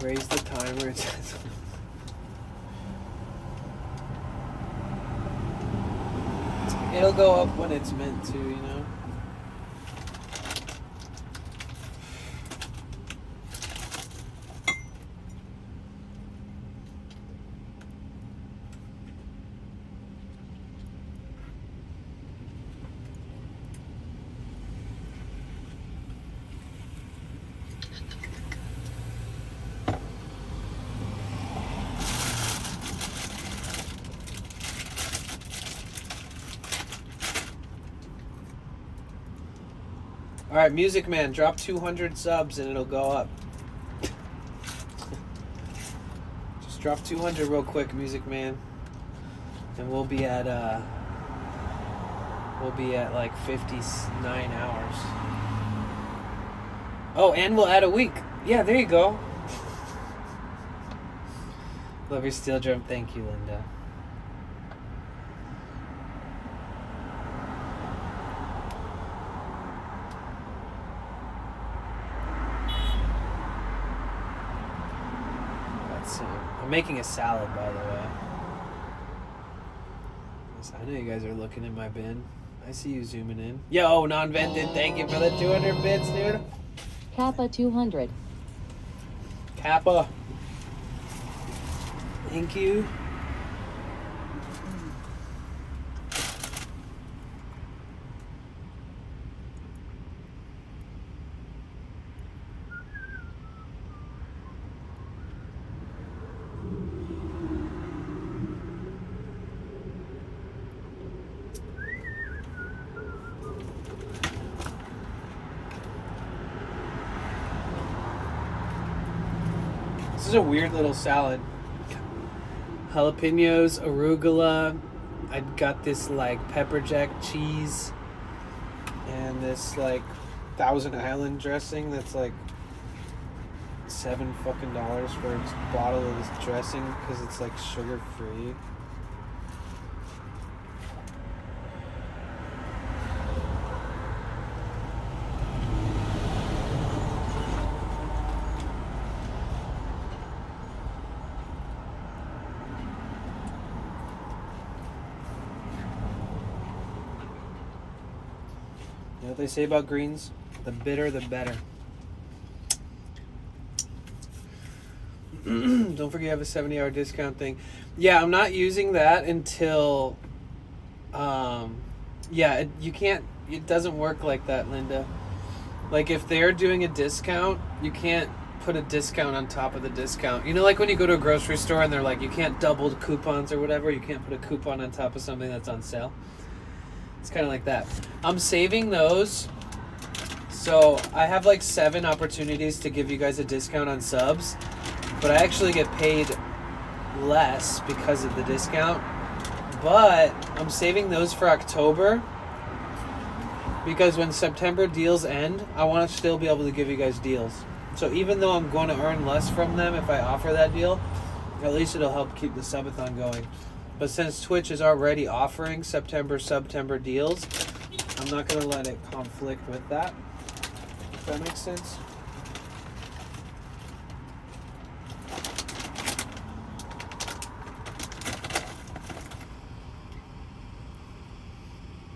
Speaker 2: raise the timer. It'll go up when it's meant to, you know? Alright, Music Man, drop 200 subs and it'll go up. Just drop 200 real quick, Music Man. And we'll be at like 59 hours. Oh, and we'll add a week. Yeah, there you go. Love your steel drum. Thank you, Linda. I'm making a salad, by the way. I know you guys are looking in my bin. I see you zooming in. Yo, non-vented, thank you for the 200 bits, dude.
Speaker 5: Kappa 200.
Speaker 2: Kappa. Thank you. This is a weird little salad. Jalapenos, arugula. I got this like pepper jack cheese and this like Thousand Island dressing that's like $7 fucking for a bottle of this dressing because it's like sugar free. You know what they say about greens? The bitter, the better. Don't forget you have a 70-hour discount thing. Yeah, I'm not using that until... you can't... It doesn't work like that, Linda. Like, if they're doing a discount, you can't put a discount on top of the discount. You know, like when you go to a grocery store and they're like, you can't double the coupons or whatever. You can't put a coupon on top of something that's on sale. It's kind of like that. I'm saving those. So I have like 7 opportunities to give you guys a discount on subs. But I actually get paid less because of the discount. But I'm saving those for October. Because when September deals end, I want to still be able to give you guys deals. So even though I'm going to earn less from them if I offer that deal, at least it'll help keep the subathon going. But since Twitch is already offering September deals, I'm not going to let it conflict with that. If that makes sense.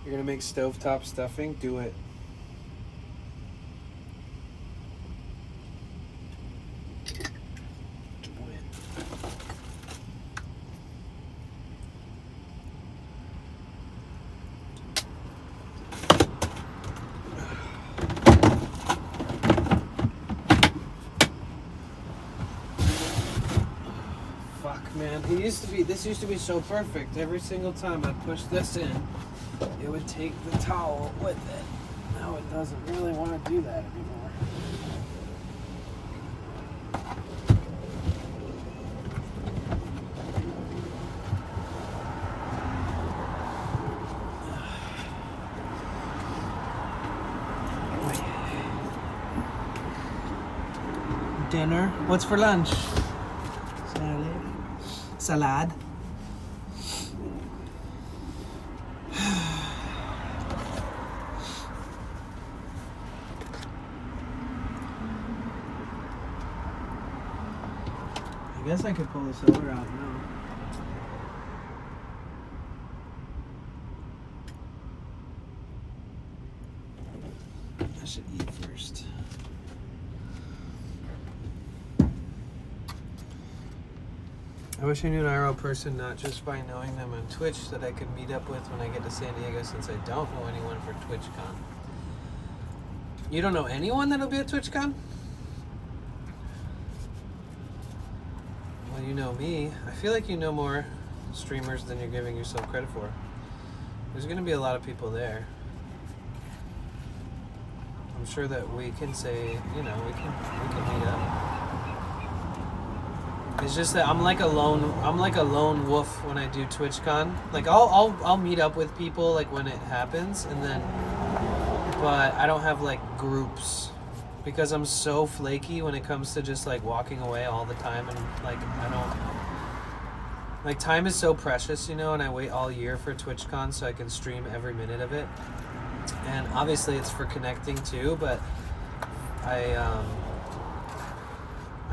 Speaker 2: You're going to make stovetop stuffing? Do it. This used to be so perfect. Every single time I push this in, it would take the towel with it. Now it doesn't really want to do that anymore. Dinner. What's for lunch? Salad.
Speaker 1: I guess I could pull the solar out now. I should eat first. I wish I knew an IRL person, not just by knowing them on Twitch, that I could meet up with when I get to San Diego, since I don't know anyone for TwitchCon. You don't know anyone that'll be at TwitchCon? Well, you know me. I feel like you know more streamers than you're giving yourself credit for. There's going to be a lot of people there. I'm sure that we can say, you know, we can meet up. It's just that I'm like a lone wolf when I do TwitchCon. Like I'll meet up with people like when it happens, and then, but I don't have like groups because I'm so flaky when it comes to just like walking away all the time, and like I don't like, time is so precious, you know, and I wait all year for TwitchCon so I can stream every minute of it. And obviously it's for connecting too, but I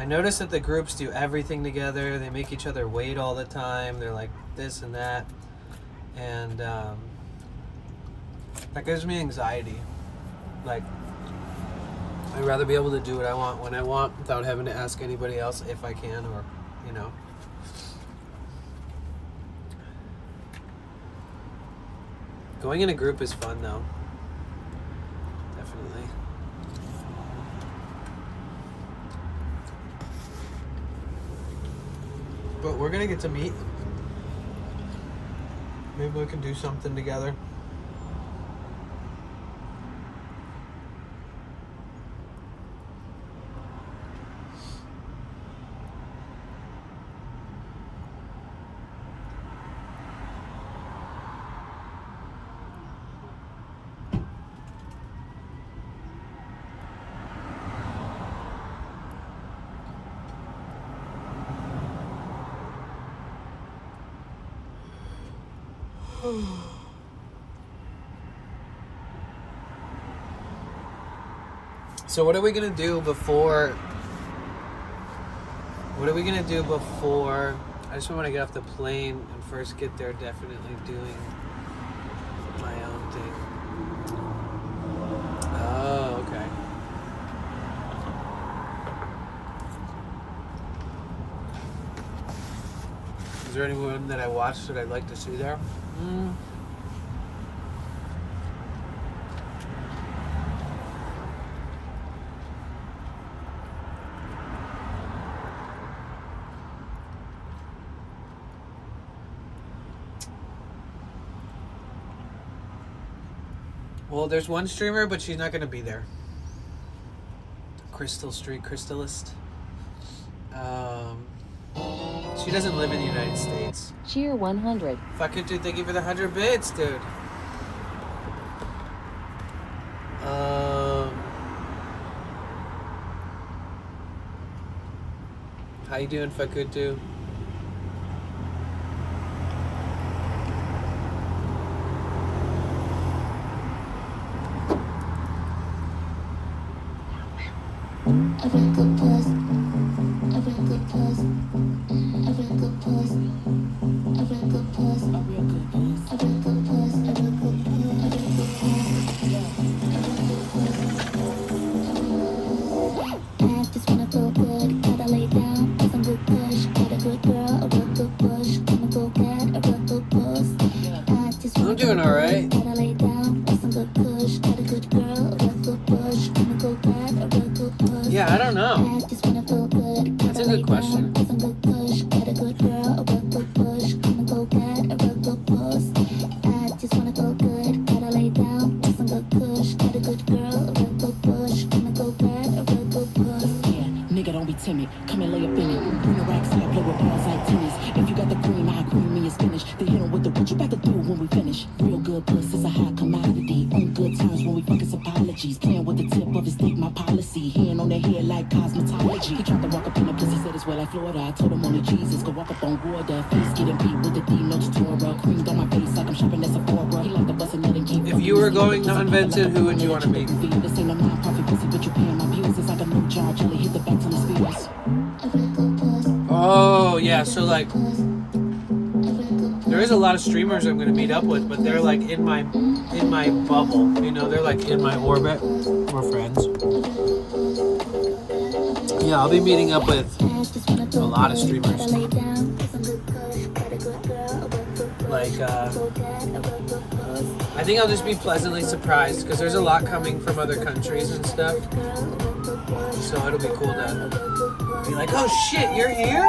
Speaker 1: notice that the groups do everything together. They make each other wait all the time. They're like this and that. And that gives me anxiety. Like, I'd rather be able to do what I want when I want without having to ask anybody else if I can, or, you know. Going in a group is fun though. Definitely. But we're gonna get to meet. Maybe we can do something together. So what are we gonna do before? I just want to get off the plane and first get there. Definitely doing my own thing. Oh, okay. Is there anyone that I watched that I'd like to see there? Well, there's one streamer, but she's not going to be there. Crystal Street Crystalist. She doesn't live in the United States.
Speaker 11: Cheer 100.
Speaker 1: Fuck it, dude. Thank you for the 100 bits, dude. How you doing, Fakutu?
Speaker 7: Every good puss, every good puss, every good puss, every good puss, every good puss, every good puss, every good puss. I just wanna feel good, gotta lay down, get some good push, get a good girl, a real good push, gonna go get a real good puss. I just wanna
Speaker 1: I'm doing all right.
Speaker 7: gotta lay down, get some good push, get a good girl, a real good push, gonna go get a real good push.
Speaker 1: Yeah, I don't know.
Speaker 7: I just wanna feel good.
Speaker 1: That's a good question.
Speaker 7: Get some good push, get a good girl, a real good push. Gonna go get a real good puss. I just wanna feel good. Gotta lay down, get some good push, get a good girl, a real good push. Gonna go get a real good puss.
Speaker 12: Yeah, nigga, don't be timid. Come and lay up in it. Bring the racks out, play with balls like tennis. If you got the cream, I cream me is finished. Then hit 'em with the what you back to do when we finish. Real good puss is a high commodity. On good terms when we fuck his apologies. Playing with the tip of his dick, my policy. Hand on the head like cosmetology. He tried to walk up in the pussy, said it's well like Florida. I told him only Jesus could walk up on water. Face getting beat with the D notes Torah. Creamed on my face like I'm shopping at Sephora. He like the bus and let him keep.
Speaker 1: If you were going non-vented, who would you want to meet?
Speaker 12: This ain't a non-profit pussy, but you paying my views. It's like a new jar jelly. Hit the back till it speaks.
Speaker 7: Every good puss.
Speaker 1: Oh,
Speaker 2: Oh, yeah, so like there is a lot of streamers I'm gonna meet up with, but they're like in my bubble, you know, they're like in my orbit. We're friends. Yeah, I'll be meeting up with a lot of streamers. Like I think I'll just be pleasantly surprised because there's a lot coming from other countries and stuff. So it'll be cool to be like, oh shit, you're here?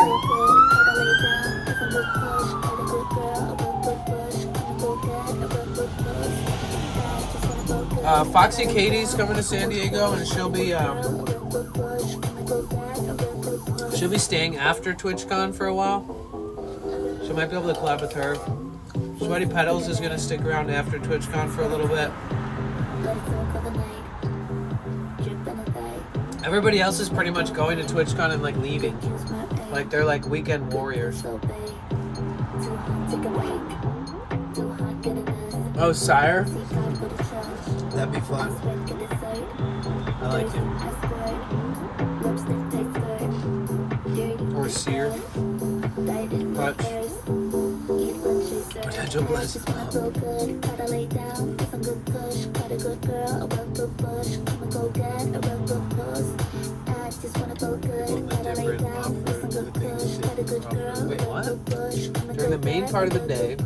Speaker 2: Foxy Katie's coming to San Diego, and she'll be staying after TwitchCon for a while. So I might be able to collab with her. Sweaty Petals is gonna stick around after TwitchCon for a little bit. Everybody else is pretty much going to TwitchCon and like leaving. Like they're like weekend warriors. Oh, Sire? That'd be fun. I like him. Or Sear. Clutch. Potential bliss. Wait, what? During the main part of the day,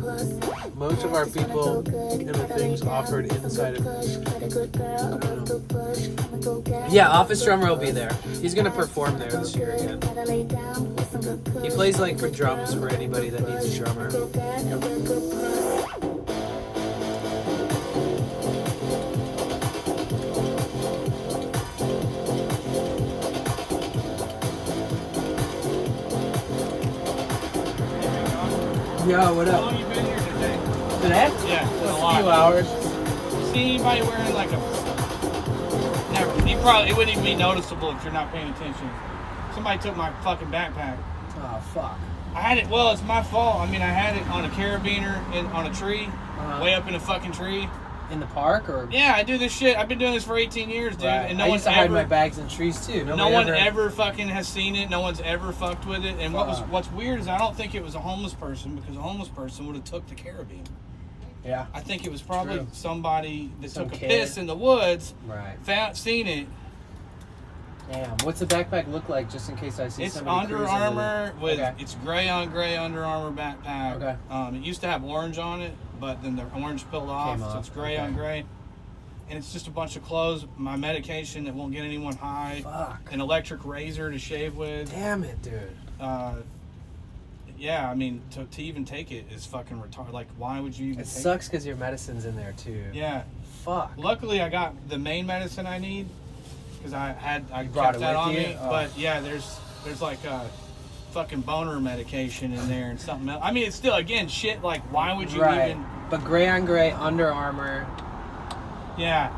Speaker 2: most of our people and the things offered inside of... Yeah, Office Drummer will be there. He's gonna perform there this year again. He plays like for drums for anybody that needs a drummer. Yo, what up?
Speaker 11: How long have you been here today?
Speaker 2: Today?
Speaker 11: Yeah,
Speaker 2: a few hours.
Speaker 11: See anybody wearing like a... Never. It wouldn't even be noticeable if you're not paying attention. Somebody took my fucking backpack.
Speaker 2: Oh, fuck.
Speaker 11: I had it, well, it's my fault. I mean, I had it on a carabiner on a tree, way up in a fucking tree.
Speaker 2: In the park, or?
Speaker 11: Yeah, I do this shit. I've been doing this for 18 years, dude.
Speaker 2: Right.
Speaker 11: And no
Speaker 2: I
Speaker 11: one's
Speaker 2: used to hide
Speaker 11: ever...
Speaker 2: my bags in trees, too.
Speaker 11: No one ever fucking has seen it. No one's ever fucked with it. And what's weird is I don't think it was a homeless person, because a homeless person would have took the carabiner.
Speaker 2: Yeah.
Speaker 11: I think it was probably somebody that
Speaker 2: Some
Speaker 11: took a
Speaker 2: kid.
Speaker 11: piss in the woods,
Speaker 2: Right.
Speaker 11: seen it.
Speaker 2: Damn. What's the backpack look like, just in case I see
Speaker 11: It's
Speaker 2: somebody
Speaker 11: Under
Speaker 2: cruising
Speaker 11: Armour
Speaker 2: with it? Okay.
Speaker 11: it's gray on gray Under Armour backpack.
Speaker 2: Okay.
Speaker 11: It used to have orange on it, but then the orange peeled off, so it's gray on gray. And it's just a bunch of clothes, my medication that won't get anyone high, an electric razor to shave with.
Speaker 2: Damn it, dude.
Speaker 11: Yeah, I mean, to even take it is fucking retarded. Like, why would you even
Speaker 2: It
Speaker 11: take
Speaker 2: sucks because your medicine's in there, too.
Speaker 11: Yeah.
Speaker 2: Fuck.
Speaker 11: Luckily, I got the main medicine I need because I
Speaker 2: brought
Speaker 11: kept
Speaker 2: it
Speaker 11: that
Speaker 2: with
Speaker 11: on
Speaker 2: you?
Speaker 11: me.
Speaker 2: Oh.
Speaker 11: But yeah, there's like a fucking boner medication in there and something else. I mean, it's still, again, shit. Like, why would you even?
Speaker 2: But gray on gray Under Armour.
Speaker 11: Yeah.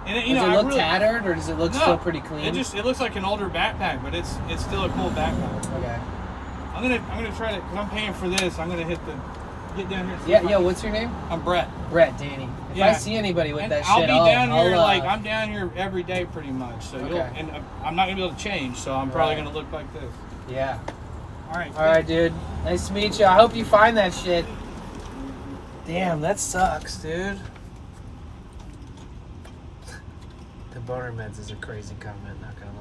Speaker 11: And
Speaker 2: Does it look tattered, or does it look still pretty clean?
Speaker 11: It looks like an older backpack, but it's still a cool backpack.
Speaker 2: Okay.
Speaker 11: I'm gonna try to, because I'm paying for this. I'm gonna get down here.
Speaker 2: Yeah. What's your name?
Speaker 11: I'm Brett.
Speaker 2: Brett, Danny. If I see anybody with that
Speaker 11: I'll
Speaker 2: shit,
Speaker 11: be down here.
Speaker 2: I'll,
Speaker 11: like I'm down here every day, pretty much. So and I'm not gonna be able to change. So I'm probably gonna look like this.
Speaker 2: Yeah.
Speaker 11: All right.
Speaker 2: All right, dude. Nice to meet you. I hope you find that shit. Damn, that sucks, dude. The boner meds is a crazy comment, not gonna lie.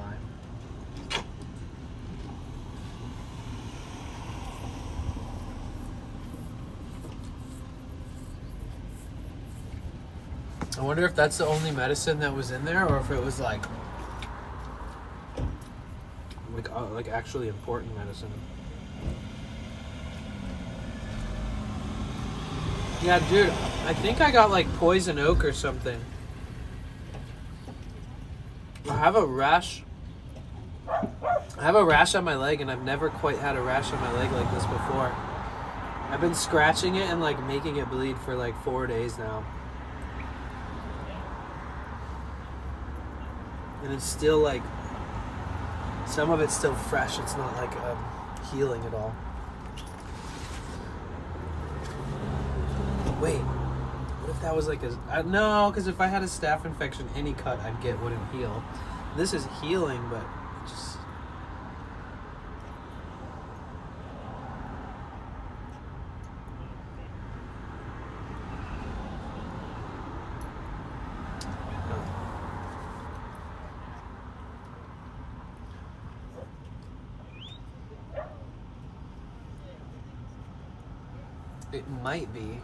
Speaker 2: I wonder if that's the only medicine that was in there, or if it was like actually important medicine. Yeah, dude, I think I got like poison oak or something. I have a rash on my leg, and I've never quite had a rash on my leg like this before. I've been scratching it and like making it bleed for like 4 days now. And it's still like, some of it's still fresh. It's not like healing at all. Wait, what if that was like no, because if I had a staph infection, any cut I'd get wouldn't heal. This is healing, but just... It might be.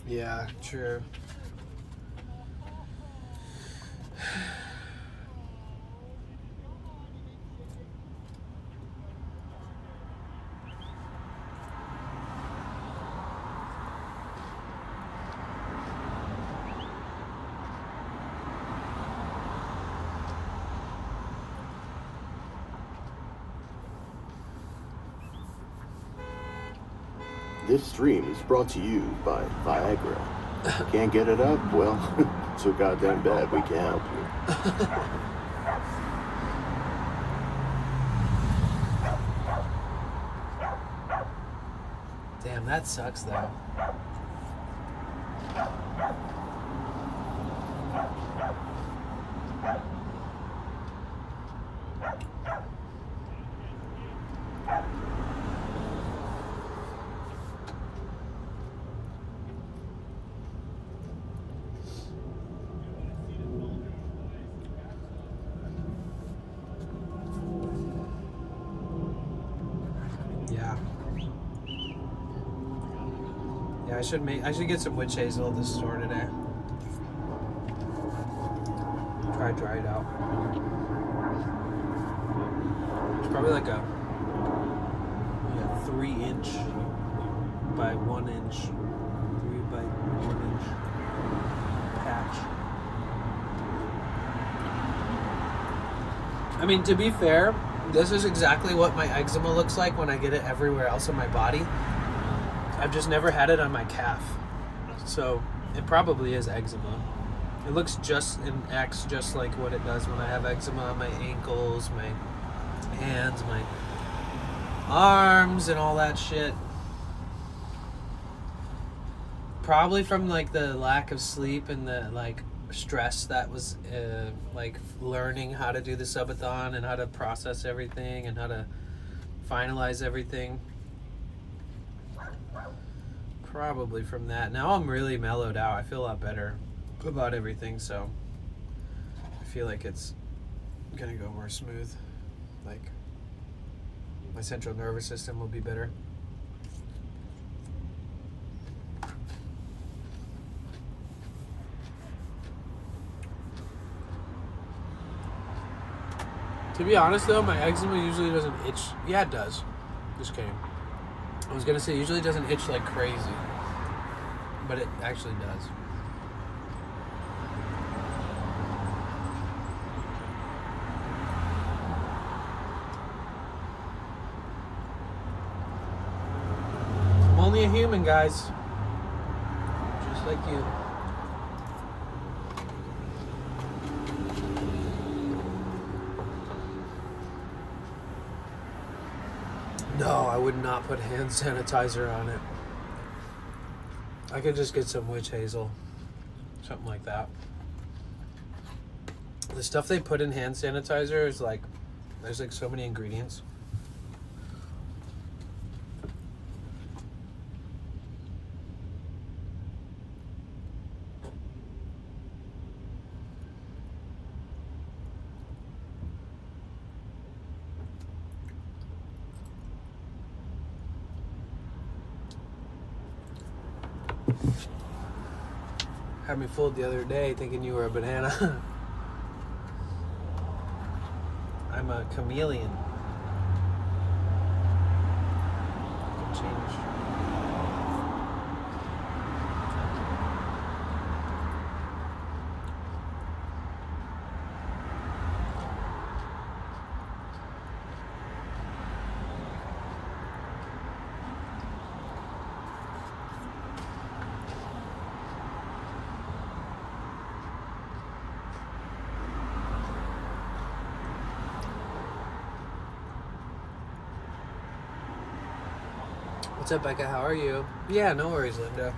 Speaker 2: Yeah, true.
Speaker 13: This stream is brought to you by Viagra. Can't get it up? Well, so goddamn bad we can help you.
Speaker 2: Damn, that sucks though. Yeah, I should get some witch hazel at the store today. Try dry it out. It's probably like a 3-inch by 1 inch, 3 by 1 inch patch. I mean, to be fair, this is exactly what my eczema looks like when I get it everywhere else in my body. I've just never had it on my calf. So it probably is eczema. It looks and acts just like what it does when I have eczema on my ankles, my hands, my arms, and all that shit. Probably from like the lack of sleep and the like stress that was like learning how to do the subathon and how to process everything and how to finalize everything. Probably from that. Now I'm really mellowed out. I feel a lot better about everything, so I feel like it's gonna go more smooth. Like my central nervous system will be better. To be honest though, my eczema usually doesn't itch. Yeah, it does. Just kidding. I was gonna say, usually it doesn't itch like crazy, but it actually does. I'm only a human, guys. Just like you. No, I would not put hand sanitizer on it. I could just get some witch hazel. Something like that. The stuff they put in hand sanitizer is like, there's like so many ingredients. Had me fooled the other day thinking you were a banana. I'm a chameleon. Could change. What's up, Becca? How are you? Yeah, no worries, Linda.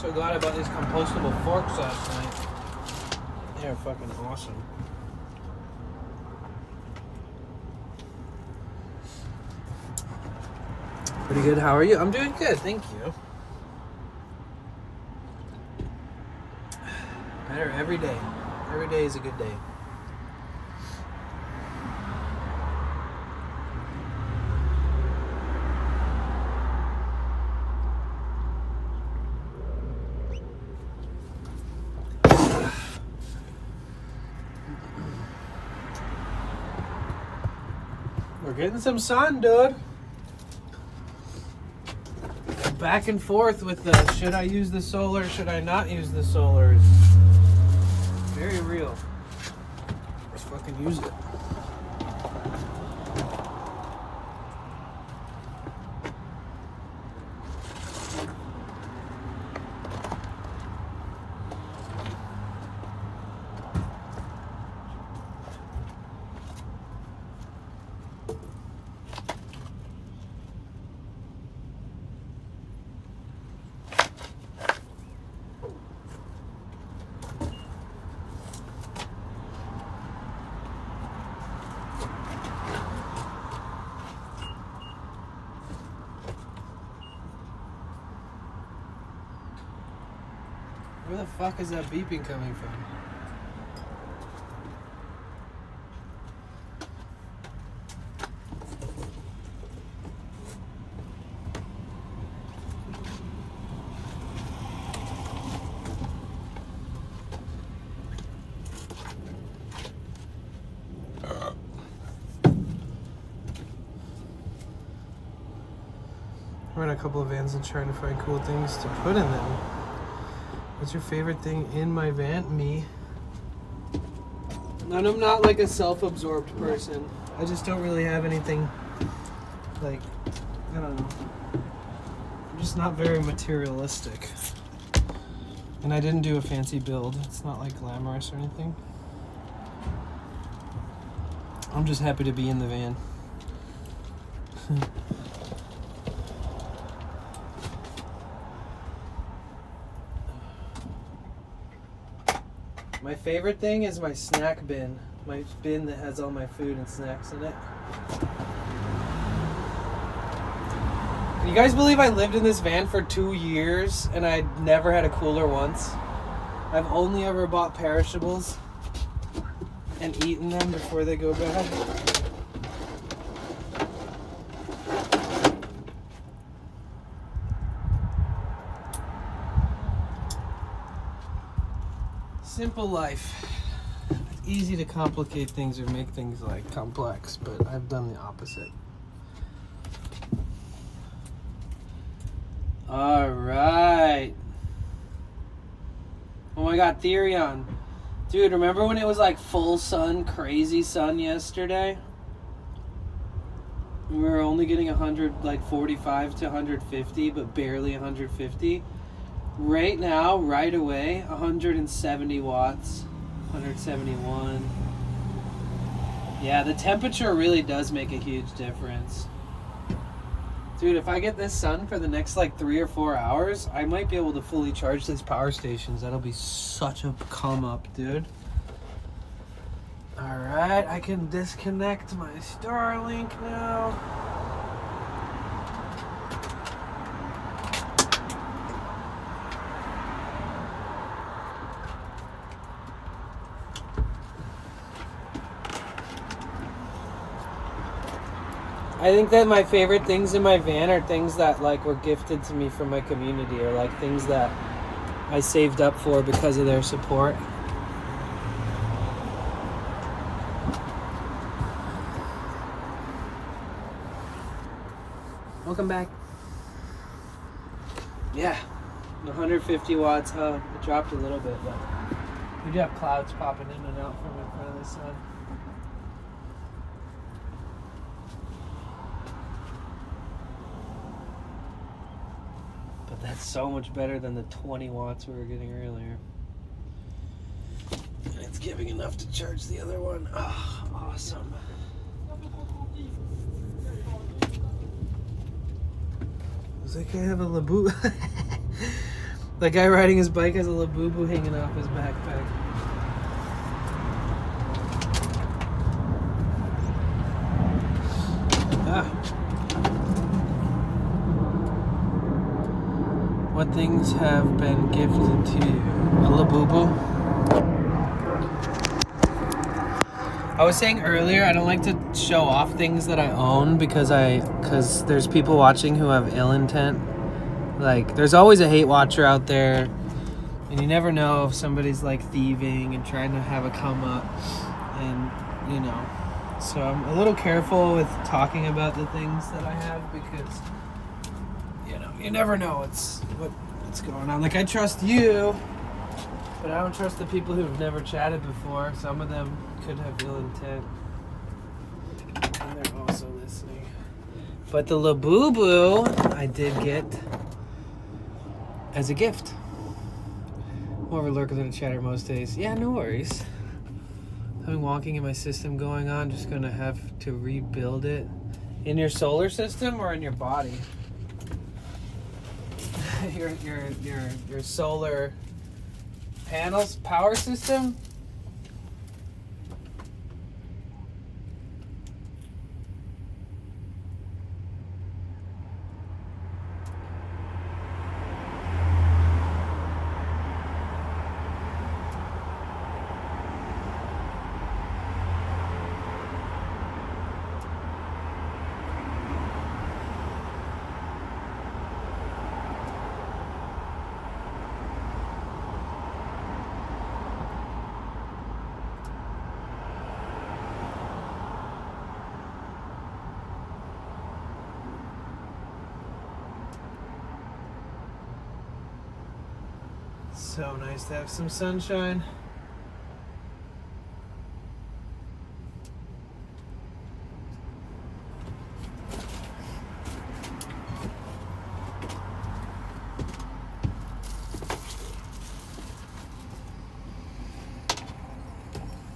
Speaker 1: So glad I bought these compostable forks last night. They're fucking awesome. Pretty good. How are you? I'm doing good, thank you. Better every day. Every day is a good day. We're getting some sun, dude. Back and forth with the should I use the solar, should I not use the solar is very real. Let's fucking use it. Where the fuck is that beeping coming from? We're in a couple of vans and trying to find cool things to put in them. What's your favorite thing in my van? Me. And I'm not like a self-absorbed person. I just don't really have anything like, I don't know. I'm just not very materialistic. And I didn't do a fancy build. It's not like glamorous or anything. I'm just happy to be in the van. My favorite thing is my snack bin. My bin that has all my food and snacks in it. Can you guys believe I lived in this van for 2 years and I never had a cooler once? I've only ever bought perishables and eaten them before they go bad. Simple life. It's easy to complicate things or make things like complex, but I've done the opposite. All right. Oh my God, Therion. Dude, remember when it was like full sun, crazy sun yesterday? We were only getting 100, like 45 to 150, but barely 150. Right now, right away, 170 watts, 171. Yeah, the temperature really does make a huge difference. Dude, if I get this sun for the next like 3 or 4 hours, I might be able to fully charge these power stations. That'll be such a come up, dude. All right, I can disconnect my Starlink now. I think that my favorite things in my van are things that like were gifted to me from my community, or like things that I saved up for because of their support. Welcome back. Yeah, 150 watts. It dropped a little bit, but we do have clouds popping in and out from in front of the sun. That's so much better than the 20 watts we were getting earlier. And it's giving enough to charge the other one. Oh, awesome. Looks like I have a Labu. That guy riding his bike has a little boo-boo hanging off his backpack. What things have been gifted to you? A little boo-boo? I was saying earlier, I don't like to show off things that I own because there's people watching who have ill intent. Like, there's always a hate watcher out there, and you never know if somebody's like thieving and trying to have a come up, and you know. So I'm a little careful with talking about the things that I have because, you know, you never know what's going on. Like, I trust you, but I don't trust the people who've never chatted before. Some of them could have ill intent, and they're also listening. But the Labubu I did get as a gift. More of a lurker than a chatter most days. Yeah, no worries. Having wonking in my system going on, just gonna have to rebuild it. In your solar system or in your body? your solar panels power system? So nice to have some sunshine.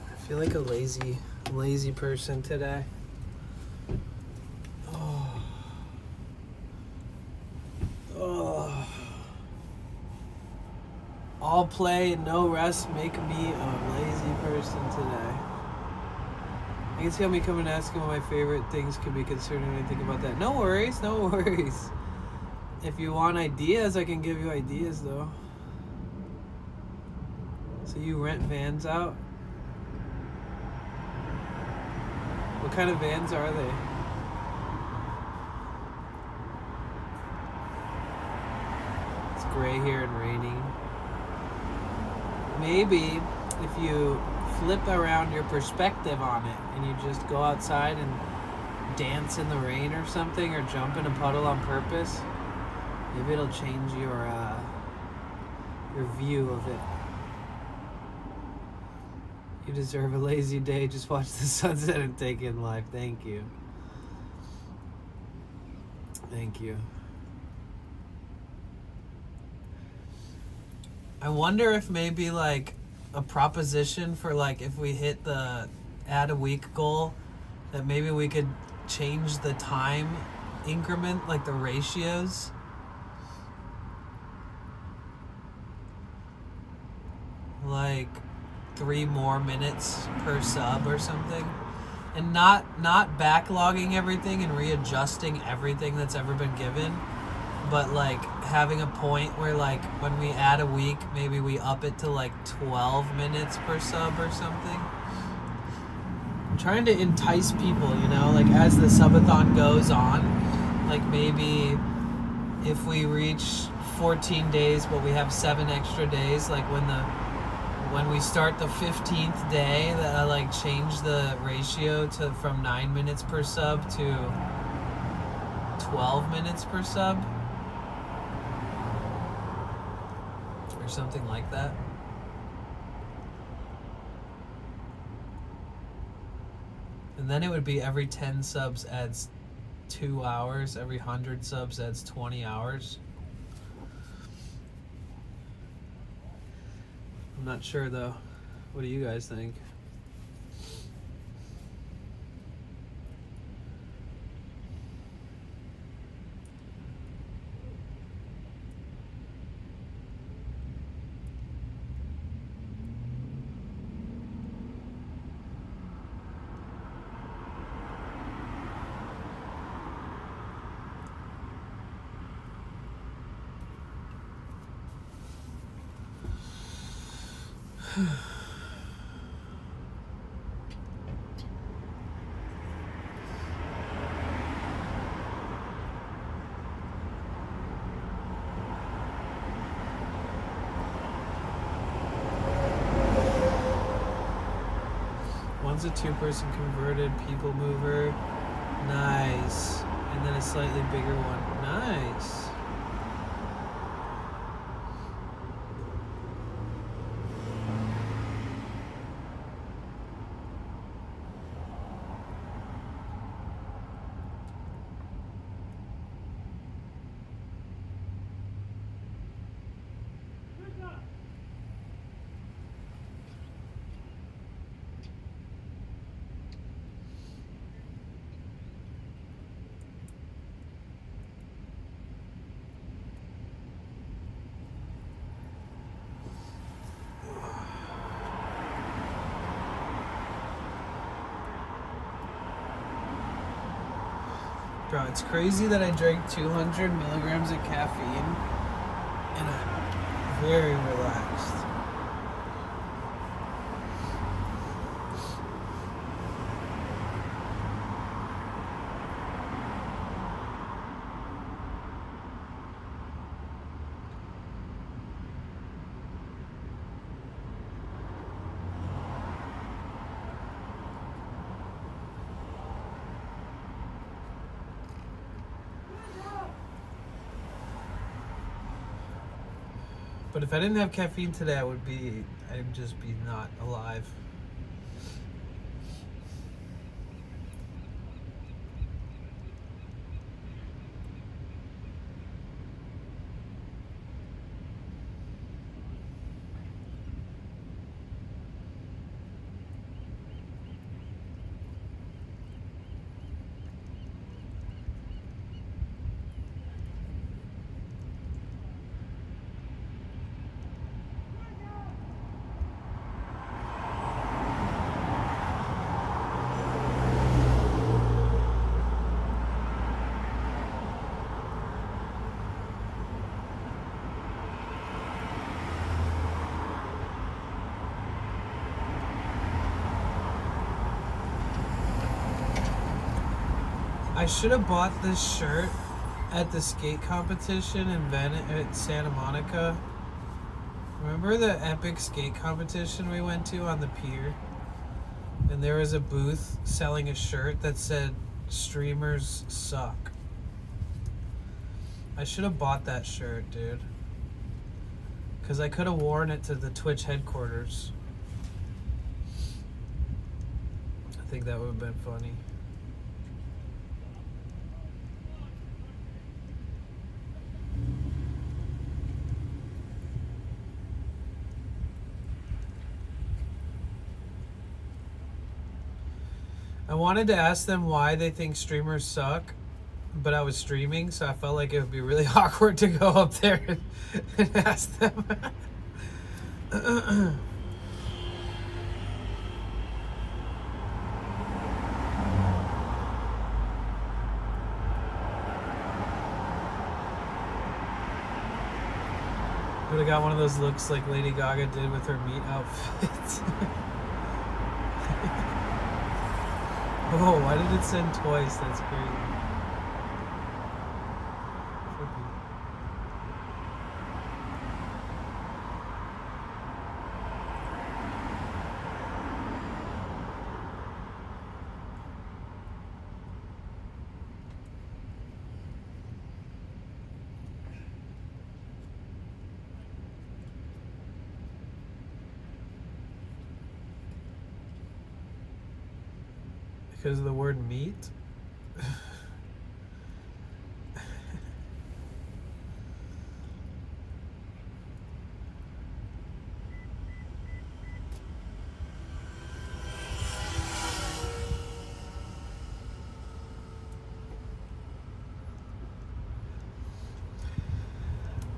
Speaker 1: I feel like a lazy person today. All play, no rest make me a lazy person today. You can tell me come and ask him what my favorite things could be concerning anything about that. No worries, no worries. If you want ideas, I can give you ideas though. So you rent vans out? What kind of vans are they? It's gray here and raining. Maybe if you flip around your perspective on it and you just go outside and dance in the rain or something, or jump in a puddle on purpose, maybe it'll change your view of it. You deserve a lazy day. Just watch the sunset and take in life. Thank you. Thank you. I wonder if maybe like a proposition for like if we hit the add a week goal, that maybe we could change the time increment, like the ratios. Like 3 more minutes per sub or something. And not backlogging everything and readjusting everything that's ever been given. But like having a point where like when we add a week, maybe we up it to like 12 minutes per sub or something. I'm trying to entice people, you know, like as the subathon goes on, like maybe if we reach 14 days but we have 7 extra days, like when we start the 15th day, that I like change the ratio to from 9 minutes per sub to 12 minutes per sub. Or something like that. And then it would be every 10 subs adds 2 hours, every 100 subs adds 20 hours. I'm not sure though. What do you guys think?
Speaker 2: One's a 2-person converted people mover. Nice. And then a slightly bigger one. Nice. Bro, it's crazy that I drank 200 milligrams of caffeine and I'm very relaxed. But if I didn't have caffeine today, I'd just be not alive. I should have bought this shirt at the skate competition in at Santa Monica. Remember the epic skate competition we went to on the pier? And there was a booth selling a shirt that said, "Streamers suck." I should have bought that shirt, dude. Because I could have worn it to the Twitch headquarters. I think that would have been funny. I wanted to ask them why they think streamers suck, but I was streaming, so I felt like it would be really awkward to go up there and ask them. Would have got one of those looks like Lady Gaga did with her meat outfit. Oh, why did it send twice? That's crazy. Because of the word meat?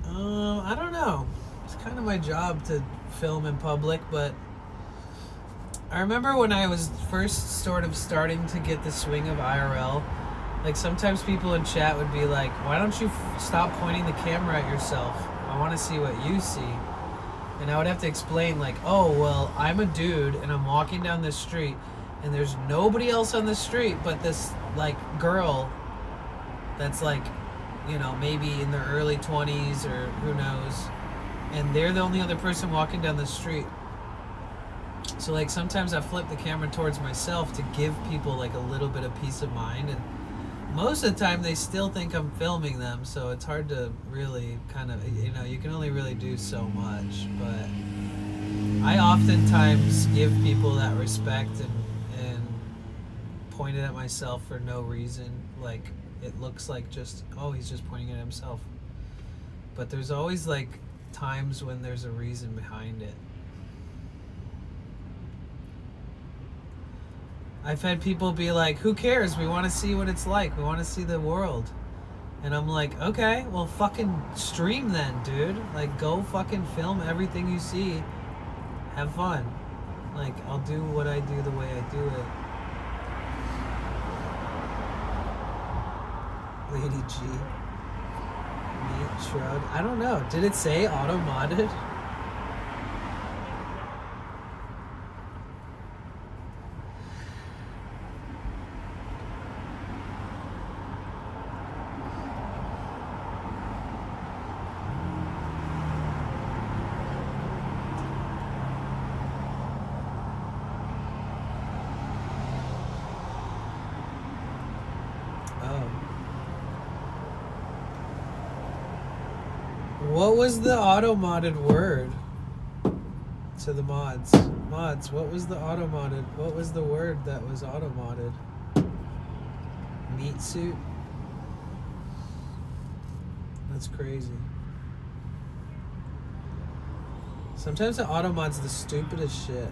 Speaker 2: I don't know. It's kind of my job to film in public, but I remember when I was first sort of starting to get the swing of IRL, like sometimes people in chat would be like, why don't you stop pointing the camera at yourself? I want to see what you see. And I would have to explain, like, oh, well, I'm a dude and I'm walking down this street and there's nobody else on the street but this, like, girl that's, like, you know, maybe in their early 20s or who knows. And they're the only other person walking down the street. So, like, sometimes I flip the camera towards myself to give people, like, a little bit of peace of mind. And most of the time they still think I'm filming them, so it's hard to really kind of, you know, you can only really do so much. But I oftentimes give people that respect and point it at myself for no reason. Like, it looks like just, oh, he's just pointing it at himself. But there's always, like, times when there's a reason behind it. I've had people be like, who cares? We want to see what it's like. We want to see the world. And I'm like, okay, well, fucking stream then, dude. Like, go fucking film everything you see. Have fun. Like, I'll do what I do the way I do it. Lady G. Meat Shroud. I don't know. Did it say auto-modded? What was the auto-modded word to the mods? Mods, what was the auto-modded? What was the word that was auto-modded? Meat suit? That's crazy. Sometimes the auto-mod's the stupidest shit.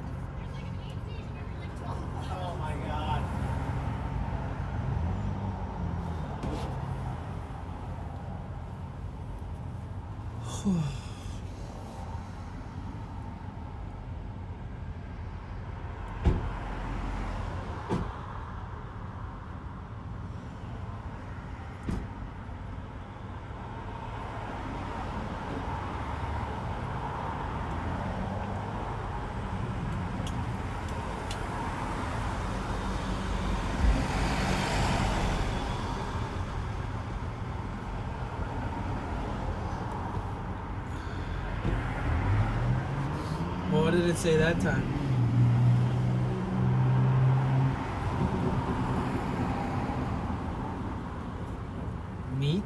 Speaker 11: Oh my god.
Speaker 2: What did it say that time? Meat?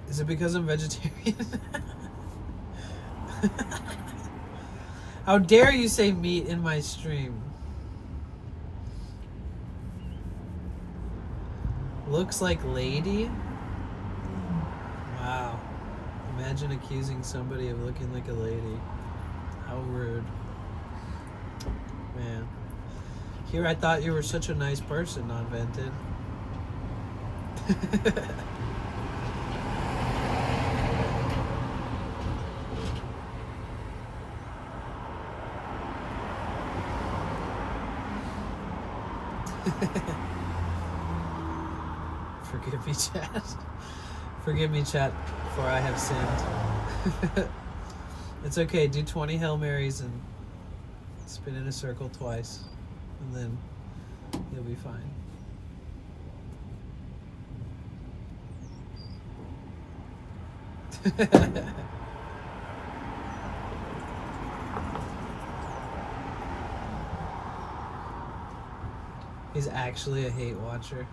Speaker 2: Is it because I'm vegetarian? How dare you say meat in my stream? Looks like lady? Wow. Imagine accusing somebody of looking like a lady. How rude. Man. Here I thought you were such a nice person, non-vented. Forgive me, chat. Forgive me, chat, for I have sinned. It's okay. Do 20 Hail Marys and spin in a circle twice, and then you'll be fine. He's actually a hate watcher.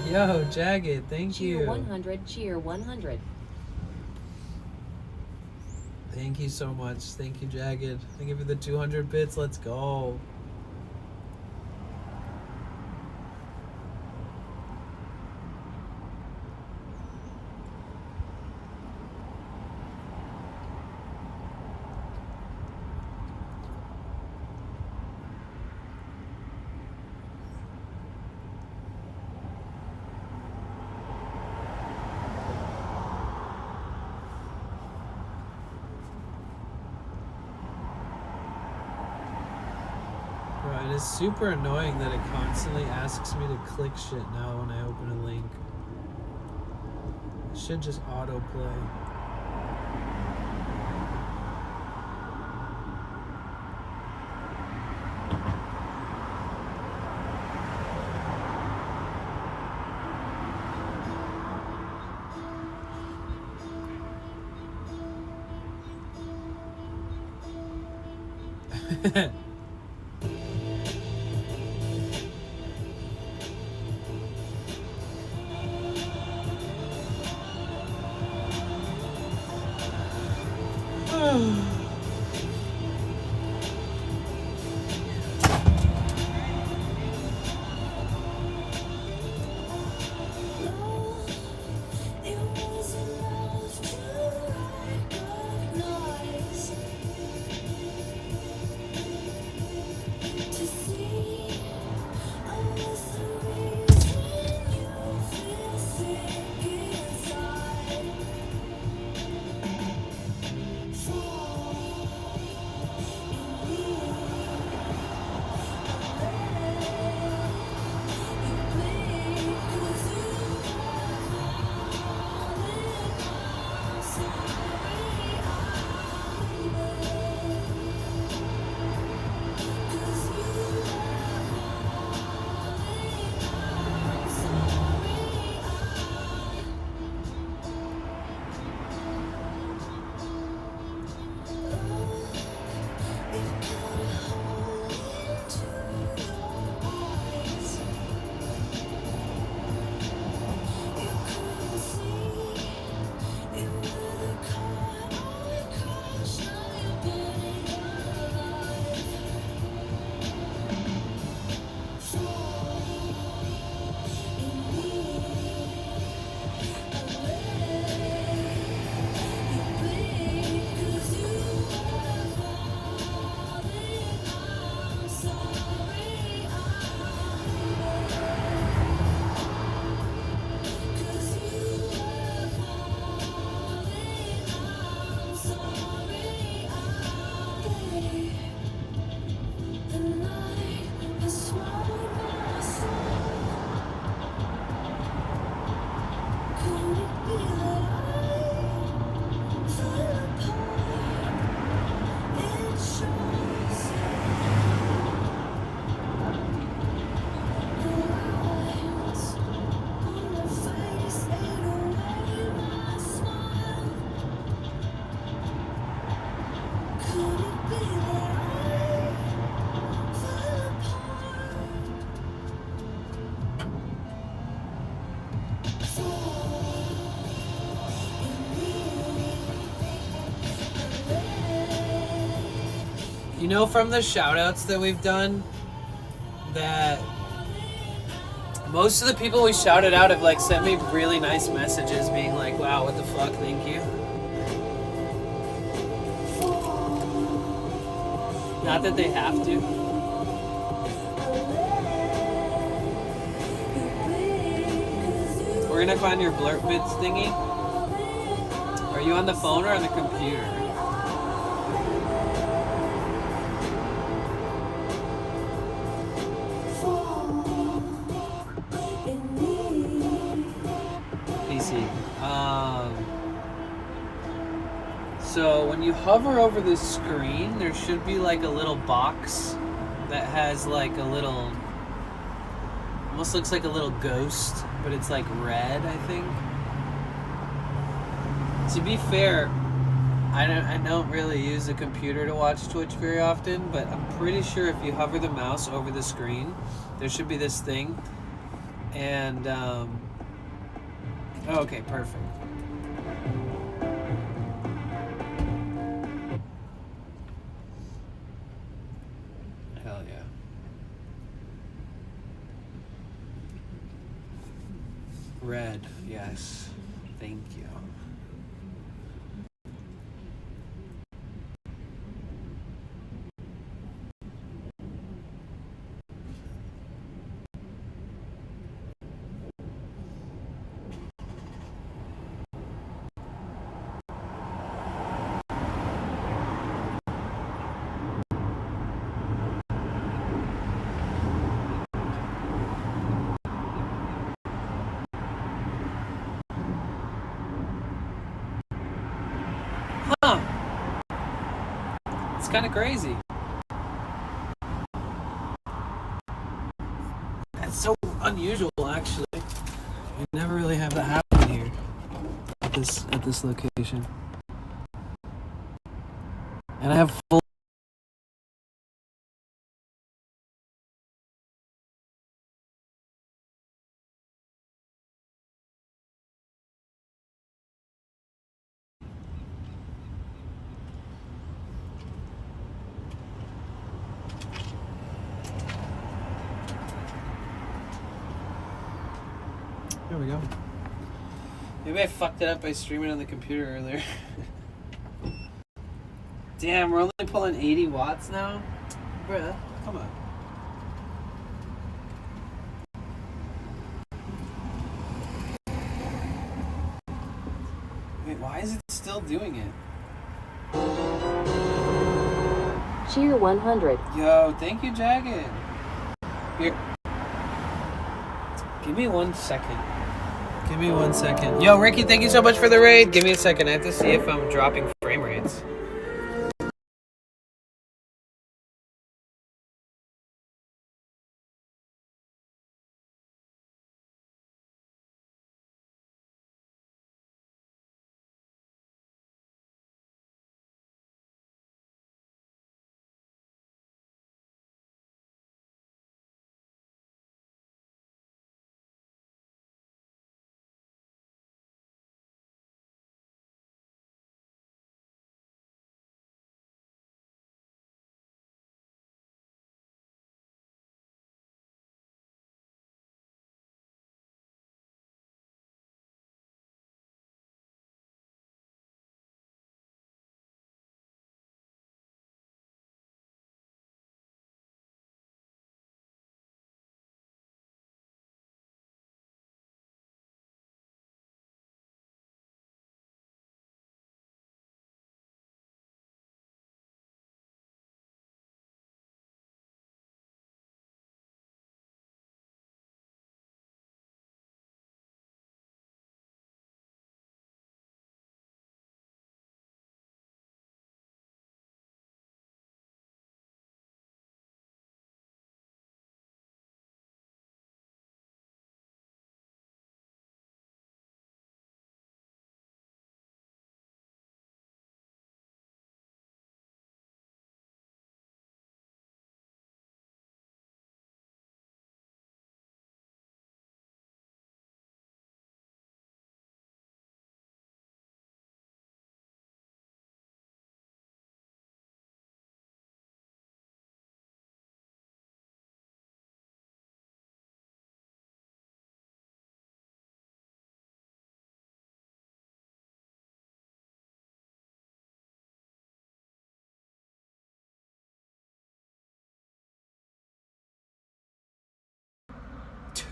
Speaker 2: Yo, Jagged, thank you.
Speaker 14: Cheer 100, cheer 100.
Speaker 2: Thank you so much. Thank you, Jagged. Thank you for the 200 bits. Let's go. is super annoying that it constantly asks me to click shit now when I open a link. It should just autoplay. You know, from the shout-outs that we've done, that most of the people we shouted out have like sent me really nice messages being like, wow, what the fuck, thank you. Not that they have to. We're gonna find your blurb bits thingy. Are you on the phone or on the computer? PC. So when you hover over the screen, there should be like a little box that has like a little, almost looks like a little ghost, but it's like red, I think. To be fair, I don't really use a computer to watch Twitch very often, but I'm pretty sure if you hover the mouse over the screen, there should be this thing. And, okay, perfect. Hell yeah. Red, yes. Thank you. It's kind of crazy. That's so unusual, actually. We never really have that happen here at this location. And I have full. There we go. Maybe I fucked it up by streaming on the computer earlier. Damn, we're only pulling 80 watts now? Bruh, come on. Wait, why is it still doing it?
Speaker 14: Cheer 100.
Speaker 2: Yo, thank you, Jagged. Here. Give me 1 second. Give me 1 second. Yo, Ricky, thank you so much for the raid. Give me a second. I have to see if I'm dropping frame rates.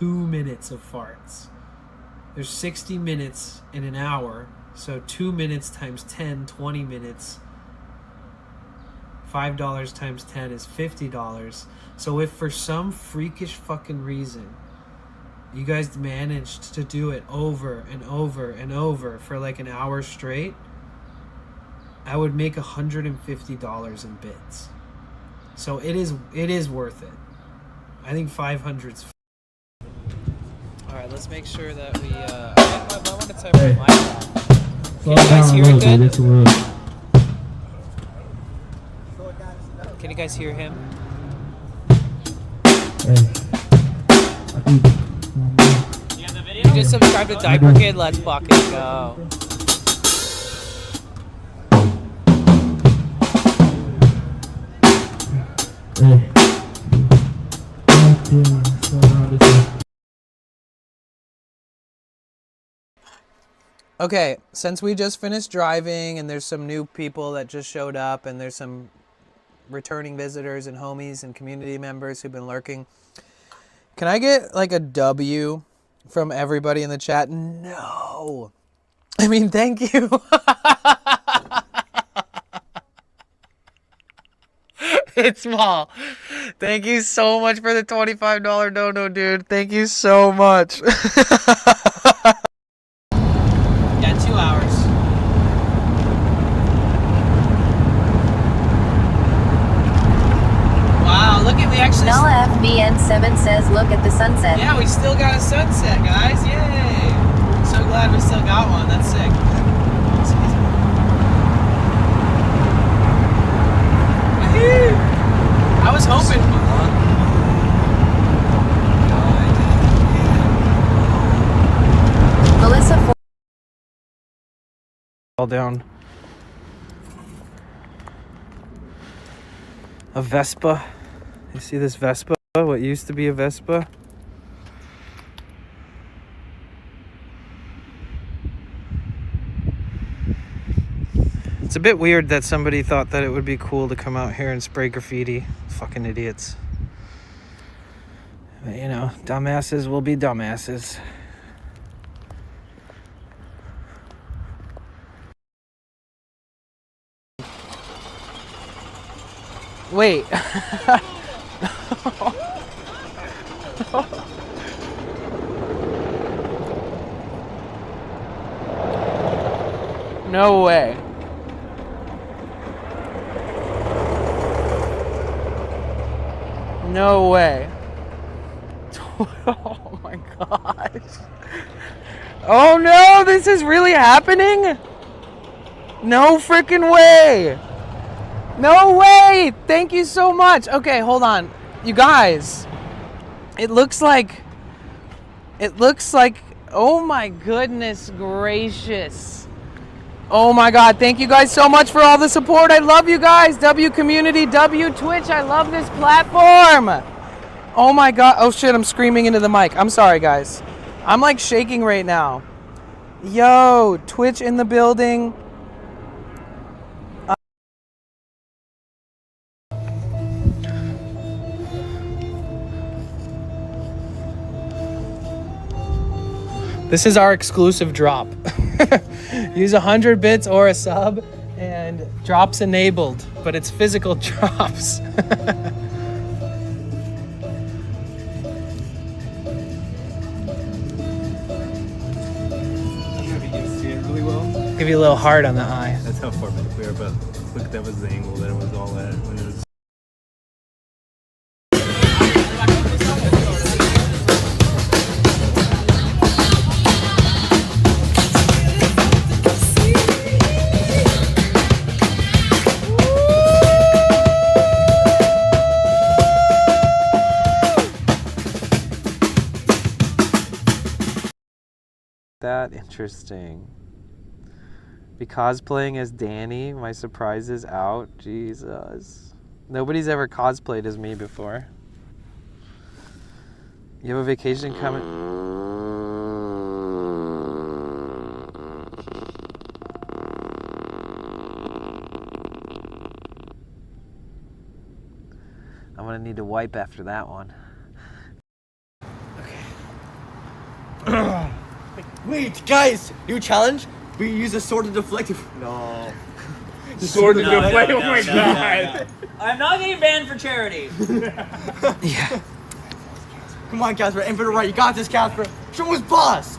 Speaker 2: Minutes of farts. There's 60 minutes in an hour, so 2 minutes times 10, 20 minutes. $5 times 10 is $50. So if for some freakish fucking reason you guys managed to do it over and over and over for like an hour straight, I would make $150 in bits. So it is worth it. I think 500's. All right, let's make sure that we. I want to type my mic on. Can you guys hear it good? Can you guys hear him? You just subscribe to Diaper Kid. Let's fucking go. Okay, since we just finished driving and there's some new people that just showed up and there's some returning visitors and homies and community members who've been lurking, can I get like a W from everybody in the chat? No. I mean, thank you. It's small. Thank you so much for the $25 dono, dude. Thank you so much. Yeah, 2 hours.
Speaker 5: 7 says look at the sunset.
Speaker 1: Yeah, we still got a sunset, guys. Yay! So glad we still got one. That's sick. Woohoo! I was hoping.
Speaker 5: Melissa
Speaker 2: All down. A Vespa. You see this Vespa? What used to be a Vespa? It's a bit weird that somebody thought that it would be cool to come out here and spray graffiti. Fucking idiots. But, you know, dumbasses will be dumbasses. Wait. No way. No way. Oh my gosh. Oh no, this is really happening? No freaking way. No way! Thank you so much. Okay, hold on. You guys, it looks like, oh my goodness gracious. Oh my God, thank you guys so much for all the support. I love you guys. W Community, W Twitch. I love this platform. Oh my God. Oh shit, I'm screaming into the mic. I'm sorry, guys. I'm like shaking right now. Yo, Twitch in the building. This is our exclusive drop. Use 100 bits or a sub and drops enabled, but it's physical drops.
Speaker 11: You can see it really well.
Speaker 2: Give you a little heart on the eye.
Speaker 11: That's how far back we are, but look, that was the angle that it was all at when it was.
Speaker 2: That interesting. Be cosplaying as Danny. My surprise is out. Jesus. Nobody's ever cosplayed as me before. You have a vacation coming? I'm gonna need to wipe after that one.
Speaker 15: Wait, guys! New challenge? We use a sword to deflect it. No.
Speaker 4: Sword to deflect? Oh my God.
Speaker 16: I'm not getting banned for charity.
Speaker 2: Yeah.
Speaker 15: Come on, Casper. Aim for the right. You got this, Casper. Show us boss.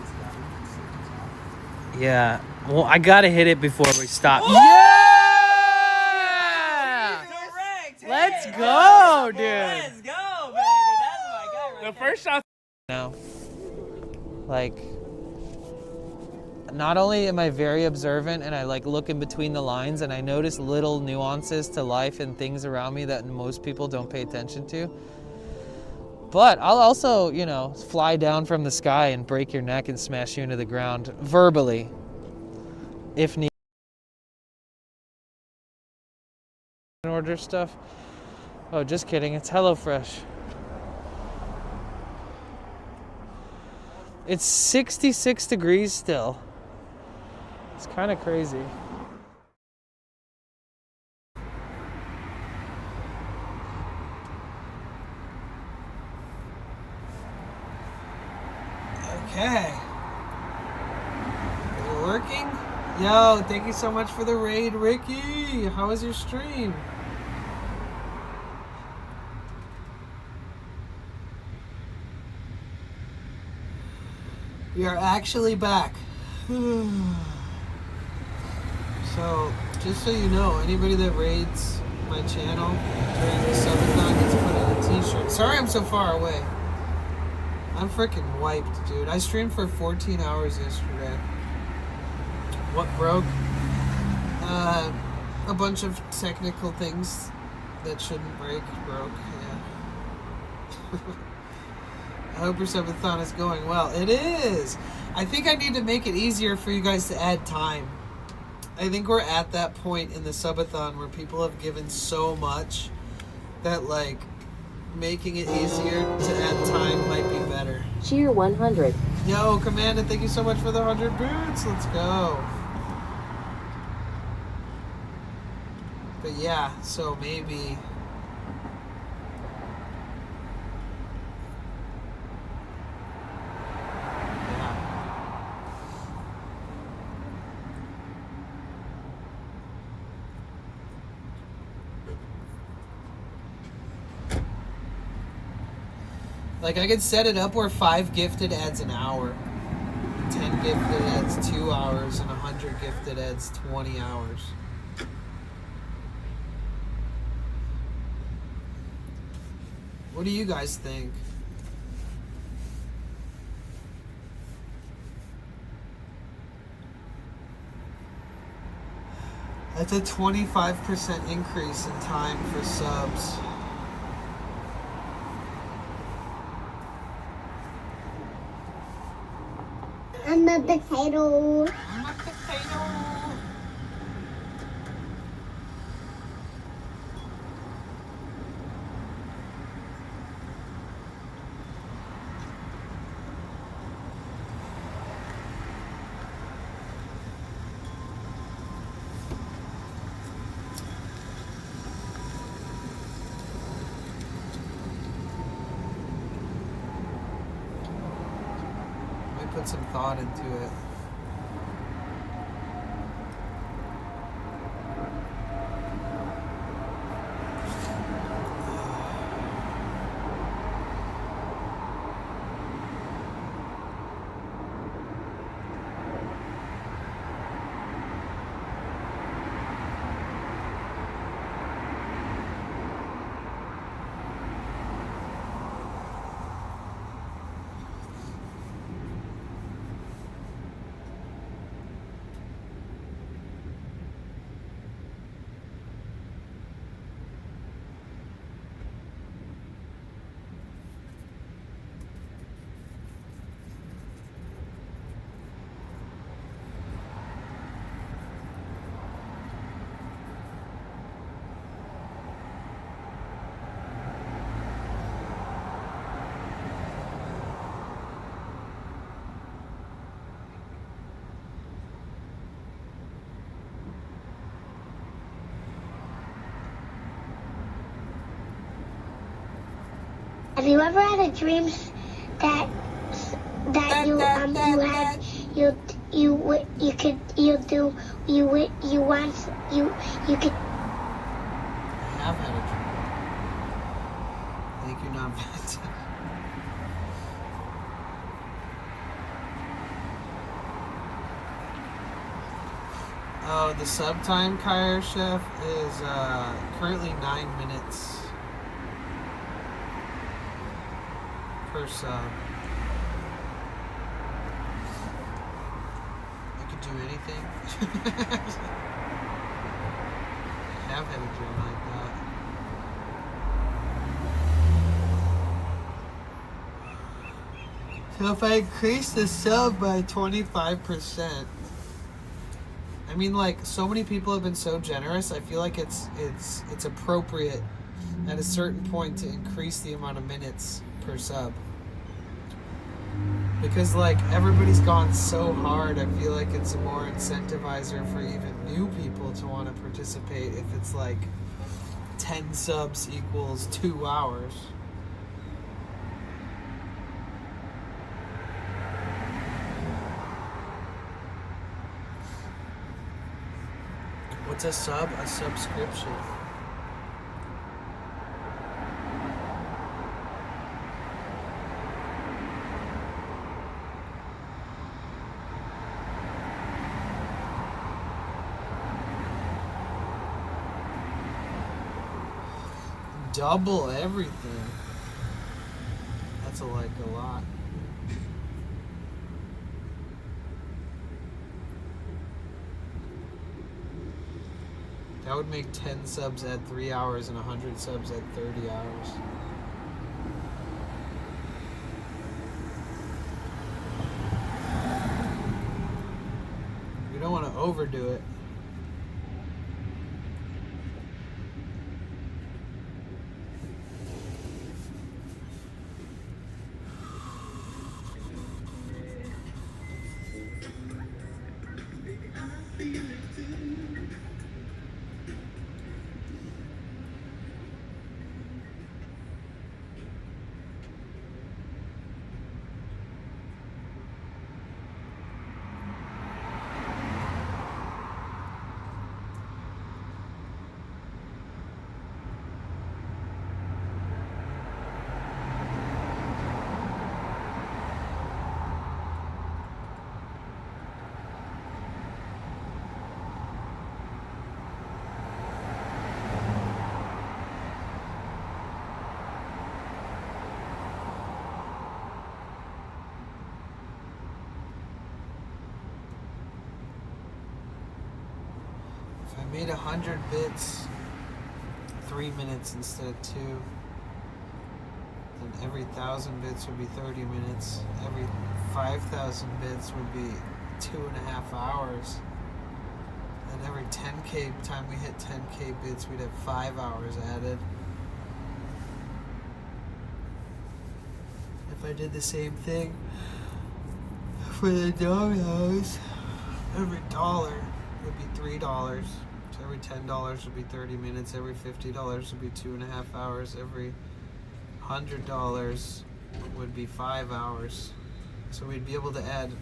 Speaker 2: Yeah. Well, I gotta hit it before we stop.
Speaker 16: Woo!
Speaker 2: Yeah!
Speaker 16: Direct. Hey,
Speaker 2: Let's go, dude.
Speaker 16: Let's go, baby. That's my guy right
Speaker 4: The first shot.
Speaker 2: Now, like, not only am I very observant and I like look in between the lines and I notice little nuances to life and things around me that most people don't pay attention to, but I'll also, you know, fly down from the sky and break your neck and smash you into the ground verbally, if needed. Order stuff. Oh, just kidding. It's HelloFresh. It's 66 degrees still. It's kind of crazy.
Speaker 1: Okay. Is it working? Yo, thank you so much for the raid, Ricky. How was your stream? We are actually back. So, just so you know, anybody that raids my channel during the Subathon gets put in t-shirt. Sorry I'm so far away. I'm freaking wiped, dude. I streamed for 14 hours yesterday. What broke? A bunch of technical things that shouldn't break broke, yeah. I hope your subathon is going well. It is! I think I need to make it easier for you guys to add time. I think we're at that point in the subathon where people have given so much that, like, making it easier to add time might be better.
Speaker 14: Cheer 100.
Speaker 1: Yo, Commander, thank you so much for the 100 boots. Let's go. But yeah, so maybe... Like, I could set it up where 5 gifted adds an hour, 10 gifted adds 2 hours, and 100 gifted adds 20 hours. What do you guys think? That's a 25% increase in time for subs.
Speaker 3: I'm a potato.
Speaker 1: I'm a potato. Put some thought into it.
Speaker 3: Have you ever had a dream that you had you could you could.
Speaker 1: I have had a dream. I think you're not bad. Oh, the sub time, Kyra Chef, is currently 9 minutes per sub. I could do anything. I have had a dream like that. So if I increase the sub by 25%, I mean, like, so many people have been so generous. I feel like it's appropriate at a certain point to increase the amount of minutes per sub. Because, like, everybody's gone so hard, I feel like it's a more incentivizer for even new people to want to participate if it's like 10 subs equals 2 hours. What's a sub? A subscription. double everything. That's a lot. That would make 10 subs at 3 hours and 100 subs at 30 hours. You don't want to overdo it. If I made 100 bits, 3 minutes instead of 2, then every 1,000 bits would be 30 minutes. Every 5,000 bits would be 2.5 hours. And every 10K time we hit 10K bits, we'd have 5 hours added. If I did the same thing for the dominoes, every dollar would be $3. So every $10 would be 30 minutes. Every $50 would be 2.5 hours. Every $100 would be 5 hours. So we'd be able to add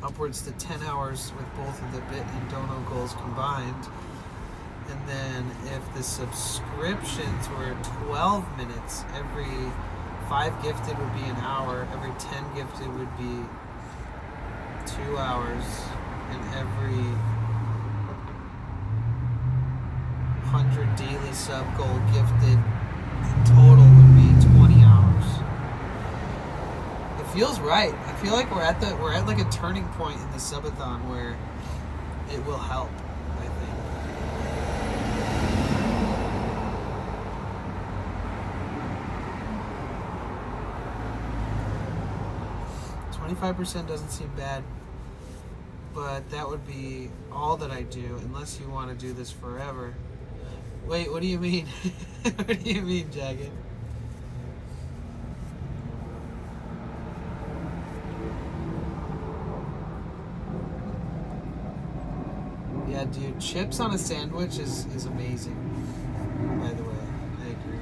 Speaker 1: upwards to 10 hours with both of the bit and dono goals combined. And then if the subscriptions were 12 minutes, every 5 gifted would be an hour, every 10 gifted would be 2 hours, and every 100 daily sub goal gifted in total would be 20 hours. It feels right. I feel like we're at like a turning point in the subathon where it will help, I think. 25% doesn't seem bad, but that would be all that I do unless you want to do this forever. Wait, what do you mean? What do you mean, Jagged? Yeah, dude, chips on a sandwich is amazing, by the way. I agree.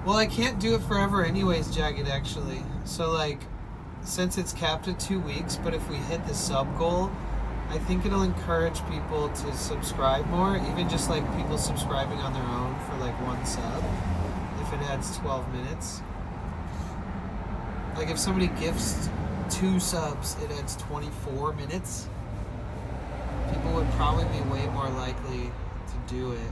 Speaker 1: Well, I can't do it forever anyways, Jagged, actually. So, like, since it's capped at 2 weeks, but if we hit the sub goal, I think it'll encourage people to subscribe more, even just, like, people subscribing on their own for, like, 1 sub, if it adds 12 minutes. Like, if somebody gifts 2 subs, it adds 24 minutes. People would probably be way more likely to do it.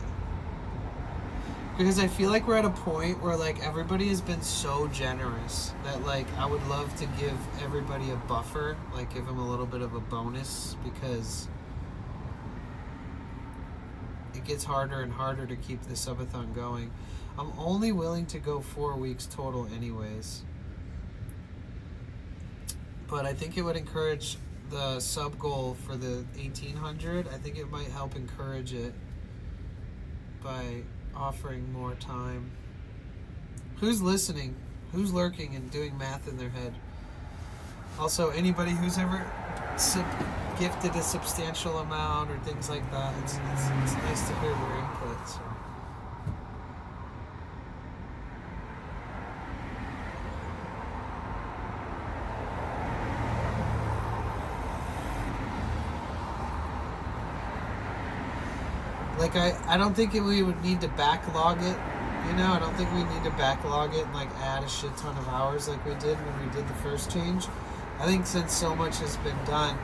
Speaker 1: Because I feel like we're at a point where, like, everybody has been so generous that, like, I would love to give everybody a buffer, like, give them a little bit of a bonus, because it gets harder and harder to keep the subathon going. I'm only willing to go 4 weeks total anyways. But I think it would encourage the sub goal for the 1800. I think it might help encourage it by offering more time. Who's listening? Who's lurking and doing math in their head? Also, anybody who's ever gifted a substantial amount or things like that, it's nice to hear your input. So. Like, I don't think we would need to backlog it, you know? I don't think we need to backlog it and, like, add a shit ton of hours like we did when we did the first change. I think since so much has been done,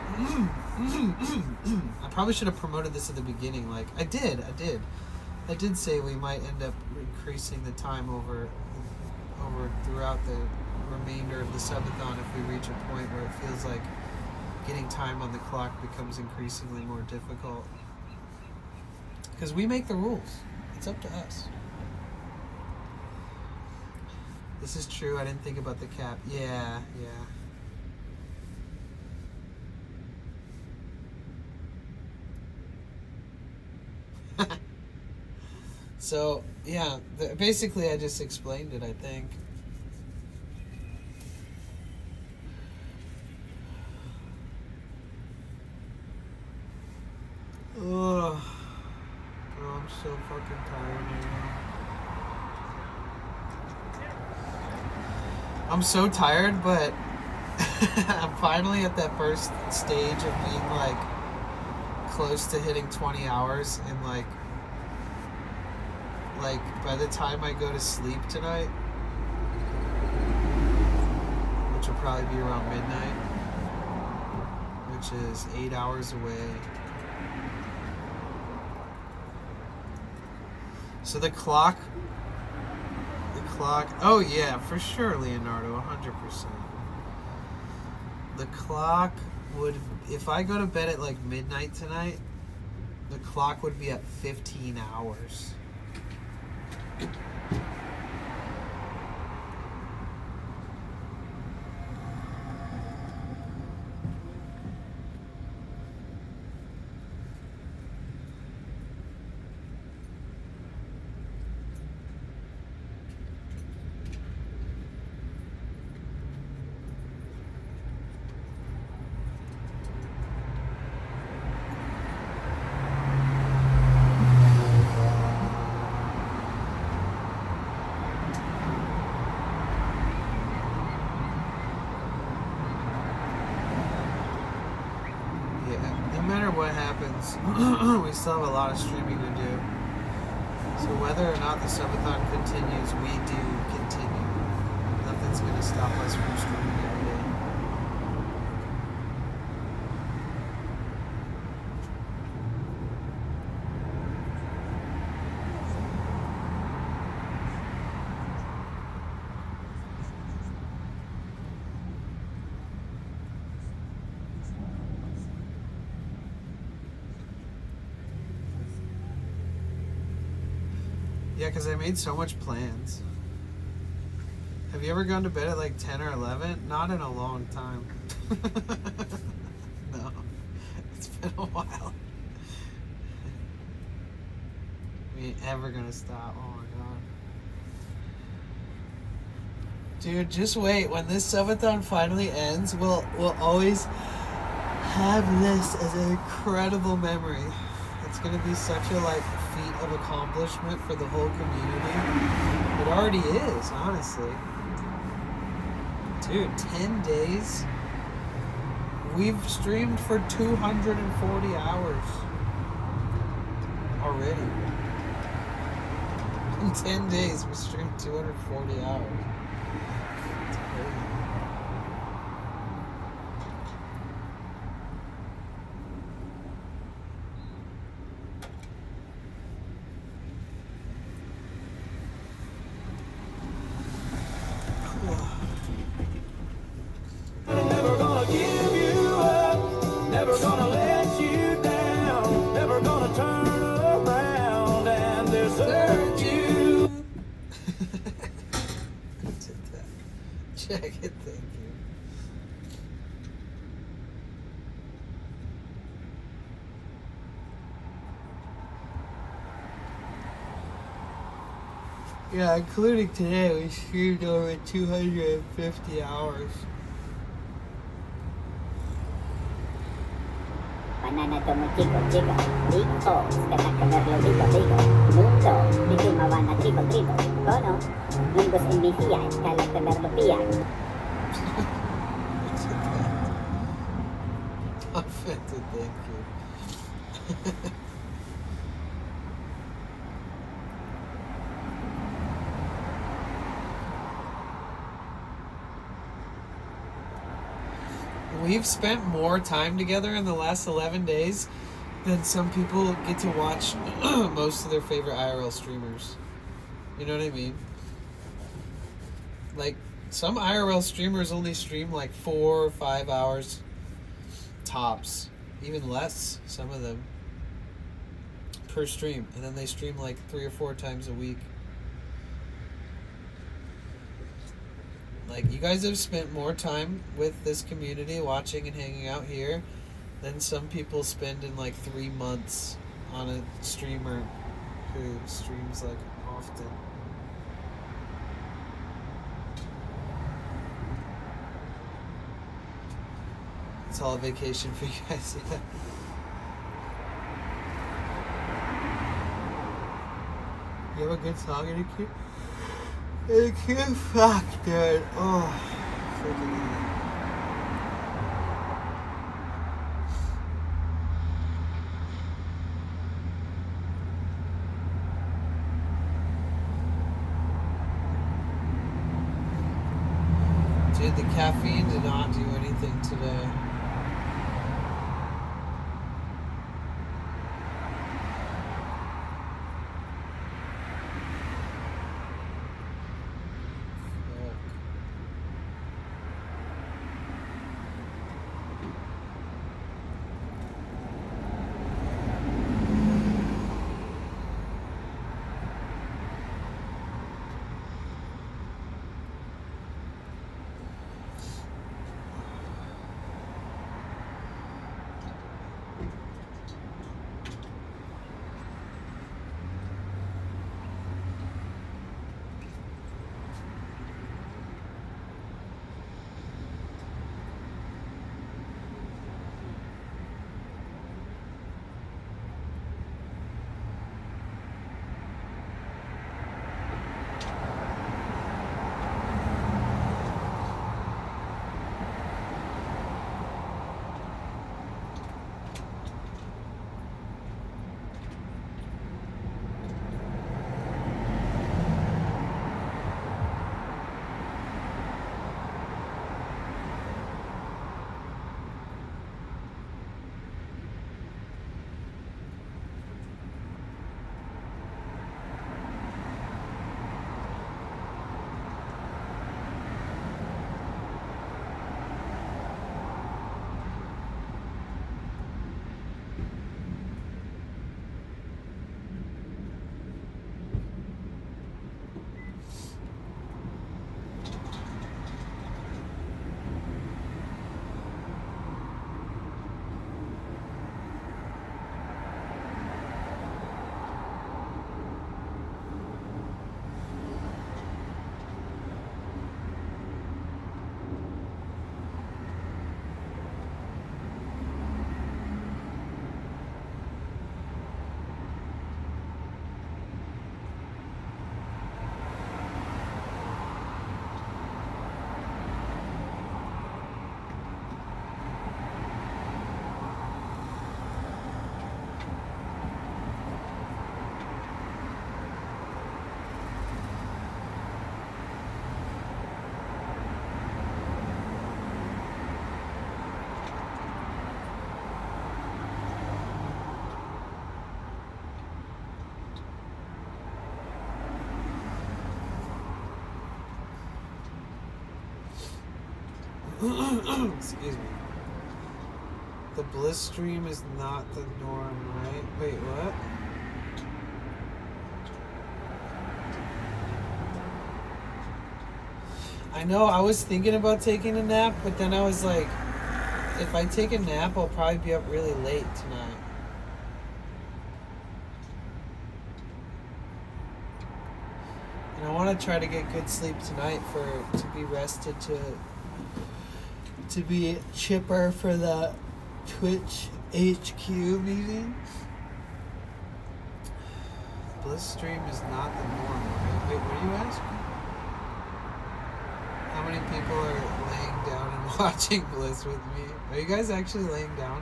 Speaker 1: I probably should have promoted this at the beginning. Like, I did say we might end up increasing the time over throughout the remainder of the subathon if we reach a point where it feels like getting time on the clock becomes increasingly more difficult. Because we make the rules. It's up to us. This is true. I didn't think about the cap. Yeah. So, yeah, basically I just explained it, I think. Ugh. Oh, I'm so fucking tired right now. I'm so tired, but I'm finally at that first stage of being, like, close to hitting 20 hours, and, like, by the time I go to sleep tonight, which will probably be around midnight, which is 8 hours away. So the clock, oh yeah, for sure, Leonardo, 100%. The clock would, if I go to bed at like midnight tonight, the clock would be at 15 hours. We still have a lot of streaming to do. So whether or not the subathon continues, we do continue. Nothing's going to stop us from streaming every day. Yeah, because I made so much plans. Have you ever gone to bed at like 10 or 11? Not in a long time. No. It's been a while. We ain't ever gonna stop. Oh my god. Dude, just wait. When this subathon finally ends, we'll always have this as an incredible memory. It's gonna be such a like feat of accomplishment for the whole community. It already is, honestly. Dude, 10 days. We've streamed for 240 hours already. In 10 days, we streamed 240 hours. It's crazy.
Speaker 9: Never gonna give you up, never gonna let you down, never gonna turn around and desert you.
Speaker 1: Check it, thank you. Yeah, including today, we streamed over 250 hours.
Speaker 17: Banana como chico, chico, rico, skata comerlo rico, rico, mundo, di gumawa tribo, tribo, kono, mundos envifian, kala comerlo pian.
Speaker 1: Offended, thank you.
Speaker 2: we've spent more time together in the last 11 days than some people get to watch most of their favorite IRL streamers. You know what I mean? Like, some IRL streamers only stream like 4 or 5 hours tops. Even less, some of them, per stream. And then they stream like 3 or 4 times a week. Like, you guys have spent more time with this community watching and hanging out here than some people spend in like 3 months on a streamer who streams like often. It's all a vacation for you guys. Yeah. You have a good song in a cute fuck, dude. Oh, freaking hell. Dude, the caffeine did not do anything today. Excuse me. The bliss stream is not the norm, right? Wait, what? I know, I was thinking about taking a nap, but then I was like, if I take a nap, I'll probably be up really late tonight. And I want to try to get good sleep tonight to be rested to be chipper for the Twitch HQ meeting. Bliss stream is not the norm, right? Wait, what are you asking? How many people are laying down and watching Bliss with me? Are you guys actually laying down?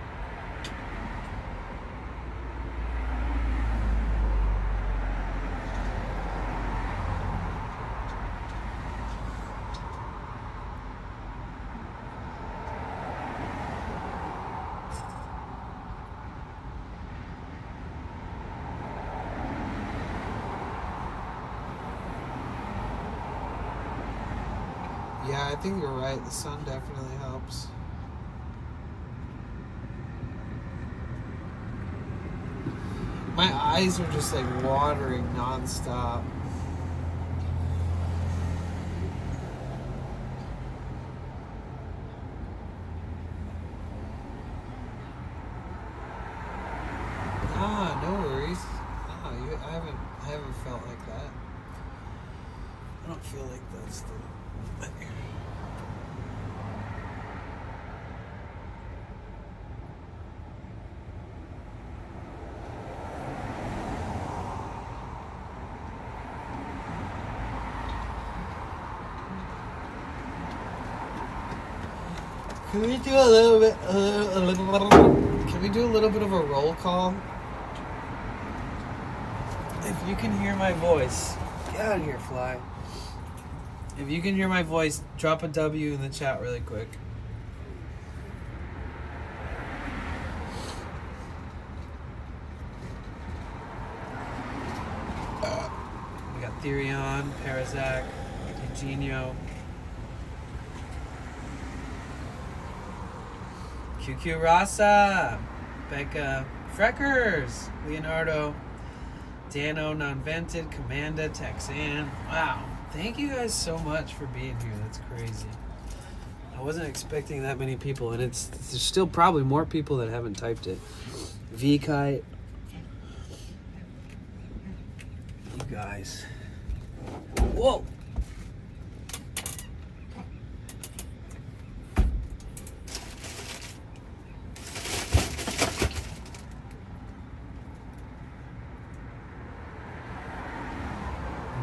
Speaker 2: Yeah, I think you're right. The sun definitely helps. My eyes are just like watering nonstop. Ah, no worries. Ah, I haven't felt like that. I don't feel like that's the. Can we do a little bit? Can we do a little bit of a roll call? If you can hear my voice, get out of here, fly. If you can hear my voice, drop a W in the chat really quick. We got Therion, Parazak, Eugenio, QQ Rasa, Becca, Freckers, Leonardo, Dano, Non-Vented, Commanda, Texan. Wow. Thank you guys so much for being here. That's crazy. I wasn't expecting that many people, and there's still probably more people that haven't typed it. V-Kite. You guys. Whoa!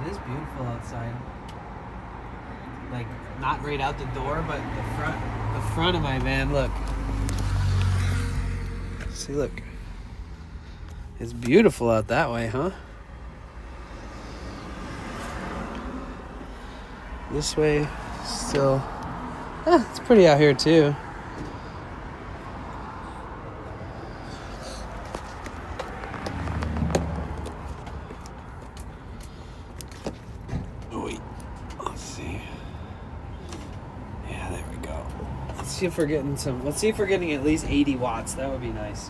Speaker 2: It is beautiful outside. Like, not right out the door, but the front of my van, look. See, look. It's beautiful out that way, huh? This way, still, it's pretty out here too. Wait, let's see. Yeah, there we go. Let's see if we're getting at least 80 watts. That would be nice.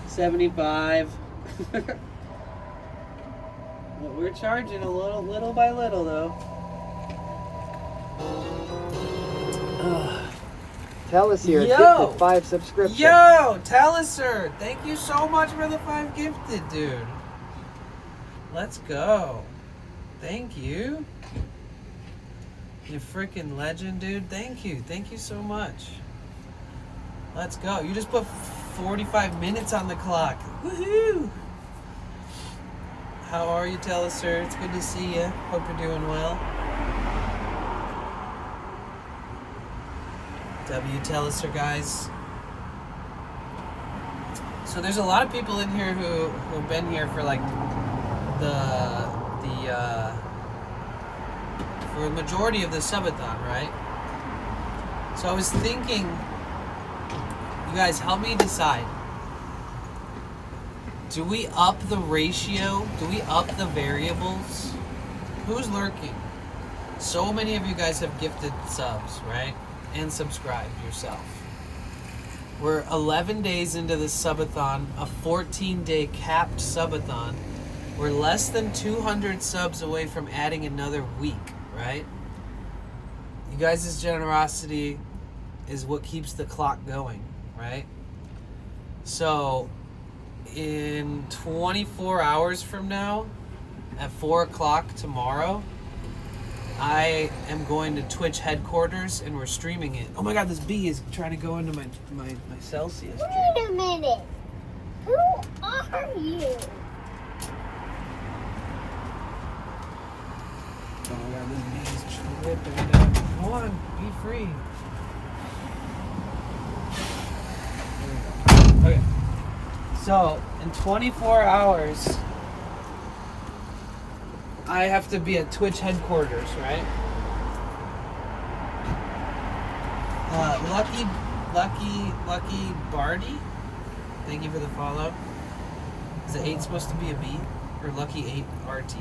Speaker 2: 75. But we're charging a little by little, though.
Speaker 6: Talasir
Speaker 2: Yo!
Speaker 6: gifted 5 subscriptions.
Speaker 2: Yo, Talasir, thank you so much for the 5 gifted, dude. Let's go. Thank you. You freaking legend, dude. Thank you. Thank you so much. Let's go. You just put 45 minutes on the clock. Woohoo! How are you, Talasir? It's good to see you. Hope you're doing well. W Talasir, guys. So there's a lot of people in here who've been here for like for a majority of the Subathon, right? So I was thinking, you guys help me decide. Do we up the ratio? Do we up the variables? Who's lurking? So many of you guys have gifted subs, right? And subscribed yourself. We're 11 days into the Subathon, a 14-day capped Subathon. We're less than 200 subs away from adding another week, right? You guys' generosity is what keeps the clock going, right? So, in 24 hours from now, at 4 o'clock tomorrow, I am going to Twitch headquarters and we're streaming it. Oh my god, this bee is trying to go into my Celsius drink.
Speaker 3: Wait a minute. Who are you?
Speaker 2: Oh my god, this bee is tripping down. Come on, be free. Okay. So, in 24 hours, I have to be at Twitch headquarters, right? Lucky Barty, thank you for the follow. Is the 8 supposed to be a B? Or Lucky 8 RT?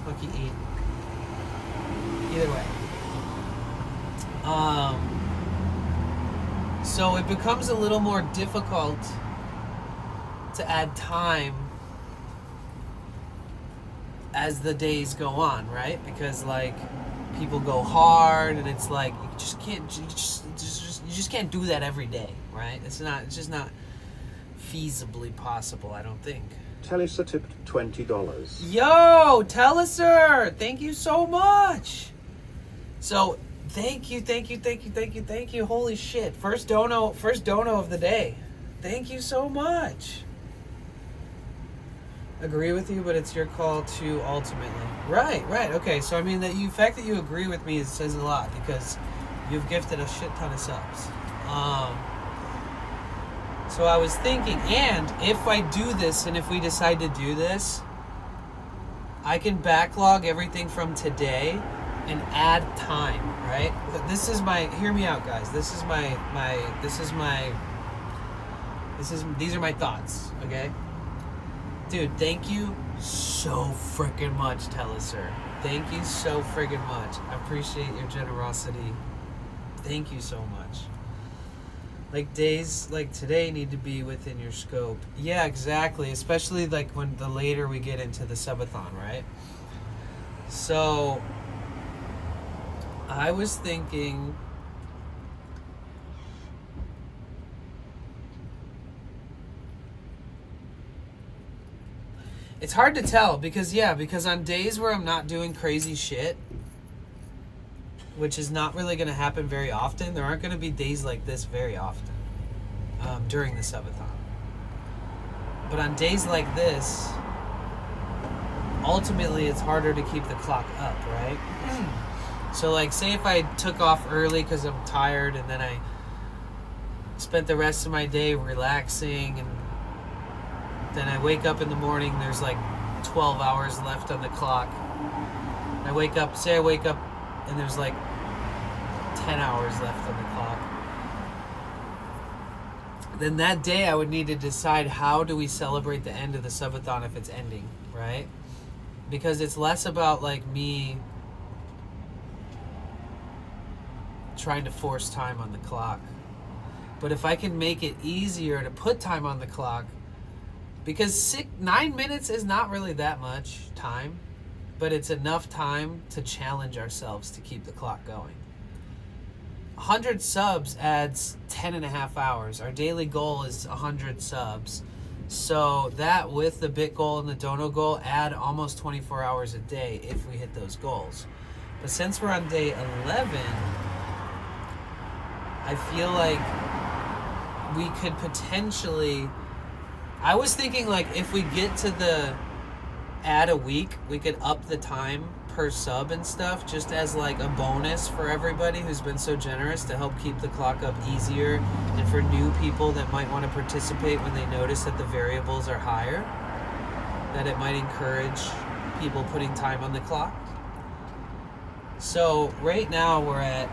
Speaker 2: Lucky 8. Either way. So it becomes a little more difficult to add time as the days go on, right? Because like people go hard, and it's like you just can't do that every day, right? It's just not feasibly possible, I don't think.
Speaker 13: Telisa tipped $20.
Speaker 2: Yo, Telliser, thank you so much. So thank you. Holy shit. First dono of the day. Thank you so much. Agree with you, but it's your call to ultimately. Right. Okay, so I mean the fact that you agree with me says a lot, because you've gifted a shit ton of subs. So I was thinking, and if I do this, and if we decide to do this, I can backlog everything from today and add time, right? This is my, hear me out, guys. These are my thoughts, okay? Dude, thank you so freaking much, Telliser. Thank you so friggin' much. I appreciate your generosity. Thank you so much. Like days like today need to be within your scope. Yeah, exactly. Especially like when the later we get into the subathon, right? So I was thinking it's hard to tell because on days where I'm not doing crazy shit, which is not really going to happen very often, there aren't going to be days like this very often during the subathon. But on days like this, ultimately it's harder to keep the clock up, right? So like say if I took off early because I'm tired, and then I spent the rest of my day relaxing, and then I wake up in the morning, there's like 12 hours left on the clock. I wake up and there's like 10 hours left on the clock. Then that day I would need to decide, how do we celebrate the end of the subathon if it's ending, right? Because it's less about like me trying to force time on the clock. But if I can make it easier to put time on the clock, because 9 minutes is not really that much time, but it's enough time to challenge ourselves to keep the clock going. 100 subs adds 10 and a half hours. Our daily goal is 100 subs. So that with the bit goal and the dono goal add almost 24 hours a day if we hit those goals. But since we're on day 11, I feel like we could potentially, I was thinking like if we get to the add a week, we could up the time per sub and stuff, just as like a bonus for everybody who's been so generous to help keep the clock up easier, and for new people that might want to participate when they notice that the variables are higher, that it might encourage people putting time on the clock. So right now we're at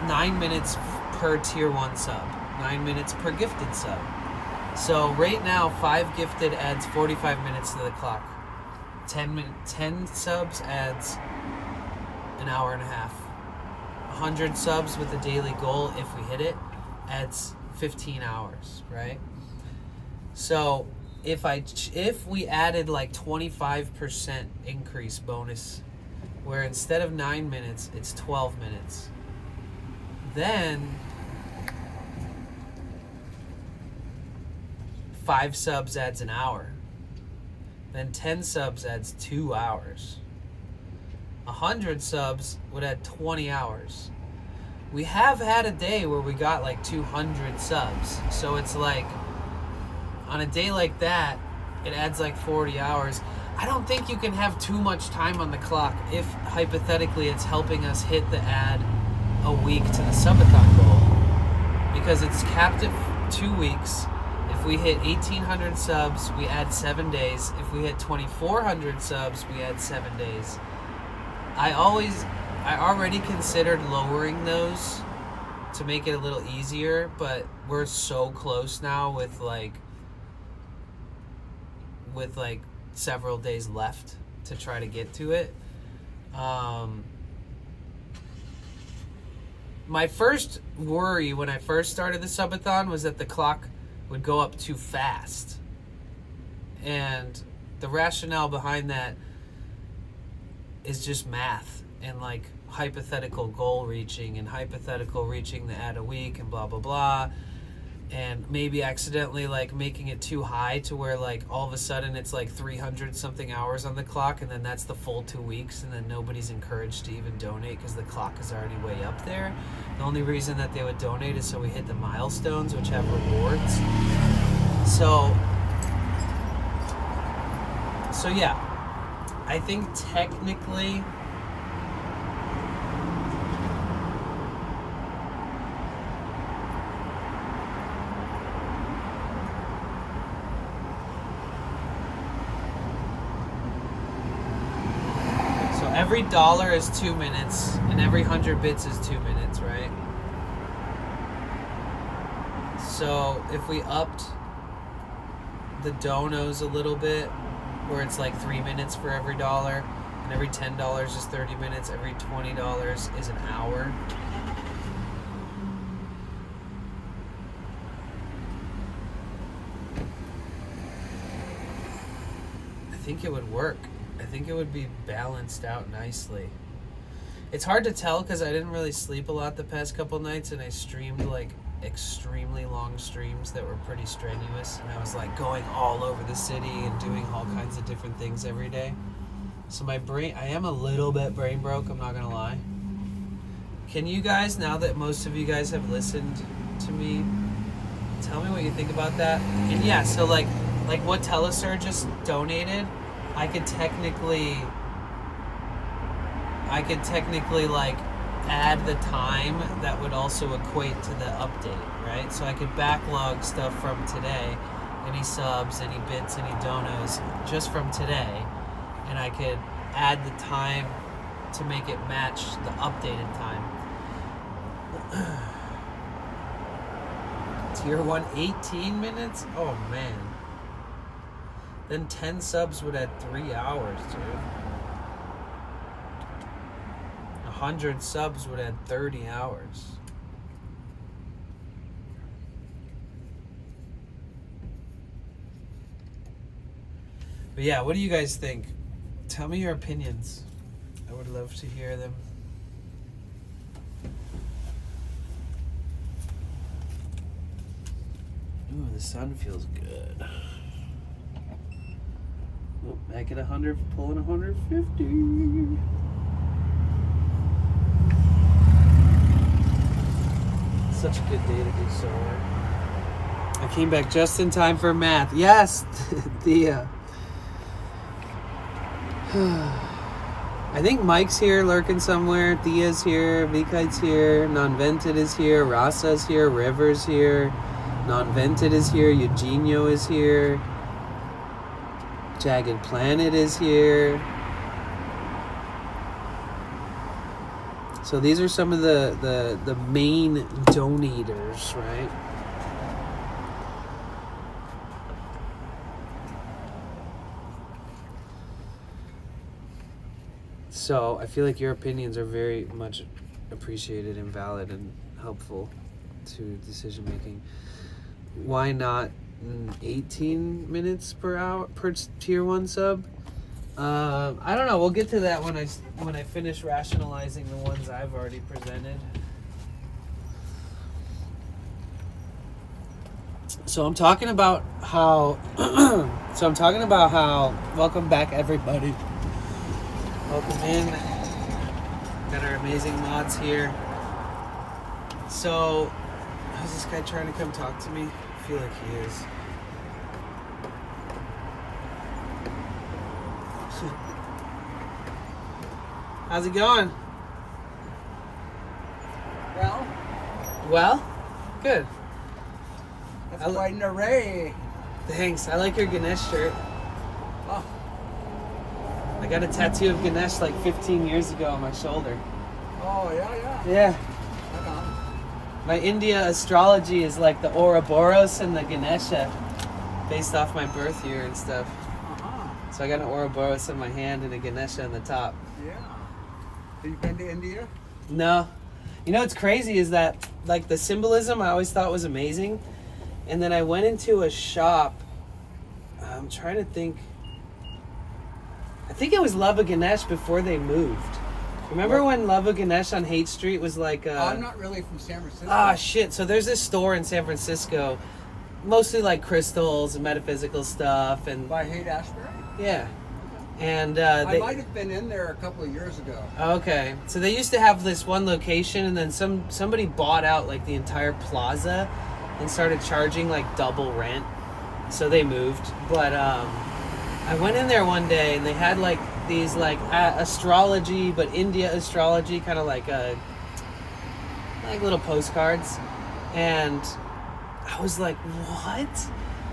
Speaker 2: 9 minutes per tier 1 sub, 9 minutes per gifted sub. So right now 5 gifted adds 45 minutes to the clock. 10 subs adds an hour and a half. 100 subs with the daily goal, if we hit it, adds 15 hours, right? So if we added like 25% increase bonus, where instead of 9 minutes, it's 12 minutes, then 5 subs adds an hour. Then 10 subs adds 2 hours. 100 subs would add 20 hours. We have had a day where we got like 200 subs. So it's like, on a day like that, it adds like 40 hours. I don't think you can have too much time on the clock if hypothetically it's helping us hit the add a week to the subathon goal. Because it's capped at 2 weeks. If we hit 1,800 subs, we add 7 days. If we hit 2,400 subs, we add 7 days. I already considered lowering those to make it a little easier, but we're so close now with like several days left to try to get to it. my first worry when I first started the subathon was that the clock would go up too fast. And the rationale behind that is just math and like hypothetical goal reaching and hypothetical reaching the ad a week and blah, blah, blah. And maybe accidentally like making it too high to where like all of a sudden it's like 300 something hours on the clock, and then that's the full 2 weeks, and then nobody's encouraged to even donate because the clock is already way up there. The only reason that they would donate is so we hit the milestones, which have rewards. So yeah, I think technically every dollar is 2 minutes, and every 100 bits is 2 minutes, right? So if we upped the donos a little bit, where it's like 3 minutes for every dollar, and every $10 is 30 minutes, every $20 is an hour. I think it would work. I think it would be balanced out nicely. It's hard to tell because I didn't really sleep a lot the past couple nights, and I streamed like extremely long streams that were pretty strenuous, and I was like going all over the city and doing all kinds of different things every day. So my brain, I am a little bit brain broke, I'm not gonna lie. Can you guys, now that most of you guys have listened to me, tell me what you think about that? And yeah, so like what Telesur just donated, I could technically like add the time that would also equate to the update, right? So I could backlog stuff from today, any subs, any bits, any donos, just from today, and I could add the time to make it match the updated time. Tier 1, 18 minutes? Oh man. Then 10 subs would add 3 hours, dude. 100 subs would add 30 hours. But yeah, what do you guys think? Tell me your opinions. I would love to hear them. Ooh, the sun feels good. Oh, back at 100, pulling 150. Such a good day to do solar. I came back just in time for math. Yes, Thea. I think Mike's here lurking somewhere. Thea's here. Vikite's here. Non-Vented is here. Rasa's here. River's here. Non-Vented is here. Eugenio is here. Jagged Planet is here. So these are some of the main donators, right? So I feel like your opinions are very much appreciated and valid and helpful to decision making. Why not 18 minutes per hour per tier 1 sub? I don't know. We'll get to that when I finish rationalizing the ones I've already presented. So I'm talking about how. Welcome back, everybody. Welcome in. Got our amazing mods here. So, is this guy trying to come talk to me? I feel like he is. How's it going? Well? Good.
Speaker 18: That's quite an array.
Speaker 2: Thanks. I like your Ganesh shirt.
Speaker 18: Oh.
Speaker 2: I got a tattoo of Ganesh like 15 years ago on my shoulder.
Speaker 18: Oh, yeah.
Speaker 2: Yeah.
Speaker 18: Right on.
Speaker 2: My India astrology is like the Ouroboros and the Ganesha, based off my birth year and stuff.
Speaker 18: Uh-huh.
Speaker 2: So I got an Ouroboros in my hand and a Ganesha on the top.
Speaker 18: Yeah. Have you been to India?
Speaker 2: No.
Speaker 1: You know what's crazy is that, like, the symbolism I always thought was amazing. And then I went into a shop. I'm trying to think. I think it was Lava Ganesh before they moved. Remember when Lava Ganesh on Haight Street was like...
Speaker 18: I'm not really from San Francisco.
Speaker 1: Ah, shit. So there's this store in San Francisco, mostly like crystals and metaphysical stuff. And
Speaker 18: By Haight-Ashbury?
Speaker 1: yeah. And
Speaker 18: I might have been in there a couple of years ago.
Speaker 1: Okay, so they used to have this one location, and then somebody bought out like the entire plaza and started charging like double rent, so they moved. But I went in there one day, and they had like these like astrology, but India astrology, kind of like little postcards, and I was like, what?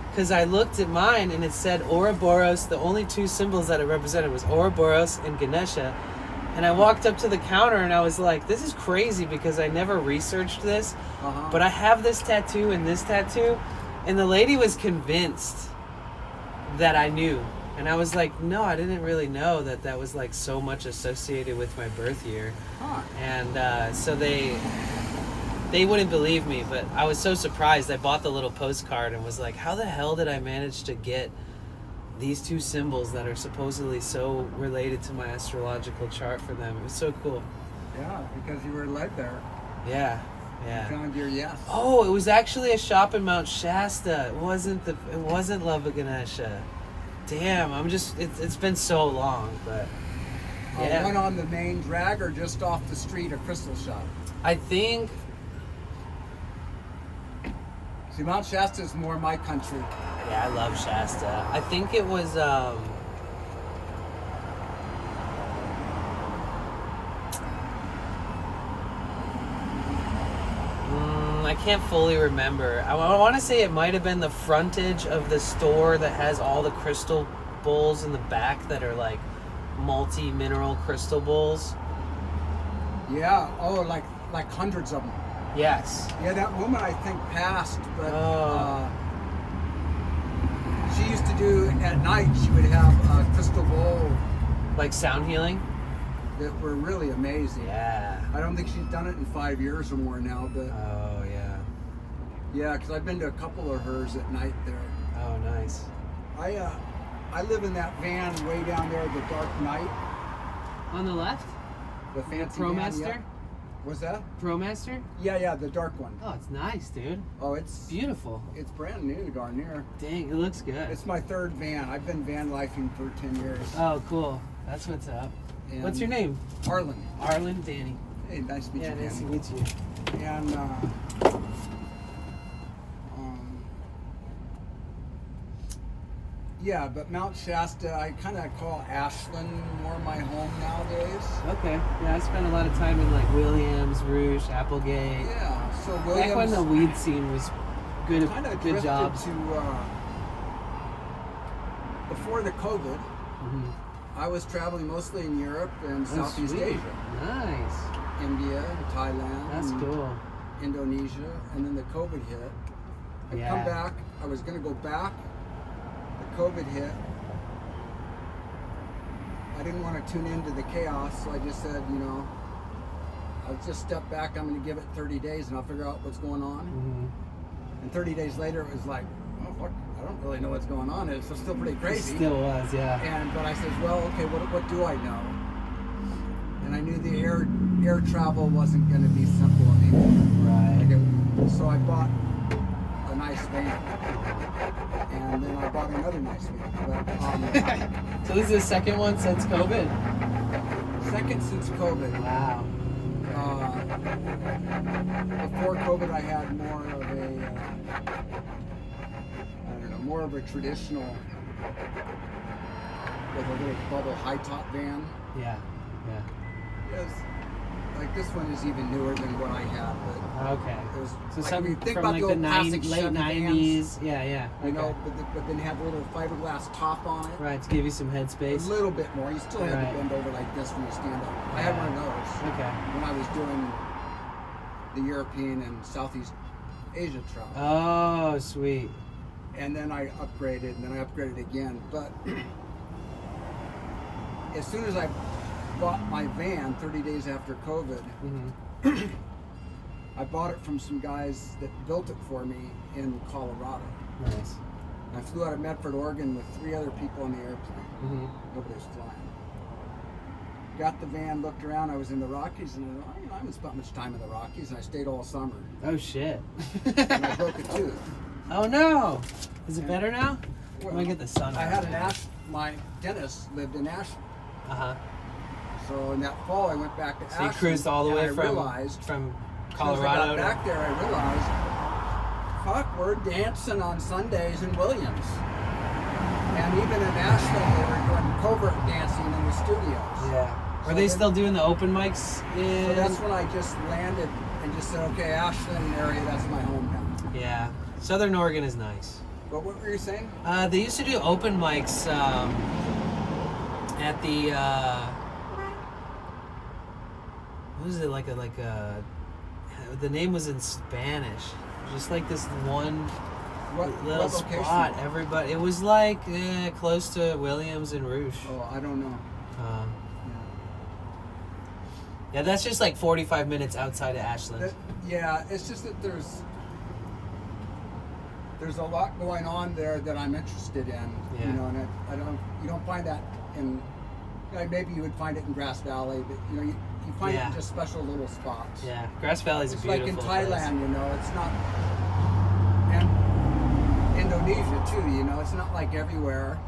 Speaker 1: Because I looked at mine and it said Ouroboros. The only two symbols that it represented was Ouroboros and Ganesha. And I walked up to the counter and I was like, this is crazy because I never researched this. But I have this tattoo and this tattoo. And the lady was convinced that I knew. And I was like, no, I didn't really know that that was like so much associated with my birth year. And so they wouldn't believe me, but I was so surprised. I bought the little postcard and was like, how the hell did I manage to get these two symbols that are supposedly so related to my astrological chart for them? It was so cool.
Speaker 18: Yeah, because you were led there.
Speaker 1: Yeah,
Speaker 18: You
Speaker 1: yeah.
Speaker 18: found your yes.
Speaker 1: Oh, it was actually a shop in Mount Shasta. It wasn't Lava Ganesha. Damn, it's been so long, but yeah.
Speaker 18: One on the main drag or just off the street, a crystal shop?
Speaker 1: I think...
Speaker 18: See, Mount Shasta is more my country.
Speaker 1: Yeah, I love Shasta. I think it was, I can't fully remember. I want to say it might have been the frontage of the store that has all the crystal bowls in the back that are like multi-mineral crystal bowls.
Speaker 18: Yeah, like hundreds of them.
Speaker 1: Yes.
Speaker 18: Yeah, that woman I think passed, but she used to do at night. She would have a crystal bowl,
Speaker 1: like sound healing,
Speaker 18: that were really amazing.
Speaker 1: Yeah.
Speaker 18: I don't think she's done it in 5 years or more now, but
Speaker 1: oh yeah.
Speaker 18: Yeah, because I've been to a couple of hers at night there.
Speaker 1: Oh, nice.
Speaker 18: I live in that van way down there, the Dark Knight.
Speaker 1: On the left?
Speaker 18: The fancy
Speaker 1: ProMaster?
Speaker 18: van, yeah. What's that?
Speaker 1: ProMaster?
Speaker 18: Yeah, the dark one.
Speaker 1: Oh, it's nice, dude.
Speaker 18: Oh, it's
Speaker 1: beautiful.
Speaker 18: It's brand new, darn near.
Speaker 1: Dang, it looks good.
Speaker 18: It's my third van. I've been van lifing for 10 years.
Speaker 1: Oh, cool. That's what's up.
Speaker 18: And
Speaker 1: what's your name?
Speaker 18: Arlen.
Speaker 1: Arlen, Danny.
Speaker 18: Hey, nice to meet you, Danny.
Speaker 1: Nice to meet you.
Speaker 18: And yeah, but Mount Shasta, I kind of call Ashland more my home nowadays.
Speaker 1: Okay. Yeah, I spent a lot of time in like Williams, Rouge, Applegate.
Speaker 18: Yeah, so Williams.
Speaker 1: Back when the weed scene was good,
Speaker 18: kind of
Speaker 1: good jobs.
Speaker 18: To before the COVID, I was traveling mostly in Europe and Southeast
Speaker 1: sweet.
Speaker 18: Asia.
Speaker 1: Nice.
Speaker 18: India, Thailand.
Speaker 1: That's cool.
Speaker 18: Indonesia, and then the COVID hit. I come back. I was going to go back. The COVID hit. I didn't want to tune into the chaos, so I just said, I'll just step back. I'm going to give it 30 days, and I'll figure out what's going on. And 30 days later, it was like, oh fuck, I don't really know what's going on. It's still pretty crazy.
Speaker 1: It still was, yeah.
Speaker 18: But I said, well, okay, what do I know? And I knew the air travel wasn't going to be simple anymore.
Speaker 1: Right.
Speaker 18: So I bought a nice van, and then I bought another nice van. But,
Speaker 1: so this is the second one since COVID?
Speaker 18: Second since COVID.
Speaker 1: Wow.
Speaker 18: Before COVID, I had more of a traditional, with a little bubble high top van.
Speaker 1: Yeah.
Speaker 18: Yes. Like this one is even newer than what I had, but
Speaker 1: okay.
Speaker 18: It was,
Speaker 1: So
Speaker 18: like,
Speaker 1: some
Speaker 18: when you think
Speaker 1: from
Speaker 18: about
Speaker 1: like
Speaker 18: the old classic
Speaker 1: late
Speaker 18: Chevy
Speaker 1: 90s.
Speaker 18: vans,
Speaker 1: Yeah.
Speaker 18: You know, but then had a little fiberglass top on it.
Speaker 1: Right, to give you some headspace.
Speaker 18: A little bit more. You still had
Speaker 1: Right.
Speaker 18: to bend over like this when you stand up. I had one of those.
Speaker 1: Okay.
Speaker 18: When I was doing the European and Southeast Asia travel.
Speaker 1: Oh, sweet.
Speaker 18: And then I upgraded, and then I upgraded again. But as soon as I bought my van 30 days after COVID, I bought it from some guys that built it for me in Colorado.
Speaker 1: Nice.
Speaker 18: I flew out of Medford, Oregon with 3 other people on the airplane.
Speaker 1: Mm-hmm.
Speaker 18: Nobody was flying. Got the van, looked around. I was in the Rockies, and I haven't spent much time in the Rockies, and I stayed all summer.
Speaker 1: Oh shit.
Speaker 18: And I broke a tooth.
Speaker 1: Oh no. Is it better now? Let me get the sun.
Speaker 18: I had my dentist lived in Ashland.
Speaker 1: Uh-huh.
Speaker 18: So in that fall, I went back to
Speaker 1: So
Speaker 18: Ashland.
Speaker 1: you cruised all the way from Colorado
Speaker 18: As I got back there, I realized, fuck, we're dancing on Sundays in Williams. And even in Ashland, they were doing covert dancing in the studios.
Speaker 1: Yeah. Were
Speaker 18: So
Speaker 1: they
Speaker 18: then-
Speaker 1: still doing the open mics?
Speaker 18: So that's when I just landed and just said, okay, Ashland area, that's my hometown.
Speaker 1: Yeah. Southern Oregon is nice.
Speaker 18: But what were you saying?
Speaker 1: They used to do open mics at the what was it, like a the name was in Spanish, just like this one little
Speaker 18: what location?
Speaker 1: spot. Everybody, it was like close to Williams and Rouge.
Speaker 18: Oh, I don't know.
Speaker 1: Yeah, that's just like 45 minutes outside of Ashland.
Speaker 18: Yeah, it's just that there's a lot going on there that I'm interested in.
Speaker 1: Yeah.
Speaker 18: You know, and you don't find that in, like, maybe you would find it in Grass Valley, but you know, you find it in just special little spots.
Speaker 1: Yeah, Grass Valley's
Speaker 18: It's
Speaker 1: a beautiful
Speaker 18: like in Thailand,
Speaker 1: place.
Speaker 18: you know, it's not, and Indonesia too, you know, it's not like everywhere.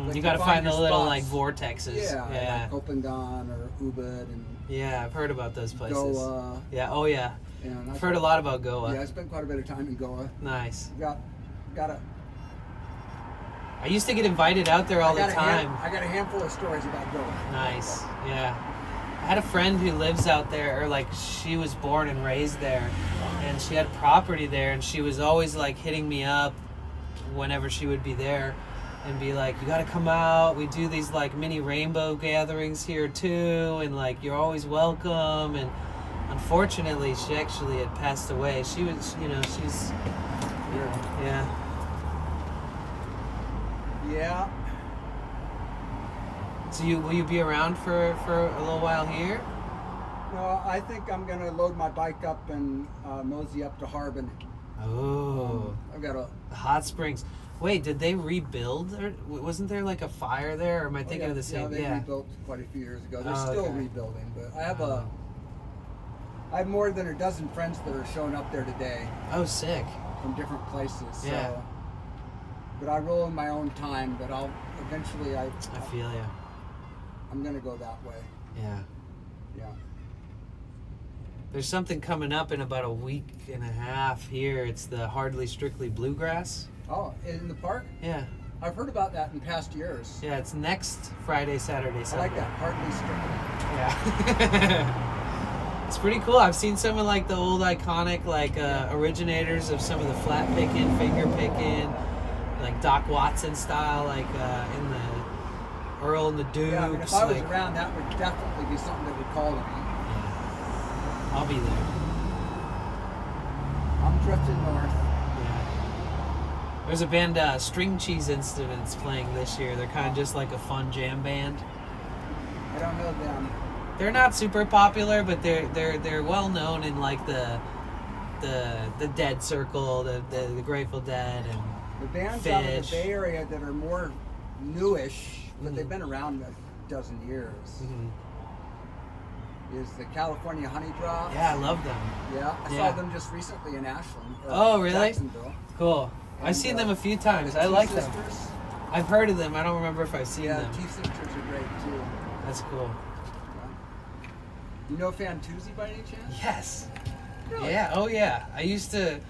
Speaker 18: But
Speaker 1: You got to find the
Speaker 18: your
Speaker 1: little
Speaker 18: spots.
Speaker 1: like vortexes.
Speaker 18: Yeah, like Kopangan or Ubud and
Speaker 1: Yeah, I've heard about those places.
Speaker 18: Goa.
Speaker 1: Yeah, oh yeah.
Speaker 18: And
Speaker 1: I've heard a lot about Goa.
Speaker 18: Yeah, I spent quite a bit of time in Goa.
Speaker 1: Nice.
Speaker 18: Got a.
Speaker 1: I used to get invited out there all the time.
Speaker 18: I got a handful of stories about Goa.
Speaker 1: Nice. Yeah. I had a friend who lives out there, or like she was born and raised there, and she had property there, and she was always like hitting me up whenever she would be there and be like, you gotta come out, we do these like mini rainbow gatherings here too, and like you're always welcome. And unfortunately she actually had passed away. She was, you know, she's yeah.
Speaker 18: Yeah.
Speaker 1: So will you be around for a little while here?
Speaker 18: No, I think I'm gonna load my bike up and mosey up to Harbin.
Speaker 1: Oh.
Speaker 18: I've got
Speaker 1: the hot springs. Wait, did they rebuild? Or wasn't there like a fire there? Or am I thinking of the same?
Speaker 18: Yeah, they rebuilt quite a few years ago. They're
Speaker 1: Oh,
Speaker 18: still
Speaker 1: okay.
Speaker 18: rebuilding, but I have more than a dozen friends that are showing up there today.
Speaker 1: Oh, sick.
Speaker 18: From different places.
Speaker 1: Yeah.
Speaker 18: So, but I roll in my own time. But I'll eventually. I
Speaker 1: feel you.
Speaker 18: I'm gonna go that way.
Speaker 1: Yeah.
Speaker 18: Yeah.
Speaker 1: There's something coming up in about a week and a half here. It's the Hardly Strictly Bluegrass.
Speaker 18: Oh, in the park?
Speaker 1: Yeah.
Speaker 18: I've heard about that in past years.
Speaker 1: Yeah, it's next Friday, Saturday, Sunday.
Speaker 18: I like that, Hardly Strictly.
Speaker 1: Yeah. It's pretty cool. I've seen some of like the old iconic like originators of some of the flat picking, finger picking, like Doc Watson style, like in the Earl and the Dukes.
Speaker 18: Yeah, I mean, if I was
Speaker 1: like,
Speaker 18: around, that would definitely be something that would call to me.
Speaker 1: I'll be there.
Speaker 18: I'm drifting north.
Speaker 1: There's a band, String Cheese Instruments, playing this year. They're kind of just like a fun jam band.
Speaker 18: I don't know them.
Speaker 1: They're not super popular, but they're well known in like the Dead Circle, the Grateful Dead, and
Speaker 18: The bands
Speaker 1: Fish.
Speaker 18: out of the Bay Area that are more newish, but they've been around a dozen years, is the California Honey Drops.
Speaker 1: Yeah, I love them.
Speaker 18: Yeah, I
Speaker 1: Yeah.
Speaker 18: saw them just recently in Ashland.
Speaker 1: Oh, really?
Speaker 18: Jacksonville.
Speaker 1: Cool. I've
Speaker 18: And,
Speaker 1: seen them a few times.
Speaker 18: the
Speaker 1: I like them.
Speaker 18: T-Sisters.
Speaker 1: I've heard of them. I don't remember if I've seen
Speaker 18: Yeah,
Speaker 1: them.
Speaker 18: T-Sisters are great too.
Speaker 1: That's cool.
Speaker 18: You know Fantuzzi by any chance?
Speaker 1: Yes.
Speaker 18: Really?
Speaker 1: Yeah. Oh, yeah. I used to.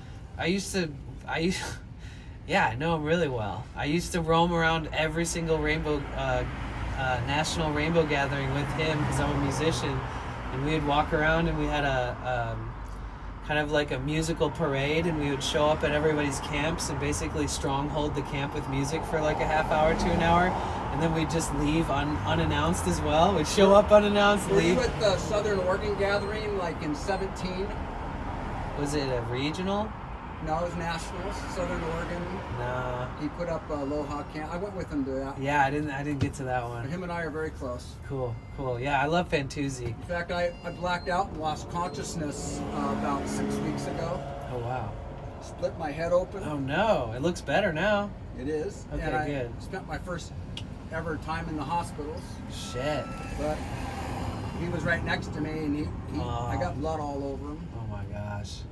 Speaker 1: Yeah, I know him really well. I used to roam around every single national rainbow gathering with him because I'm a musician, and we would walk around and we had a kind of like a musical parade, and we would show up at everybody's camps and basically stronghold the camp with music for like a half hour to an hour, and then we'd just leave unannounced as well. We'd show up unannounced,
Speaker 18: Were you
Speaker 1: leave.
Speaker 18: at the Southern Oregon gathering like in 17?
Speaker 1: Was it a regional?
Speaker 18: No, it was Nationals, Southern Oregon.
Speaker 1: Nah.
Speaker 18: He put up Aloha Camp. I went with him to that.
Speaker 1: Yeah, I didn't get to that one.
Speaker 18: Him and I are very close.
Speaker 1: Cool. Yeah, I love Fantuzzi.
Speaker 18: In fact, I blacked out and lost consciousness about 6 weeks ago.
Speaker 1: Oh, wow.
Speaker 18: Split my head open.
Speaker 1: Oh, no. It looks better now.
Speaker 18: It is.
Speaker 1: Okay,
Speaker 18: and I
Speaker 1: good.
Speaker 18: spent my first ever time in the hospitals.
Speaker 1: Shit.
Speaker 18: But he was right next to me, and I got blood all over him.
Speaker 1: Oh, my gosh.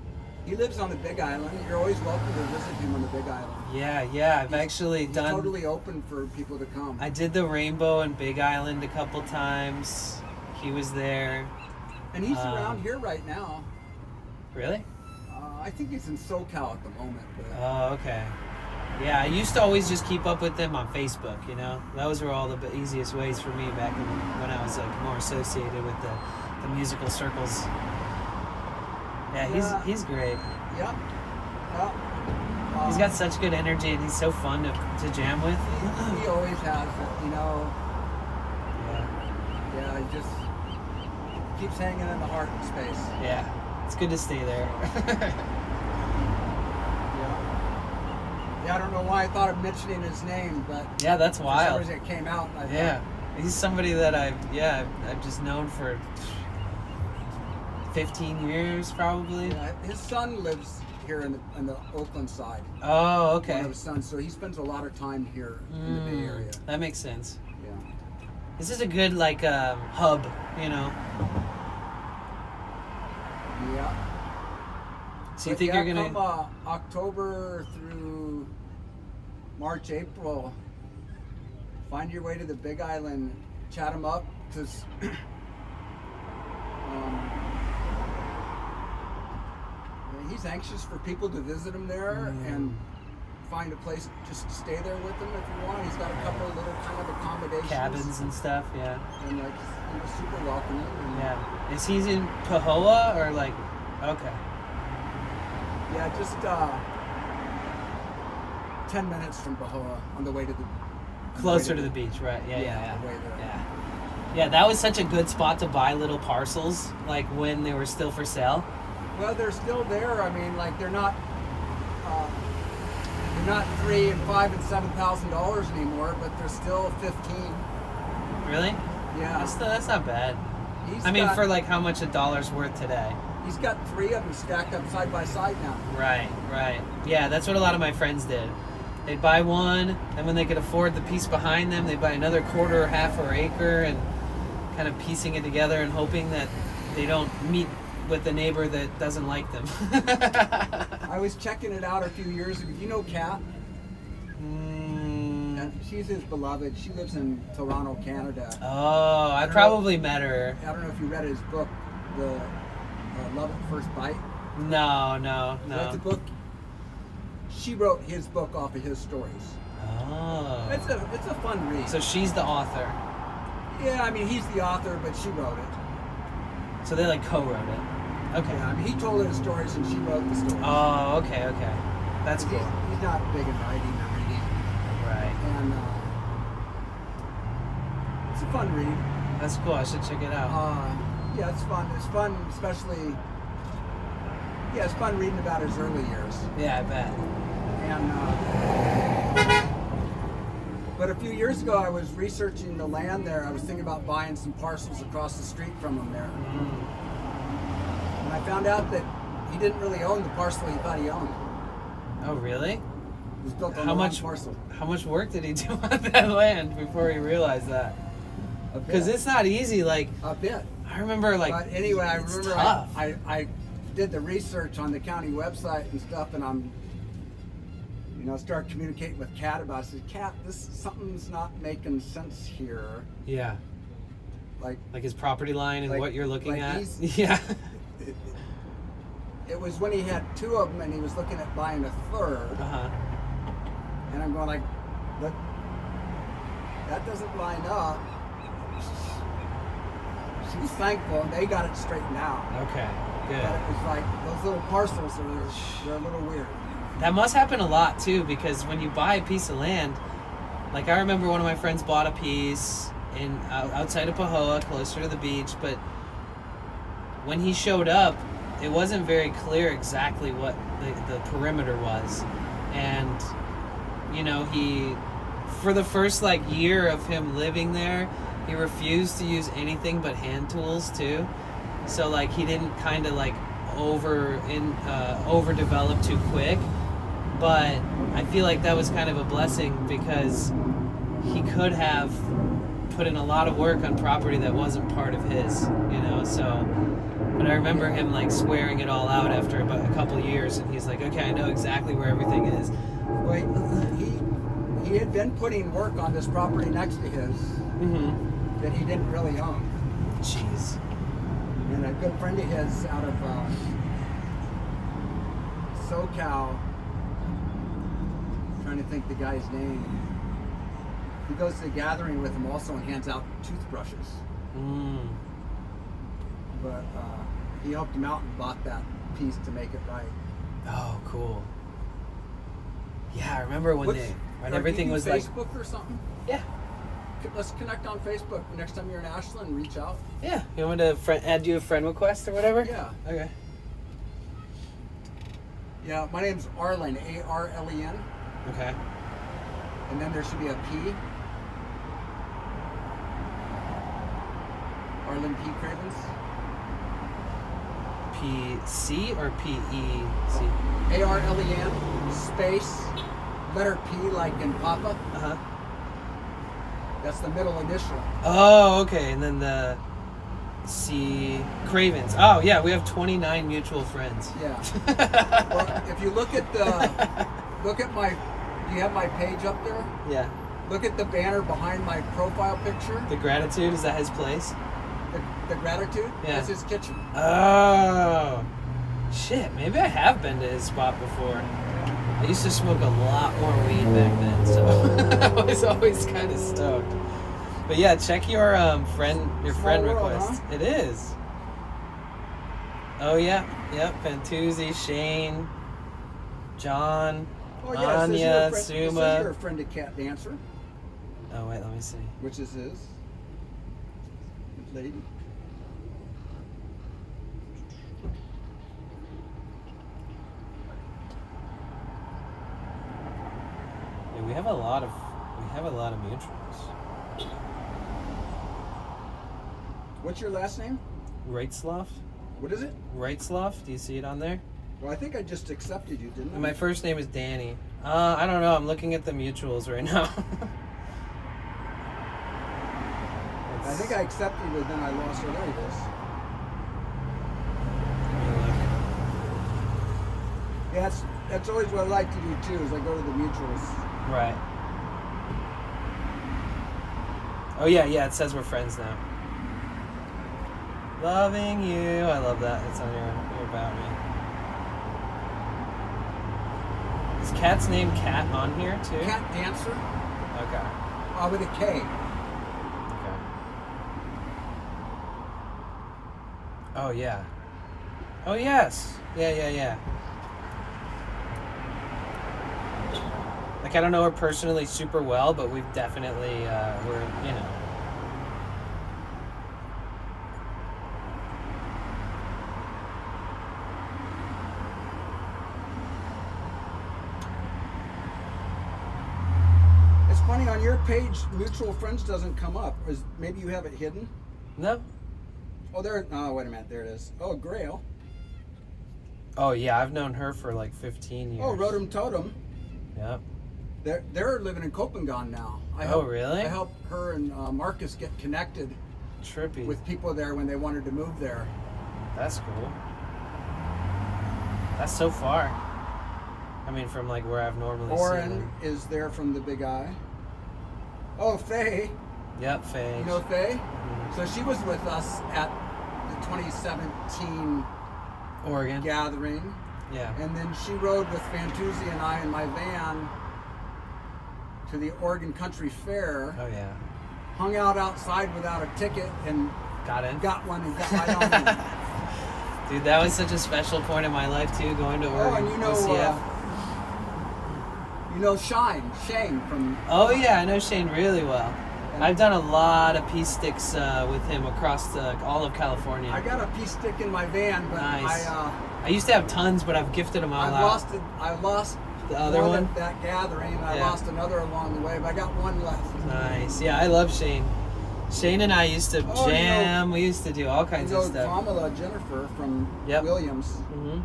Speaker 18: He lives on the Big Island. You're always welcome to visit him on the Big Island.
Speaker 1: Yeah. I've actually
Speaker 18: He's
Speaker 1: done...
Speaker 18: totally open for people to come.
Speaker 1: I did the Rainbow and Big Island a couple times. He was there.
Speaker 18: And he's around here right now.
Speaker 1: Really?
Speaker 18: I think he's in SoCal at the moment. But
Speaker 1: Oh, okay. Yeah, I used to always just keep up with them on Facebook, you know? Those were all the easiest ways for me back when I was like more associated with the musical circles. Yeah, he's great.
Speaker 18: Yep.
Speaker 1: He's got such good energy and he's so fun to jam with.
Speaker 18: He always has it, you know. Yeah, he just keeps hanging in the heart space.
Speaker 1: Yeah, it's good to stay there.
Speaker 18: Yeah, I don't know why I thought of mentioning his name, but
Speaker 1: yeah, that's wild.
Speaker 18: For some reason it came out. And
Speaker 1: He's somebody that I've just known for 15 years probably.
Speaker 18: Yeah, his son lives here in the Oakland side.
Speaker 1: Oh, okay.
Speaker 18: One of his sons, so he spends a lot of time here in the Bay Area.
Speaker 1: That makes sense.
Speaker 18: Yeah.
Speaker 1: This is a good hub, you know.
Speaker 18: Yeah.
Speaker 1: So you think you're gonna
Speaker 18: come October through March, April, find your way to the Big Island, chat him up, because he's anxious for people to visit him there and find a place just to stay there with him if you want. He's got a couple of little kind of accommodations.
Speaker 1: cabins and stuff? Yeah.
Speaker 18: And he was super welcoming. And
Speaker 1: Yeah. Is he in Pahoa or like? Okay.
Speaker 18: yeah, just 10 minutes from Pahoa on the way to the...
Speaker 1: Closer to the beach, right? Yeah.
Speaker 18: the way there.
Speaker 1: Yeah. Yeah, that was such a good spot to buy little parcels, like when they were still for sale.
Speaker 18: Well, they're still there. I mean, like they're not $3,000 and $5,000 and $7,000 anymore, but they're still 15.
Speaker 1: Really?
Speaker 18: Yeah.
Speaker 1: That's not bad. For like how much a dollar's worth today.
Speaker 18: He's got 3 of them stacked up side by side now.
Speaker 1: Right. Yeah, that's what a lot of my friends did. They'd buy one, and when they could afford the piece behind them, they'd buy another quarter or half or acre, and kind of piecing it together and hoping that they don't meet with the neighbor that doesn't like them.
Speaker 18: I was checking it out a few years ago. Do you know Kat? She's his beloved. She lives in Toronto, Canada.
Speaker 1: Oh, I probably met her.
Speaker 18: I don't know if you read his book, The Love at First Bite.
Speaker 1: No.
Speaker 18: That's a book. She wrote his book off of his stories.
Speaker 1: Oh.
Speaker 18: It's a fun read.
Speaker 1: So she's the author.
Speaker 18: Yeah, I mean he's the author, but she wrote it.
Speaker 1: So they like co-wrote it. Okay.
Speaker 18: Yeah, I mean he told her the stories and she wrote the stories.
Speaker 1: Oh, okay. That's cool.
Speaker 18: He's not big in writing or reading.
Speaker 1: Right.
Speaker 18: And it's a fun read.
Speaker 1: That's cool. I should check it out.
Speaker 18: Yeah, it's fun. It's fun, especially. Yeah, it's fun reading about his early years.
Speaker 1: Yeah, I bet.
Speaker 18: But a few years ago, I was researching the land there. I was thinking about buying some parcels across the street from him there. And I found out that he didn't really own the parcel he thought he owned.
Speaker 1: Oh, really?
Speaker 18: It was built on the wrong parcel.
Speaker 1: How much work did he do on that land before he realized that? Because it's not easy. Like
Speaker 18: a bit.
Speaker 1: I remember, like.
Speaker 18: But anyway, I
Speaker 1: it's
Speaker 18: remember
Speaker 1: tough.
Speaker 18: I did the research on the county website and stuff, and I'm, started communicating with Kat about it. I said, Kat, something's not making sense here.
Speaker 1: Yeah.
Speaker 18: Like
Speaker 1: his property line and what you're looking at.
Speaker 18: Yeah. It was when he had 2 of them and he was looking at buying a third. And I'm going like, but that doesn't line up. She's thankful and they got it straightened out.
Speaker 1: Okay, good.
Speaker 18: But it was like those little parcels they're a little weird.
Speaker 1: That must happen a lot too, because when you buy a piece of land, like I remember one of my friends bought a piece outside of Pahoa, closer to the beach, but when he showed up,
Speaker 2: it wasn't very clear exactly what the perimeter was. And, you know, for the first like year of him living there, he refused to use anything but hand tools too. So like he didn't kind of like overdevelop too quick. But I feel like that was kind of a blessing because he could have put in a lot of work on property that wasn't part of his, you know, so. But I remember him like swearing it all out after about a couple years, and he's like, okay, I know exactly where everything is.
Speaker 18: Wait, he had been putting work on this property next to his that he didn't really own.
Speaker 2: Jeez.
Speaker 18: And a good friend of his out of SoCal, trying to think the guy's name. He goes to the gathering with him also and hands out toothbrushes. But he helped him out and bought that piece to make it right.
Speaker 2: Oh, cool. Yeah, I remember when everything was like
Speaker 18: Facebook or something?
Speaker 2: Yeah.
Speaker 18: Let's connect on Facebook next time you're in Ashland. Reach out.
Speaker 2: Yeah. You want me to add you a friend request or whatever?
Speaker 18: Yeah.
Speaker 2: Okay.
Speaker 18: Yeah, my name's Arlen, A-R-L-E-N.
Speaker 2: Okay.
Speaker 18: And then there should be a P. Arlen P. Cravens.
Speaker 2: P-C or P-E-C?
Speaker 18: A-R-L-E-N, space, letter P like in Papa.
Speaker 2: Uh-huh.
Speaker 18: That's the middle initial.
Speaker 2: Oh, okay. And then the C, Cravens. Oh, yeah, we have 29 mutual friends.
Speaker 18: Yeah. Well, if you look at my, do you have my page up there?
Speaker 2: Yeah.
Speaker 18: Look at the banner behind my profile picture.
Speaker 2: The Gratitude, is that his place?
Speaker 18: The Gratitude?
Speaker 2: Yeah.
Speaker 18: That's his kitchen.
Speaker 2: Oh. Shit, maybe I have been to his spot before. I used to smoke a lot more weed back then, so I was always kind of stoked. But yeah, check your friend
Speaker 18: Small world,
Speaker 2: request.
Speaker 18: huh?
Speaker 2: It is. Oh yeah, yep. Fantuzzi, Shane, John,
Speaker 18: Oh yeah,
Speaker 2: Anya,
Speaker 18: it says
Speaker 2: Suma.
Speaker 18: you're a friend of Cat Dancer.
Speaker 2: Oh wait, let me see.
Speaker 18: Which is his lady.
Speaker 2: Yeah, we have a lot of mutuals.
Speaker 18: What's your last name?
Speaker 2: Reitzloff.
Speaker 18: What is it?
Speaker 2: Reitzloff. Do you see it on there?
Speaker 18: Well, I think I just accepted you, didn't I?
Speaker 2: My first name is Danny. I don't know. I'm looking at the mutuals right now.
Speaker 18: I think I accepted you, but then I lost it. There it is. Yeah, that's always what I like to do too. Is I go to the mutuals.
Speaker 2: Right. Oh yeah, it says we're friends now. Loving you. I love that. It's on your About Me. Is Kat's name Kat on here too?
Speaker 18: Cat Dancer.
Speaker 2: Okay.
Speaker 18: With a K.
Speaker 2: Okay. Oh yeah. Oh yes. Yeah. Like I don't know her personally super well, but we've definitely we're you know.
Speaker 18: It's funny on your page, mutual friends doesn't come up. Maybe you have it hidden.
Speaker 2: No.
Speaker 18: Oh, there. Oh, wait a minute. There it is. Oh, Grail.
Speaker 2: Oh yeah, I've known her for like 15 years.
Speaker 18: Oh, Rotom Totem.
Speaker 2: Yep.
Speaker 18: They're living in Copenhagen now.
Speaker 2: Really?
Speaker 18: I helped her and Marcus get connected.
Speaker 2: Trippy.
Speaker 18: With people there when they wanted to move there.
Speaker 2: That's cool. That's so far. I mean, from like where I've normally seen
Speaker 18: Oren
Speaker 2: them.
Speaker 18: is there from the Big Eye. Oh, Faye.
Speaker 2: Yep, Faye.
Speaker 18: You know Faye?
Speaker 2: Mm-hmm.
Speaker 18: So she was with us at the 2017
Speaker 2: Oregon
Speaker 18: gathering.
Speaker 2: Yeah.
Speaker 18: And then she rode with Fantuzzi and I in my van to the Oregon Country Fair.
Speaker 2: Oh yeah.
Speaker 18: Hung out outside without a ticket and
Speaker 2: got
Speaker 18: one and got right on in.
Speaker 2: Dude, that was such a special point in my life too, going to Oregon.
Speaker 18: Oh, and
Speaker 2: you know
Speaker 18: Shane from.
Speaker 2: Oh yeah, I know Shane really well.
Speaker 1: I've done a lot of pea sticks with him across all of California.
Speaker 18: I got a pea stick in my van, but
Speaker 1: Nice. I used to have tons, but I've gifted them all
Speaker 18: I
Speaker 1: out.
Speaker 18: lost
Speaker 1: The other one?
Speaker 18: at that gathering. I
Speaker 1: Yeah.
Speaker 18: lost another along the way, but I got one left.
Speaker 1: Nice. Yeah, I love Shane. Shane and I used to
Speaker 18: Oh,
Speaker 1: jam. We used to do all kinds of stuff.
Speaker 18: Kamala Jennifer from Williams.
Speaker 1: Mm-hmm.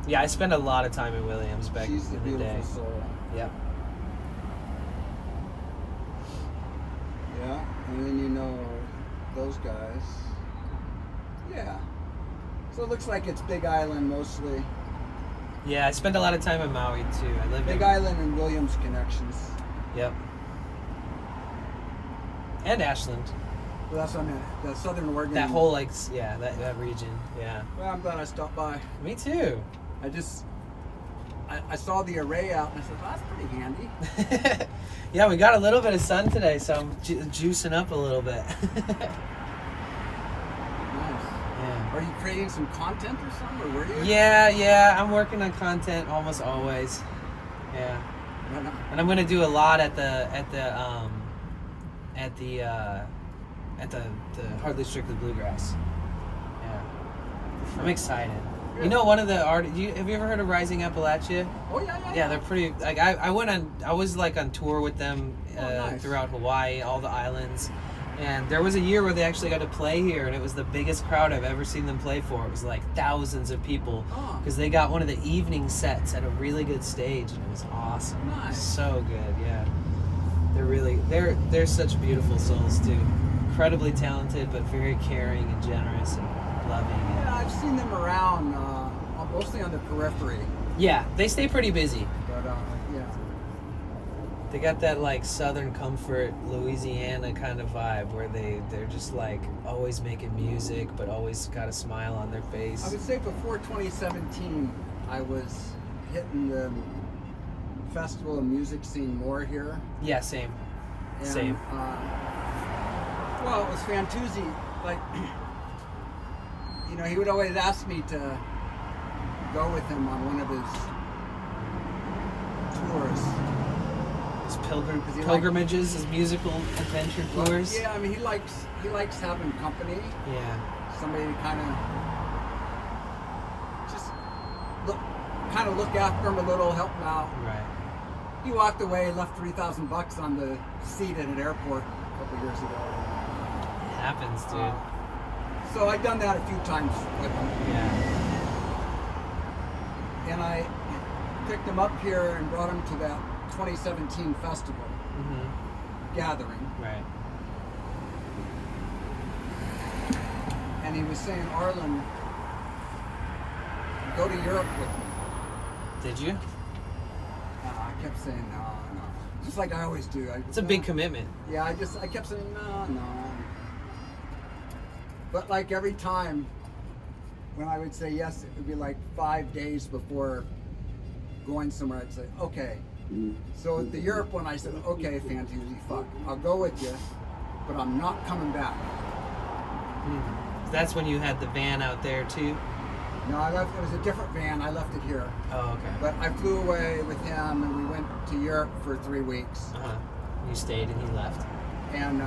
Speaker 1: Yeah, I spent a lot of time in Williams back
Speaker 18: She's a
Speaker 1: in the day.
Speaker 18: beautiful soul.
Speaker 1: Yep.
Speaker 18: Yeah, and then you know those guys. Yeah. So it looks like it's Big Island mostly.
Speaker 1: Yeah, I spent a lot of time in Maui too. I live
Speaker 18: Big
Speaker 1: in
Speaker 18: Island and Williams connections.
Speaker 1: Yep. And Ashland.
Speaker 18: Well, that's what I meant. The Southern Oregon.
Speaker 1: That whole that region. Yeah.
Speaker 18: Well, I'm glad I stopped by.
Speaker 1: Me too.
Speaker 18: I saw the array out and I said, well, that's pretty handy.
Speaker 1: Yeah, we got a little bit of sun today, so I'm juicing up a little bit.
Speaker 18: Nice.
Speaker 1: Yeah.
Speaker 18: Are you creating some content or something, or were you?
Speaker 1: Yeah, I'm working on content almost always. Yeah. And I'm gonna do a lot at the Hardly Strictly Bluegrass. Yeah. I'm excited. You know, one of the have you ever heard of Rising Appalachia?
Speaker 18: Oh yeah.
Speaker 1: Yeah, they're pretty. Like I was like on tour with them
Speaker 18: nice.
Speaker 1: throughout Hawaii, all the islands, and there was a year where they actually got to play here, and it was the biggest crowd I've ever seen them play for. It was like thousands of people because they got one of the evening sets at a really good stage, and it was awesome.
Speaker 18: Nice.
Speaker 1: So good, yeah. They're such beautiful souls too. Incredibly talented, but very caring and generous and loving.
Speaker 18: Yeah, I've seen them around, mostly on the periphery.
Speaker 1: Yeah, they stay pretty busy.
Speaker 18: But yeah.
Speaker 1: They got that like Southern Comfort, Louisiana kind of vibe where they're just like always making music, but always got a smile on their face.
Speaker 18: I would say before 2017, I was hitting the festival and music scene more here.
Speaker 1: Yeah, same.
Speaker 18: And,
Speaker 1: Same.
Speaker 18: Well, it was Fantuzzi. Like, you know, he would always ask me to go with him on one of his tours.
Speaker 1: His pilgrimages, his musical adventure tours.
Speaker 18: Yeah, I mean, he likes having company.
Speaker 1: Yeah.
Speaker 18: Somebody to kind of look after him a little, help him out.
Speaker 1: Right.
Speaker 18: He walked away, left $3,000 on the seat at an airport a couple years ago.
Speaker 1: It happens, dude.
Speaker 18: So I've done that a few times with him.
Speaker 1: Yeah.
Speaker 18: And I picked him up here and brought him to that 2017 festival gathering.
Speaker 1: Right.
Speaker 18: And he was saying, Arlen, go to Europe with me.
Speaker 1: Did you?
Speaker 18: I kept saying no. Just like I always do.
Speaker 1: It's a big commitment.
Speaker 18: Yeah, I kept saying no. But like every time when I would say yes, it would be like 5 days before going somewhere. I'd say, okay. So at the Europe one, I said, okay, Fantuzzi, fuck. I'll go with you, but I'm not coming back.
Speaker 1: That's when you had the van out there too?
Speaker 18: No, I left. It was a different van. I left it here.
Speaker 1: Oh, okay.
Speaker 18: But I flew away with him, and we went to Europe for 3 weeks.
Speaker 1: You stayed, and he left.
Speaker 18: And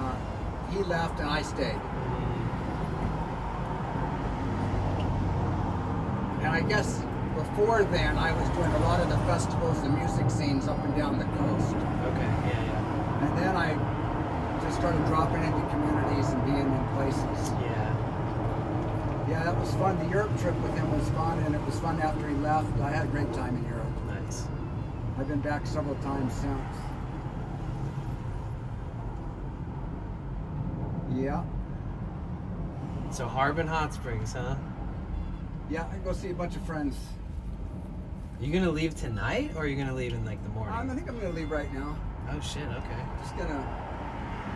Speaker 18: he left, and I stayed. And I guess before then, I was doing a lot of the festivals and music scenes up and down the coast.
Speaker 1: Okay. Yeah.
Speaker 18: And then I just started dropping into communities and being in places.
Speaker 1: Yeah.
Speaker 18: Yeah, that was fun. The Europe trip with him was fun, and it was fun after he left. I had a great time in Europe.
Speaker 1: Nice.
Speaker 18: I've been back several times since. Yeah.
Speaker 1: So Harbin Hot Springs, huh?
Speaker 18: Yeah, I go see a bunch of friends.
Speaker 1: You gonna leave tonight, or are you gonna leave in like the morning?
Speaker 18: I think I'm gonna leave right now.
Speaker 1: Oh shit, okay.
Speaker 18: Just gonna,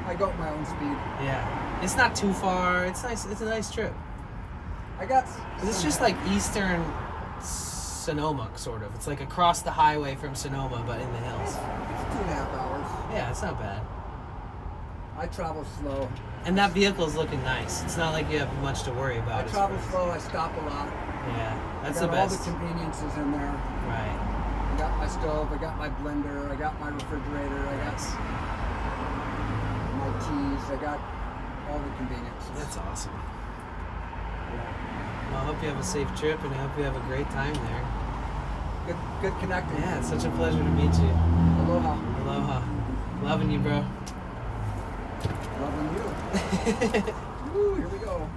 Speaker 18: I go at my own speed.
Speaker 1: Yeah. It's not too far. It's nice. It's a nice trip.
Speaker 18: I got.
Speaker 1: It's just like eastern Sonoma, sort of. It's like across the highway from Sonoma, but in the hills.
Speaker 18: It's 2.5 hours.
Speaker 1: Yeah, it's not bad.
Speaker 18: I travel slow.
Speaker 1: And that vehicle's looking nice. It's not like you have much to worry about.
Speaker 18: I travel slow. I stop a lot.
Speaker 1: Yeah, that's
Speaker 18: I
Speaker 1: the
Speaker 18: got all
Speaker 1: best.
Speaker 18: the conveniences in there.
Speaker 1: Right.
Speaker 18: I got my stove. I got my blender. I got my refrigerator. I got my got all the convenience.
Speaker 2: That's awesome. Well, I hope you have a safe trip, and I hope you have a great time there.
Speaker 18: Good connecting.
Speaker 2: Yeah, it's such a pleasure to meet you.
Speaker 18: Aloha.
Speaker 2: Aloha. Loving you, bro.
Speaker 18: Loving you. Woo, here we go.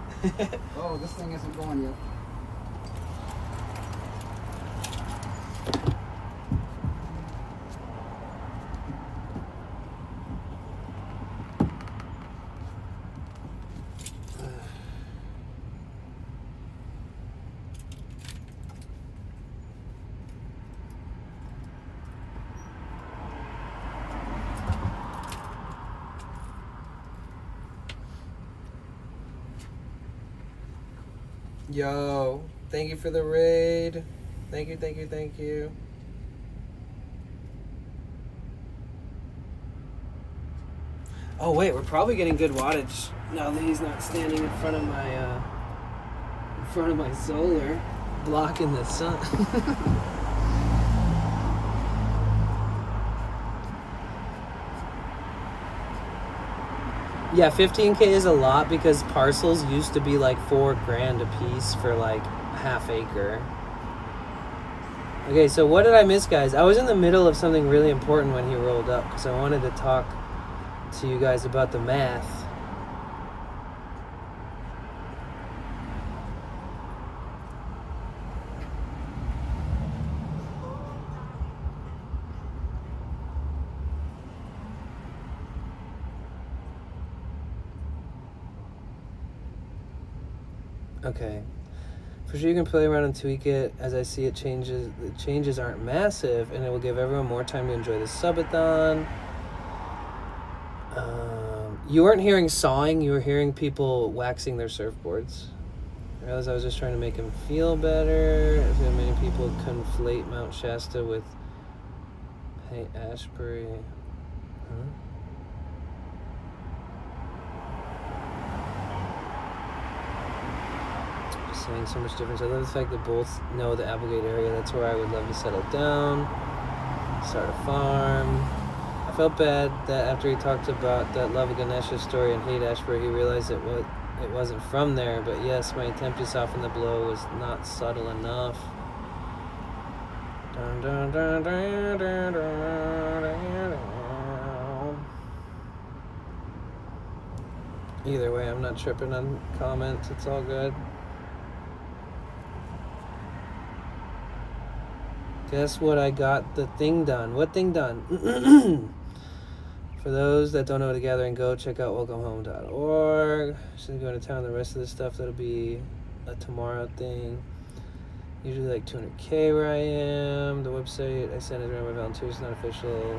Speaker 18: Oh, this thing isn't going yet.
Speaker 2: Yo, thank you for the raid. Thank you. Oh wait, we're probably getting good wattage now that he's not standing in front of my solar, blocking the sun. Yeah, 15K is a lot because parcels used to be like $4,000 a piece for like half acre. Okay, so what did I miss, guys? I was in the middle of something really important when he rolled up because I wanted to talk to you guys about the math. Okay. For sure you can play around and tweak it. As I see it changes, the changes aren't massive, and it will give everyone more time to enjoy the subathon. You weren't hearing sawing, you were hearing people waxing their surfboards. I realized I was just trying to make him feel better. I feel many people conflate Mount Shasta with Ashbury. Huh? Saying so much difference. I love the fact that both know the Applegate area. That's where I would love to settle down, start a farm. I felt bad that after he talked about that love of Ganesha story and hate Ashbury, he realized it wasn't from there. But yes, my attempt to soften the blow was not subtle enough. Dun, dun, dun, dun, dun, dun, dun, dun. Either way, I'm not tripping on comments. It's all good. Guess what? I got the thing done. What thing done? For those that don't know what to gather and go, check out welcomehome.org. Should go to town. The rest of the stuff, that'll be a tomorrow thing. Usually like 200K where I am. The website I sent it around my volunteers, not official.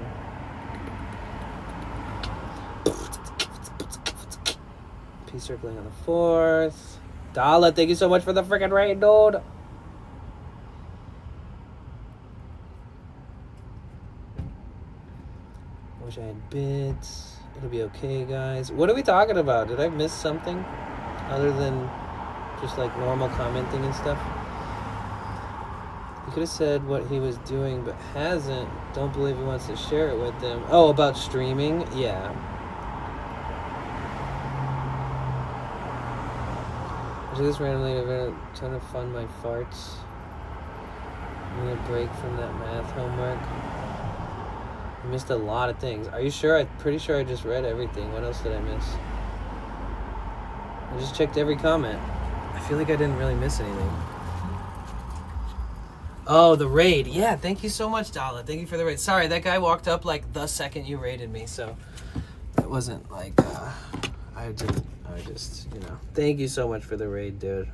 Speaker 2: Peace circling on the 4th. Dala, thank you so much for the freaking raid, dude. Wish I had bits. It'll be okay, guys. What are we talking about? Did I miss something other than just like normal commenting and stuff? He could have said what he was doing but hasn't. Don't believe he wants to share it with them. Oh, about streaming? Yeah. I did this randomly to trying to fund my farts. I'm gonna break from that math homework. I missed a lot of things. Are you sure? I'm pretty sure I just read everything. What else did I miss? I just checked every comment. I feel like I didn't really miss anything. Oh, the raid. Yeah, thank you so much, Dala. Thank you for the raid. Sorry, that guy walked up like the second you raided me, so it wasn't like, I just, you know. Thank you so much for the raid, dude.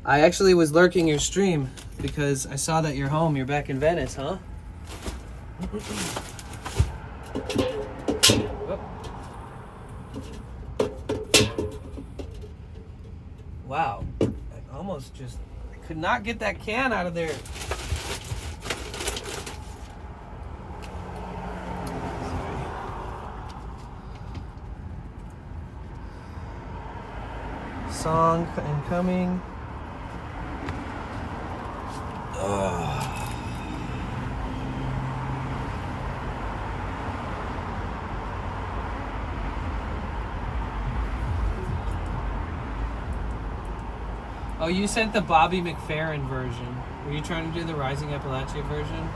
Speaker 2: I actually was lurking your stream because I saw that you're home. You're back in Venice, huh? Wow, I almost just could not get that can out of there. Song incoming. Oh, you sent the Bobby McFerrin version. Were you trying to do the Rising Appalachia version?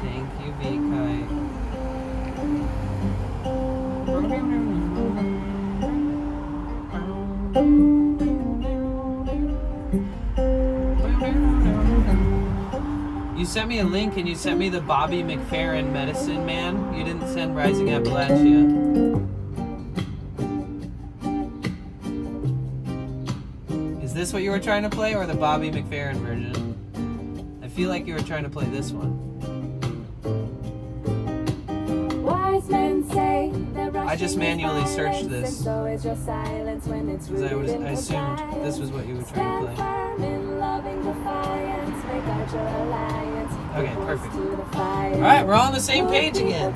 Speaker 2: Thank you, V-Kite. You sent me a link and you sent me the Bobby McFerrin Medicine Man. You didn't send Rising Appalachia. Is this what you were trying to play or the Bobby McFerrin version? I feel like you were trying to play this one.
Speaker 19: Wise men say
Speaker 2: I just manually searched this because I assumed this was what you were trying to play. Okay, perfect. Alright, we're all on the same page again.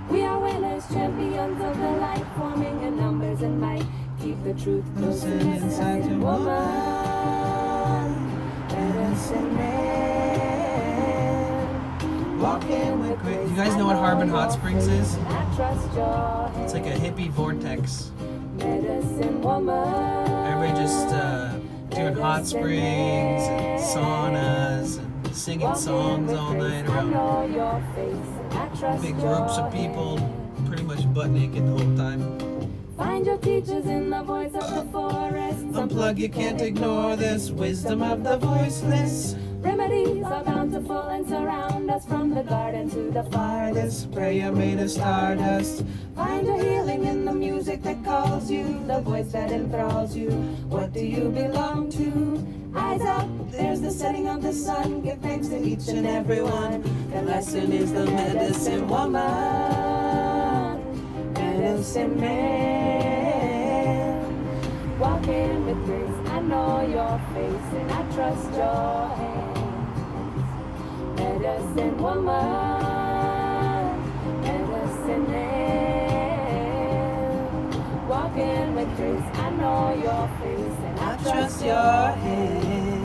Speaker 2: We are winners, champions of the light, forming in numbers and might. Keep the truth close inside your woman. Medicine man, walking with grace. You guys know what Harbin Hot Springs is? It's like a hippie vortex. Medicine woman. Everybody just doing hot springs and saunas and singing songs all night around big groups of people, pretty much butt naked the whole time. Find your teachers in the voice of the forest. Unplug, you can't ignore this wisdom of the voiceless. Remedies are bountiful and surround us from the garden to the farthest. Prayer made of stardust. Find your healing in the music that calls you, the voice that enthralls you. What do you belong to? Eyes up, there's the setting of the sun. Give thanks to each and every one. The lesson is the medicine woman. Medicine man, walking with grace. I know your face and I trust your hands. Medicine woman, medicine man, walking with grace. I know your face and I trust your hands.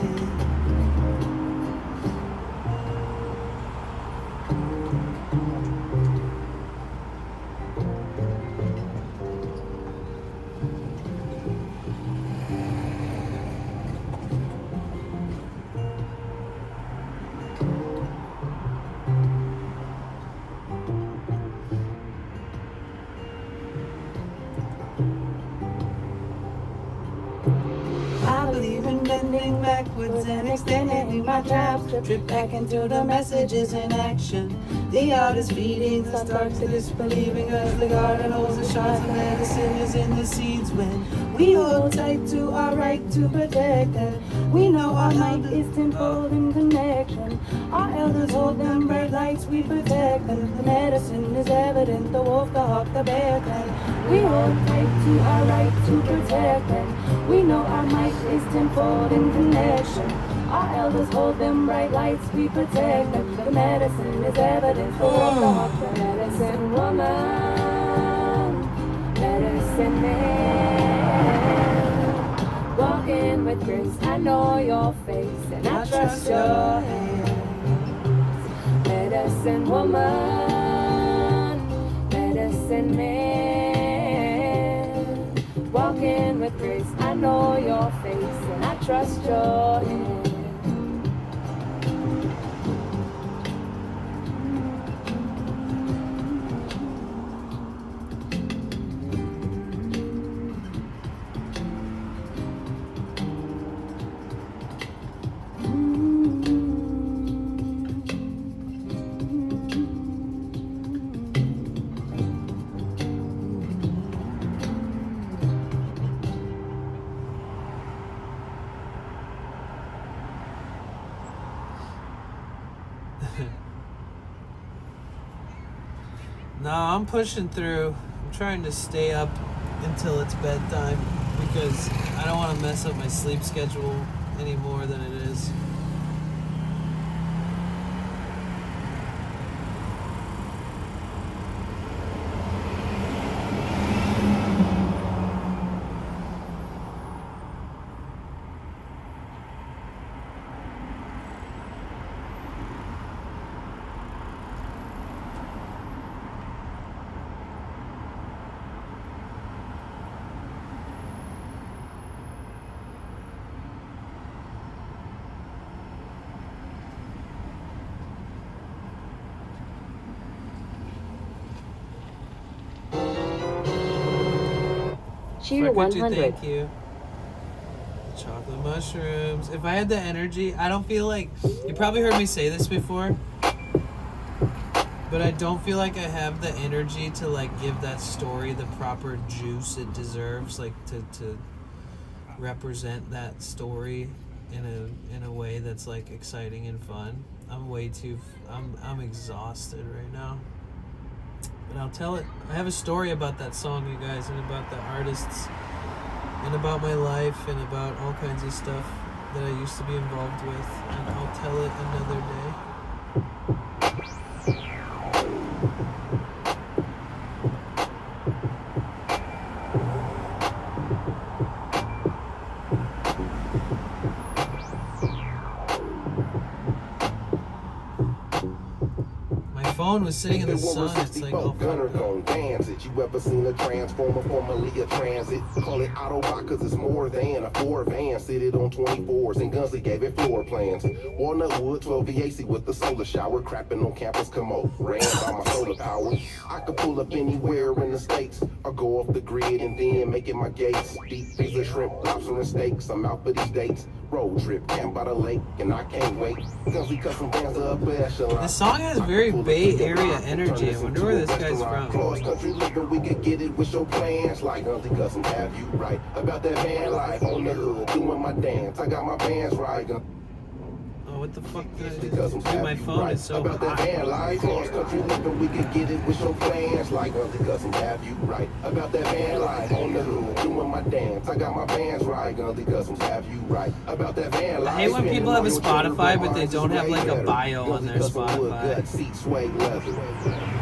Speaker 2: I believe in bending backwards and extending my traps. Trip back into the messages in action. The art is feeding the sparks to disbelieving as the garden holds the shards of medicine is in the seeds. When we hold tight to our right to protect them, we know our might is tenfold in connection. Our elders hold them bright lights, we protect them. The medicine is evident, the wolf, the hawk, the bear clan. We hold tight to our right to protect them. We know our might is tenfold in connection. Our elders hold them bright lights, we protect them. The medicine is evident, the wolf, the hawk, the medicine woman. Medicine man, walking with grace. I know your face and I trust your hands. Medicine woman, medicine man, walking with grace. I know your face and I trust your hands. No, I'm pushing through. I'm trying to stay up until it's bedtime because I don't want to mess up my sleep schedule any more than it is.
Speaker 14: Cheer
Speaker 2: Frick
Speaker 14: 100.
Speaker 2: thank you. Chocolate mushrooms. If I had the energy, I don't feel like... You probably heard me say this before. But I don't feel like I have the energy to, like, give that story the proper juice it deserves. Like, to represent that story in a way that's, like, exciting and fun. I'm way too... I'm exhausted right now. But I'll tell it. I have a story about that song, you guys, and about the artists, and about my life, and about all kinds of stuff that I used to be involved with. And I'll tell it another day. Phone was sitting in the sun. It's like, oh,
Speaker 20: Gunner gon' dance it. You ever seen a transformer, formerly a transit? Call it Autobot cause it's more than a Ford van. Seated on 24s and Gunsley gave it floor plans. Walnut wood, 12 VAC with the solar shower. Crapping on campus, come on. Ran by my solar power. I could pull up anywhere in the States or go off the grid and then make it my gates. Deep freezer shrimp, lobster and steaks. I'm out for these dates. Road trip, camp by the lake, and I can't wait. Gunsley custom bands up echelon.
Speaker 2: This song has very Bay Area energy. I wonder where this guy's from.
Speaker 20: Cross country living, we could get it with your plans. Like Gunsley custom have you right about that van life on the hood, doing my dance. I got my bands right.
Speaker 2: Oh, what the fuck did I do? Dude, my phone is so
Speaker 20: about that
Speaker 2: hot.
Speaker 20: van life. Cross country living, we could get it with your plans. Like Gunsley custom have you right about that van life on the hood, doing my dance. I got my bands right. Gunsley customs have you right about that van life.
Speaker 2: I hate when people have a Spotify, but they don't have like a bio on their Spotify.
Speaker 20: Seat sway leather.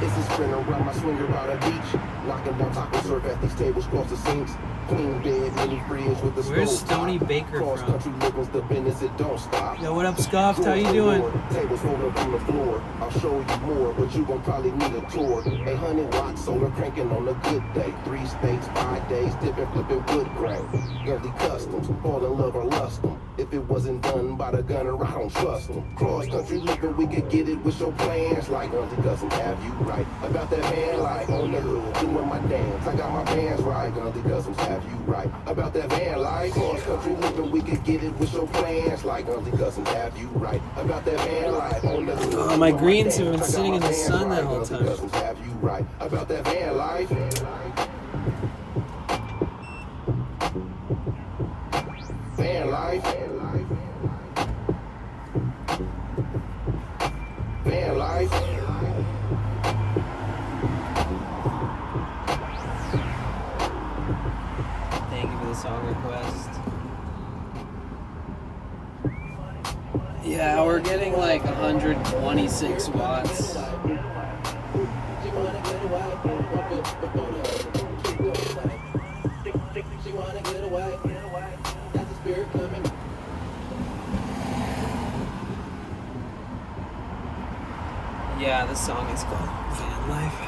Speaker 20: It's a sprinter around my swinger by the beach. Knocking down taco surf at these tables across the sinks. Clean bed, mini fridge with the
Speaker 2: Where's
Speaker 20: stove
Speaker 2: Stony
Speaker 20: top.
Speaker 2: Baker
Speaker 20: Cross
Speaker 2: from?
Speaker 20: country living's the business, it don't stop.
Speaker 2: Yo, what up, Scuffed? How you doing?
Speaker 20: Tables folded on the floor. I'll show you more, but you gon' probably need a tour. 800-watt solar cranking on a good day. 3 states, 5 days, dipping, flipping wood grain. Gunsley customs, fall in love or lust 'em. If it wasn't done by the gunner, I don't trust 'em. Cross country living, we could get it with your plans. Like Gunsley customs have you right about that van life on the hood, doing my dance. I got my bands right. Gunsley customs have you right about that van life. Cross country living, we could get it with your plans. Like Gunsley customs have you right about that van life on the hood.
Speaker 2: Oh, my greens have been sitting in the sun that whole time.
Speaker 20: Customs have you right about that van life. Van life. Van life.
Speaker 2: Thank you for the song request. Yeah, we're getting like 126 watts. Yeah, this song is called Vanlife.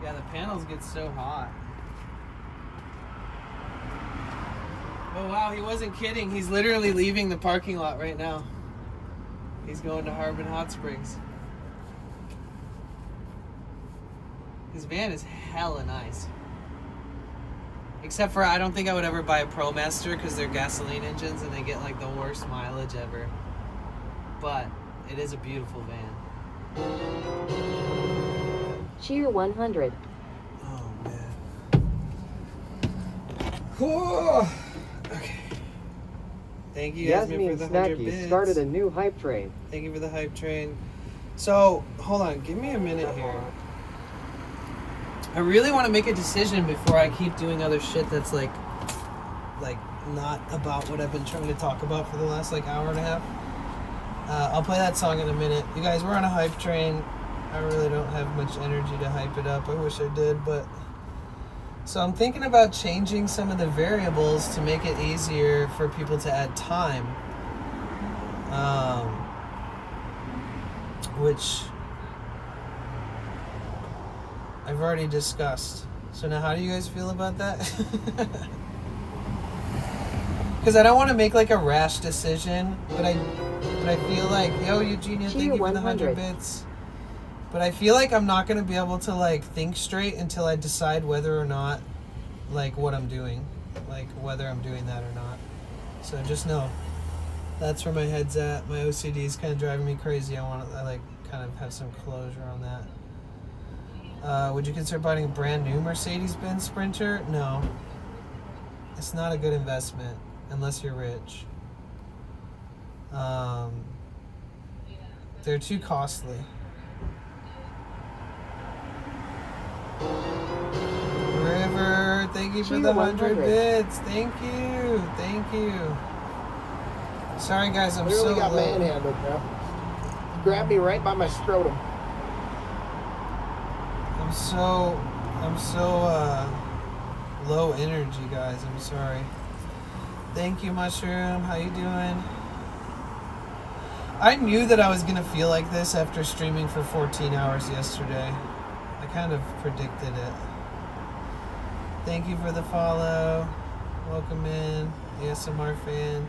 Speaker 2: Yeah, the panels get so hot. Oh wow, he wasn't kidding. He's literally leaving the parking lot right now. He's going to Harbin Hot Springs. His van is hella nice. Except for I don't think I would ever buy a ProMaster because they're gasoline engines and they get like the worst mileage ever. But it is a beautiful van.
Speaker 14: Cheer 100.
Speaker 2: Oh man. Oh. Okay. Thank you, Yasmin, for
Speaker 6: Yasmin
Speaker 2: the 100
Speaker 6: Snacky
Speaker 2: bits.
Speaker 6: started a new hype train.
Speaker 2: Thank you for the hype train. So, hold on. Give me a minute here. I really want to make a decision before I keep doing other shit that's like not about what I've been trying to talk about for the last like hour and a half. I'll play that song in a minute. You guys, we're on a hype train. I really don't have much energy to hype it up. I wish I did, but... So I'm thinking about changing some of the variables to make it easier for people to add time. Which I've already discussed. So now how do you guys feel about that? Because I don't want to make like a rash decision, but I feel like, yo, Eugenia, thank you for the 100 bits.
Speaker 1: But I feel like I'm not going to be able to, like, think straight until I decide whether or not, like, what I'm doing. Like, whether I'm doing that or not. So just know, that's where my head's at. My OCD is kind of driving me crazy. I like, kind of have some closure on that. Would you consider buying a brand new Mercedes-Benz Sprinter? No. It's not a good investment, unless you're rich. They're too costly. River, thank you for the 100 bits. Thank you. Thank you. Sorry guys, I'm
Speaker 21: Literally
Speaker 1: so
Speaker 21: got
Speaker 1: low.
Speaker 21: manhandled, bro. Grabbed me right by my scrotum.
Speaker 1: I'm so low energy, guys. I'm sorry. Thank you, Mushroom. How you doing? I knew that I was gonna feel like this after streaming for 14 hours yesterday. I kind of predicted it. Thank you for the follow. Welcome in, ASMR fan.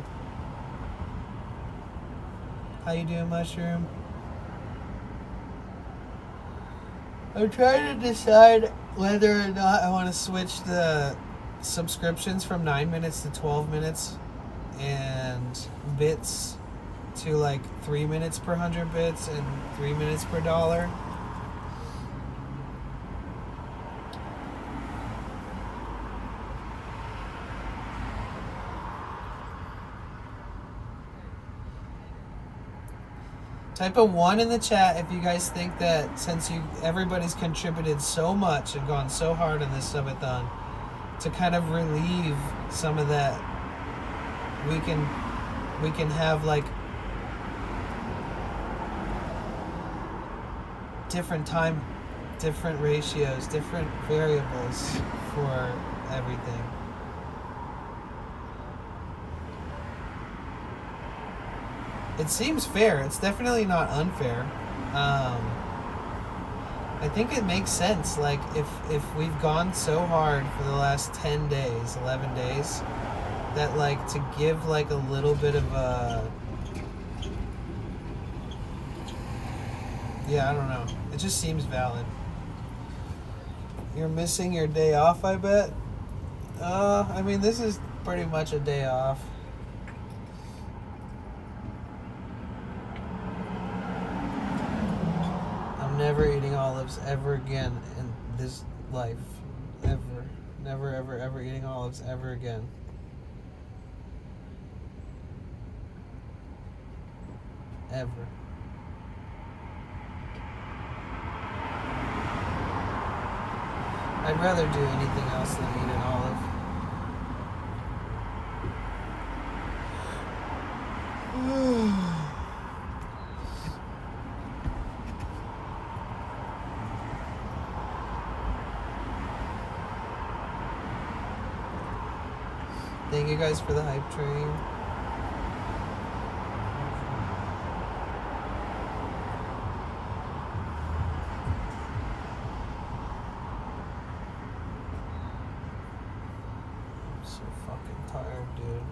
Speaker 1: How you doing, Mushroom? I'm trying to decide whether or not I want to switch the subscriptions from 9 minutes to 12 minutes and bits to like 3 minutes per 100 bits and 3 minutes per dollar. Type a 1 in the chat if you guys think that since everybody's contributed so much and gone so hard on this subathon to kind of relieve some of that, we can have like different time, different ratios, different variables for everything. It seems fair. It's definitely not unfair. I think it makes sense. Like, if we've gone so hard for the last 10 days, 11 days, that, like, to give, like, a little bit of a... Yeah, I don't know. It just seems valid. You're missing your day off, I bet? I mean, this is pretty much a day off. Never eating olives ever again in this life. Ever. Never, ever, ever eating olives ever again. Ever. I'd rather do anything else than eat an olive. Thank you guys for the hype train. I'm so fucking tired, dude.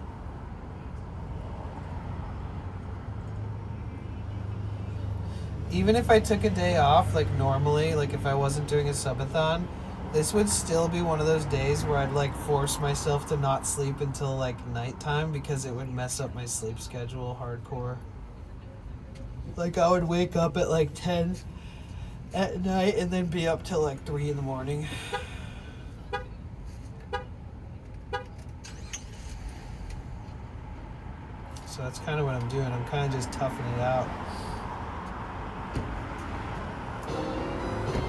Speaker 1: Even if I took a day off, like normally, like if I wasn't doing a subathon, this would still be one of those days where I'd like force myself to not sleep until like nighttime because it would mess up my sleep schedule hardcore. Like I would wake up at like 10 at night and then be up till like 3 in the morning. So that's kind of what I'm doing. I'm kind of just toughing it out.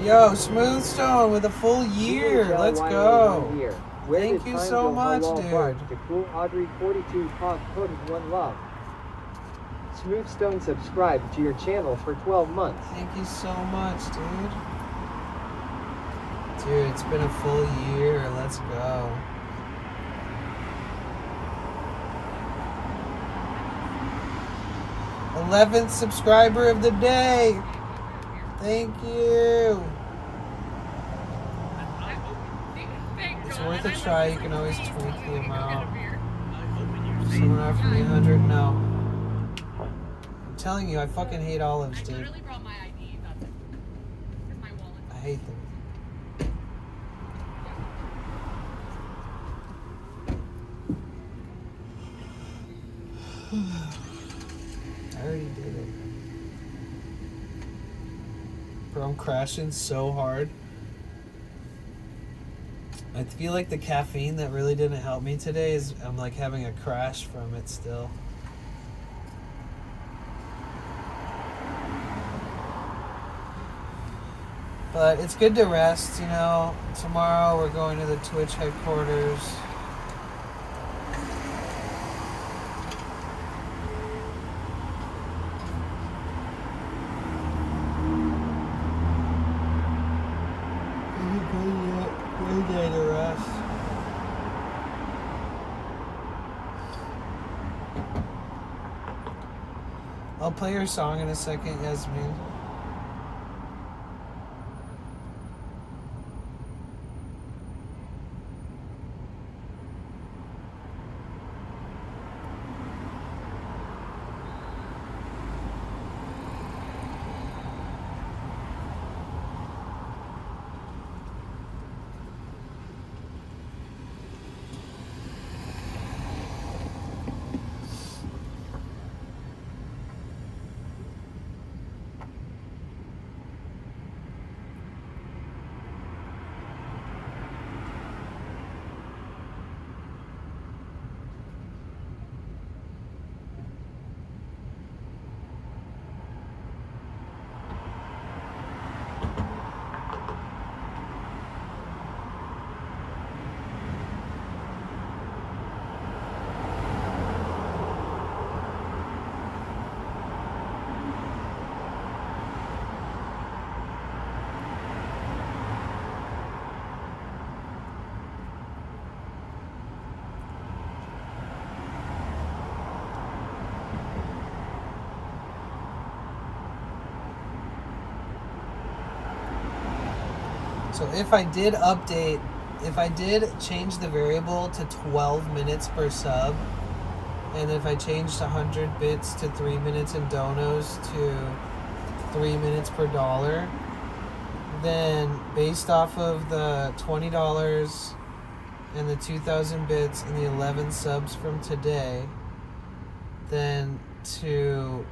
Speaker 1: Yo, Smooth Stone with a full year. Let's go. Thank you so much, dude.
Speaker 6: The cool Audrey 42 Pog coded one love. Smooth Stone subscribed to your channel for 12 months.
Speaker 1: Thank you so much, dude. Dude, it's been a full year. Let's go. #11th subscriber of the day. Thank you. It's worth a try. You can always tweak the amount. Someone offered me 100. No. I'm telling you, I fucking hate olives, dude.
Speaker 2: hate them. I already did it. Bro, I'm crashing so hard. I feel like the caffeine that really didn't help me today is I'm like having a crash from it still. But it's good to rest, you know. Tomorrow we're going to the Twitch headquarters. Good day to rest. I'll play your song in a second, Yasmin. So if I did change the variable to 12 minutes per sub, and if I changed 100 bits to 3 minutes in donos to 3 minutes per dollar, then based off of the $20 and the 2,000 bits and the 11 subs from today, then to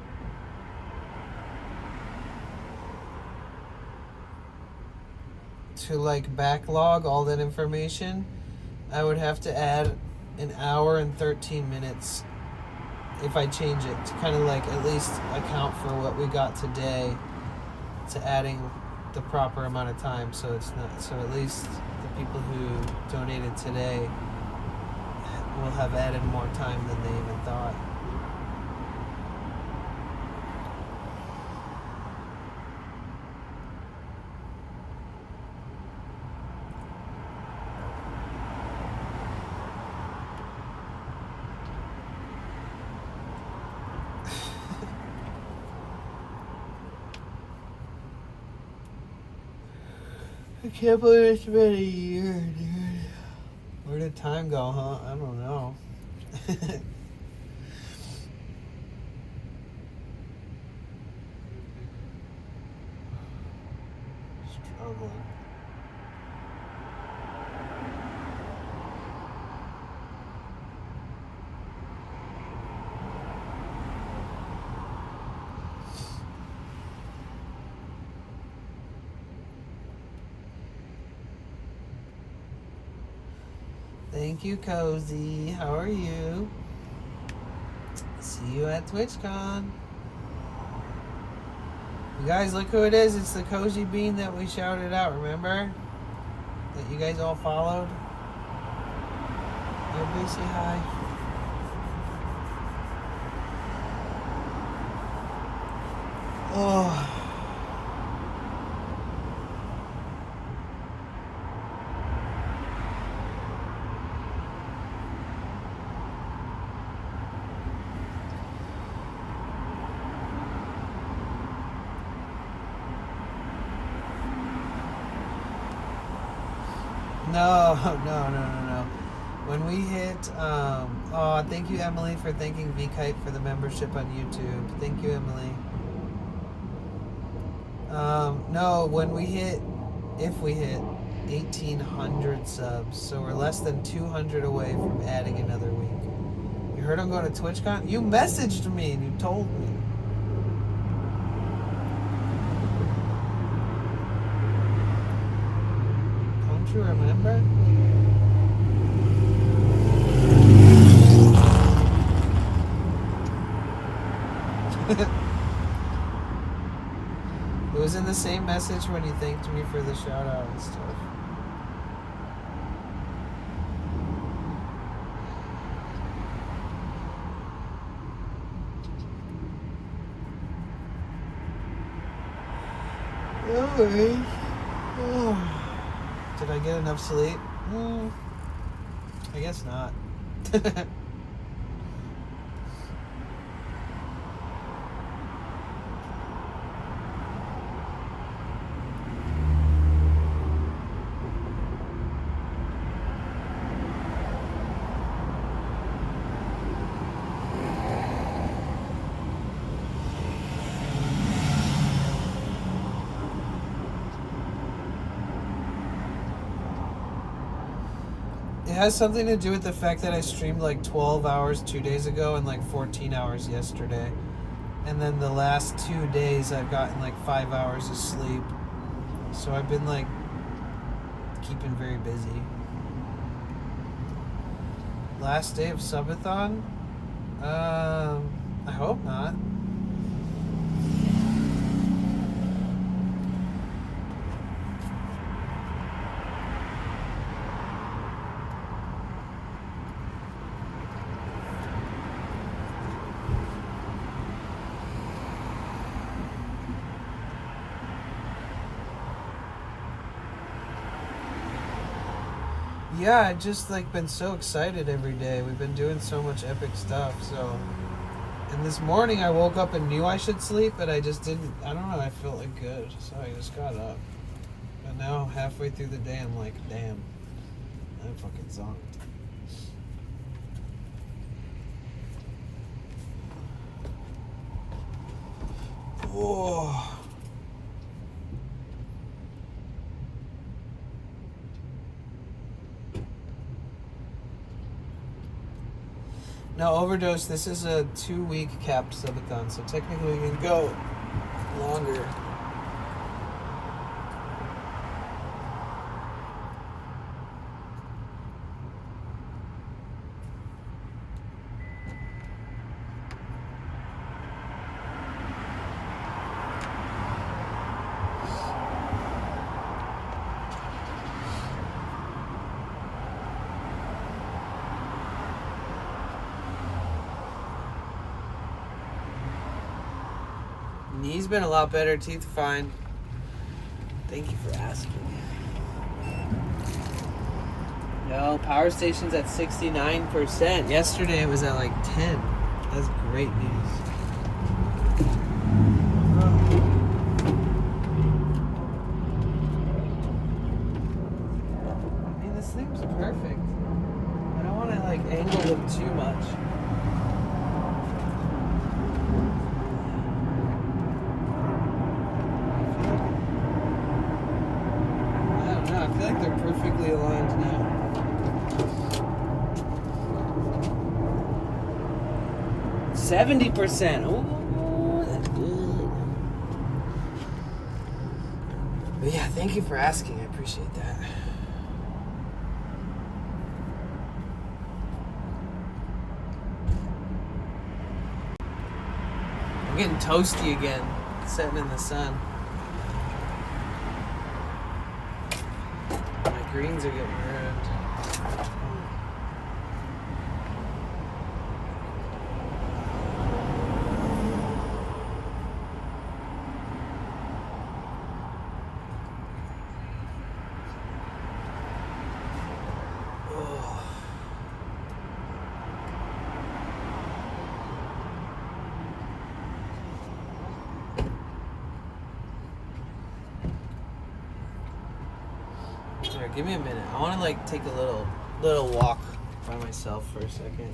Speaker 2: like backlog all that information, I would have to add an hour and 13 minutes if I change it to kind of like at least account for what we got today, to adding the proper amount of time, so it's not, so at least the people who donated today will have added more time than they even thought. I can't believe it's been a year, dude. Where did time go, huh? I don't know. Struggling. Thank you, Cozy. How are you? See you at TwitchCon. You guys, look who it is. It's the Cozy Bean that we shouted out, remember? That you guys all followed. Everybody say hi. Oh. No. When we hit, oh, thank you, Emily, for thanking VKite for the membership on YouTube. Thank you, Emily. No, when we hit if we hit 1,800 subs. So we're less than 200 away from adding another week. You heard I'm going to TwitchCon? You messaged me and you told me. Don't you remember? It was in the same message when you thanked me for the shout out and stuff. Alright. Did I get enough sleep? I guess not. It has something to do with the fact that I streamed like 12 hours 2 days ago and like 14 hours yesterday. And then the last 2 days I've gotten like 5 hours of sleep. So I've been like keeping very busy. Last day of Subathon? I hope not. Yeah, I've just like been so excited every day. We've been doing so much epic stuff, so. And this morning I woke up and knew I should sleep, but I just didn't. I don't know, I felt like good, so I just got up. But now halfway through the day I'm like, damn, I'm fucking zonked. Oh. No, Overdose, this is a 2-week capped subathon, so technically we can go longer. Knee's been a lot better, teeth fine. Thank you for asking. No, power station's at 69%. Yesterday it was at like 10. That's great news. I mean, this thing's perfect. I don't want to like angle them too much. I feel like they're perfectly aligned now. $70%. Oh, that's good. But yeah, thank you for asking. I appreciate that. I'm getting toasty again, sitting in the sun. Greens are getting ruined. Oh. Here, give me a minute. I want to like take a little walk by myself for a second.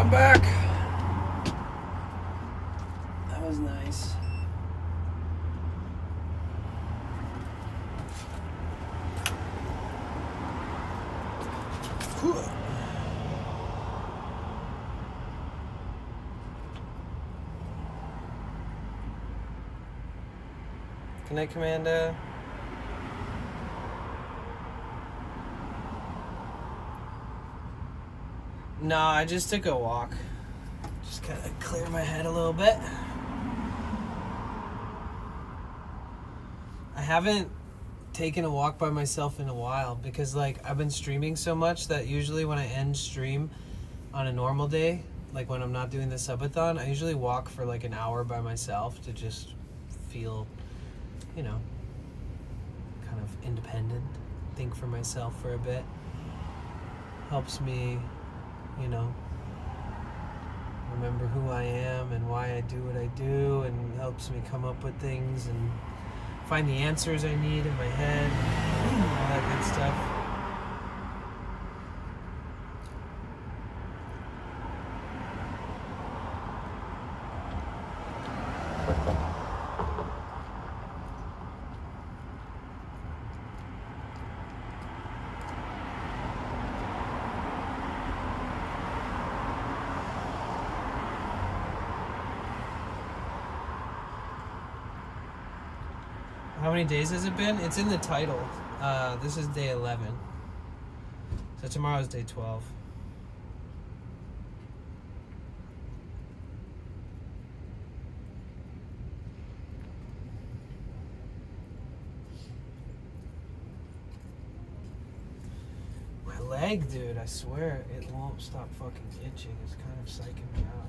Speaker 1: I'm back. That was nice. Whew. Good night, Commander. No, I just took a walk. Just kind of clear my head a little bit. I haven't taken a walk by myself in a while because like I've been streaming so much that usually when I end stream on a normal day, like when I'm not doing the subathon, I usually walk for like an hour by myself to just feel, you know, kind of independent, think for myself for a bit. Helps me, you know, remember who I am and why I do what I do, and helps me come up with things and find the answers I need in my head, all that good stuff. How many days has it been? It's in the title. This is day 11. So tomorrow's day 12. My leg, dude, I swear, it won't stop fucking itching. It's kind of psyching me out.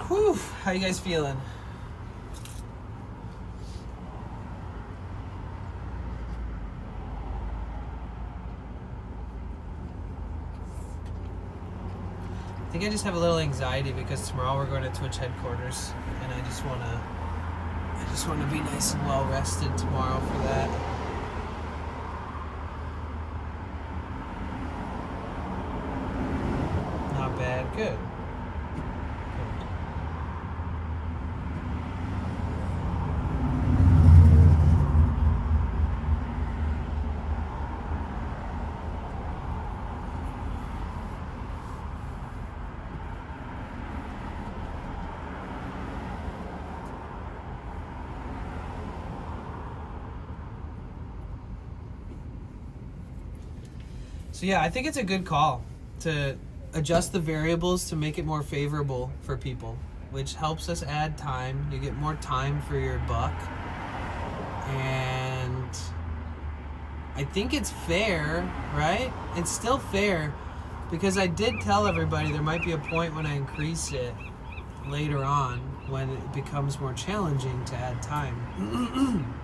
Speaker 1: Whew, how you guys feeling? I think I just have a little anxiety because tomorrow we're going to Twitch headquarters, and I just want to be nice and well rested tomorrow for that. Not bad, good. So yeah, I think it's a good call to adjust the variables to make it more favorable for people, which helps us add time. You get more time for your buck. And I think it's fair, right? It's still fair because I did tell everybody there might be a point when I increase it later on when it becomes more challenging to add time.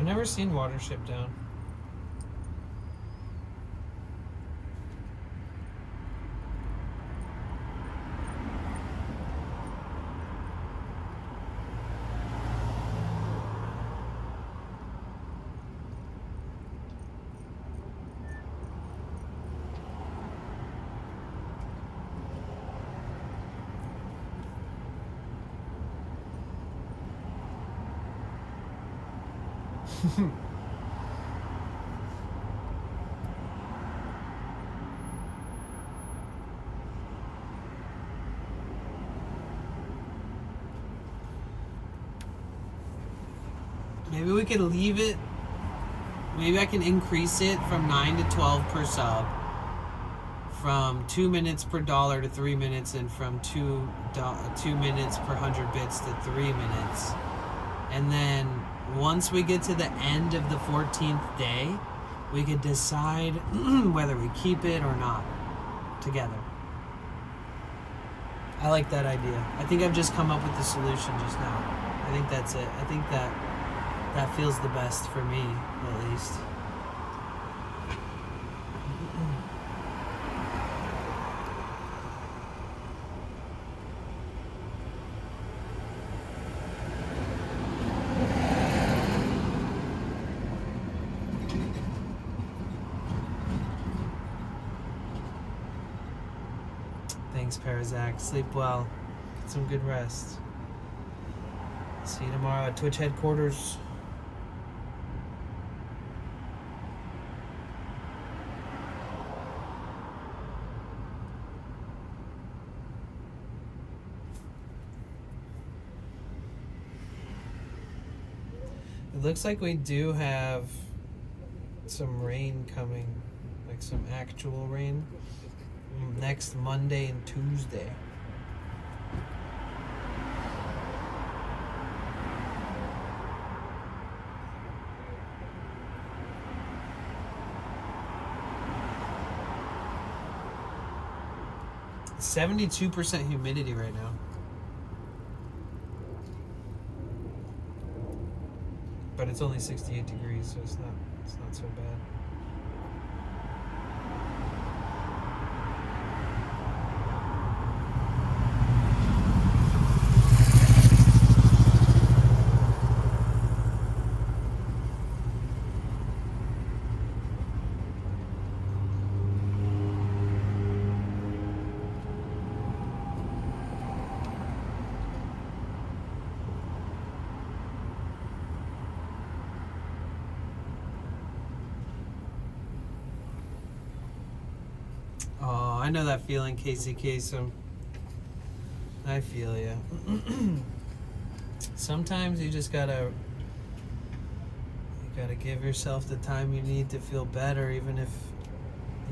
Speaker 2: I've never seen Watership Down. Maybe we could leave it. Maybe I can increase it from 9 to 12 per sub. From 2 minutes per dollar to 3 minutes, and from 2 minutes per 100 bits to 3 minutes. And then once we get to the end of the 14th day, we could decide whether we keep it or not together. I like that idea. I think I've just come up with the solution just now. I think that's it. I think that feels the best for me, at least. Thanks, Parazak. Sleep well. Get some good rest. See you tomorrow at Twitch headquarters. It looks like we do have some rain coming, like some actual rain, next Monday and Tuesday. It's 72% humidity right now. But it's only 68 degrees, so it's not so bad. Oh, I know that feeling, Casey Kasem. I feel ya. Sometimes you just gotta give yourself the time you need to feel better, even if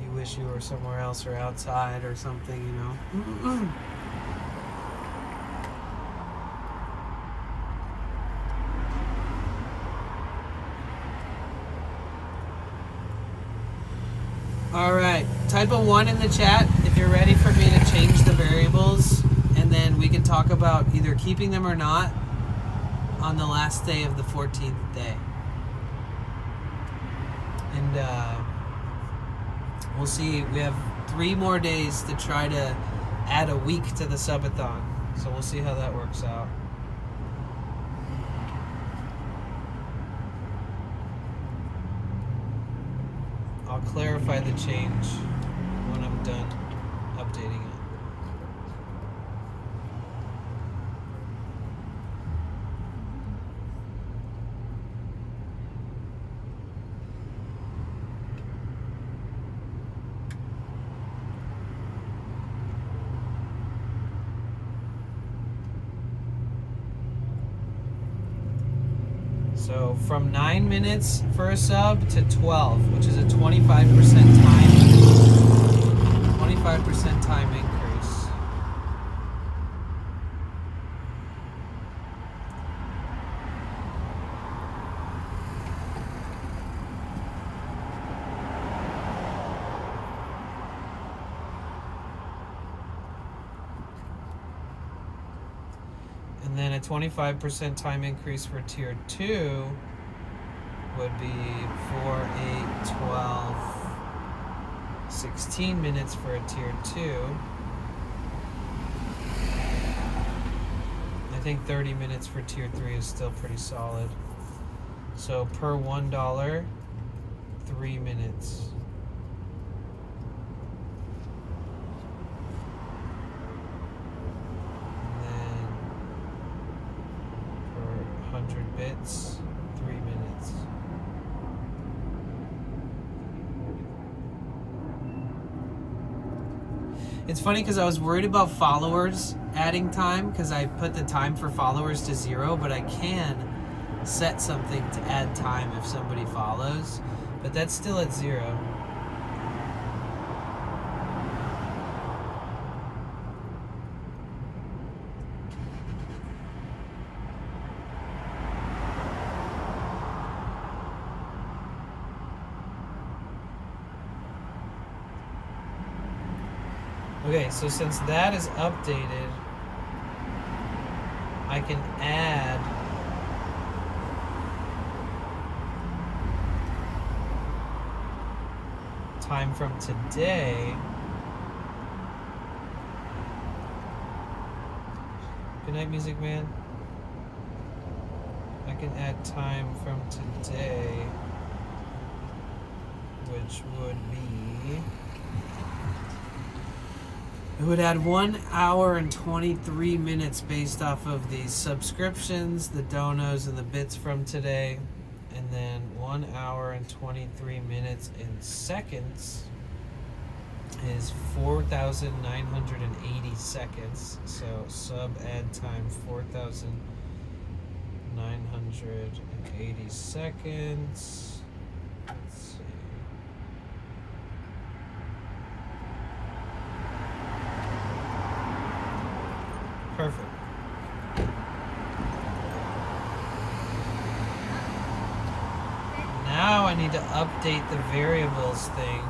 Speaker 2: you wish you were somewhere else or outside or something, you know. All right, type a 1 in the chat if you're ready for me to change the variables, and then we can talk about either keeping them or not on the last day of the 14th day. And we'll see. We have 3 more days to try to add a week to the subathon, so we'll see how that works out. I'll clarify the change when I'm done updating it. So from 9 minutes for a sub to 12, which is a 25% time increase. And then a 25% time increase for tier 2, would be 4, 8, 12, 16 minutes for a tier 2. I think 30 minutes for tier 3 is still pretty solid. So per $1, 3 minutes. And then per 100 bits, 3 minutes. It's funny because I was worried about followers adding time because I put the time for followers to 0, but I can set something to add time if somebody follows, but that's still at 0. Okay, so since that is updated, I can add time from today. Good night, Music Man. I can add time from today, which would be... It would add 1 hour and 23 minutes based off of the subscriptions, the donos, and the bits from today. And then 1 hour and 23 minutes in seconds is 4,980 seconds. So sub add time 4,980 seconds. Let's see. Perfect. Now I need to update the variables thing.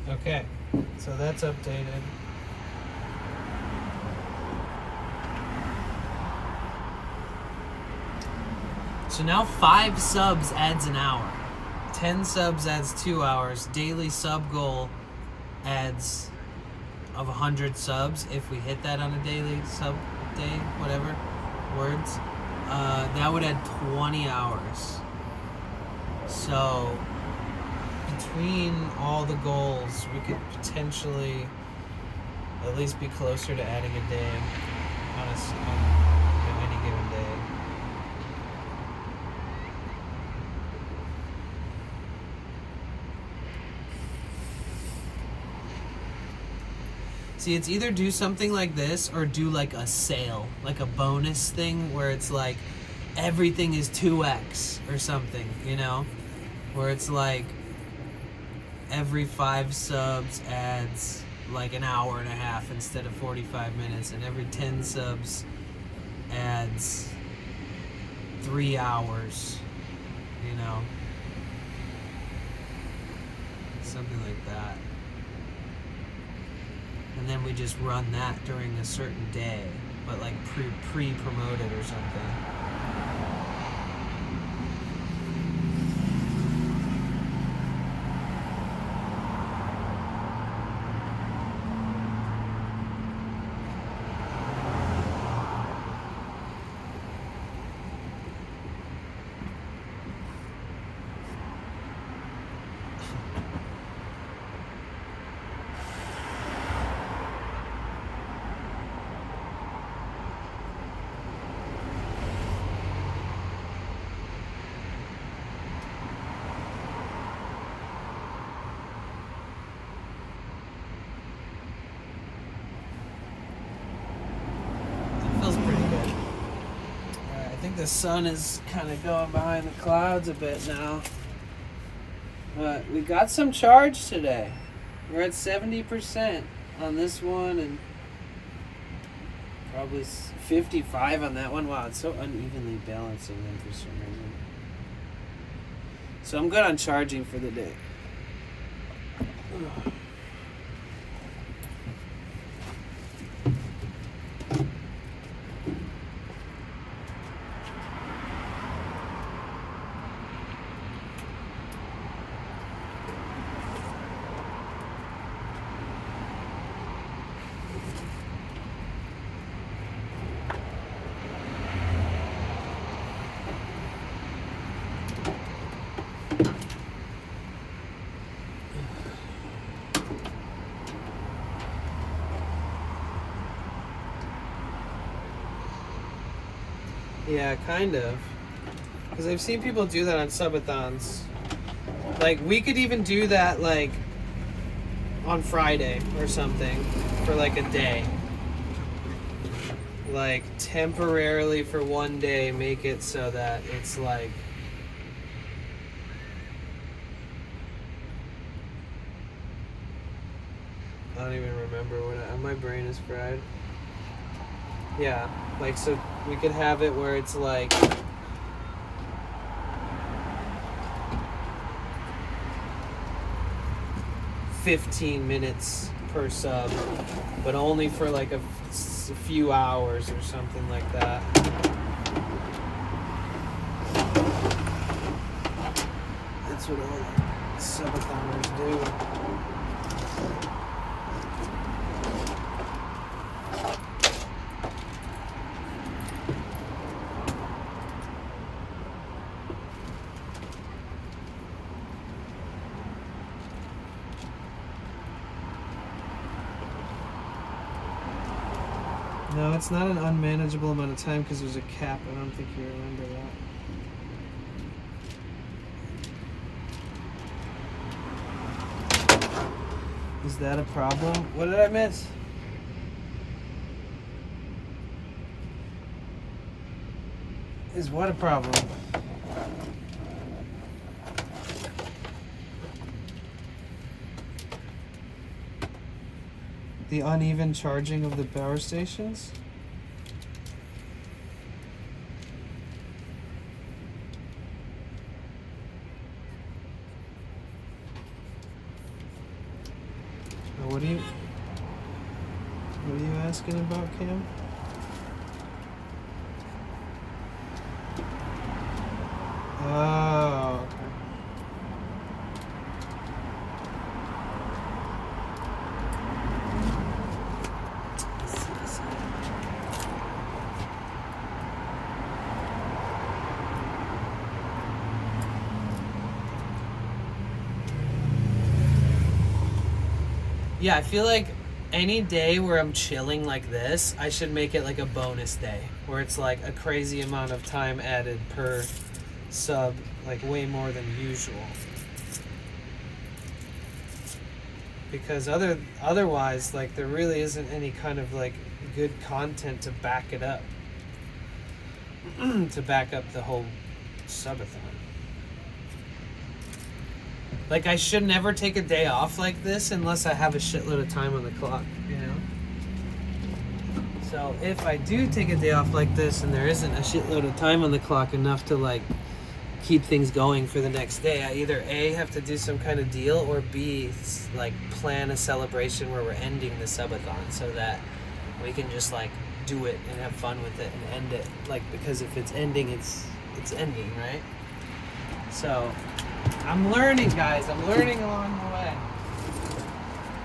Speaker 2: Okay, so that's updated. So now 5 subs adds an hour. 10 subs adds 2 hours. Daily sub goal adds of 100 subs. If we hit that on a daily sub day, whatever, words, that would add 20 hours. So between all the goals, we could potentially at least be closer to adding a day on any given day. See, it's either do something like this or do like a sale, like a bonus thing where it's like everything is 2x or something, you know? Where it's like every 5 subs adds like an hour and a half instead of 45 minutes, and every 10 subs adds 3 hours, you know? Something like that. And then we just run that during a certain day, but like pre-promoted or something. think the sun is kind of going behind the clouds a bit now. But we got some charge today. We're at 70% on this one and probably 55 on that one. Wow, it's so unevenly balancing them for some reason. So I'm good on charging for the day. Yeah, kind of. Because I've seen people do that on subathons. Like, we could even do that, like, on Friday or something for, like, a day. Like, temporarily for one day, make it so that it's, like... I don't even remember what my brain is fried. Yeah, like, so we could have it where it's like $15 minutes per sub, but only for like a few hours or something like that. That's what all subathoners do. No, it's not an unmanageable amount of time because there's a cap. I don't think you remember that. Is that a problem? What did I miss? Is what a problem? The uneven charging of the power stations? What are you asking about, Cam? Oh, okay. Yeah, I feel like any day where I'm chilling like this, I should make it like a bonus day, where it's like a crazy amount of time added per sub, like way more than usual. Because otherwise, like, there really isn't any kind of like good content to back it up, to back up the whole subathon. Like, I should never take a day off like this unless I have a shitload of time on the clock, you know? So if I do take a day off like this and there isn't a shitload of time on the clock enough to, like, keep things going for the next day, I either A, have to do some kind of deal, or B, like, plan a celebration where we're ending the subathon so that we can just, like, do it and have fun with it and end it. Like, because if it's ending, it's ending, right? So... I'm learning, guys. I'm learning along the way.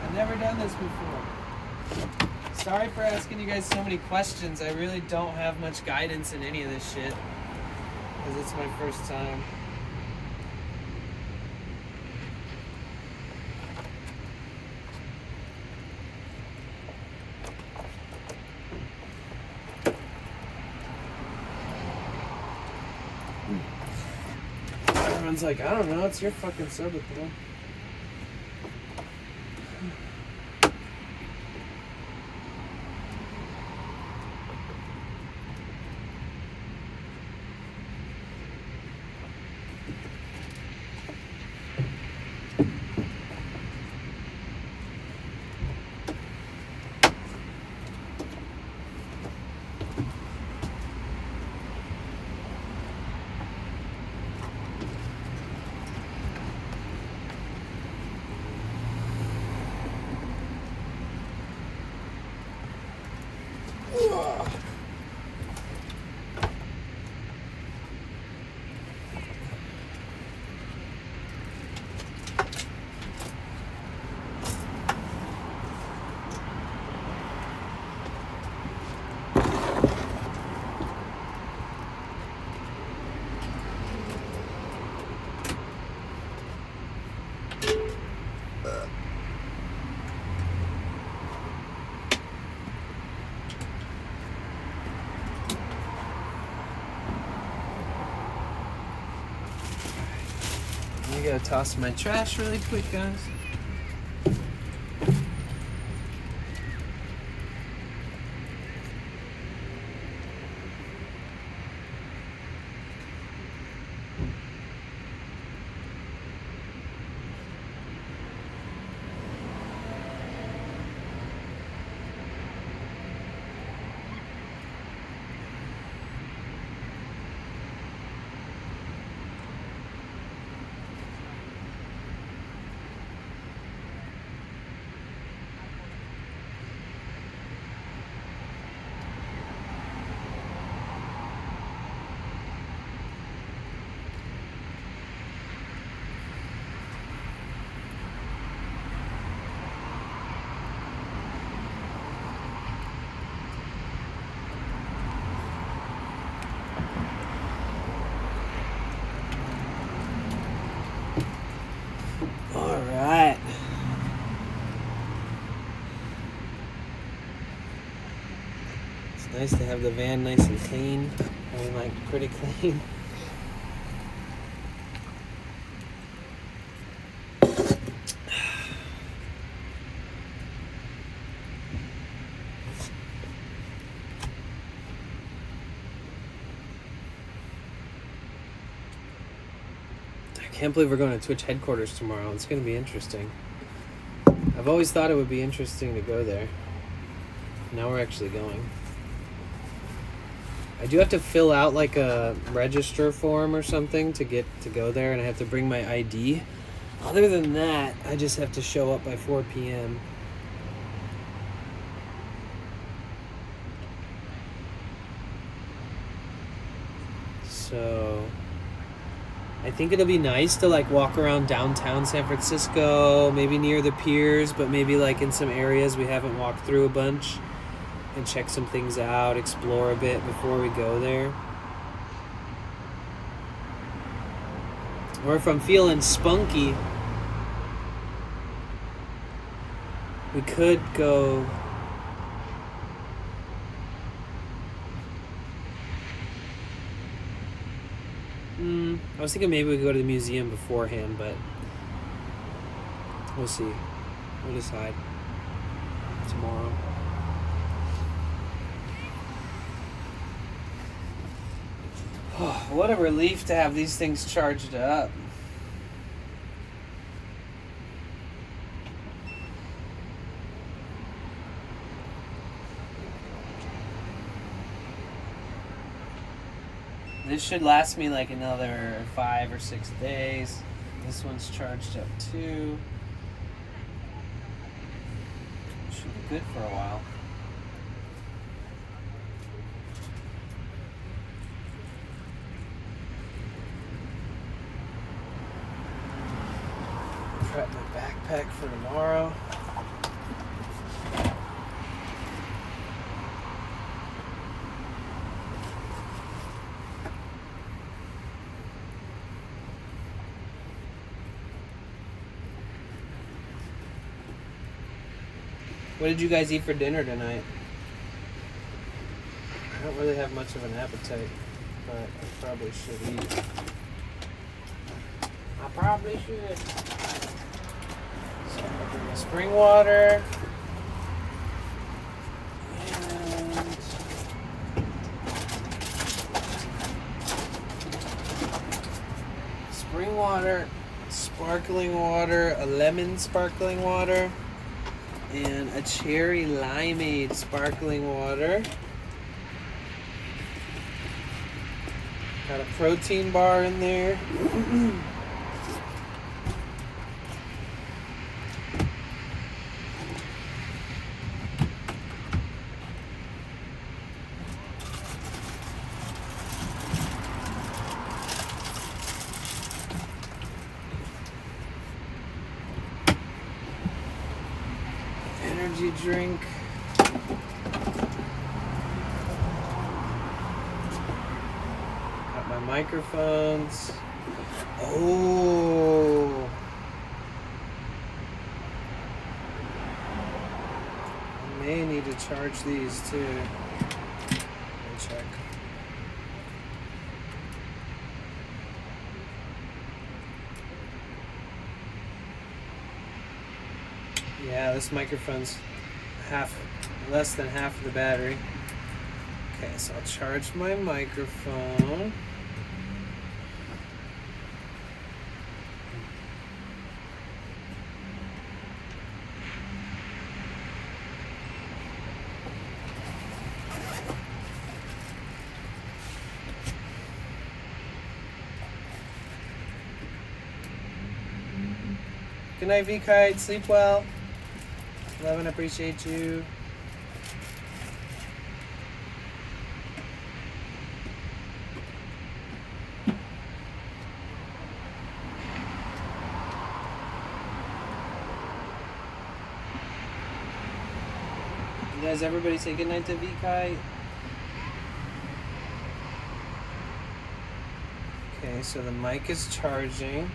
Speaker 2: I've never done this before. Sorry for asking you guys so many questions. I really don't have much guidance in any of this shit, because it's my first time. Everyone's like, I don't know, it's your fucking subathon. go toss my trash really quick, guys. Alright. It's nice to have the van nice and clean. I mean, like, pretty clean. I can't believe we're going to Twitch headquarters tomorrow. It's going to be interesting. I've always thought it would be interesting to go there. Now we're actually going. I do have to fill out like a register form or something to get to go there, and I have to bring my ID. Other than that, I just have to show up by 4 p.m. So I think it'll be nice to like walk around downtown San Francisco, maybe near the piers, but maybe like in some areas we haven't walked through a bunch, and check some things out, explore a bit before we go there. Or if I'm feeling spunky, we could go I was thinking maybe we could go to the museum beforehand, but we'll see. We'll decide tomorrow. What a relief to have these things charged up. This should last me like another 5 or 6 days. This one's charged up too. Should be good for a while. Prep my backpack for tomorrow. What did you guys eat for dinner tonight? I don't really have much of an appetite, but I probably should eat. I probably should. So I'm gonna get spring water. And spring water, sparkling water, a lemon sparkling water, and a cherry limeade sparkling water. Got a protein bar in there. Energy drink. Got my microphones. Oh. I may need to charge these too. Let me check. Yeah, this microphone's less than half of the battery. Okay, so I'll charge my microphone. Good night, V-Kite. Sleep well. Love and appreciate you. You guys, everybody say good night to V-Kite. Okay, so the mic is charging.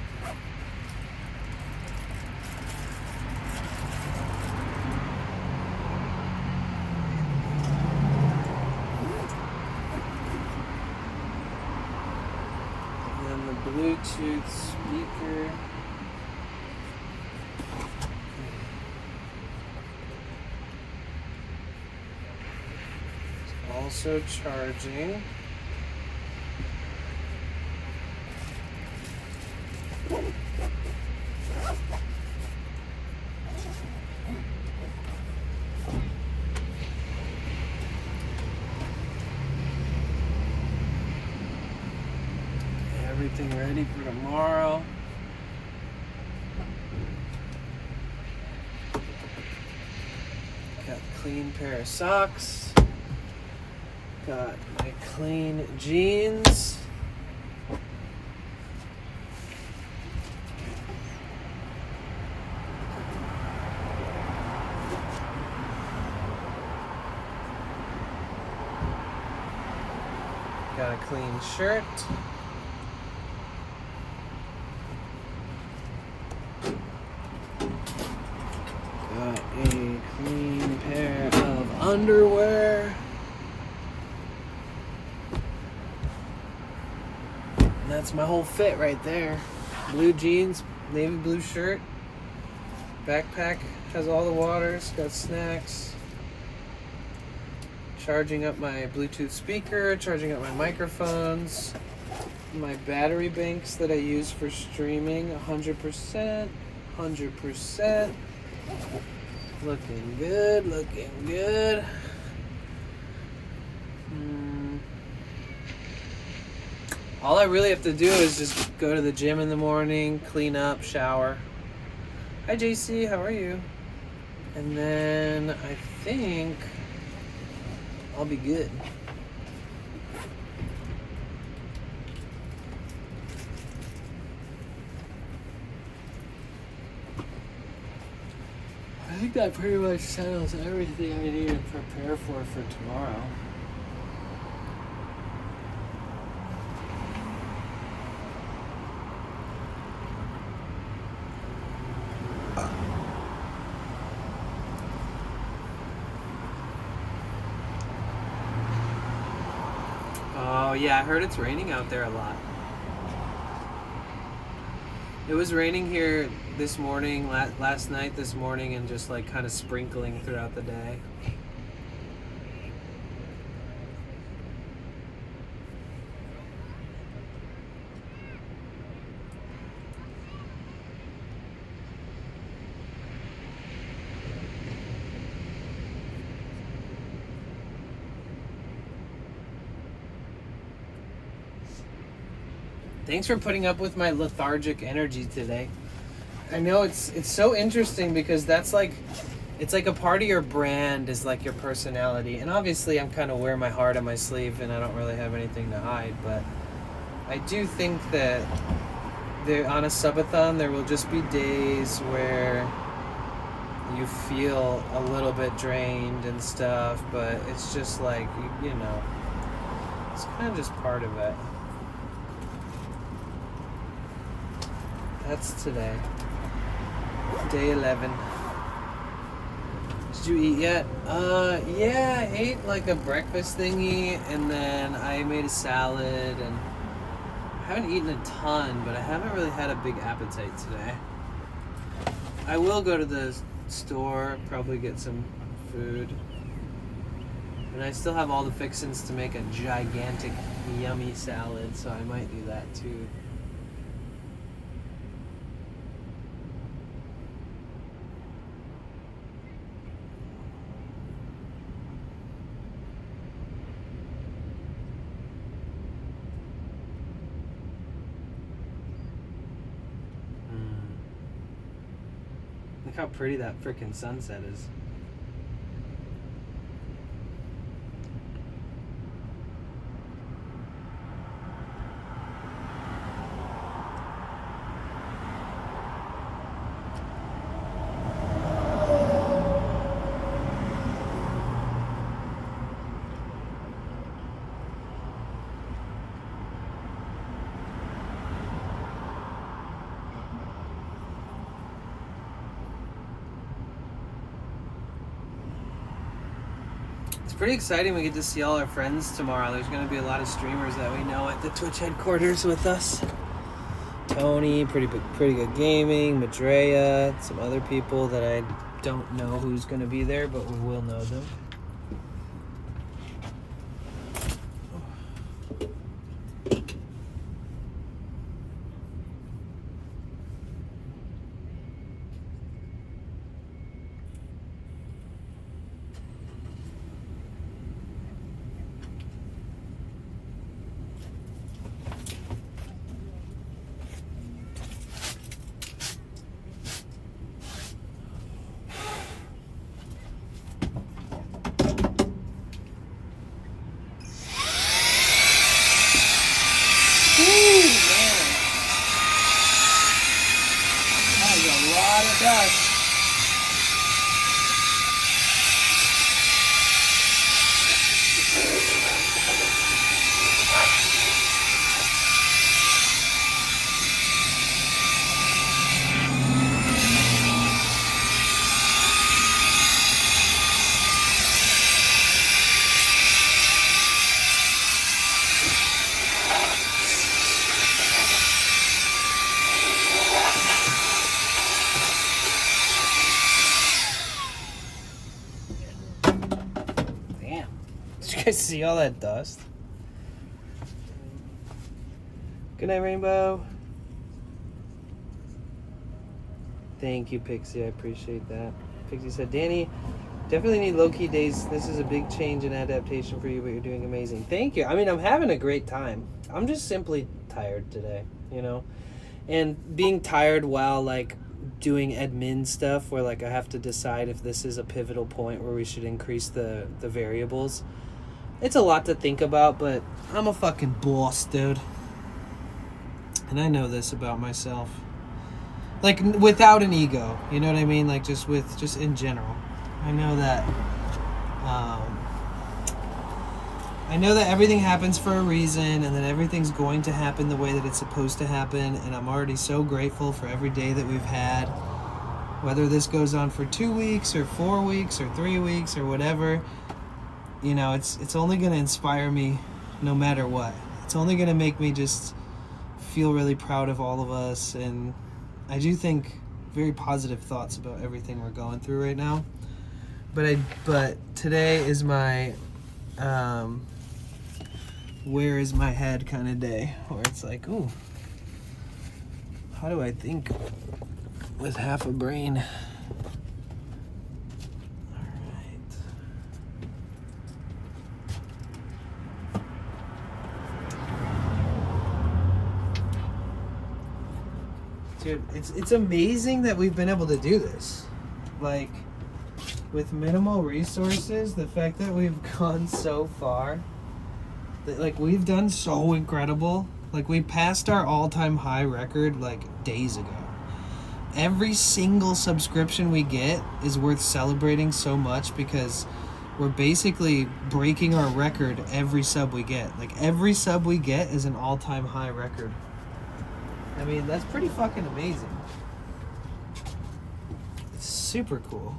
Speaker 2: Bluetooth speaker. It's also charging. Everything ready for tomorrow. Got a clean pair of socks. Got my clean jeans. Got a clean shirt. Got a clean pair of underwear. And that's my whole fit right there. Blue jeans, navy blue shirt. Backpack has all the waters, got snacks. Charging up my Bluetooth speaker, charging up my microphones. My battery banks that I use for streaming, 100%, 100%. Looking good, looking good. All I really have to do is just go to the gym in the morning, clean up, shower. Hi JC, how are you? And then I think I'll be good. I think that pretty much settles everything I need to prepare for tomorrow. Oh yeah, I heard it's raining out there a lot. It was raining here this morning, last night, this morning, and just like kind of sprinkling throughout the day. Thanks for putting up with my lethargic energy today. I know it's so interesting because that's like, it's like a part of your brand is like your personality. And obviously I'm kind of wear my heart on my sleeve and I don't really have anything to hide, but I do think that on a subathon there will just be days where you feel a little bit drained and stuff, but it's just like, you know, it's kind of just part of it. That's today. Day 11. Did you eat yet? Yeah, I ate like a breakfast thingy and then I made a salad and I haven't eaten a ton, but I haven't really had a big appetite today. I will go to the store, probably get some food. And I still have all the fixings to make a gigantic, yummy salad, so I might do that too. Look how pretty that frickin' sunset is. Pretty exciting. We get to see all our friends tomorrow. There's going to be a lot of streamers that we know at the Twitch headquarters with us. Tony, pretty good gaming, Madrea, some other people that I don't know who's going to be there, but we will know them. See all that dust? Good night, Rainbow. Thank you, Pixie. I appreciate that. Pixie said, Danny, definitely need low-key days. This is a big change and adaptation for you, but you're doing amazing. Thank you. I mean, I'm having a great time. I'm just simply tired today, you know? And being tired while, like, doing admin stuff where, like, I have to decide if this is a pivotal point where we should increase the variables. It's a lot to think about, but I'm a fucking boss, dude. And I know this about myself. Like, without an ego, you know what I mean? Like, just in general. I know that everything happens for a reason, and that everything's going to happen the way that it's supposed to happen, and I'm already so grateful for every day that we've had. Whether this goes on for 2 weeks, or 4 weeks, or 3 weeks, or whatever, you know, it's only going to inspire me no matter what. It's only going to make me just feel really proud of all of us, and I do think very positive thoughts about everything we're going through right now. But today is my where is my head kind of day, where it's like, ooh, how do I think with half a brain? Dude, it's amazing that we've been able to do this. Like, with minimal resources, the fact that we've gone so far, that, like, we've done so incredible. Like, we passed our all-time high record, like, days ago. Every single subscription we get is worth celebrating so much because we're basically breaking our record every sub we get. Like, every sub we get is an all-time high record. I mean, that's pretty fucking amazing. It's super cool.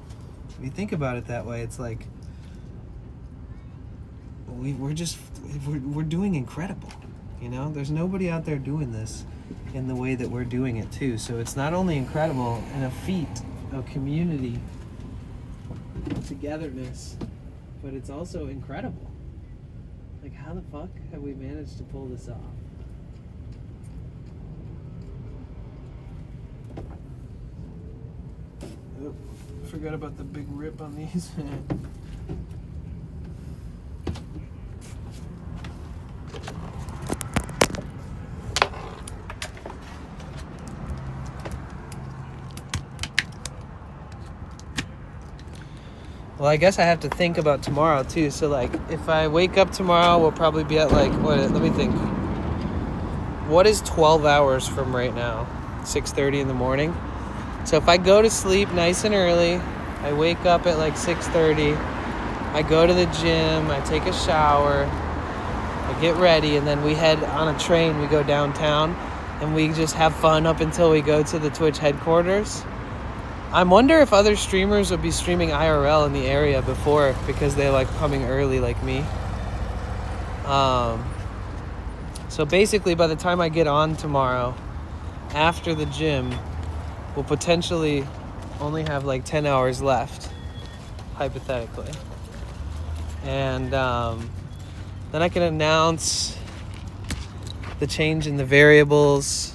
Speaker 2: If you think about it that way, it's like we're doing incredible. You know, there's nobody out there doing this in the way that we're doing it too. So it's not only incredible and a feat of community togetherness, but it's also incredible. Like, how the fuck have we managed to pull this off? Oh, forgot about the big rip on these. Well, I guess I have to think about tomorrow too. So like, if I wake up tomorrow, we'll probably be at like, what, let me think. What is 12 hours from right now? 6:30 in the morning. So if I go to sleep nice and early, I wake up at like 6:30, I go to the gym, I take a shower, I get ready, and then we head on a train, we go downtown, and we just have fun up until we go to the Twitch headquarters. I wonder if other streamers would be streaming IRL in the area before, because they like coming early like me. So basically, by the time I get on tomorrow, after the gym, we'll potentially only have like 10 hours left, hypothetically. And then I can announce the change in the variables,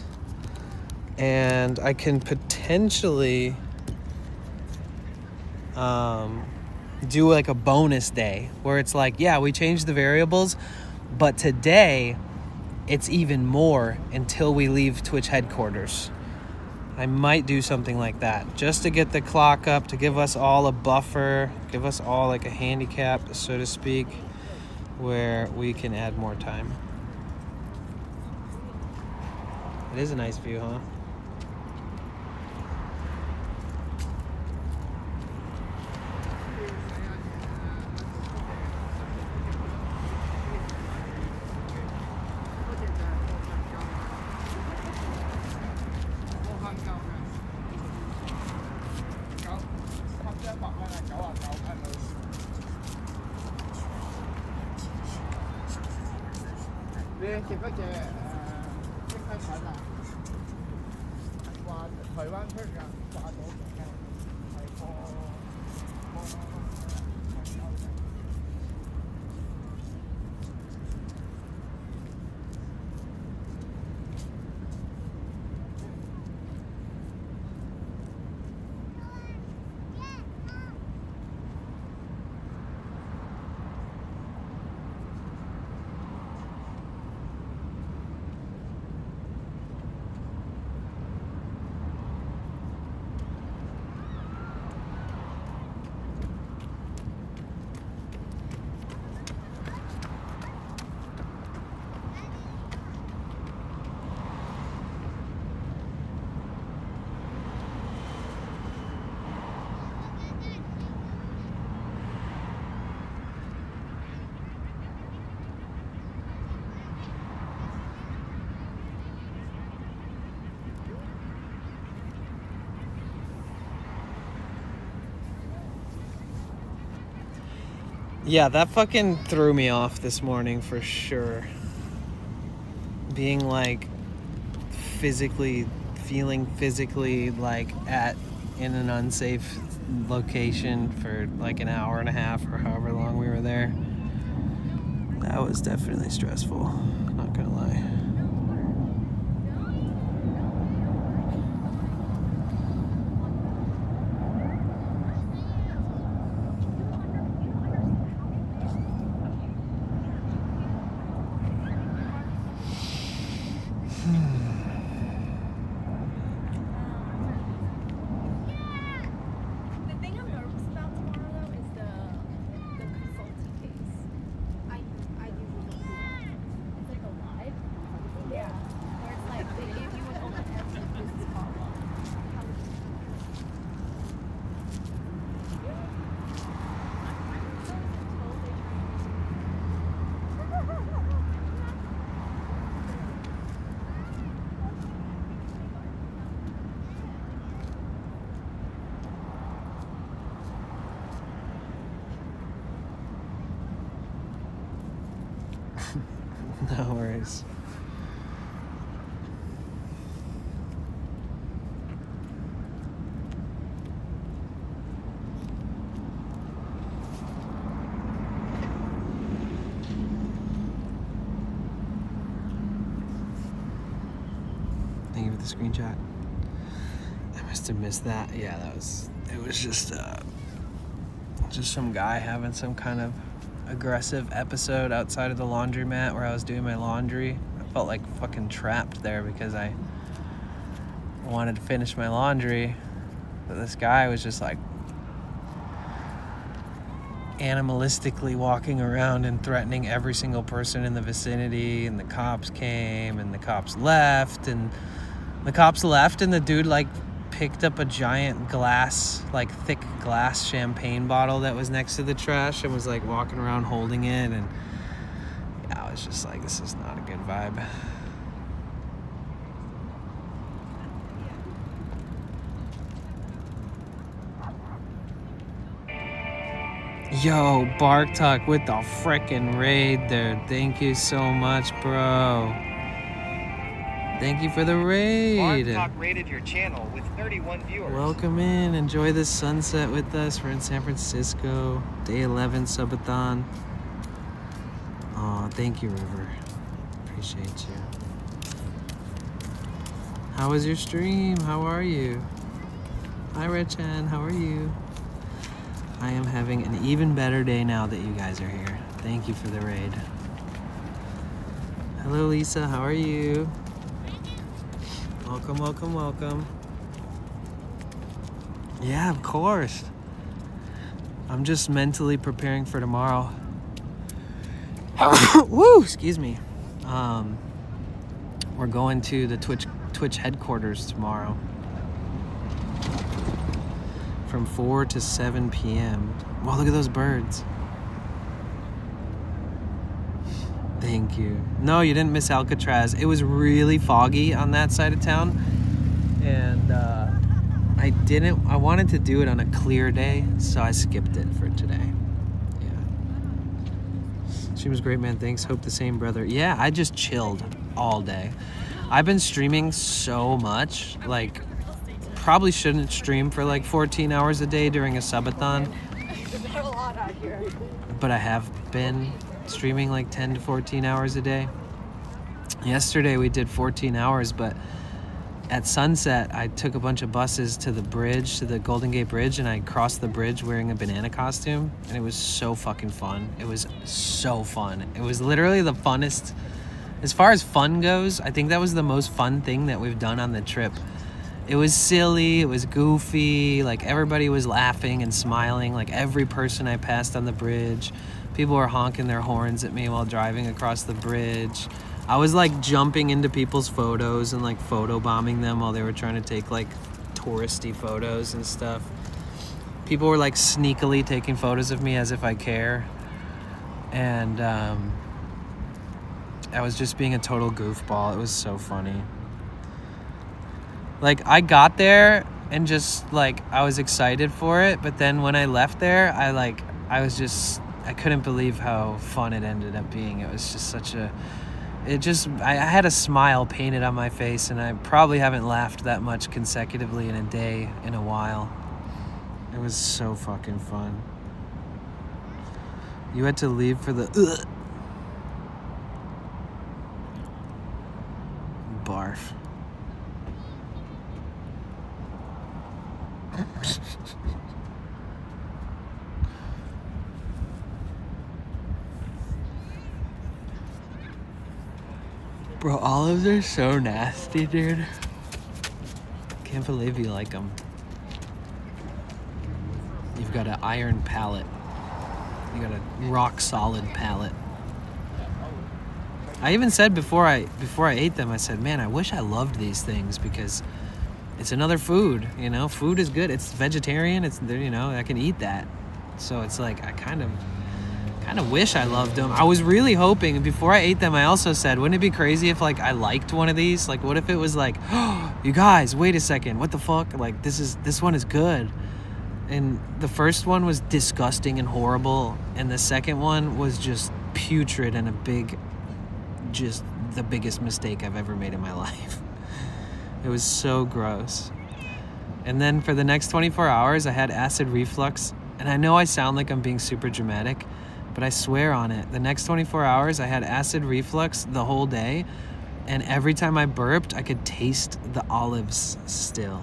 Speaker 2: and I can potentially do like a bonus day where it's like, yeah, we changed the variables, but today it's even more until we leave Twitch headquarters. I might do something like that just to get the clock up, to give us all a buffer, give us all like a handicap, so to speak, where we can add more time. It is a nice view, huh? Yeah, that fucking threw me off this morning for sure. Being like feeling physically like in an unsafe location for like an hour and a half or however long we were there. That was definitely stressful, not gonna lie. No worries. Thank you for the screenshot. I must have missed that. Yeah, it was just some guy having some kind of aggressive episode outside of the laundromat where I was doing my laundry. I felt like fucking trapped there because I wanted to finish my laundry, but this guy was just like animalistically walking around and threatening every single person in the vicinity, and the cops came and the cops left and the dude like picked up a giant glass, like thick glass champagne bottle that was next to the trash and was like walking around holding it, and yeah, I was just like, this is not a good vibe. Yo, Bark Talk with the frickin' raid there. Thank you so much, bro. Thank you for the raid.
Speaker 6: Bark Talk rated your channel with 31 viewers.
Speaker 2: Welcome in. Enjoy the sunset with us. We're in San Francisco. Day 11 Subathon. Aw, thank you, River. Appreciate you. How was your stream? How are you? Hi, Rechan. How are you? I am having an even better day now that you guys are here. Thank you for the raid. Hello, Lisa. How are you? Welcome, welcome, welcome. Yeah, of course. I'm just mentally preparing for tomorrow. Woo! Excuse me. We're going to the Twitch headquarters tomorrow. From 4 to 7 p.m. Wow, look at those birds. Thank you. No, you didn't miss Alcatraz. It was really foggy on that side of town. And I wanted to do it on a clear day, so I skipped it for today. Yeah. Stream was great, man. Thanks. Hope the same, brother. Yeah, I just chilled all day. I've been streaming so much, like, probably shouldn't stream for like 14 hours a day during a subathon, but I have been streaming like 10 to 14 hours a day. Yesterday we did 14 hours, but at sunset I took a bunch of buses to the bridge, to the Golden Gate Bridge, and I crossed the bridge wearing a banana costume, and it was so fucking fun. It was so fun. It was literally the funnest. As far as fun goes, I think that was the most fun thing that we've done on the trip. It was silly, it was goofy, like everybody was laughing and smiling, like every person I passed on the bridge. People were honking their horns at me while driving across the bridge. I was like jumping into people's photos and like photo bombing them while they were trying to take like touristy photos and stuff. People were like sneakily taking photos of me as if I care. And I was just being a total goofball. It was so funny. Like, I got there and just, like, I was excited for it, but then when I left there, I couldn't believe how fun it ended up being. It was just I had a smile painted on my face, and I probably haven't laughed that much consecutively in a day in a while. It was so fucking fun. You had to leave for the barf. Bro, olives are so nasty, dude. Can't believe you like them. You've got an iron palate. You got a rock solid palate. I even said before I ate them, I said, man, I wish I loved these things because it's another food, you know? Food is good. It's vegetarian. It's, you know, I can eat that. So it's like, I kind of wish I loved them. I was really hoping, before I ate them, I also said, wouldn't it be crazy if, like, I liked one of these? Like, what if it was like, oh, you guys, wait a second. What the fuck? Like, this one is good. And the first one was disgusting and horrible. And the second one was just putrid and just the biggest mistake I've ever made in my life. It was so gross. And then for the next 24 hours, I had acid reflux. And I know I sound like I'm being super dramatic, but I swear on it, the next 24 hours, I had acid reflux the whole day. And every time I burped, I could taste the olives still.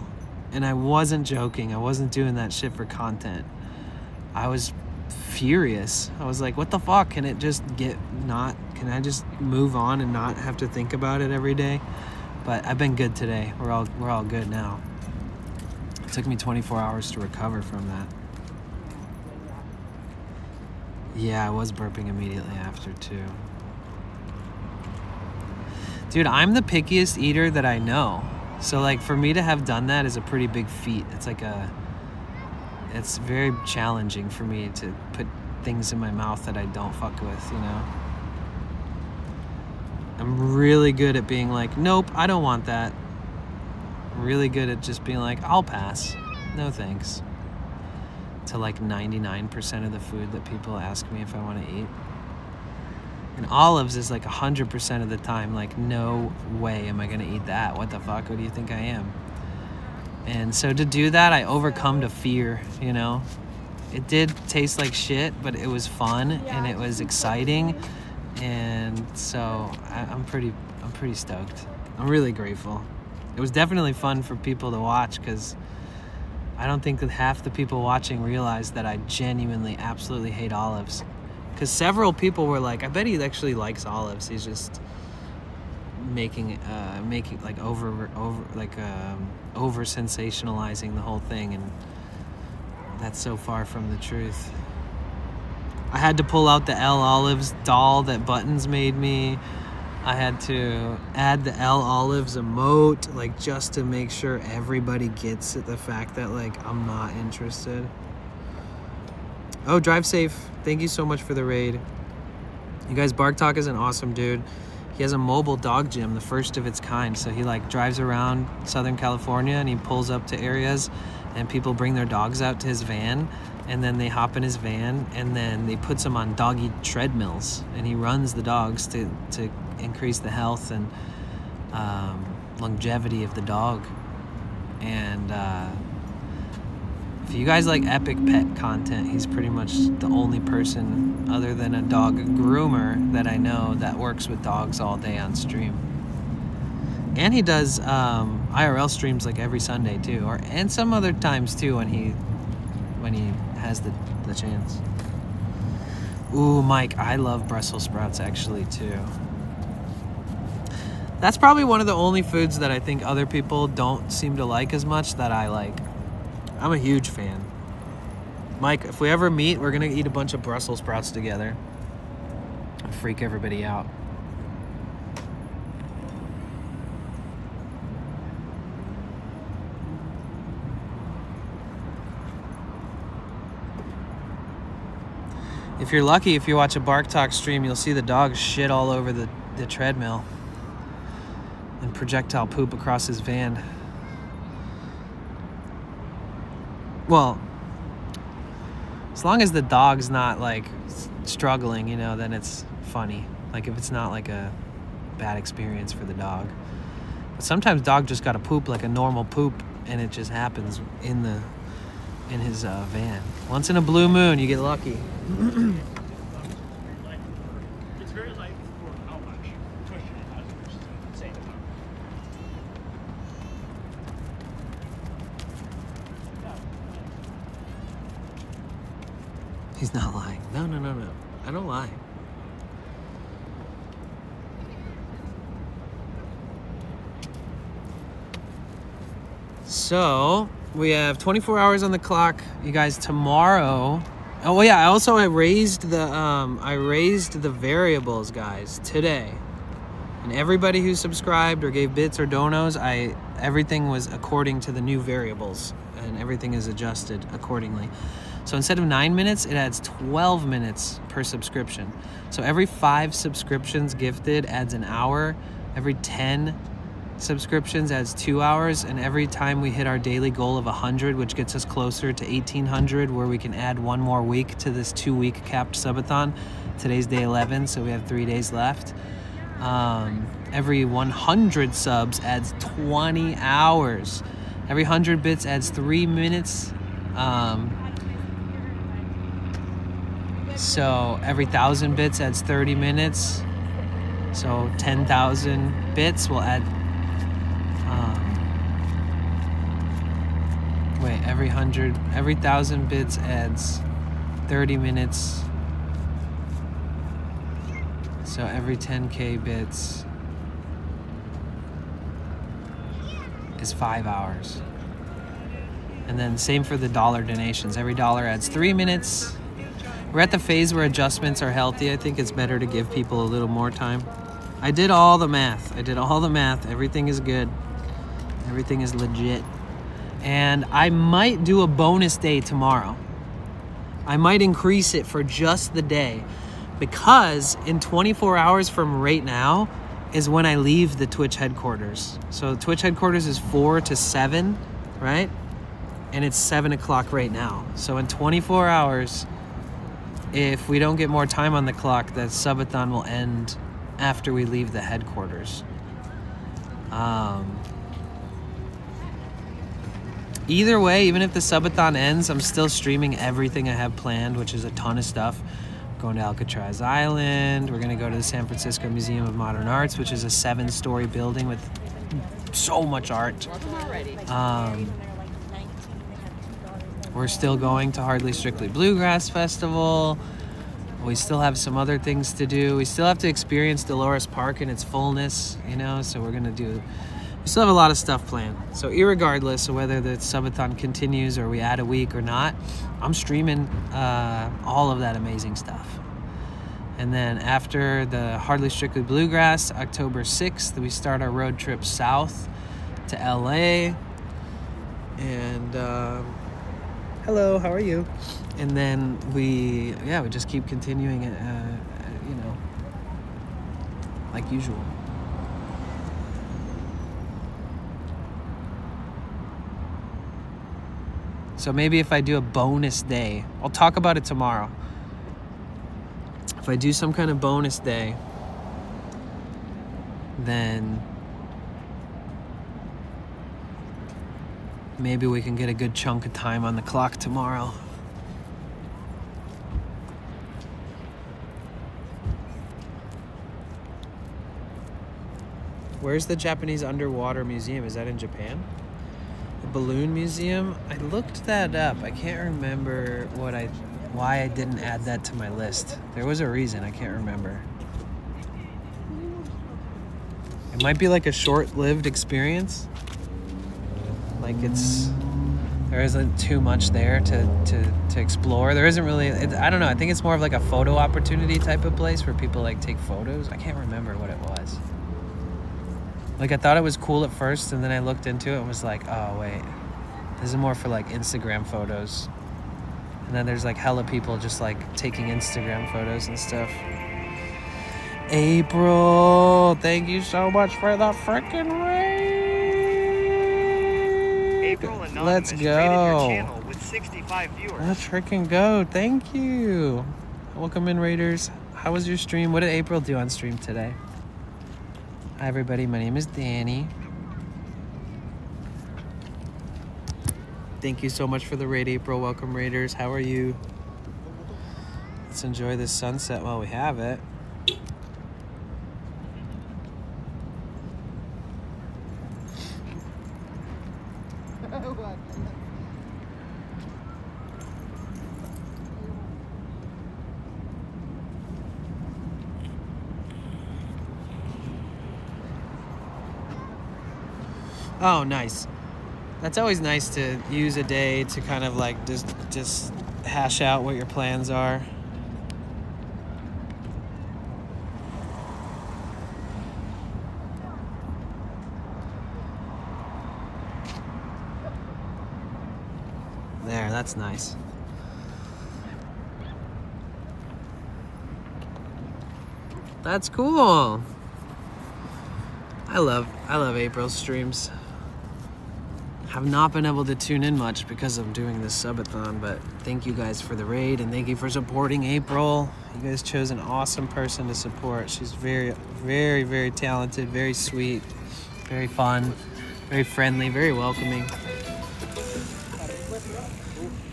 Speaker 2: And I wasn't joking. I wasn't doing that shit for content. I was furious. I was like, what the fuck? Can it just can I just move on and not have to think about it every day? But I've been good today. We're all good now. It took me 24 hours to recover from that. Yeah, I was burping immediately after too. Dude, I'm the pickiest eater that I know. So like for me to have done that is a pretty big feat. It's very challenging for me to put things in my mouth that I don't fuck with, you know? I'm really good at being like, nope, I don't want that. I'm really good at just being like, I'll pass. No thanks. To like 99% of the food that people ask me if I want to eat. And olives is like 100% of the time, like, no way am I going to eat that. What the fuck? Who do you think I am? And so to do that, I overcome to fear, you know? It did taste like shit, but it was fun and it was exciting. And so I'm pretty stoked. I'm really grateful. It was definitely fun for people to watch because I don't think that half the people watching realize that I genuinely, absolutely hate olives. Because several people were like, I bet he actually likes olives. He's just making like over sensationalizing the whole thing, and that's so far from the truth. I had to pull out the L Olives doll that Buttons made me. I had to add the L Olives emote, like, just to make sure everybody gets it, the fact that, like, I'm not interested. Oh, drive safe. Thank you so much for the raid. You guys, Bark Talk is an awesome dude. He has a mobile dog gym, the first of its kind. So he like drives around Southern California and he pulls up to areas and people bring their dogs out to his van, and then they hop in his van and then they puts them on doggy treadmills and he runs the dogs to increase the health and longevity of the dog. And if you guys like epic pet content, he's pretty much the only person other than a dog groomer that I know that works with dogs all day on stream. And he does IRL streams like every Sunday too, and some other times too when he has the chance. Ooh, Mike, I love Brussels sprouts actually too. That's probably one of the only foods that I think other people don't seem to like as much that I like. I'm a huge fan. Mike, if we ever meet, we're gonna eat a bunch of Brussels sprouts together. Freak everybody out. If you're lucky, if you watch a Bark Talk stream, you'll see the dogs shit all over the treadmill and projectile poop across his van. Well, as long as the dog's not like struggling, you know, then it's funny. Like if it's not like a bad experience for the dog. But sometimes dog just gotta poop like a normal poop, and it just happens in his van. Once in a blue moon, you get lucky.
Speaker 4: It's very light for how much cushion it has versus what I'm saying about it.
Speaker 2: He's not lying. No. I don't lie. So, we have 24 hours on the clock. You guys, tomorrow... Oh, yeah, I raised the variables, guys, today. And everybody who subscribed or gave bits or donos, everything was according to the new variables. And everything is adjusted accordingly. So instead of 9 minutes, it adds 12 minutes per subscription. So every 5 subscriptions gifted adds an hour. Every 10 subscriptions adds 2 hours. And every time we hit our daily goal of 100, which gets us closer to 1,800, where we can add one more week to this 2-week capped subathon. Today's day 11, so we have 3 days left. Every 100 subs adds 20 hours. Every 100 bits adds 3 minutes. So every 1,000 bits adds 30 minutes. So 10,000 bits will add, every 1,000 bits adds 30 minutes. So every 10K bits is 5 hours. And then same for the dollar donations. Every dollar adds 3 minutes. We're at the phase where adjustments are healthy. I think it's better to give people a little more time. I did all the math. Everything is good. Everything is legit. And I might do a bonus day tomorrow. I might increase it for just the day, because in 24 hours from right now is when I leave the Twitch headquarters. So Twitch headquarters is 4 to 7, right? And it's 7 o'clock right now. So in 24 hours, if we don't get more time on the clock, the subathon will end after we leave the headquarters. Either way, even if the subathon ends, I'm still streaming everything I have planned, which is a ton of stuff. We're going to Alcatraz Island. We're going to go to the San Francisco Museum of Modern Arts, which is a 7-story building with so much art. We're still going to Hardly Strictly Bluegrass Festival. We still have some other things to do. We still have to experience Dolores Park in its fullness, so we're going to do... We still have a lot of stuff planned. So irregardless of whether the subathon continues or we add a week or not, I'm streaming all of that amazing stuff. And then after the Hardly Strictly Bluegrass, October 6th, we start our road trip south to LA. And hello, how are you? And then we just keep continuing it, like usual. So maybe if I do a bonus day, I'll talk about it tomorrow. If I do some kind of bonus day, then maybe we can get a good chunk of time on the clock tomorrow. Where's the Japanese underwater museum? Is that in Japan? Balloon museum. I looked that up. I can't remember why I didn't add that to my list. There was a reason. I can't remember. It might be like a short-lived experience. Like there isn't too much there to explore. There isn't really. I don't know. I think it's more of like a photo opportunity type of place where people like take photos. I can't remember what it was. Like, I thought it was cool at first, and then I looked into it and was like, oh, wait. This is more for, like, Instagram photos. And then there's, like, hella people just, like, taking Instagram photos and stuff. April, thank you so much for the frickin' raid.
Speaker 4: April Anonymous
Speaker 2: Let's
Speaker 4: rated your
Speaker 2: go.
Speaker 4: channel with 65 viewers.
Speaker 2: Let's frickin' go. Thank you. Welcome in, Raiders. How was your stream? What did April do on stream today? Hi everybody, my name is Danny. Thank you so much for the raid, April. Welcome, Raiders. How are you? Let's enjoy this sunset while we have it. Oh, nice. That's always nice to use a day to kind of like just hash out what your plans are. There, that's nice. That's cool. I love April's streams. Have not been able to tune in much because I'm doing this subathon, but thank you guys for the raid and thank you for supporting April. You guys chose an awesome person to support. She's very, very, very talented, very sweet, very fun, very friendly, very welcoming.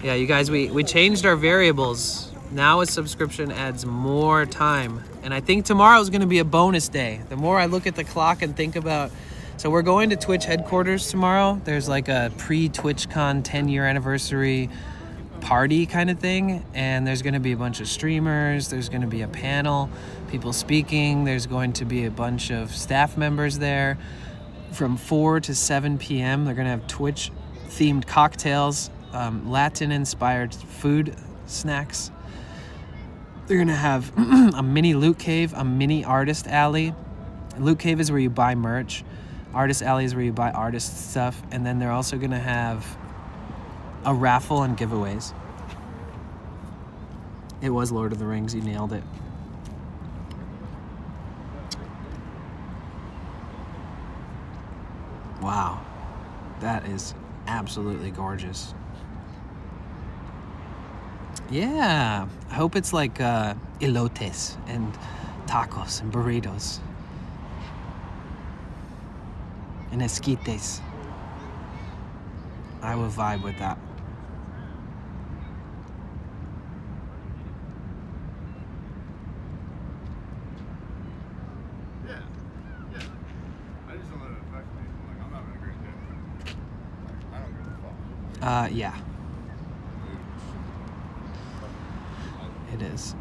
Speaker 2: Yeah, you guys, we changed our variables Now a subscription adds more time. And I think tomorrow is going to be a bonus day. The more I look at the clock and think about... So we're going to Twitch headquarters tomorrow. There's like a pre-TwitchCon 10-year anniversary party kind of thing. And there's going to be a bunch of streamers. There's going to be a panel, people speaking. There's going to be a bunch of staff members there. From 4 to 7 p.m. They're going to have Twitch-themed cocktails, Latin-inspired food snacks. They're going to have a mini loot cave, a mini artist alley. Loot cave is where you buy merch. Artist alley is where you buy artist stuff. And then they're also going to have a raffle and giveaways. It was Lord of the Rings. You nailed it. Wow. That is absolutely gorgeous. Yeah. I hope it's like elotes and tacos and burritos. And esquites. I will vibe with that.
Speaker 4: Yeah. Yeah. I just don't let it affect me. Like, I'm having a great day. Like, I don't give a fuck.
Speaker 2: Yeah. It is.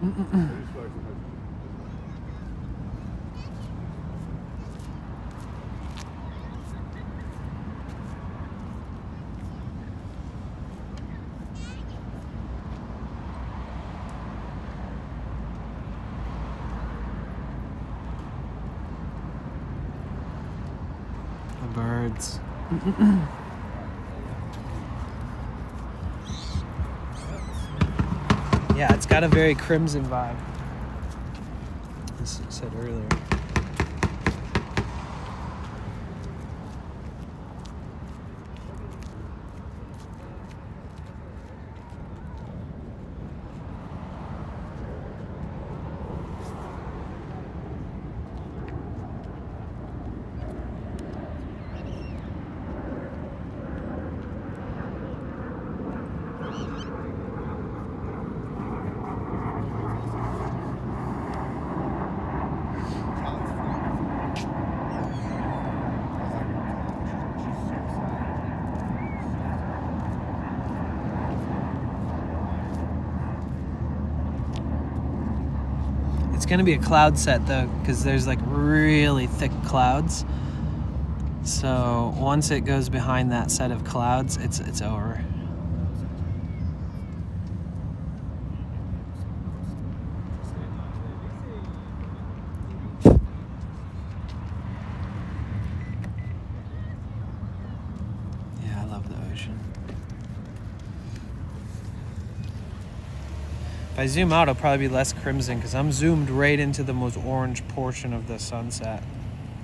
Speaker 2: The birds. Yeah, it's got a very Crimson vibe. As I said earlier. It's gonna be a cloud set though, because there's like really thick clouds. So once it goes behind that set of clouds, it's over. Yeah, I love the ocean. If I zoom out, it'll probably be less crimson because I'm zoomed right into the most orange portion of the sunset.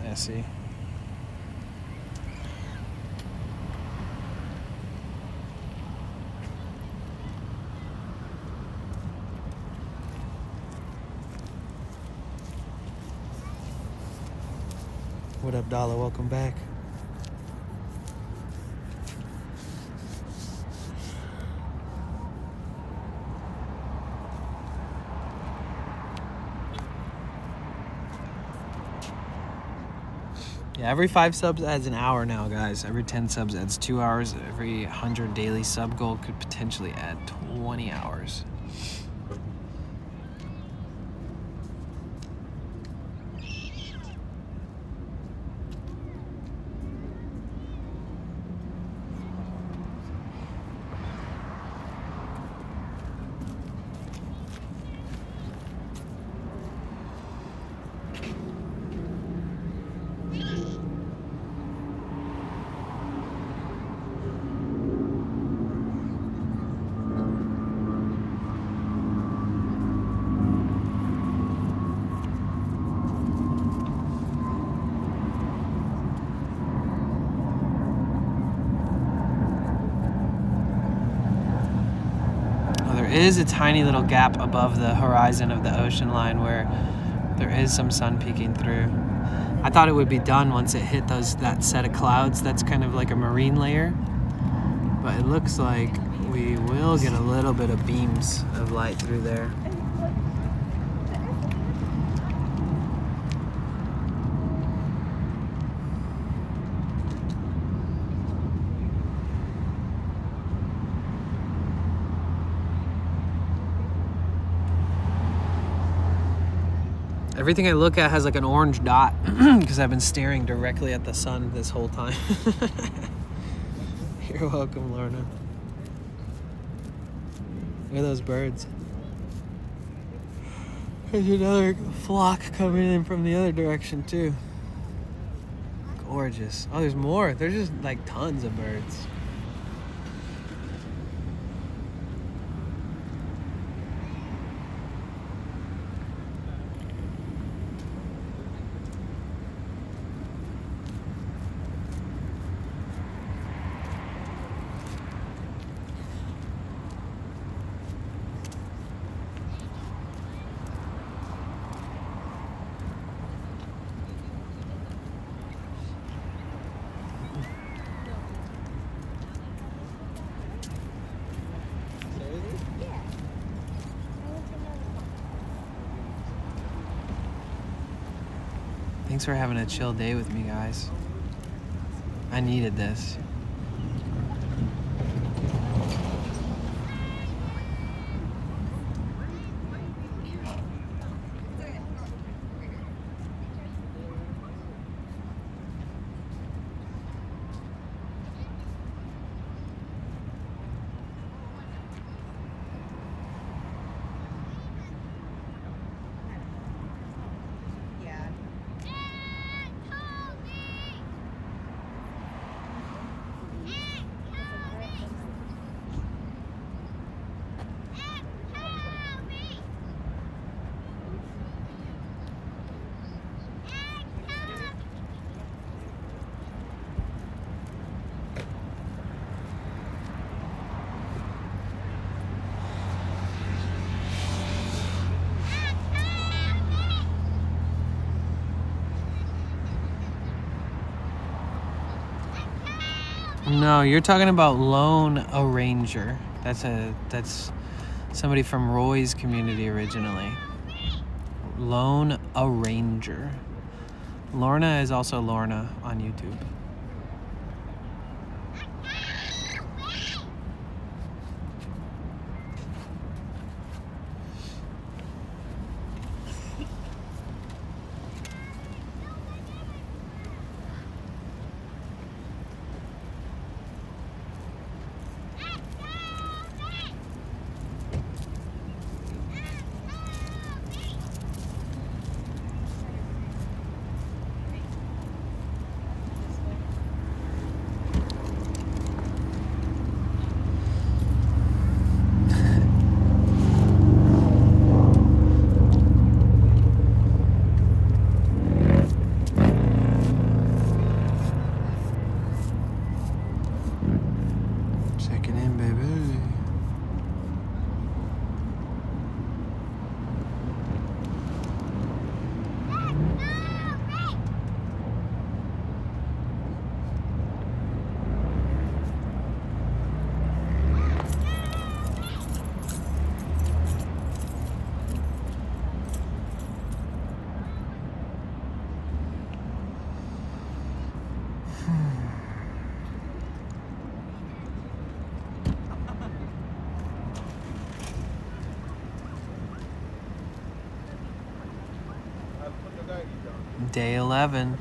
Speaker 2: Yeah, see? What up, Dala? Welcome back. Yeah, every 5 subs adds an hour now, guys. Every 10 subs adds 2 hours. Every 100 daily sub goal could potentially add 20 hours. Is a tiny little gap above the horizon of the ocean line where there is some sun peeking through. I thought it would be done once it hit that set of clouds. That's kind of like a marine layer.
Speaker 1: But it looks like we will get a little bit of beams of light through there. Everything I look at has like an orange dot because I've been staring directly at the sun this whole time. You're welcome, Lorna. Look at those birds. There's another flock coming in from the other direction too. Gorgeous. Oh, there's more. There's just like tons of birds. Thanks for having a chill day with me, guys. I needed this. No, you're talking about Lone Arranger. That's somebody from Roy's community originally. Lone Arranger. Lorna is also Lorna on YouTube. Day 11.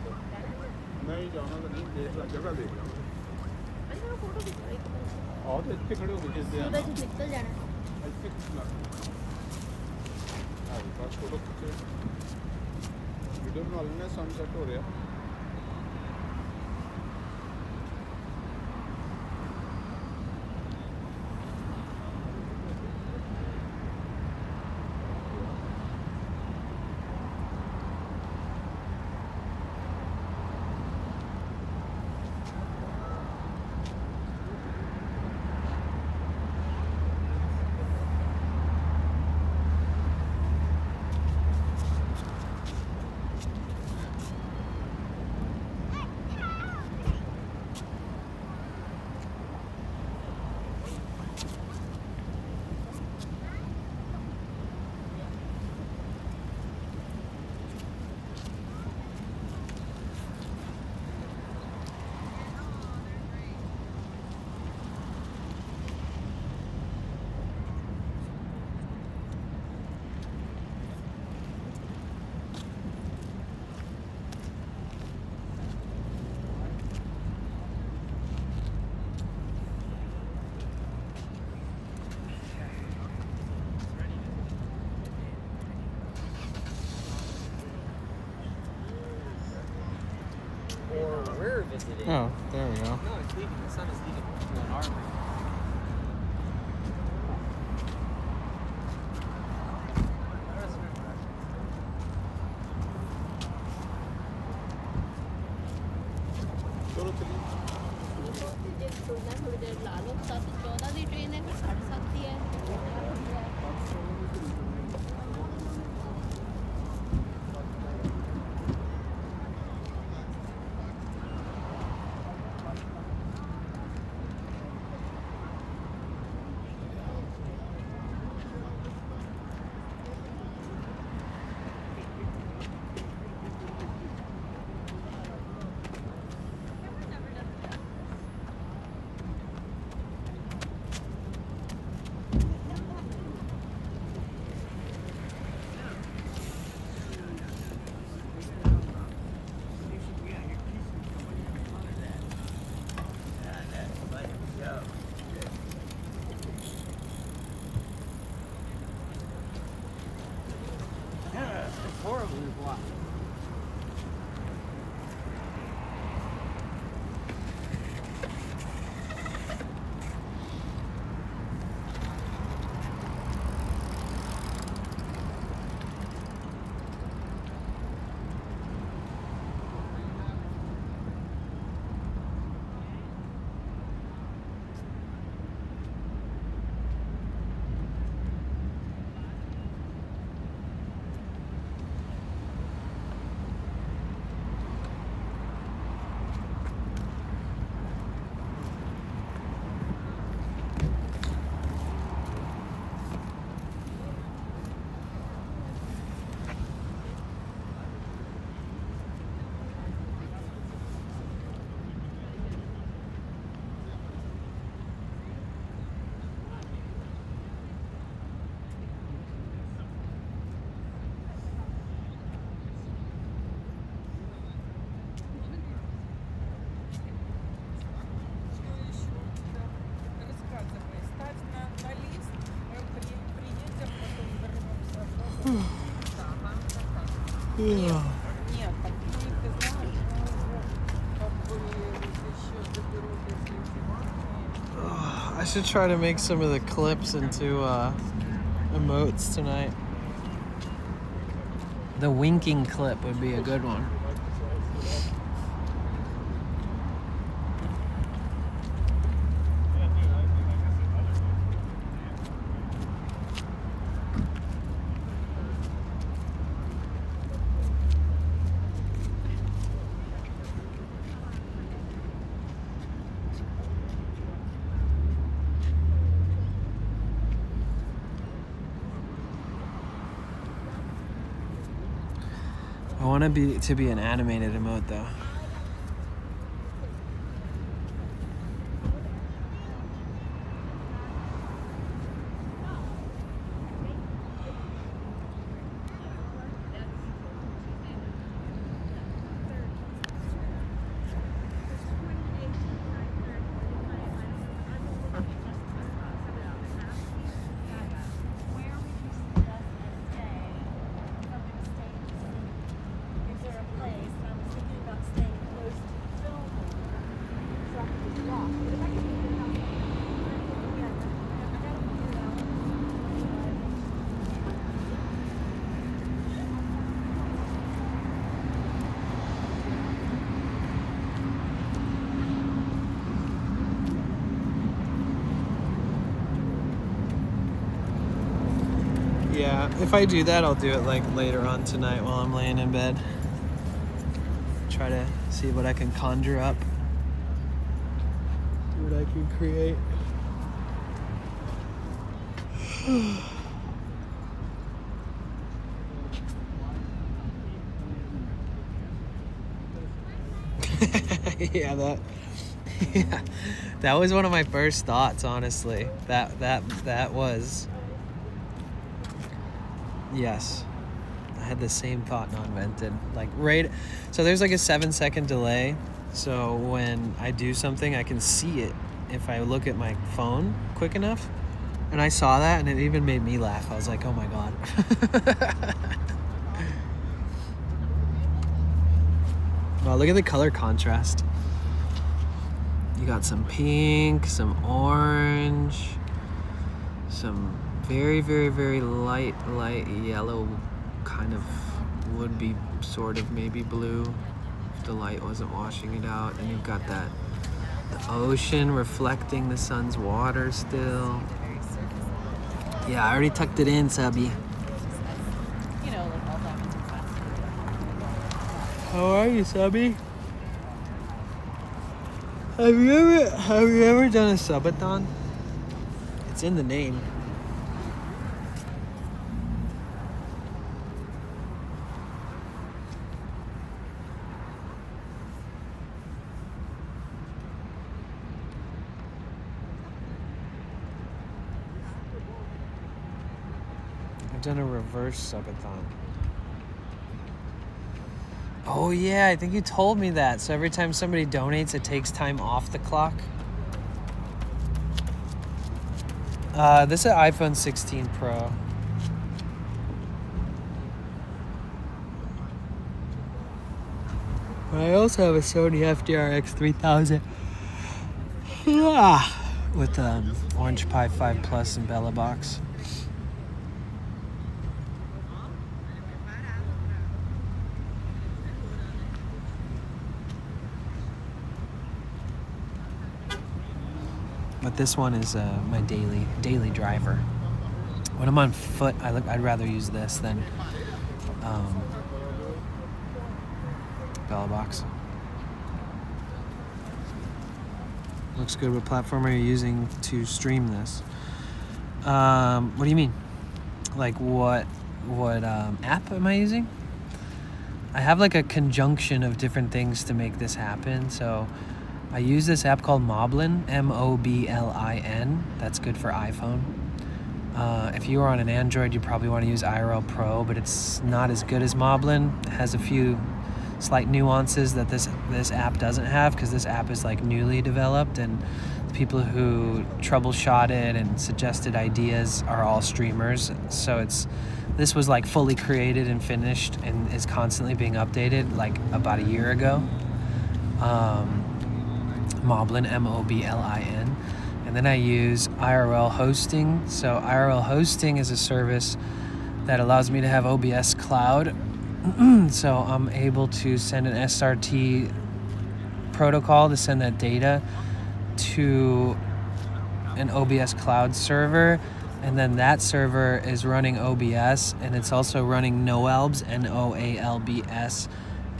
Speaker 1: Oh, there we go.
Speaker 8: No, it's leaving. The sun is leaving to an arm.
Speaker 1: Horribly blocked. I should try to make some of the clips into emotes tonight. The winking clip would be a good one. I want to be an animated emote though. Yeah, if I do that, I'll do it like later on tonight while I'm laying in bed. Try to see what I can conjure up. What I can create. Yeah, that was one of my first thoughts, honestly. That was, yes, I had the same thought non-vented, like right. So there's like a 7-second delay, so when I do something I can see it if I look at my phone quick enough, and I saw that and it even made me laugh. I was like, oh my god. Wow, look at the color contrast. You got some pink, some orange, some very, very, very light yellow, kind of would be sort of maybe blue if the light wasn't washing it out. And you've got the ocean reflecting the sun's water still. Yeah, I already tucked it in, Subby. How are you, Subby? Have you ever done a subathon? It's in the name. I've done a reverse subathon. Oh yeah, I think you told me that. So every time somebody donates, it takes time off the clock. This is an iPhone 16 Pro. I also have a Sony FDR X3000. Yeah. With Orange Pi 5 Plus and Bella Box. But this one is my daily driver. When I'm on foot, I'd rather use this than Bella Box. Looks good. What platform are you using to stream this? What do you mean? Like what app am I using? I have like a conjunction of different things to make this happen. So I use this app called Moblin, Moblin. That's good for iPhone. If you are on an Android, you probably want to use IRL Pro, but it's not as good as Moblin. It has a few slight nuances that this app doesn't have, because this app is like newly developed, and the people who troubleshot it and suggested ideas are all streamers. So this was like fully created and finished and is constantly being updated like about a year ago. Moblin, Moblin. And then I use IRL hosting. So IRL hosting is a service that allows me to have OBS Cloud. So I'm able to send an SRT protocol to send that data to an OBS Cloud server. And then that server is running OBS, and it's also running Noalbs, Noalbs,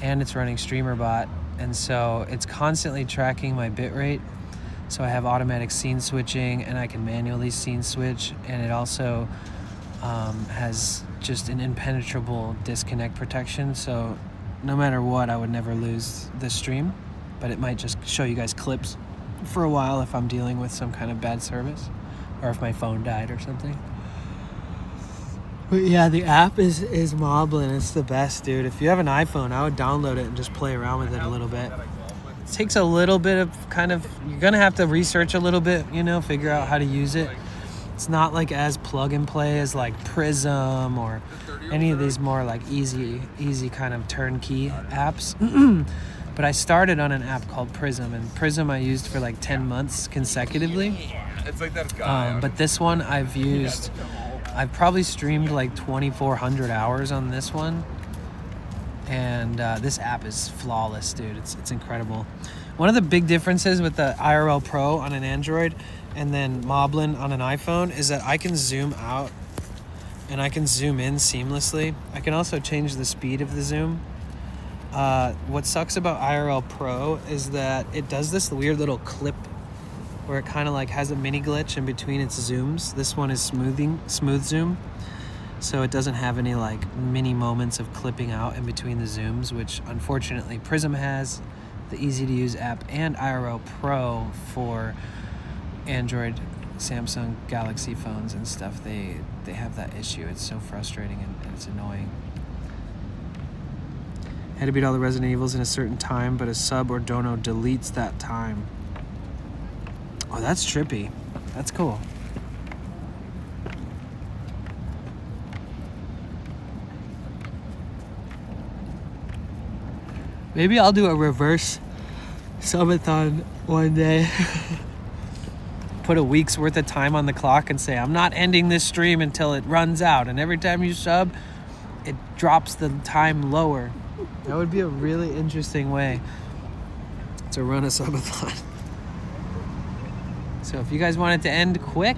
Speaker 1: and it's running StreamerBot. And so it's constantly tracking my bitrate. So I have automatic scene switching, and I can manually scene switch. And it also has just an impenetrable disconnect protection. So no matter what, I would never lose the stream. But it might just show you guys clips for a while if I'm dealing with some kind of bad service, or if my phone died or something. But yeah, the app is Moblin. It's the best, dude. If you have an iPhone, I would download it and just play around with it a little bit. It takes a little bit of you're gonna have to research a little bit, figure out how to use it. It's not like as plug and play as like Prism or any of these more like easy kind of turnkey apps. But I started on an app called Prism, and Prism I used for like 10 months consecutively.
Speaker 10: It's like that guy.
Speaker 1: But this one I've probably streamed like 2,400 hours on this one. And this app is flawless, dude. It's incredible. One of the big differences with the IRL Pro on an Android and then Moblin on an iPhone is that I can zoom out and I can zoom in seamlessly. I can also change the speed of the zoom. What sucks about IRL Pro is that it does this weird little clip where it kind of like has a mini glitch in between its zooms. This one is smooth zoom. So it doesn't have any like mini moments of clipping out in between the zooms, which unfortunately Prism has, the easy to use app, and IRL Pro for Android, Samsung Galaxy phones and stuff. They have that issue. It's so frustrating and it's annoying. Had to beat all the Resident Evils in a certain time, but a sub or dono deletes that time. Oh, that's trippy. That's cool. Maybe I'll do a reverse subathon one day. Put a week's worth of time on the clock and say, I'm not ending this stream until it runs out. And every time you sub, it drops the time lower. That would be a really interesting way to run a subathon. So if you guys want it to end quick,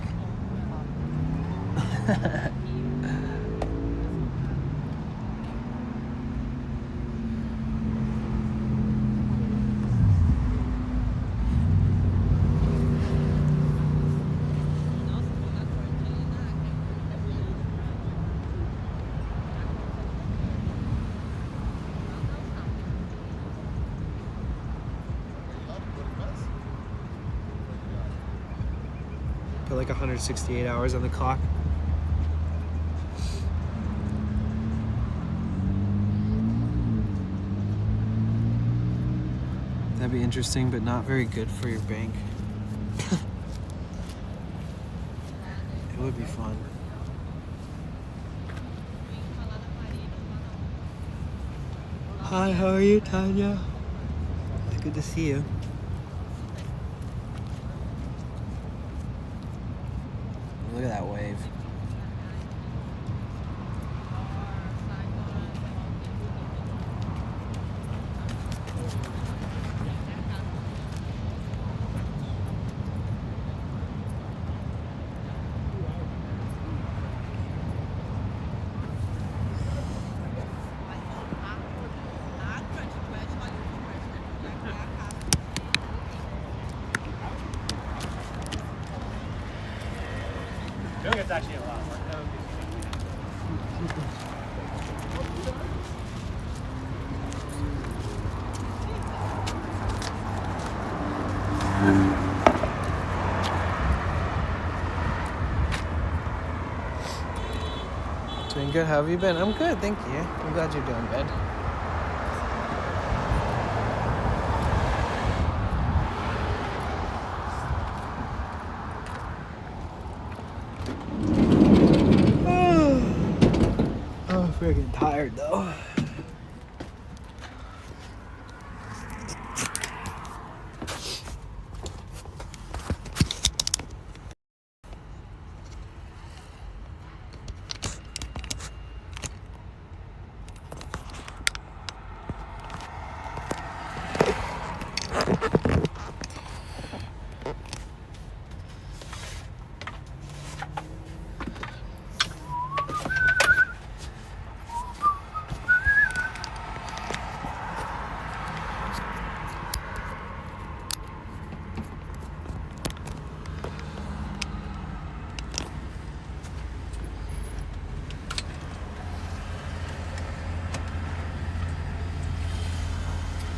Speaker 1: put like 168 hours on the clock. That'd be interesting, but not very good for your bank. It would be fun. Hi, how are you, Tanya? It's good to see you. Look at that wave.
Speaker 8: I think it's actually a lot of work. That would
Speaker 1: Doing good. How have you been? I'm good, thank you. I'm glad you're doing good. I'm freaking tired though.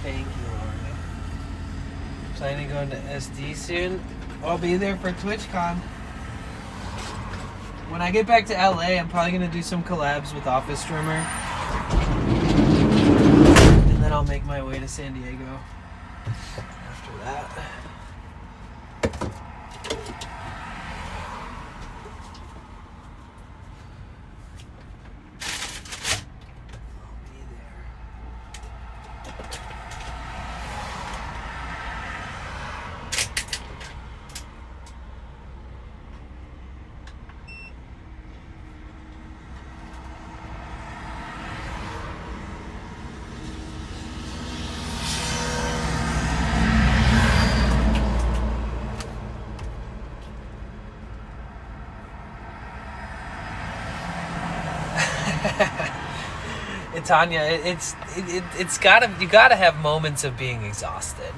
Speaker 1: Thank you, Lori. Planning to go into SD soon. I'll be there for TwitchCon. When I get back to LA, I'm probably going to do some collabs with Office Streamer. And then I'll make my way to San Diego after that. Tanya, it's gotta, you gotta have moments of being exhausted.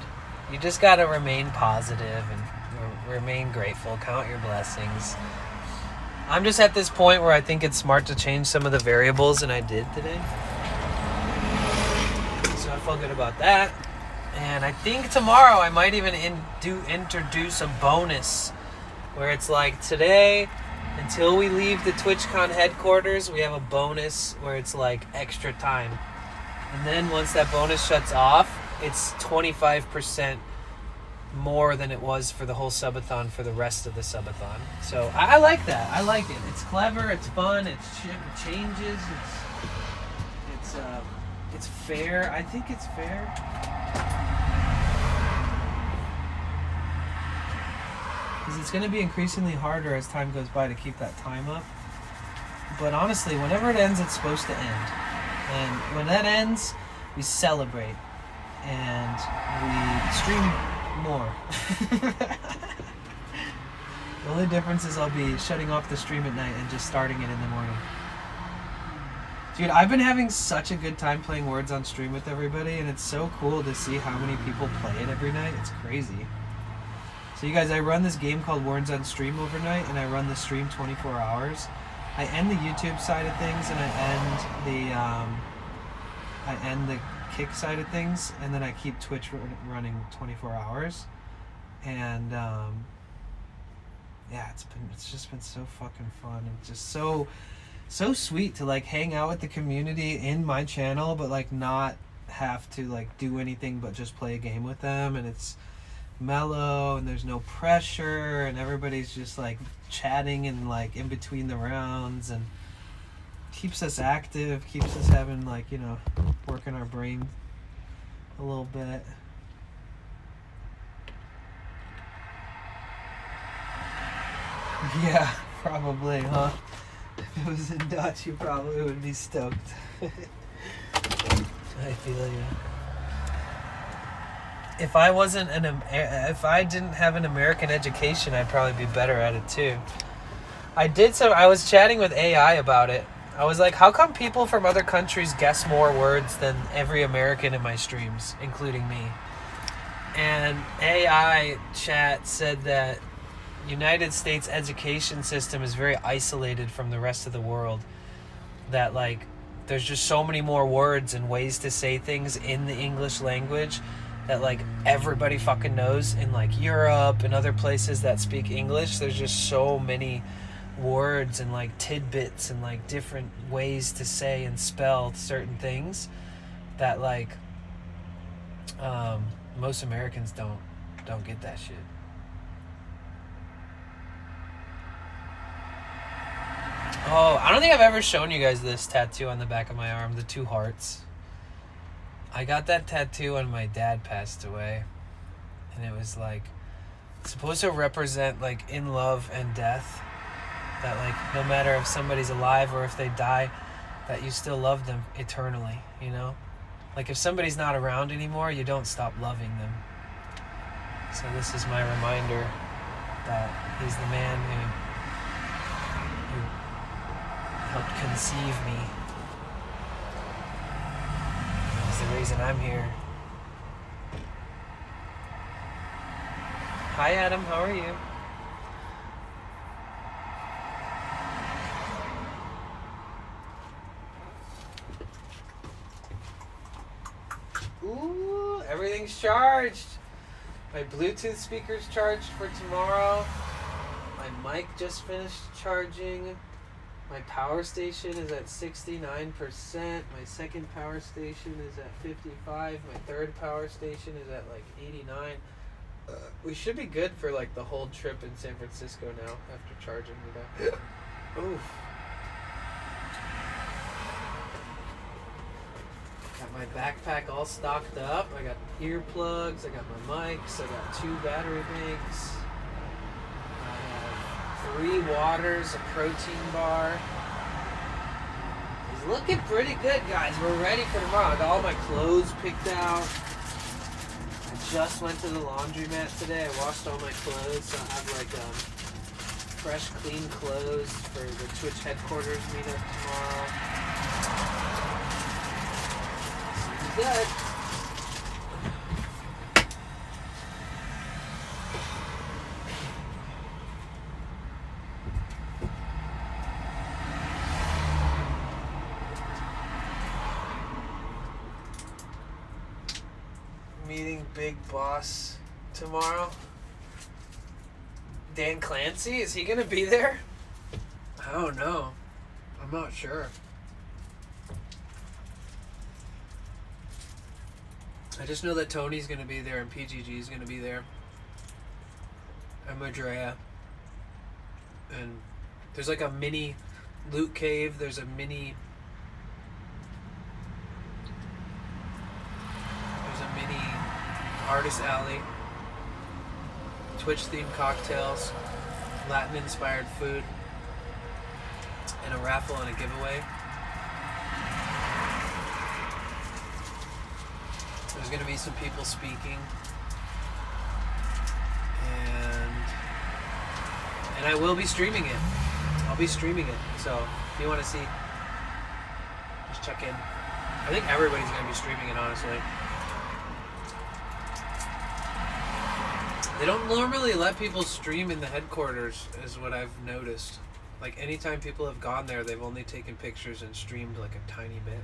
Speaker 1: You just gotta remain positive and remain grateful. Count your blessings. I'm just at this point where I think it's smart to change some of the variables, and I did today. So I feel good about that. And I think tomorrow I might even introduce a bonus where it's like today, until we leave the TwitchCon headquarters, we have a bonus where it's like extra time. And then once that bonus shuts off, it's 25% more than it was for the whole subathon for the rest of the subathon. So I like that. I like it. It's clever, it's fun, it changes, it's, it's fair. I think it's fair. because it's going to be increasingly harder as time goes by to keep that time up. But honestly, whenever it ends, it's supposed to end. And when that ends, we celebrate. And we stream more. The only difference is I'll be shutting off the stream at night and just starting it in the morning. Dude, I've been having such a good time playing Words on stream with everybody, and it's so cool to see how many people play it every night. It's crazy. So you guys, I run this game called Words on stream overnight, and I run the stream 24 hours. I end the YouTube side of things, and I end the Kick side of things, and then I keep Twitch running 24 hours. And yeah, it's just been so fucking fun, and just so sweet to like hang out with the community in my channel, but like not have to like do anything but just play a game with them. And it's mellow, and there's no pressure, and everybody's just like chatting and like in between the rounds, and keeps us active, keeps us having like, you know, working our brain a little bit. Yeah, probably, huh? If it was in Dutch, you probably would be stoked. I feel you. If I didn't have an American education, I'd probably be better at it too. I was chatting with AI about it. I was like, how come people from other countries guess more words than every American in my streams, including me? And AI chat said that United States education system is very isolated from the rest of the world. That like there's just so many more words and ways to say things in the English language that like everybody fucking knows. In like Europe and other places that speak English, there's just so many words and like tidbits and like different ways to say and spell certain things that like most Americans don't get that shit. Oh, I don't think I've ever shown you guys this tattoo on the back of my arm, the 2 hearts. I got that tattoo when my dad passed away, and it was like supposed to represent like in love and death, that like no matter if somebody's alive or if they die, that you still love them eternally, you know? Like if somebody's not around anymore, you don't stop loving them. So this is my reminder that he's the man who helped conceive me. He's the reason I'm here. Hi Adam, how are you? Ooh, everything's charged. My Bluetooth speaker's charged for tomorrow. My mic just finished charging. My power station is at 69%. My second power station is at 55. My third power station is at like 89. We should be good for like the whole trip in San Francisco now after charging today. Oof. Got my backpack all stocked up. I got earplugs, I got my mics, I got 2 battery banks. 3 waters, a protein bar. It's looking pretty good, guys. We're ready for tomorrow. I got all my clothes picked out. I just went to the laundromat today. I washed all my clothes, so I have like fresh, clean clothes for the Twitch headquarters meetup tomorrow. It's good. Meeting Big Boss tomorrow. Dan Clancy, is he gonna be there? I don't know. I'm not sure. I just know that Tony's gonna be there and PGG's gonna be there. And Madrea. And there's like a mini loot cave. There's a mini artist alley.
Speaker 2: Twitch-themed cocktails, Latin-inspired food, and a raffle and a giveaway. There's going to be some people speaking, and I will be streaming it. I'll be streaming it, so if you want to see, just check in. I think everybody's going to be streaming it, honestly. They don't normally let people stream in the headquarters, is what I've noticed. Like, anytime people have gone there, they've only taken pictures and streamed like a tiny bit.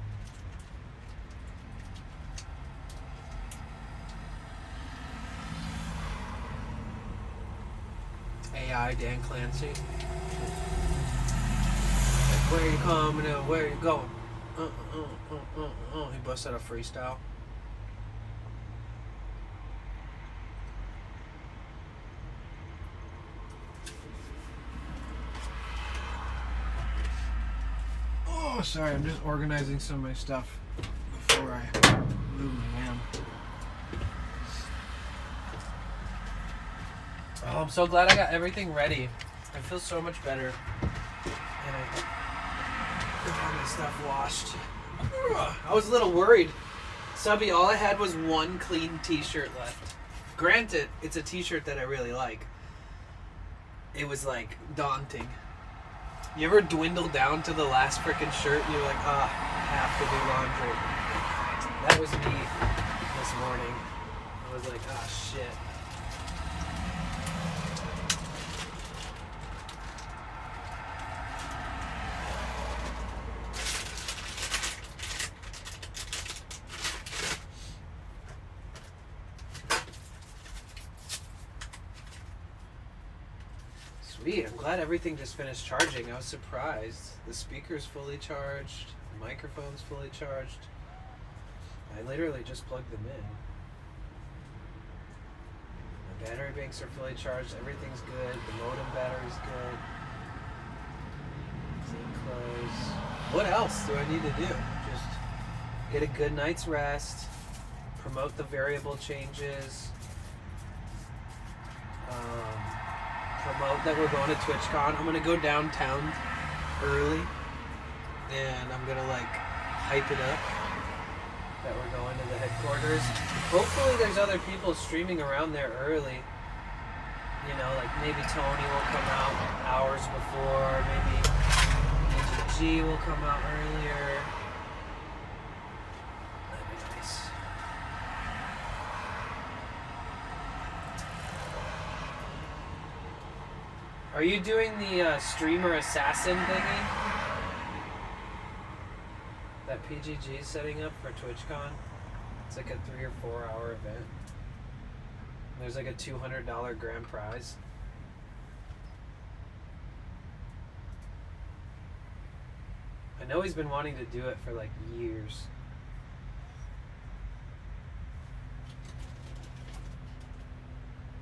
Speaker 2: AI Dan Clancy. Like, where are you coming in? Where are you going? He busted a freestyle. Oh, sorry, I'm just organizing some of my stuff before I move my van. Oh, I'm so glad I got everything ready. I feel so much better. And I got my stuff washed. I was a little worried. Subby, all I had was one clean t-shirt left. Granted, it's a t-shirt that I really like. It was like daunting. You ever dwindle down to the last frickin' shirt and you're like, I have to do laundry. That was me this morning. I was like, shit. Sweet, I'm glad everything just finished charging. I was surprised. The speaker's fully charged, the microphone's fully charged. I literally just plugged them in. The battery banks are fully charged, everything's good, the modem battery's good. Clean clothes. What else do I need to do? Just get a good night's rest, promote the variable changes, promote that we're going to TwitchCon. I'm gonna go downtown early, and I'm gonna like hype it up that we're going to the headquarters. Hopefully there's other people streaming around there early. You know, like maybe Tony will come out hours before, maybe EGG will come out earlier. That'd be nice. Are you doing the streamer assassin thingy that PGG is setting up for TwitchCon? It's like a 3 or 4 hour event. There's like a $200 grand prize. I know he's been wanting to do it for like years.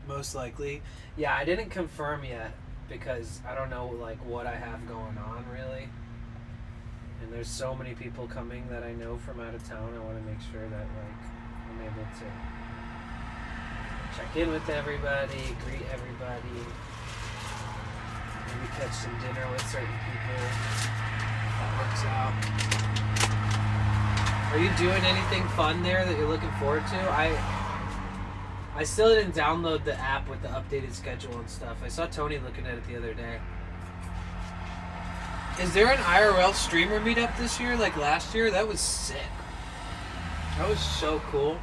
Speaker 2: Most likely. Yeah, I didn't confirm yet because I don't know like what I have going on really. And there's so many people coming that I know from out of town. I want to make sure that like I'm able to check in with everybody, greet everybody, maybe catch some dinner with certain people. That works out. Are you doing anything fun there that you're looking forward to? I still didn't download the app with the updated schedule and stuff. I saw Tony looking at it the other day. Is there an IRL streamer meetup this year like last year? That was sick. That was so cool.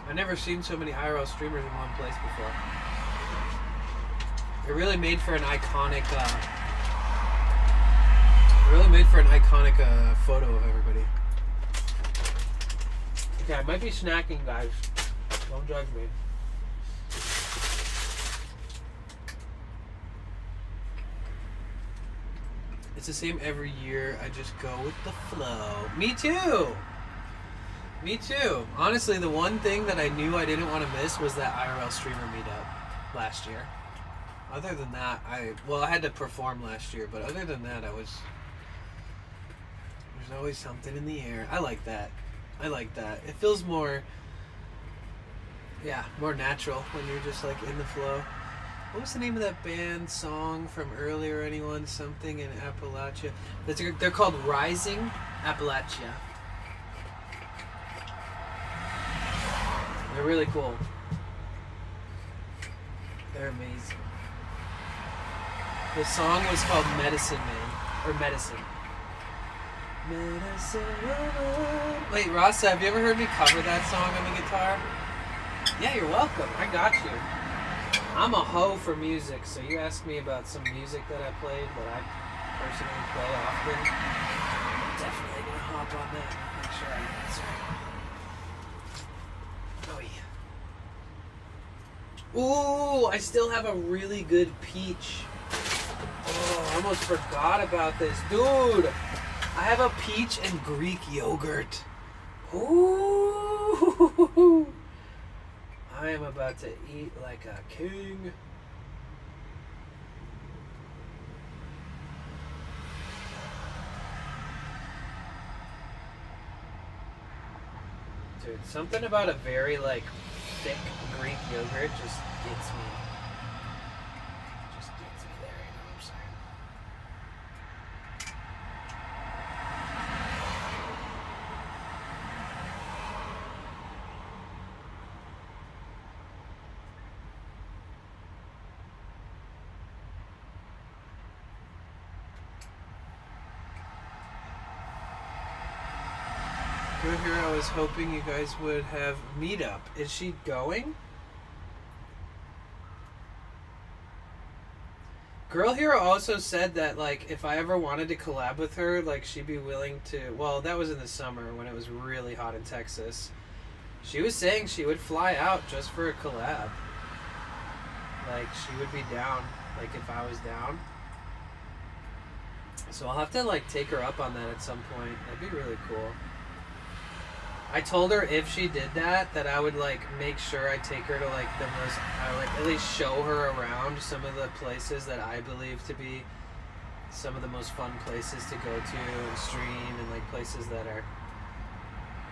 Speaker 2: I've never seen so many IRL streamers in one place before. It really made for an iconic photo of everybody. Okay, I might be snacking, guys. Don't judge me. It's the same every year. I just go with the flow. Me too. Me too. Honestly, the one thing that I knew I didn't want to miss was that IRL streamer meetup last year. Other than that, I had to perform last year, but other than that, there's always something in the air. I like that. It feels more natural when you're just like in the flow. What was the name of that band song from earlier? Anyone? Something in Appalachia. They're called Rising Appalachia. They're really cool. They're amazing. The song was called Medicine Man. Or Medicine. Medicine Woman. Wait, Rasa, have you ever heard me cover that song on the guitar? Yeah, you're welcome. I got you. I'm a hoe for music, so you asked me about some music that I played that I personally play often. I'm definitely gonna hop on that and make sure I answer. Oh yeah. Ooh, I still have a really good peach. Oh, I almost forgot about this. Dude, I have a peach and Greek yogurt. Ooh. I am about to eat like a king. Dude, something about a very like thick Greek yogurt just gets me. Just gets me there, you know what I'm saying? Girl Hero, I was hoping you guys would have meetup. Is she going? Girl Hero also said that like if I ever wanted to collab with her, like she'd be willing to. Well, that was in the summer when it was really hot in Texas. She was saying she would fly out just for a collab. Like she would be down. Like if I was down. So I'll have to like take her up on that at some point. That'd be really cool. I told her if she did that I would like make sure I take her to like the most, I would like at least show her around some of the places that I believe to be some of the most fun places to go to and stream, and like places that are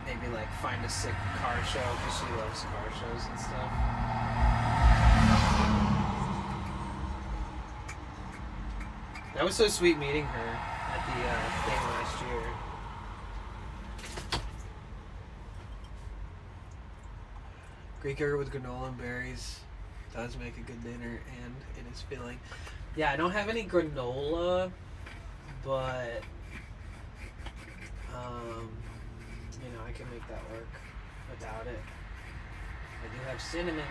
Speaker 2: maybe like find a sick car show because she loves car shows and stuff. That was so sweet meeting her at the thing last year. Greek yogurt with granola and berries does make a good dinner, and it is filling. Yeah, I don't have any granola, but you know, I can make that work without it. I do have cinnamon.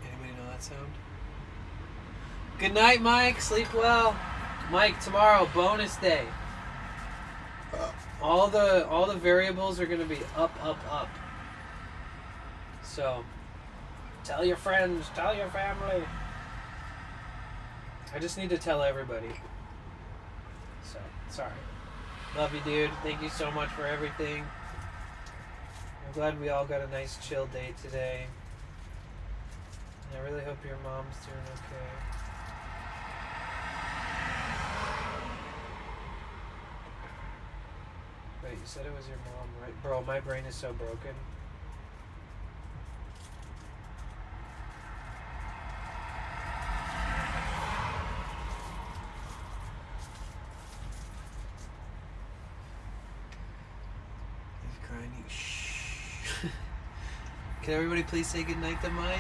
Speaker 2: Anybody know that sound? Good night, Mike. Sleep well. Mike, tomorrow, bonus day. All the variables are gonna be up. So tell your friends, tell your family. I just need to tell everybody. So sorry. Love you, dude. Thank you so much for everything. I'm glad we all got a nice chill day today. And I really hope your mom's doing okay. Wait, you said it was your mom, right? Bro, my brain is so broken. He's crying. Shh. Can everybody please say goodnight to Mike?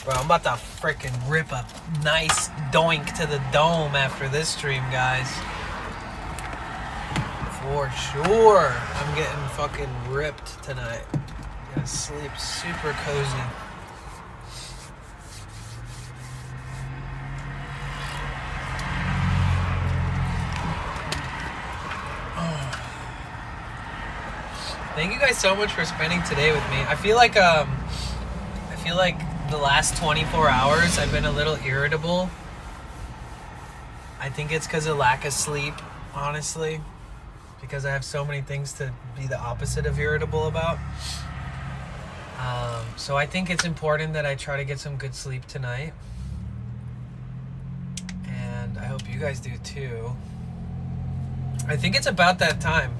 Speaker 1: Bro, I'm about to freaking rip a nice doink to the dome after this stream, guys. For sure. I'm getting fucking ripped tonight. Gonna sleep super cozy. Thank you guys so much for spending today with me. I feel like the last 24 hours I've been a little irritable. I think it's because of lack of sleep, honestly. Because I have so many things to be the opposite of irritable about. So I think it's important that I try to get some good sleep tonight. And I hope you guys do too. I think it's about that time.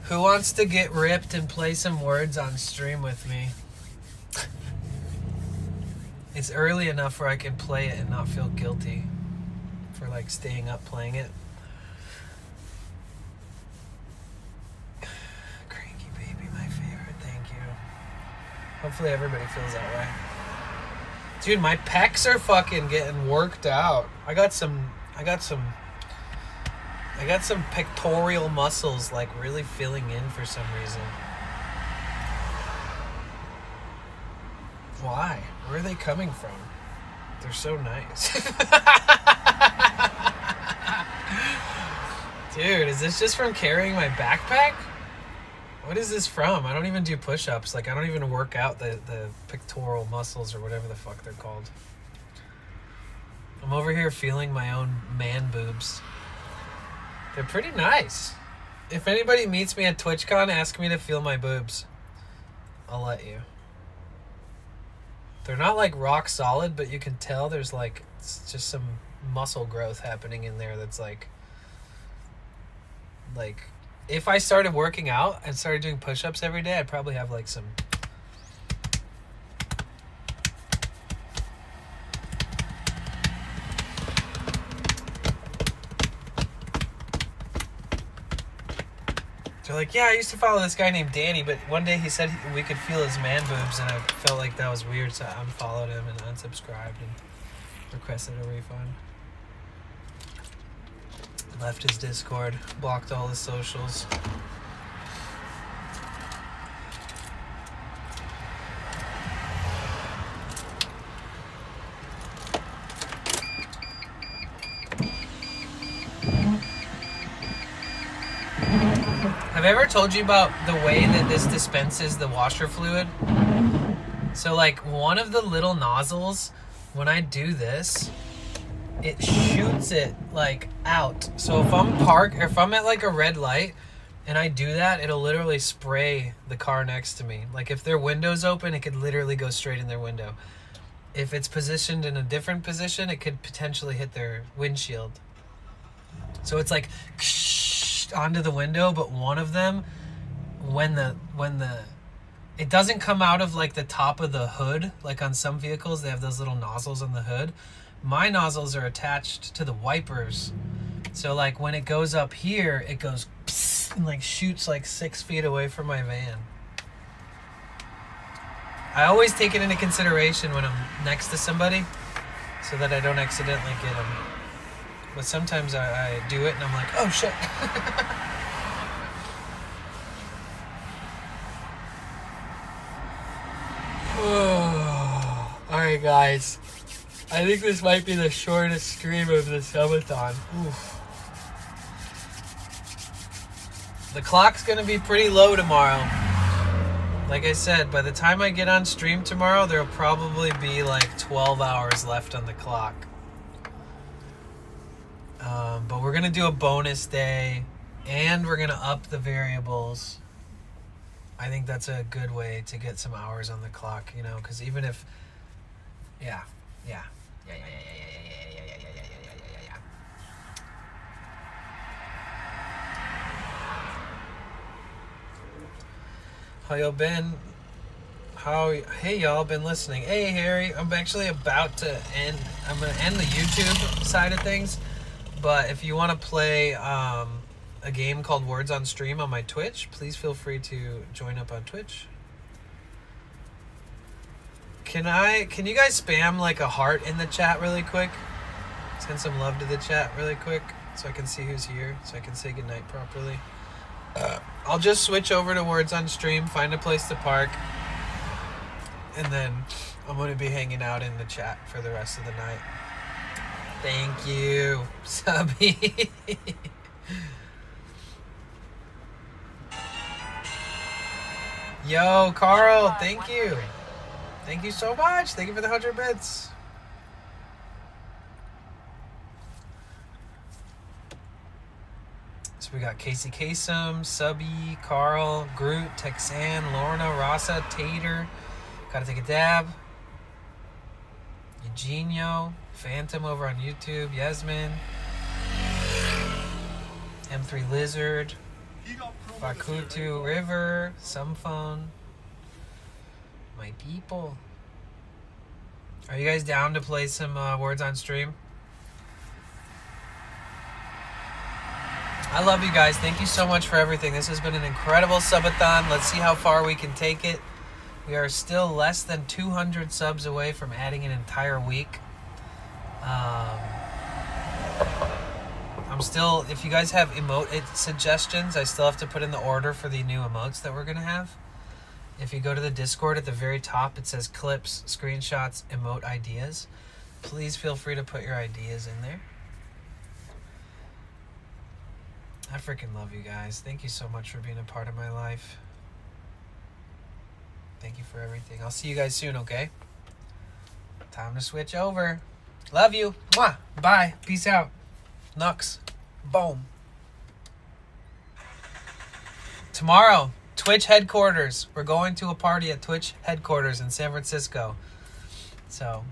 Speaker 1: Who wants to get ripped and play some words on stream with me? It's early enough where I can play it and not feel guilty for like staying up playing it. Cranky baby, my favorite, thank you. Hopefully everybody feels that way. Dude, my pecs are fucking getting worked out. I got some pectoral muscles like really filling in for some reason. Why? Where are they coming from? They're so nice. Dude, is this just from carrying my backpack? What is this from? I don't even do push-ups. Like, I don't even work out the pectoral muscles or whatever the fuck they're called. I'm over here feeling my own man boobs. They're pretty nice. If anybody meets me at TwitchCon, ask me to feel my boobs. I'll let you. They're not like rock solid, but you can tell there's like just some muscle growth happening in there that's like if I started working out and started doing push-ups every day, I'd probably have like some they're like, yeah, I used to follow this guy named Danny, but one day he said we could feel his man boobs, and I felt like that was weird, so I unfollowed him and unsubscribed and requested a refund. Left his Discord, blocked all his socials. Have I ever told you about the way that this dispenses the washer fluid? So like one of the little nozzles, when I do this, it shoots it like out. So if I'm at like a red light and I do that, it'll literally spray the car next to me. Like if their window's open, it could literally go straight in their window. If it's positioned in a different position, it could potentially hit their windshield. So it's like onto the window, but one of them, when the it doesn't come out of like the top of the hood, like on some vehicles they have those little nozzles on the hood. My nozzles are attached to the wipers, so like when it goes up here, it goes and like shoots like 6 feet away from my van. I always take it into consideration when I'm next to somebody so that I don't accidentally get them. But sometimes I do it and I'm like, oh shit. Alright guys, I think this might be the shortest stream of the Subathon. Oof. The clock's gonna be pretty low tomorrow. Like I said, by the time I get on stream tomorrow, there'll probably be like 12 hours left on the clock. But we're gonna do a bonus day, and we're gonna up the variables. I think that's a good way to get some hours on the clock, you know, because even if, yeah. How y'all been? Hey y'all, been listening. Hey Harry, I'm actually about to end. I'm gonna end the YouTube side of things, but if you want to play a game called Words on Stream on my Twitch, please feel free to join up on Twitch.
Speaker 2: Can you guys spam like a heart in the chat really quick? Send some love to the chat really quick so I can see who's here, so I can say goodnight properly. I'll just switch over to Words on Stream, find a place to park, and then I'm going to be hanging out in the chat for the rest of the night. Thank you, Subby. Yo, Carl, thank you. Thank you so much. Thank you for the 100 bits. So we got Casey Kasem, Subby, Carl, Groot, Texan, Lorna, Rasa, Tater. Gotta take a dab. Eugenio, Phantom over on YouTube, Yasmin, M3 Lizard, Bakutu, River, Somephone. My people. Are you guys down to play some Words on Stream? I love you guys. Thank you so much for everything. This has been an incredible subathon. Let's see how far we can take it. We are still less than 200 subs away from adding an entire week. I'm still, if you guys have emote suggestions, I still have to put in the order for the new emotes that we're going to have. If you go to the Discord at the very top, it says clips, screenshots, emote ideas. Please feel free to put your ideas in there. I freaking love you guys. Thank you so much for being a part of my life. Thank you for everything. I'll see you guys soon, okay? Time to switch over. Love you. Mwah. Bye. Peace out. Nux. Boom. Tomorrow, Twitch headquarters. We're going to a party at Twitch headquarters in San Francisco. So,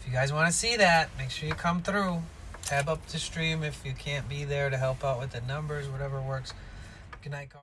Speaker 2: if you guys want to see that, make sure you come through. Tab up to stream if you can't be there to help out with the numbers, whatever works. Good night, Carl.